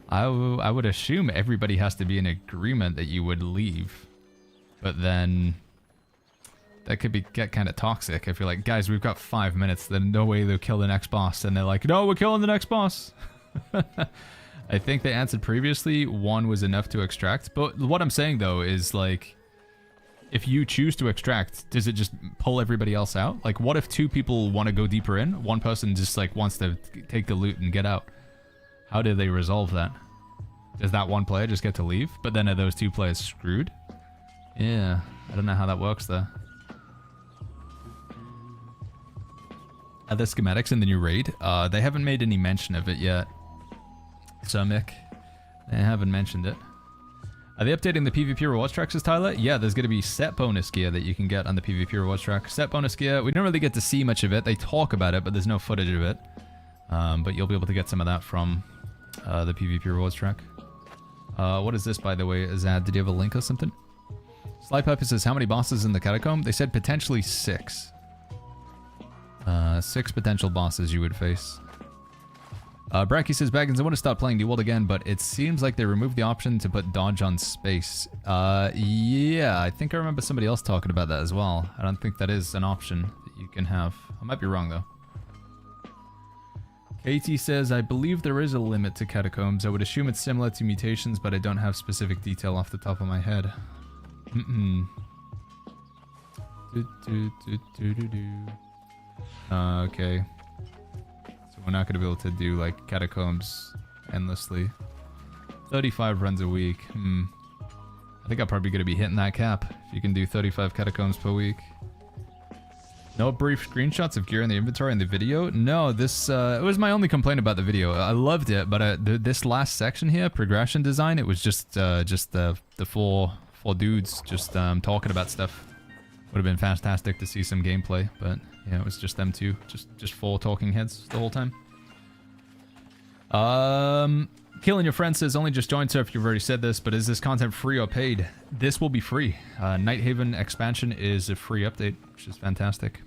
I would assume everybody has to be in agreement that you would leave. But then that could get kind of toxic if you're like, guys, we've got 5 minutes, then no way they'll kill the next boss. And they're like, no, we're killing the next boss. I think they answered previously 1 was enough to extract. But what I'm saying, though, is like, if you choose to extract, does it just pull everybody else out? Like, what if 2 people want to go deeper in? One person just like wants to take the loot and get out. How do they resolve that? Does that one player just get to leave? But then are those 2 players screwed? Yeah, I don't know how that works there. Are there schematics in the new raid? They haven't made any mention of it yet. Sumic. I haven't mentioned it. Are they updating the PvP rewards track, says Tyler? Yeah, there's going to be set bonus gear that you can get on the PvP rewards track. Set bonus gear, we don't really get to see much of it. They talk about it, but there's no footage of it. But you'll be able to get some of that from the PvP rewards track. What is this, by the way, Azad? Did you have a link or something? Sly Piper says, how many bosses in the catacomb? They said potentially 6. 6 potential bosses you would face. Bracky says, Baggins, I want to start playing New World again, but it seems like they removed the option to put dodge on space. Yeah, I think I remember somebody else talking about that as well. I don't think that is an option that you can have. I might be wrong, though. KT says, I believe there is a limit to catacombs. I would assume it's similar to Mutations, but I don't have specific detail off the top of my head. Okay. We're not going to be able to do, like, catacombs endlessly. 35 runs a week. I think I'm probably going to be hitting that cap if you can do 35 catacombs per week. No brief screenshots of gear in the inventory in the video? No, this, it was my only complaint about the video. I loved it, but this last section here, progression design, it was just the four dudes just talking about stuff. Would have been fantastic to see some gameplay, but yeah, it was just them two. Just 4 talking heads the whole time. Killing Your Friend says, only just joined, sir, if you've already said this, but is this content free or paid? This will be free. Nighthaven expansion is a free update, which is fantastic.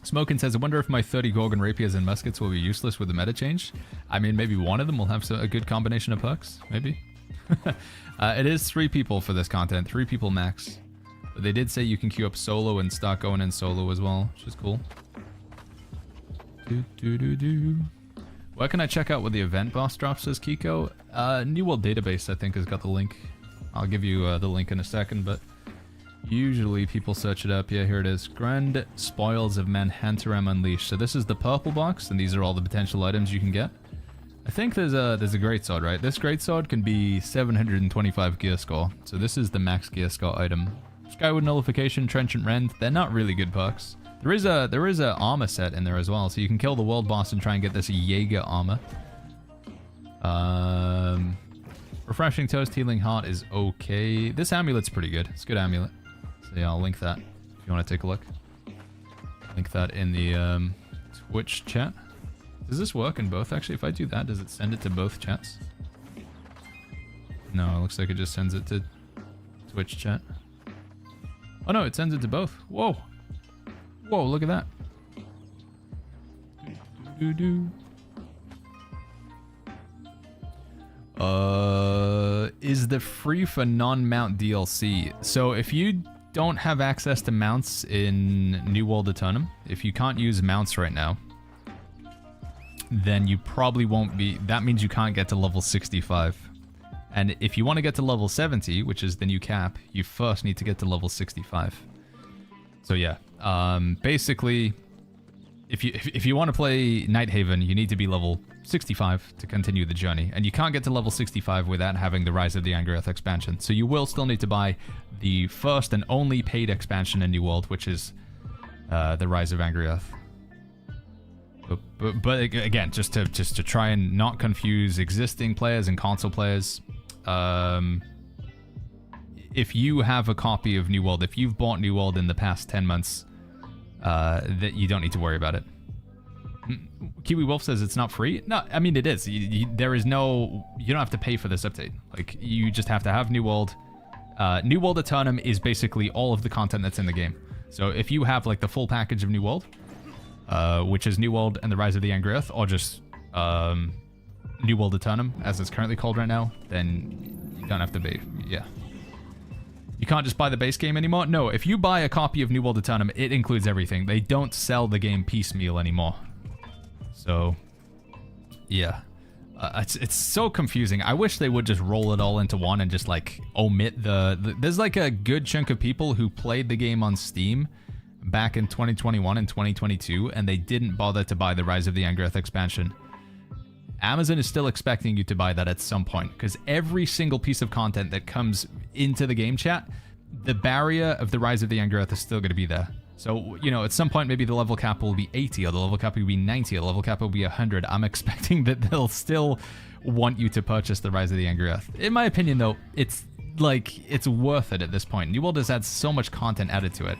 Smokin says, I wonder if my 30 Gorgon Rapiers and Muskets will be useless with the meta change. I mean, maybe one of them will have a good combination of perks, maybe. It is 3 people for this content, 3 people max. But they did say you can queue up solo and start going in solo as well, which is cool. Where can I check out what the event boss drops, says Kiko? New World Database, I think, has got the link. I'll give you the link in a second, but usually people search it up. Yeah, here it is. Grand Spoils of Manhantaram Unleashed. So this is the purple box, and these are all the potential items you can get. I think there's a greatsword, right? This greatsword can be 725 gear score. So this is the max gear score item. Skyward Nullification, Trenchant Rend, they're not really good perks. There is a armor set in there as well, so you can kill the world boss and try and get this Jaeger armor. Refreshing Toast, Healing Heart is okay. This amulet's pretty good. It's a good amulet. So yeah, I'll link that if you want to take a look. Link that in the Twitch chat. Does this work in both, actually? If I do that, does it send it to both chats? No, it looks like it just sends it to Twitch chat. Oh no, it sends it to both. Whoa. Whoa, look at that. Is the free for non-mount DLC? So if you don't have access to mounts in New World Eternum, if you can't use mounts right now, then you probably won't be... That means you can't get to level 65. And if you want to get to level 70, which is the new cap, you first need to get to level 65. So yeah, basically, if you want to play Nighthaven, you need to be level 65 to continue the journey. And you can't get to level 65 without having the Rise of the Angrath expansion. So you will still need to buy the first and only paid expansion in New World, which is the Rise of Angrath. But again, just to try and not confuse existing players and console players, if you have a copy of New World, if you've bought New World in the past 10 months, that you don't need to worry about it. Kiwi Wolf says it's not free. No, I mean it is. There is no... You don't have to pay for this update. Like, you just have to have New World. New World Eternum is basically all of the content that's in the game. So if you have like the full package of New World, which is New World and the Rise of the Angrath, or just New World Eternum, as it's currently called right now, then you don't have to pay. Yeah. You can't just buy the base game anymore? No, if you buy a copy of New World Eternum, it includes everything. They don't sell the game piecemeal anymore. So, yeah. It's so confusing. I wish they would just roll it all into one and just, like, omit the... There's, like, a good chunk of people who played the game on Steam back in 2021 and 2022, and they didn't bother to buy the Rise of the Angrath expansion. Amazon is still expecting you to buy that at some point, because every single piece of content that comes into the game chat, the barrier of the Rise of the Angrath is still going to be there. So, you know, at some point, maybe the level cap will be 80, or the level cap will be 90, or the level cap will be 100. I'm expecting that they'll still want you to purchase the Rise of the Angry Earth. In my opinion, though, it's worth it at this point. New World has had so much content added to it.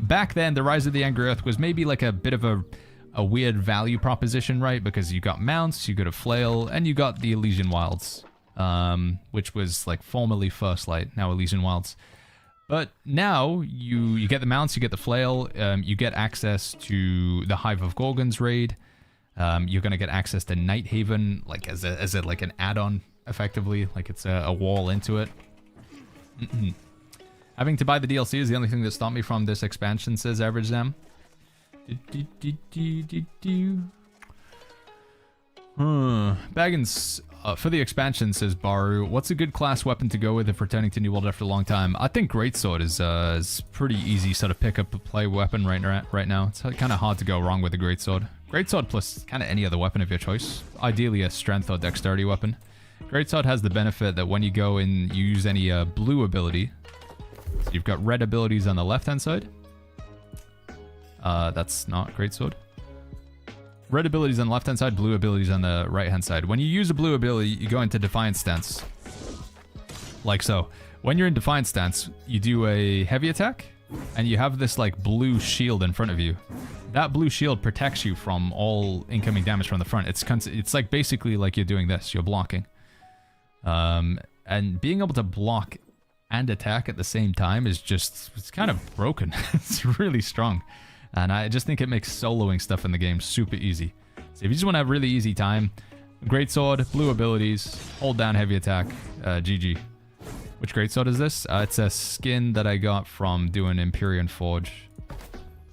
Back then, the Rise of the Angry Earth was maybe like a bit of a weird value proposition, right? Because you got mounts, you got a flail, and you got the Elysian Wilds, which was like formerly First Light, now Elysian Wilds. But now you get the mounts, you get the flail, you get access to the Hive of Gorgons raid. You're gonna get access to Night Haven, like as a like an add-on, effectively, like it's a wall into it. Having to buy the DLC is the only thing that stopped me from this expansion, says Average Zam. Baggins, for the expansion, says Baru, what's a good class weapon to go with if returning to New World after a long time? I think Greatsword is pretty easy sort of pick up a play weapon right now. It's kind of hard to go wrong with a Greatsword. Greatsword plus kind of any other weapon of your choice. Ideally a strength or dexterity weapon. Greatsword has the benefit that when you go and you use any blue ability, so you've got red abilities on the left-hand side. That's not Greatsword. Red abilities on the left-hand side, blue abilities on the right-hand side. When you use a blue ability, you go into Defiance stance. Like so. When you're in Defiance stance, you do a heavy attack, and you have this like blue shield in front of you. That blue shield protects you from all incoming damage from the front. It's like basically like you're doing this. You're blocking. And being able to block and attack at the same time is just, it's kind of broken. It's really strong. And I just think it makes soloing stuff in the game super easy. So if you just want to have really easy time, Greatsword, blue abilities, hold down heavy attack, GG. Which Greatsword is this? It's a skin that I got from doing Empyrean Forge.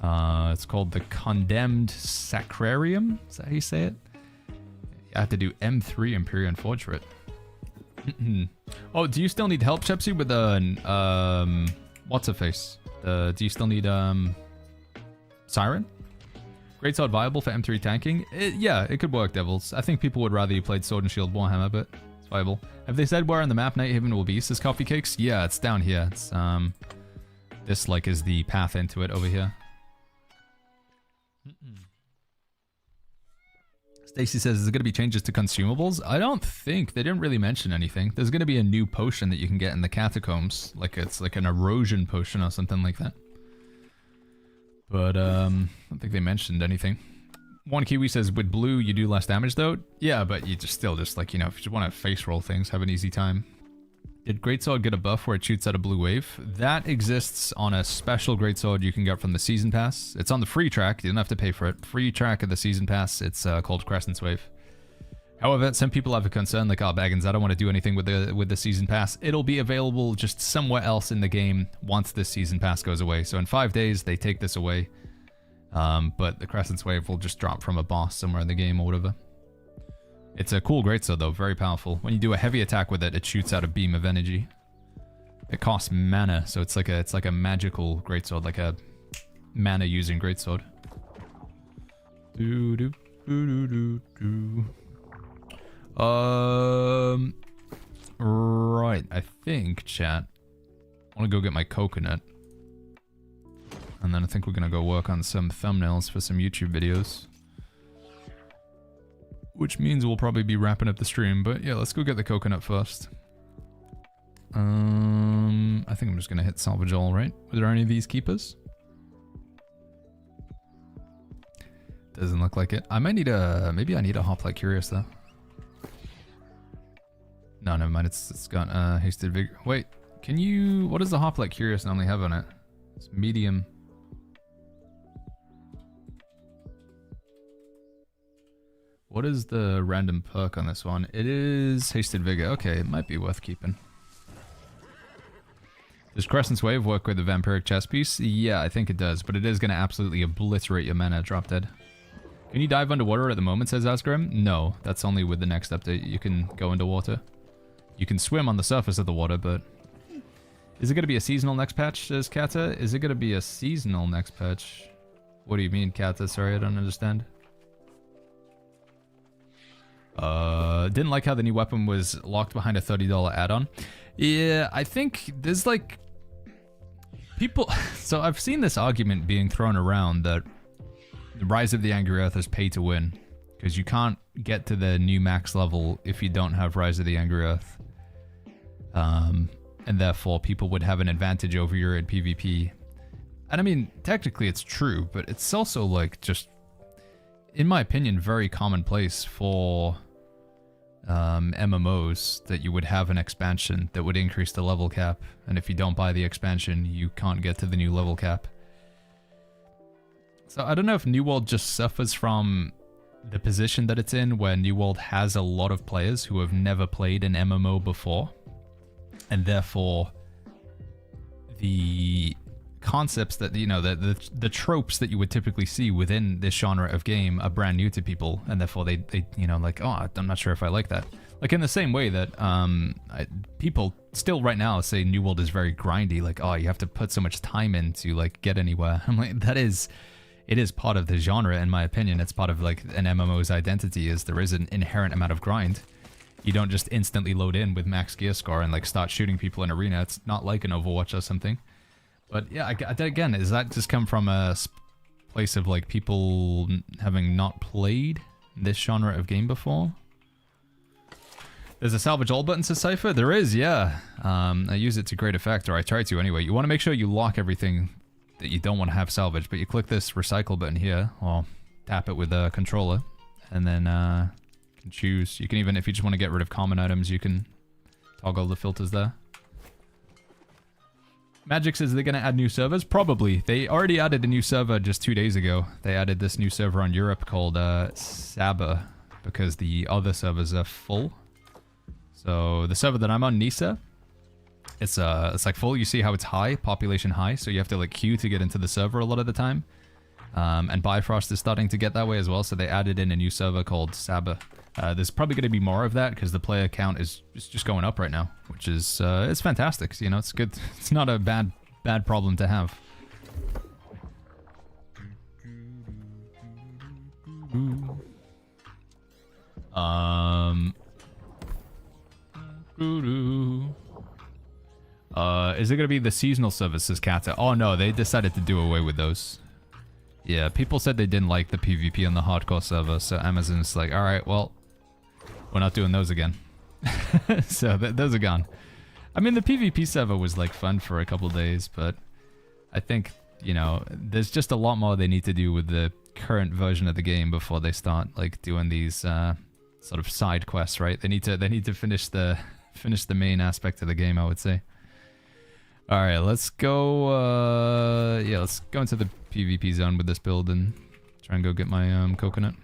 It's called the Condemned Sacrarium. Is that how you say it? I have to do M3 Empyrean Forge for it. Oh, do you still need help, Shepsy, with the what's her face? Do you still need Siren? Greatsword viable for M3 tanking? Yeah, it could work, Devils. I think people would rather you played Sword and Shield Warhammer, but it's viable. Have they said where on the map Night Haven will be? Says Coffee Cakes? Yeah, it's down here. It's this like is the path into it over here. Stacy says, is there going to be changes to consumables? I don't think. They didn't really mention anything. There's going to be a new potion that you can get in the catacombs. Like it's like an erosion potion or something like that. But I don't think they mentioned anything. One Kiwi says, with blue you do less damage though? Yeah, but you just still just like, you know, if you just want to face roll things, have an easy time. Did Greatsword get a buff where it shoots out a blue wave? That exists on a special Greatsword you can get from the Season Pass. It's on the free track, you don't have to pay for it. Free track of the Season Pass, it's called Crescent's Wave. However, some people have a concern like, oh, Baggins, I don't want to do anything with the Season Pass. It'll be available just somewhere else in the game once this Season Pass goes away. So in 5 days, they take this away. But the Crescent's Wave will just drop from a boss somewhere in the game or whatever. It's a cool Greatsword though, very powerful. When you do a heavy attack with it, it shoots out a beam of energy. It costs mana, so it's like a magical Greatsword, like a mana using Greatsword. Do do do do do. Right, I think, chat. I want to go get my coconut. And then I think we're gonna go work on some thumbnails for some YouTube videos. Which means we'll probably be wrapping up the stream, but yeah, let's go get the coconut first. I think I'm just gonna hit salvage all, right? Are there any of these keepers? Doesn't look like it. I might need a, maybe I need a Hoplite Curious though. No, never mind, it's got hasted vigor. Wait, can you, what does the Hoplite Curious normally have on it? It's medium. What is the random perk on this one? It is Hasted Vigor. Okay, it might be worth keeping. Does Crescent's Wave work with the Vampiric Chess Piece? Yeah, I think it does, but it is going to absolutely obliterate your mana drop dead. Can you dive underwater at the moment, says Asgrim? No, that's only with the next update. You can go underwater. You can swim on the surface of the water, but... Is it going to be a seasonal next patch, says Kata? Is it going to be a seasonal next patch? What do you mean, Kata? Sorry, I don't understand. Didn't like how the new weapon was locked behind a $30 add-on. Yeah, I think there's like... People, so I've seen this argument being thrown around that the Rise of the Angry Earth is pay to win, because you can't get to the new max level if you don't have Rise of the Angry Earth. And therefore people would have an advantage over you in PvP. And I mean, technically it's true, but it's also like just, in my opinion, very commonplace for MMOs that you would have an expansion that would increase the level cap, and if you don't buy the expansion, you can't get to the new level cap. So I don't know if New World just suffers from the position that it's in, where New World has a lot of players who have never played an MMO before, and therefore the concepts that, you know, the tropes that you would typically see within this genre of game are brand new to people, and therefore they you know, like, oh, I'm not sure if I like that. Like in the same way that people still right now say New World is very grindy, like, oh, you have to put so much time in to like get anywhere. I'm like, it is part of the genre, in my opinion. It's part of like an MMO's identity, is there is an inherent amount of grind. You don't just instantly load in with max gear score and like start shooting people in arena. It's not like an Overwatch or something. But yeah, again, does that just come from a place of like people having not played this genre of game before? There's a salvage all button to Cypher? There is, yeah. I use it to great effect, or I try to anyway. You want to make sure you lock everything that you don't want to have salvaged, but you click this recycle button here, or tap it with a controller, and then you can choose. You can even, if you just want to get rid of common items, you can toggle the filters there. Magic says they're going to add new servers? Probably. They already added a new server just 2 days ago. They added this new server on Europe called Saba, because the other servers are full. So the server that I'm on, Nisa, it's like full. You see how it's high, population high, so you have to like queue to get into the server a lot of the time. And Bifrost is starting to get that way as well, so they added in a new server called Saba. There's probably going to be more of that because the player count is just going up right now, which is it's fantastic. You know, it's good. It's not a bad problem to have. Is it going to be the seasonal services, Kata? Oh no, they decided to do away with those. Yeah, people said they didn't like the PvP on the hardcore server, so Amazon's like, alright, well, we're not doing those again. So those are gone. I mean, the PvP server was like fun for a couple days, but I think, you know, there's just a lot more they need to do with the current version of the game before they start like doing these sort of side quests, right? They need to finish the main aspect of the game, I would say. All right, let's go. Yeah, let's go into the PvP zone with this build and try and go get my coconut.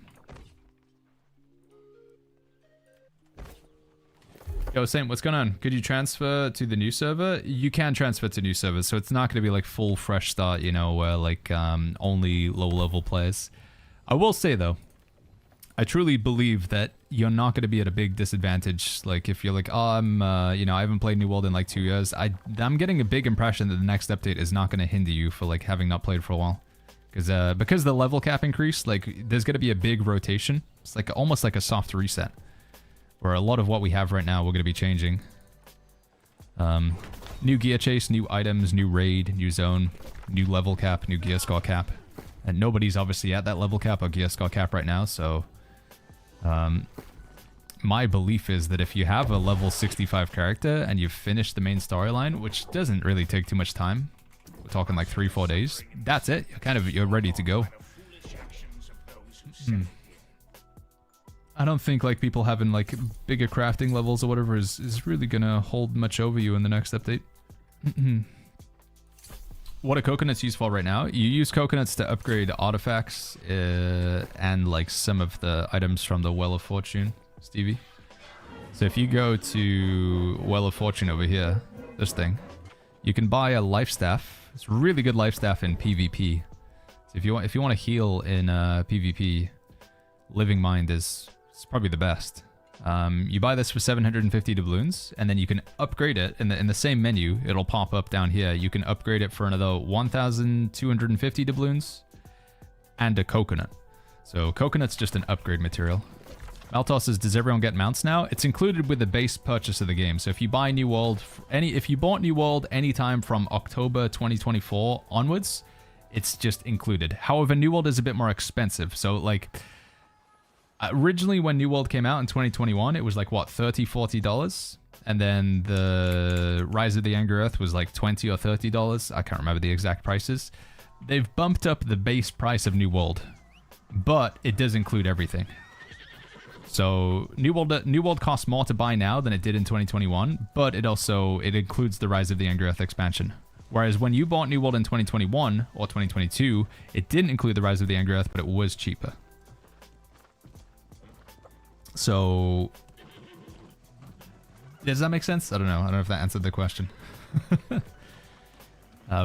Yo, Saint, what's going on? Could you transfer to the new server? You can transfer to new servers, so it's not going to be like full fresh start, you know, where like only low-level players. I will say though, I truly believe that you're not going to be at a big disadvantage. Like if you're like, oh, I'm, you know, I haven't played New World in like 2 years. I'm getting a big impression that the next update is not going to hinder you for like having not played for a while, because the level cap increased. Like there's going to be a big rotation. It's like almost like a soft reset, where a lot of what we have right now we're going to be changing. New gear chase, new items, new raid, new zone, new level cap, new gear score cap, and nobody's obviously at that level cap or gear score cap right now, so. My belief is that if you have a level 65 character and you've finished the main storyline, which doesn't really take too much time, we're talking like 3-4 days, that's it. You're ready to go. I don't think like people having like bigger crafting levels or whatever is really gonna hold much over you in the next update. What are coconuts used for right now? You use coconuts to upgrade artifacts and like some of the items from the Well of Fortune, Stevie. So if you go to Well of Fortune over here, this thing, you can buy a life staff. It's a really good life staff in PvP. So if you want to heal in PvP, Living Mind is probably the best. You buy this for 750 doubloons, and then you can upgrade it in the same menu. It'll pop up down here. You can upgrade it for another 1,250 doubloons and a coconut. So coconut's just an upgrade material. Maltos says, does everyone get mounts now? It's included with the base purchase of the game. So if you buy New World, if you bought New World anytime from October 2024 onwards, it's just included. However, New World is a bit more expensive. So like originally when New World came out in 2021, it was like what, $30, $40? And then the Rise of the Angry Earth was like $20 or $30. I can't remember the exact prices. They've bumped up the base price of New World, but it does include everything. So New World costs more to buy now than it did in 2021, but it includes the Rise of the Angry Earth expansion. Whereas when you bought New World in 2021 or 2022, it didn't include the Rise of the Angry Earth, but it was cheaper. So does that make sense? I don't know. I don't know if that answered the question.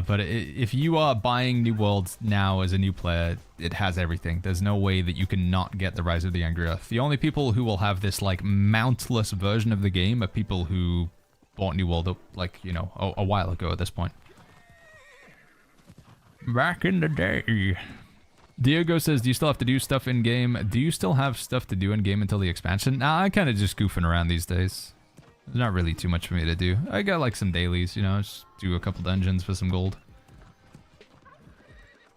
But if you are buying New World now as a new player, it has everything. There's no way that you can not get the Rise of the Angry Earth. The only people who will have this like mountless version of the game are people who bought New World like, you know, a while ago at this point. Back in the day. Diego says, do you still have to do stuff in game? Do you still have stuff to do in game until the expansion? Nah, I'm kind of just goofing around these days. There's not really too much for me to do. I got like some dailies, you know, just do a couple dungeons for some gold.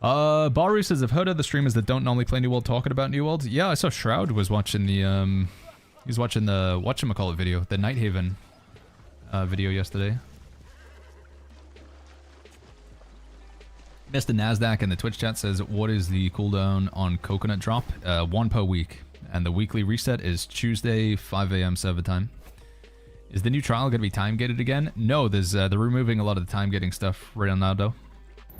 Baru says, I've heard of the streamers that don't normally play New World talking about New World. Yeah, I saw Shroud was watching the, he's watching the, whatchamacallit video, the Nighthaven video yesterday. Mr. Nasdaq in the Twitch chat says, what is the cooldown on Coconut Drop? 1 per week. And the weekly reset is Tuesday, 5 a.m. server time. Is the new trial going to be time gated again? No, there's they're removing a lot of the time gating stuff right now though.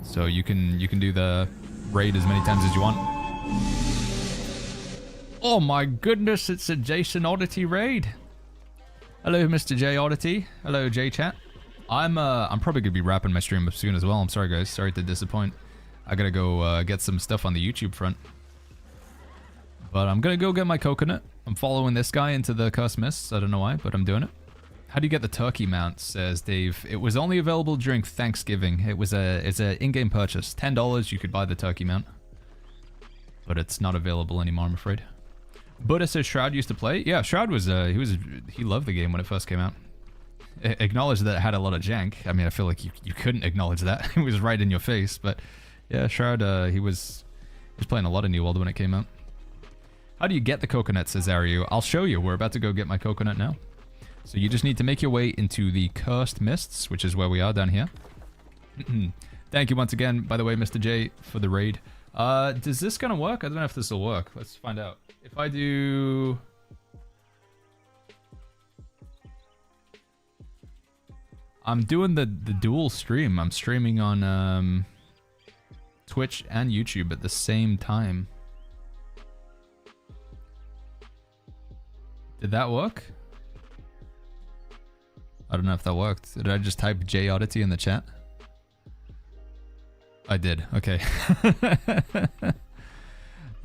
So you can do the raid as many times as you want. Oh my goodness, it's a Jason Oddity raid. Hello, Mr. J Oddity. Hello, J Chat. I'm probably gonna be wrapping my stream up soon as well. I'm sorry guys, sorry to disappoint. I gotta go get some stuff on the YouTube front. But I'm gonna go get my coconut. I'm following this guy into the Cursed Mists. I don't know why, but I'm doing it. How do you get the turkey mount, says Dave. It was only available during Thanksgiving. It's a in-game purchase. $10 you could buy the turkey mount. But it's not available anymore, I'm afraid. Buddha says Shroud used to play. Yeah, Shroud was he loved the game when it first came out. Acknowledged that it had a lot of jank. I mean, I feel like you couldn't acknowledge that. It was right in your face, but yeah, Shroud he was playing a lot of New World when it came out. How do you get the coconut, says Ariu? I'll show you. We're about to go get my coconut now. So you just need to make your way into the Cursed Mists, which is where we are down here. Thank you once again, by the way, Mr. J, for the raid. Does this gonna work? I don't know if this will work. Let's find out. If I do... I'm doing the dual stream. I'm streaming on Twitch and YouTube at the same time. Did that work? I don't know if that worked. Did I just type J Oddity in the chat? I did. Okay.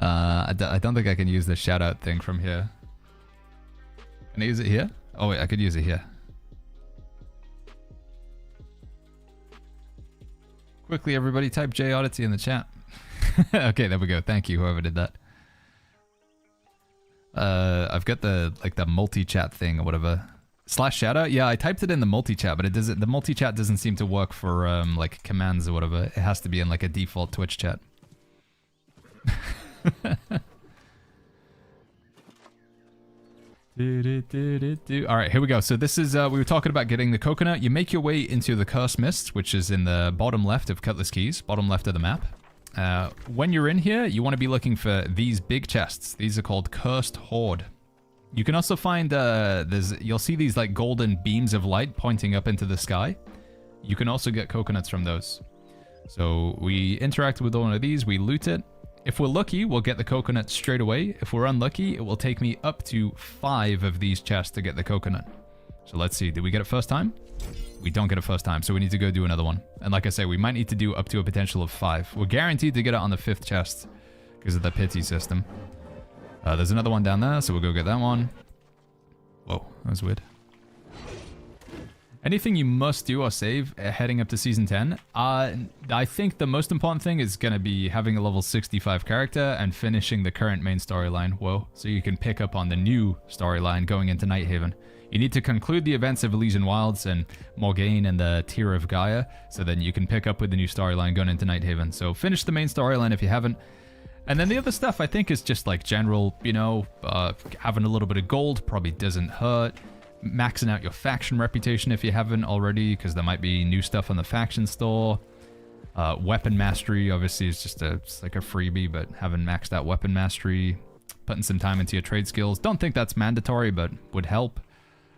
I don't think I can use the shout out thing from here. Can I use it here? Oh wait, I could use it here. Quickly, everybody, type J Oddity in the chat. Okay, there we go. Thank you, whoever did that. I've got the multi-chat thing or whatever. Slash shoutout? Yeah, I typed it in the multi-chat, but it doesn't. The multi-chat doesn't seem to work for like commands or whatever. It has to be in like a default Twitch chat. All right, here we go. So this is we were talking about getting the coconut. You make your way into the Cursed Mists, which is in the bottom left of Cutlass Keys, bottom left of the map. When you're in here, you want to be looking for these big chests. These are called Cursed Hoard. You can also find, you'll see these like golden beams of light pointing up into the sky. You can also get coconuts from those. So we interact with one of these, we loot it. If we're lucky, we'll get the coconut straight away. If we're unlucky, it will take me up to 5 of these chests to get the coconut. So let's see, did we get it first time? We don't get it first time, so we need to go do another one. And like I say, we might need to do up to a potential of 5. We're guaranteed to get it on the 5th chest because of the pity system. There's another one down there, so we'll go get that one. Whoa, that was weird. Anything you must do or save heading up to Season 10? I think the most important thing is going to be having a level 65 character and finishing the current main storyline, whoa, so you can pick up on the new storyline going into Nighthaven. You need to conclude the events of Elysian Wilds and Morgaine and the Tear of Gaia, so then you can pick up with the new storyline going into Nighthaven. So finish the main storyline if you haven't. And then the other stuff I think is just like general, you know, having a little bit of gold probably doesn't hurt. Maxing out your faction reputation if you haven't already, because there might be new stuff on the faction store. Weapon mastery, obviously, is just it's like a freebie, but having maxed out weapon mastery, putting some time into your trade skills. Don't think that's mandatory, but would help.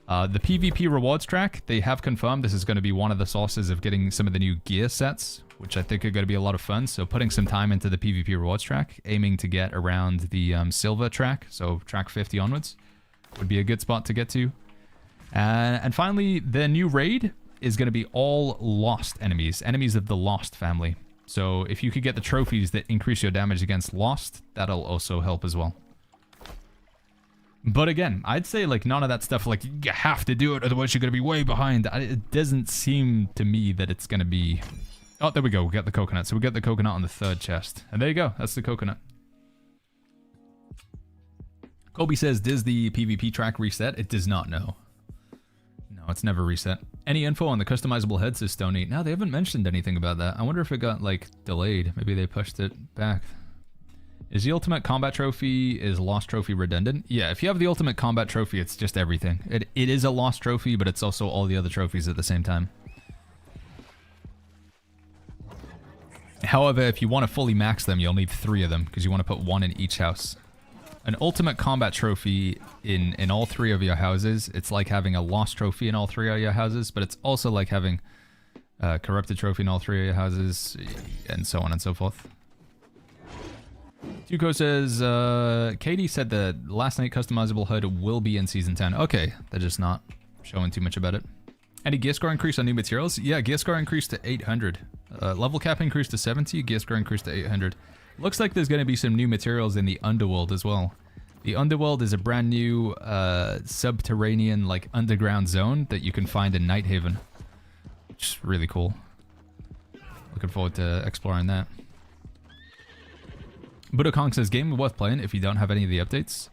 The PvP rewards track, they have confirmed this is going to be one of the sources of getting some of the new gear sets, which I think are going to be a lot of fun. So putting some time into the PvP rewards track, aiming to get around the silver track, so track 50 onwards, would be a good spot to get to. And finally, the new raid is going to be all Lost enemies, enemies of the Lost family. So if you could get the trophies that increase your damage against Lost, that'll also help as well. But again, I'd say like none of that stuff, like you have to do it, otherwise you're going to be way behind. It doesn't seem to me that it's going to be... Oh, there we go, we got the coconut. So we got the coconut on the third chest. And there you go, that's the coconut. Kobe says, does the PvP track reset? It does not, no. No, it's never reset. Any info on the customizable head, says Stony? No, they haven't mentioned anything about that. I wonder if it got, like, delayed. Maybe they pushed it back. Is the Ultimate Combat Trophy, is Lost Trophy redundant? Yeah, if you have the Ultimate Combat Trophy, it's just everything. It is a Lost Trophy, but it's also all the other trophies at the same time. However, if you want to fully max them, you'll need 3 of them, because you want to put 1 in each house. An Ultimate Combat Trophy in all 3 of your houses, it's like having a Lost Trophy in all 3 of your houses, but it's also like having a Corrupted Trophy in all 3 of your houses, and so on and so forth. Tuco says, Katie said that last night customizable HUD will be in Season 10. Okay, they're just not showing too much about it. Any gear score increase on new materials? Yeah, gear score increased to 800. Level cap increased to 70, gear score increased to 800. Looks like there's going to be some new materials in the Underworld as well. The Underworld is a brand new subterranean, like, underground zone that you can find in Nighthaven. Which is really cool. Looking forward to exploring that. Buddha Kong says, game worth playing if you don't have any of the updates.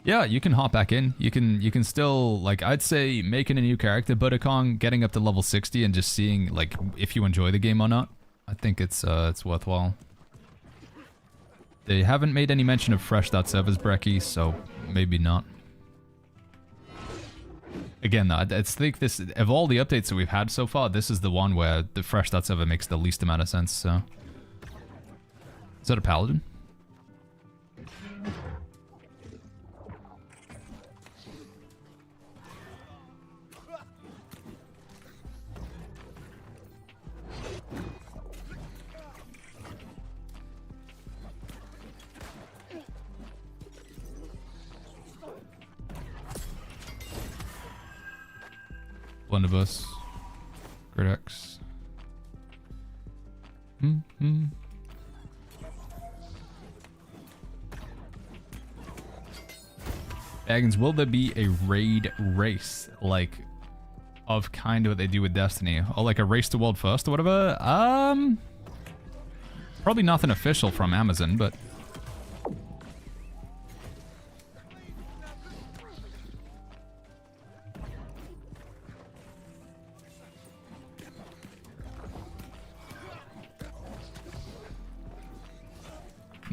Yeah, you can hop back in. You can still, like, I'd say making a new character, Buddha Kong, getting up to level 60 and just seeing, like, if you enjoy the game or not. I think it's worthwhile. They haven't made any mention of fresh.servers, Brecky, so maybe not. Again, I think this, of all the updates that we've had so far, this is the one where the fresh.server makes the least amount of sense, so. Is that a paladin? Blunderbuss. Great X. Baggins, will there be a raid race, like, of kind of what they do with Destiny? Or like a race to world first or whatever? Probably nothing official from Amazon, but...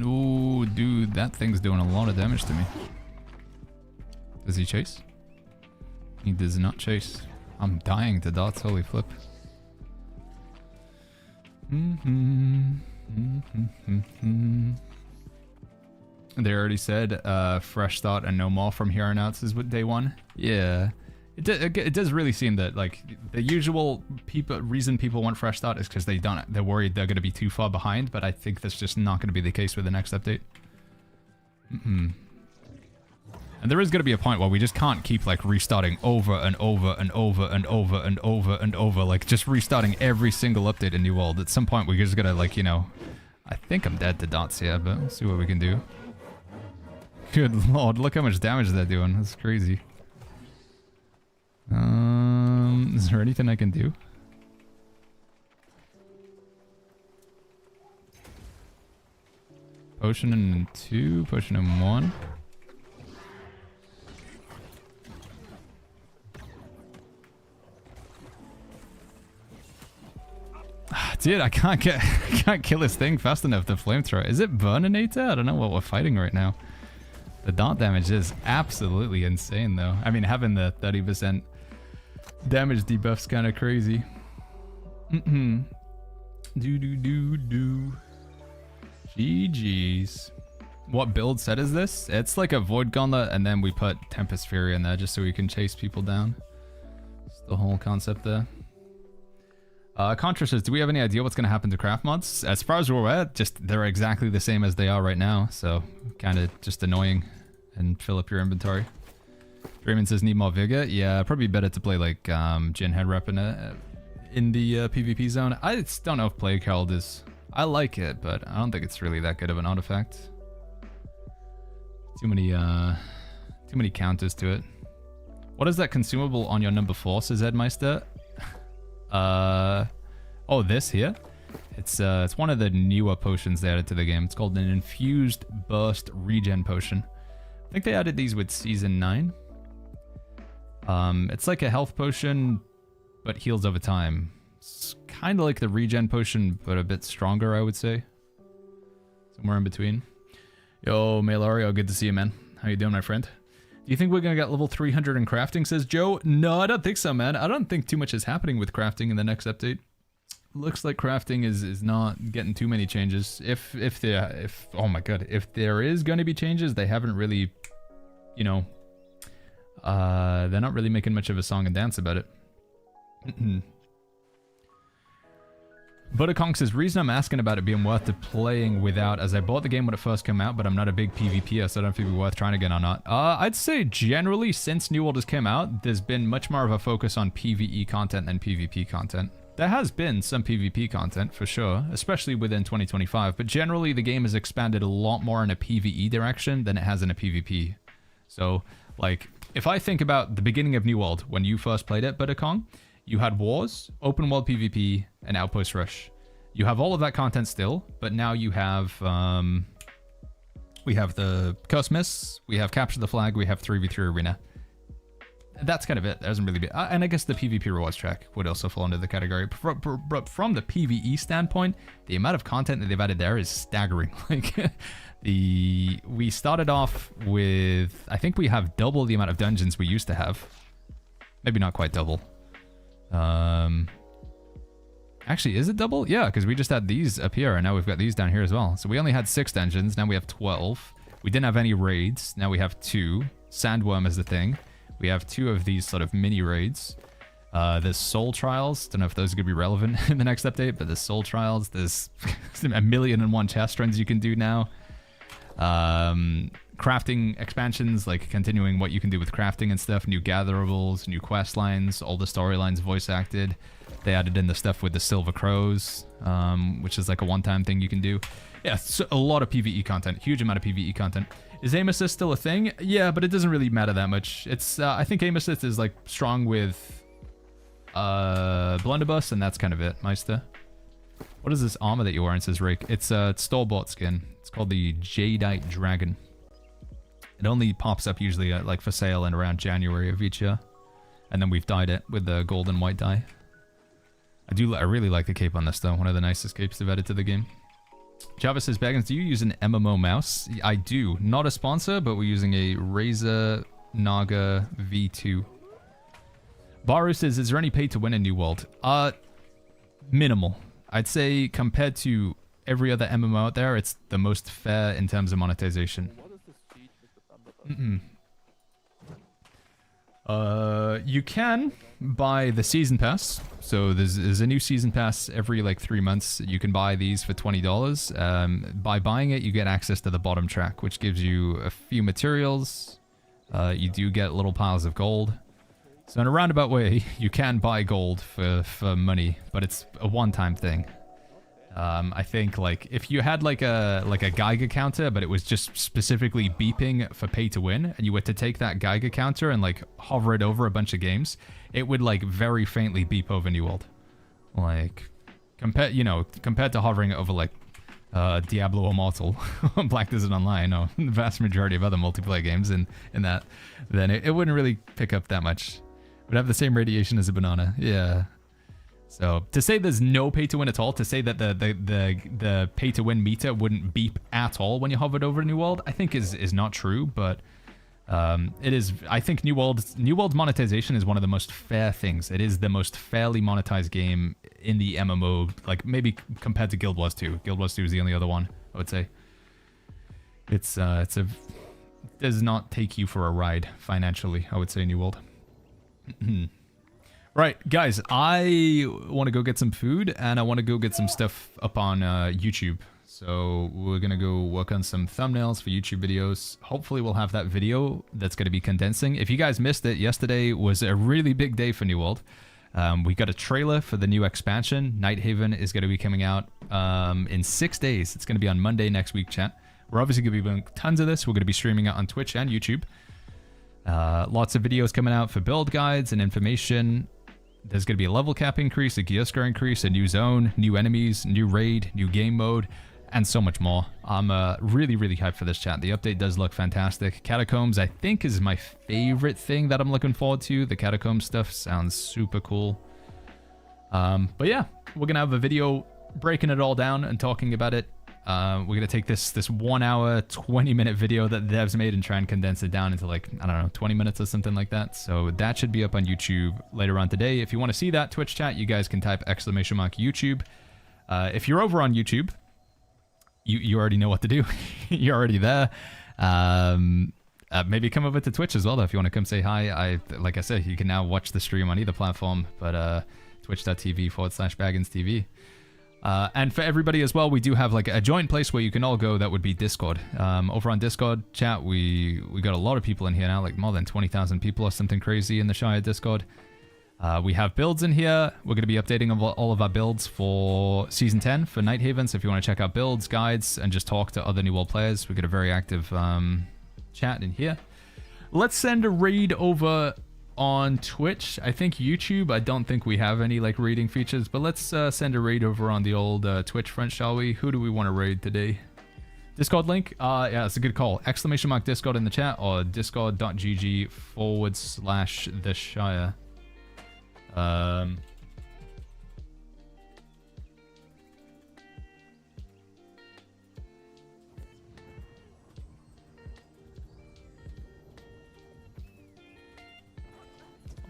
Ooh, dude, that thing's doing a lot of damage to me. Does he chase? He does not chase. I'm dying to dots, holy flip. They already said fresh start and no more from here on out is what day 1. Yeah. It does really seem that, like, the usual reason people want fresh start is because they're worried they're going to be too far behind, but I think that's just not going to be the case with the next update. And there is going to be a point where we just can't keep, like, restarting over and over and over and over and over and over, like, just restarting every single update in New World. At some point, we're just going to, like, you know... I think I'm dead to dots here, but we'll see what we can do. Good lord, look how much damage they're doing. That's crazy. Is there anything I can do? Potion in 2, potion in 1. Dude, I can't kill this thing fast enough to flamethrower. Is it Burninator? I don't know what we're fighting right now. The dart damage is absolutely insane though. I mean, having the 30% damage debuff's kind of crazy. Do. GG's. What build set is this? It's like a Void Gauntlet and then we put Tempest Fury in there just so we can chase people down. It's the whole concept there. Contra says, do we have any idea what's going to happen to craft mods? As far as we're aware, just they're exactly the same as they are right now, so kind of just annoying and fill up your inventory. Draymond says, need more vigor? Yeah, probably better to play like Jin Head Rep in the PvP zone. I just don't know if Plague Herald is... I like it, but I don't think it's really that good of an artifact. Too many counters to it. What is that consumable on your number 4, says Edmeister? Oh, this here? It's one of the newer potions they added to the game. It's called an Infused Burst Regen Potion. I think they added these with Season 9. It's like a health potion, but heals over time. It's kind of like the Regen Potion, but a bit stronger, I would say. Somewhere in between. Yo, Mailario, good to see you, man. How you doing, my friend? Do you think we're gonna get level 300 in crafting, says Joe? No, I don't think so, man. I don't think too much is happening with crafting in the next update. Looks like crafting is not getting too many changes. If oh my god, if there is gonna be changes, they haven't really, you know, they're not really making much of a song and dance about it. Butterconk says, reason I'm asking about it being worth the playing without, as I bought the game when it first came out, but I'm not a big PvPer, so I don't know if it'd be worth trying again or not. I'd say generally, since New World has came out, there's been much more of a focus on PvE content than PvP content. There has been some PvP content, for sure, especially within 2025, but generally the game has expanded a lot more in a PvE direction than it has in a PvP. So, like, if I think about the beginning of New World, when you first played it, Butterconk, you had wars, open world PvP, and outpost rush. You have all of that content still, but now you have, we have the Curse Miss, we have Capture the Flag, we have 3v3 Arena. That's kind of it. There hasn't really been, and I guess the PvP rewards track would also fall into the category. But from the PvE standpoint, the amount of content that they've added there is staggering. Like, we started off with, I think we have double the amount of dungeons we used to have. Maybe not quite double. Actually, is it double? Yeah, because we just had these up here, and now we've got these down here as well. So we only had 6 dungeons, now we have 12. We didn't have any raids, now we have 2. Sandworm is the thing. We have 2 of these sort of mini raids. There's Soul Trials. Don't know if those are going to be relevant in the next update, but there's Soul Trials. There's 1,000,001 chest runs you can do now. Crafting expansions, like continuing what you can do with crafting and stuff. New gatherables, new quest lines, all the storylines voice acted. They added in the stuff with the Silver Crows, which is like a one-time thing you can do. Yeah, so a lot of PvE content. Huge amount of PvE content. Is aim assist still a thing? Yeah, but it doesn't really matter that much. It's I think aim assist is like strong with blunderbuss, and that's kind of it. Meister. What is this armor that you're wearing, says Rick? It's a store-bought skin. It's called the Jadeite Dragon. It only pops up usually like for sale in around January of each year. And then we've dyed it with the gold and white dye. I really like the cape on this though. One of the nicest capes they've added to the game. Java says, Baggins, do you use an MMO mouse? I do. Not a sponsor, but we're using a Razer Naga V2. Baru says, is there any pay to win in New World? Minimal. I'd say compared to every other MMO out there, it's the most fair in terms of monetization. You can buy the season pass. So there's a new season pass every like 3 months. You can buy these for $20. By buying it, you get access to the bottom track, which gives you a few materials. You do get little piles of gold. So in a roundabout way, you can buy gold for money, but it's a one-time thing. I think like if you had like a Geiger counter, but it was just specifically beeping for pay to win, and you were to take that Geiger counter and like hover it over a bunch of games, it would like very faintly beep over New World. Like compared to hovering it over like Diablo Immortal, Black Desert Online, or the vast majority of other multiplayer games in that, then it wouldn't really pick up that much. It would have the same radiation as a banana. Yeah. So to say there's no pay to win at all, to say that the pay to win meter wouldn't beep at all when you hovered over New World, I think is not true. But it is. I think New World's monetization is one of the most fair things. It is the most fairly monetized game in the MMO, like maybe compared to Guild Wars 2. Guild Wars 2 is the only other one I would say. It does not take you for a ride financially, I would say, New World. Right, guys, I want to go get some food, and I want to go get some stuff up on YouTube. So we're going to go work on some thumbnails for YouTube videos. Hopefully we'll have that video that's going to be condensing. If you guys missed it, yesterday was a really big day for New World. We got a trailer for the new expansion. Nighthaven is going to be coming out in 6 days. It's going to be on Monday next week, chat. We're obviously going to be doing tons of this. We're going to be streaming it on Twitch and YouTube. Lots of videos coming out for build guides and information. There's going to be a level cap increase, a gear score increase, a new zone, new enemies, new raid, new game mode, and so much more. I'm really, really hyped for this, chat. The update does look fantastic. Catacombs, I think, is my favorite thing that I'm looking forward to. The Catacombs stuff sounds super cool. But yeah, we're going to have a video breaking it all down and talking about it. We're going to take this 1 hour, 20-minute video that the devs made and try and condense it down into like, I don't know, 20 minutes or something like that. So that should be up on YouTube later on today. If you want to see that Twitch chat, you guys can type !YouTube. If you're over on YouTube, you already know what to do. You're already there. Maybe come over to Twitch as well, though, if you want to come say hi. Like I said, you can now watch the stream on either platform, but twitch.tv/BagginsTV. And for everybody as well, we do have like a joint place where you can all go. That would be Discord. Over on Discord chat, we got a lot of people in here now, like more than 20,000 people or something crazy in the Shire Discord. We have builds in here. We're going to be updating all of our builds for Season 10 for Nighthaven. So if you want to check out builds, guides, and just talk to other New World players, we got a very active chat in here. Let's send a raid over on Twitch. I think YouTube, I don't think we have any like raiding features, but let's send a raid over on the old Twitch front, shall we? Who do we want to raid today? Discord link? Yeah, it's a good call. !Discord in the chat, or discord.gg/the Shire.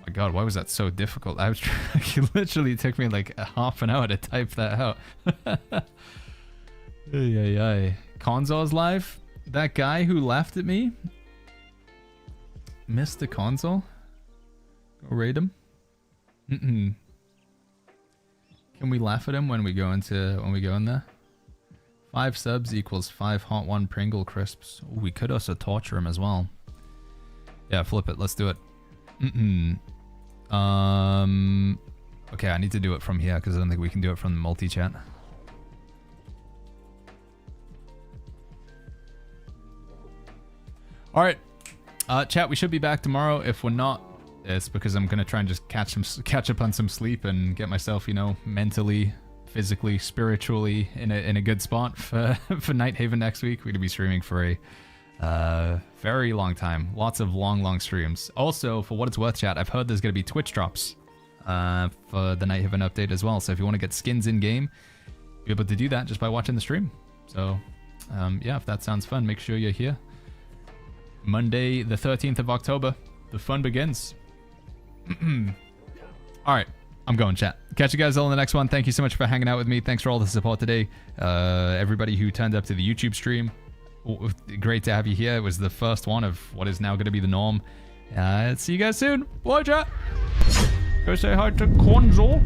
My god, why was that so difficult? I was it literally took me like a half an hour to type that out. Console's live? That guy who laughed at me? Mr. Console? Go raid him? Can we laugh at him when we go in there? 5 subs equals 5 hot 1 Pringle crisps. Ooh, we could also torture him as well. Yeah, flip it. Let's do it. Okay, I need to do it from here because I don't think we can do it from the multi-chat. Alright. Chat, we should be back tomorrow. If we're not, it's because I'm going to try and just catch up on some sleep and get myself, you know, mentally, physically, spiritually in a good spot for Nighthaven next week. We're going to be streaming for a very long time. Lots of long streams. Also, for what it's worth, chat, I've heard there's going to be Twitch drops for the Nighthaven update as well. So if you want to get skins in-game, you'll be able to do that just by watching the stream. So, yeah, if that sounds fun, make sure you're here. Monday, the 13th of October. The fun begins. Alright, I'm going, chat. Catch you guys all in the next one. Thank you so much for hanging out with me. Thanks for all the support today. Everybody who turned up to the YouTube stream, great to have you here. It was the first one of what is now going to be the norm. See you guys soon. Bye, chat. Go say hi to Konzo.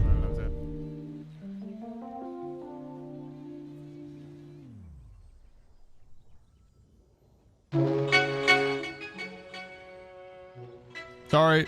Sorry.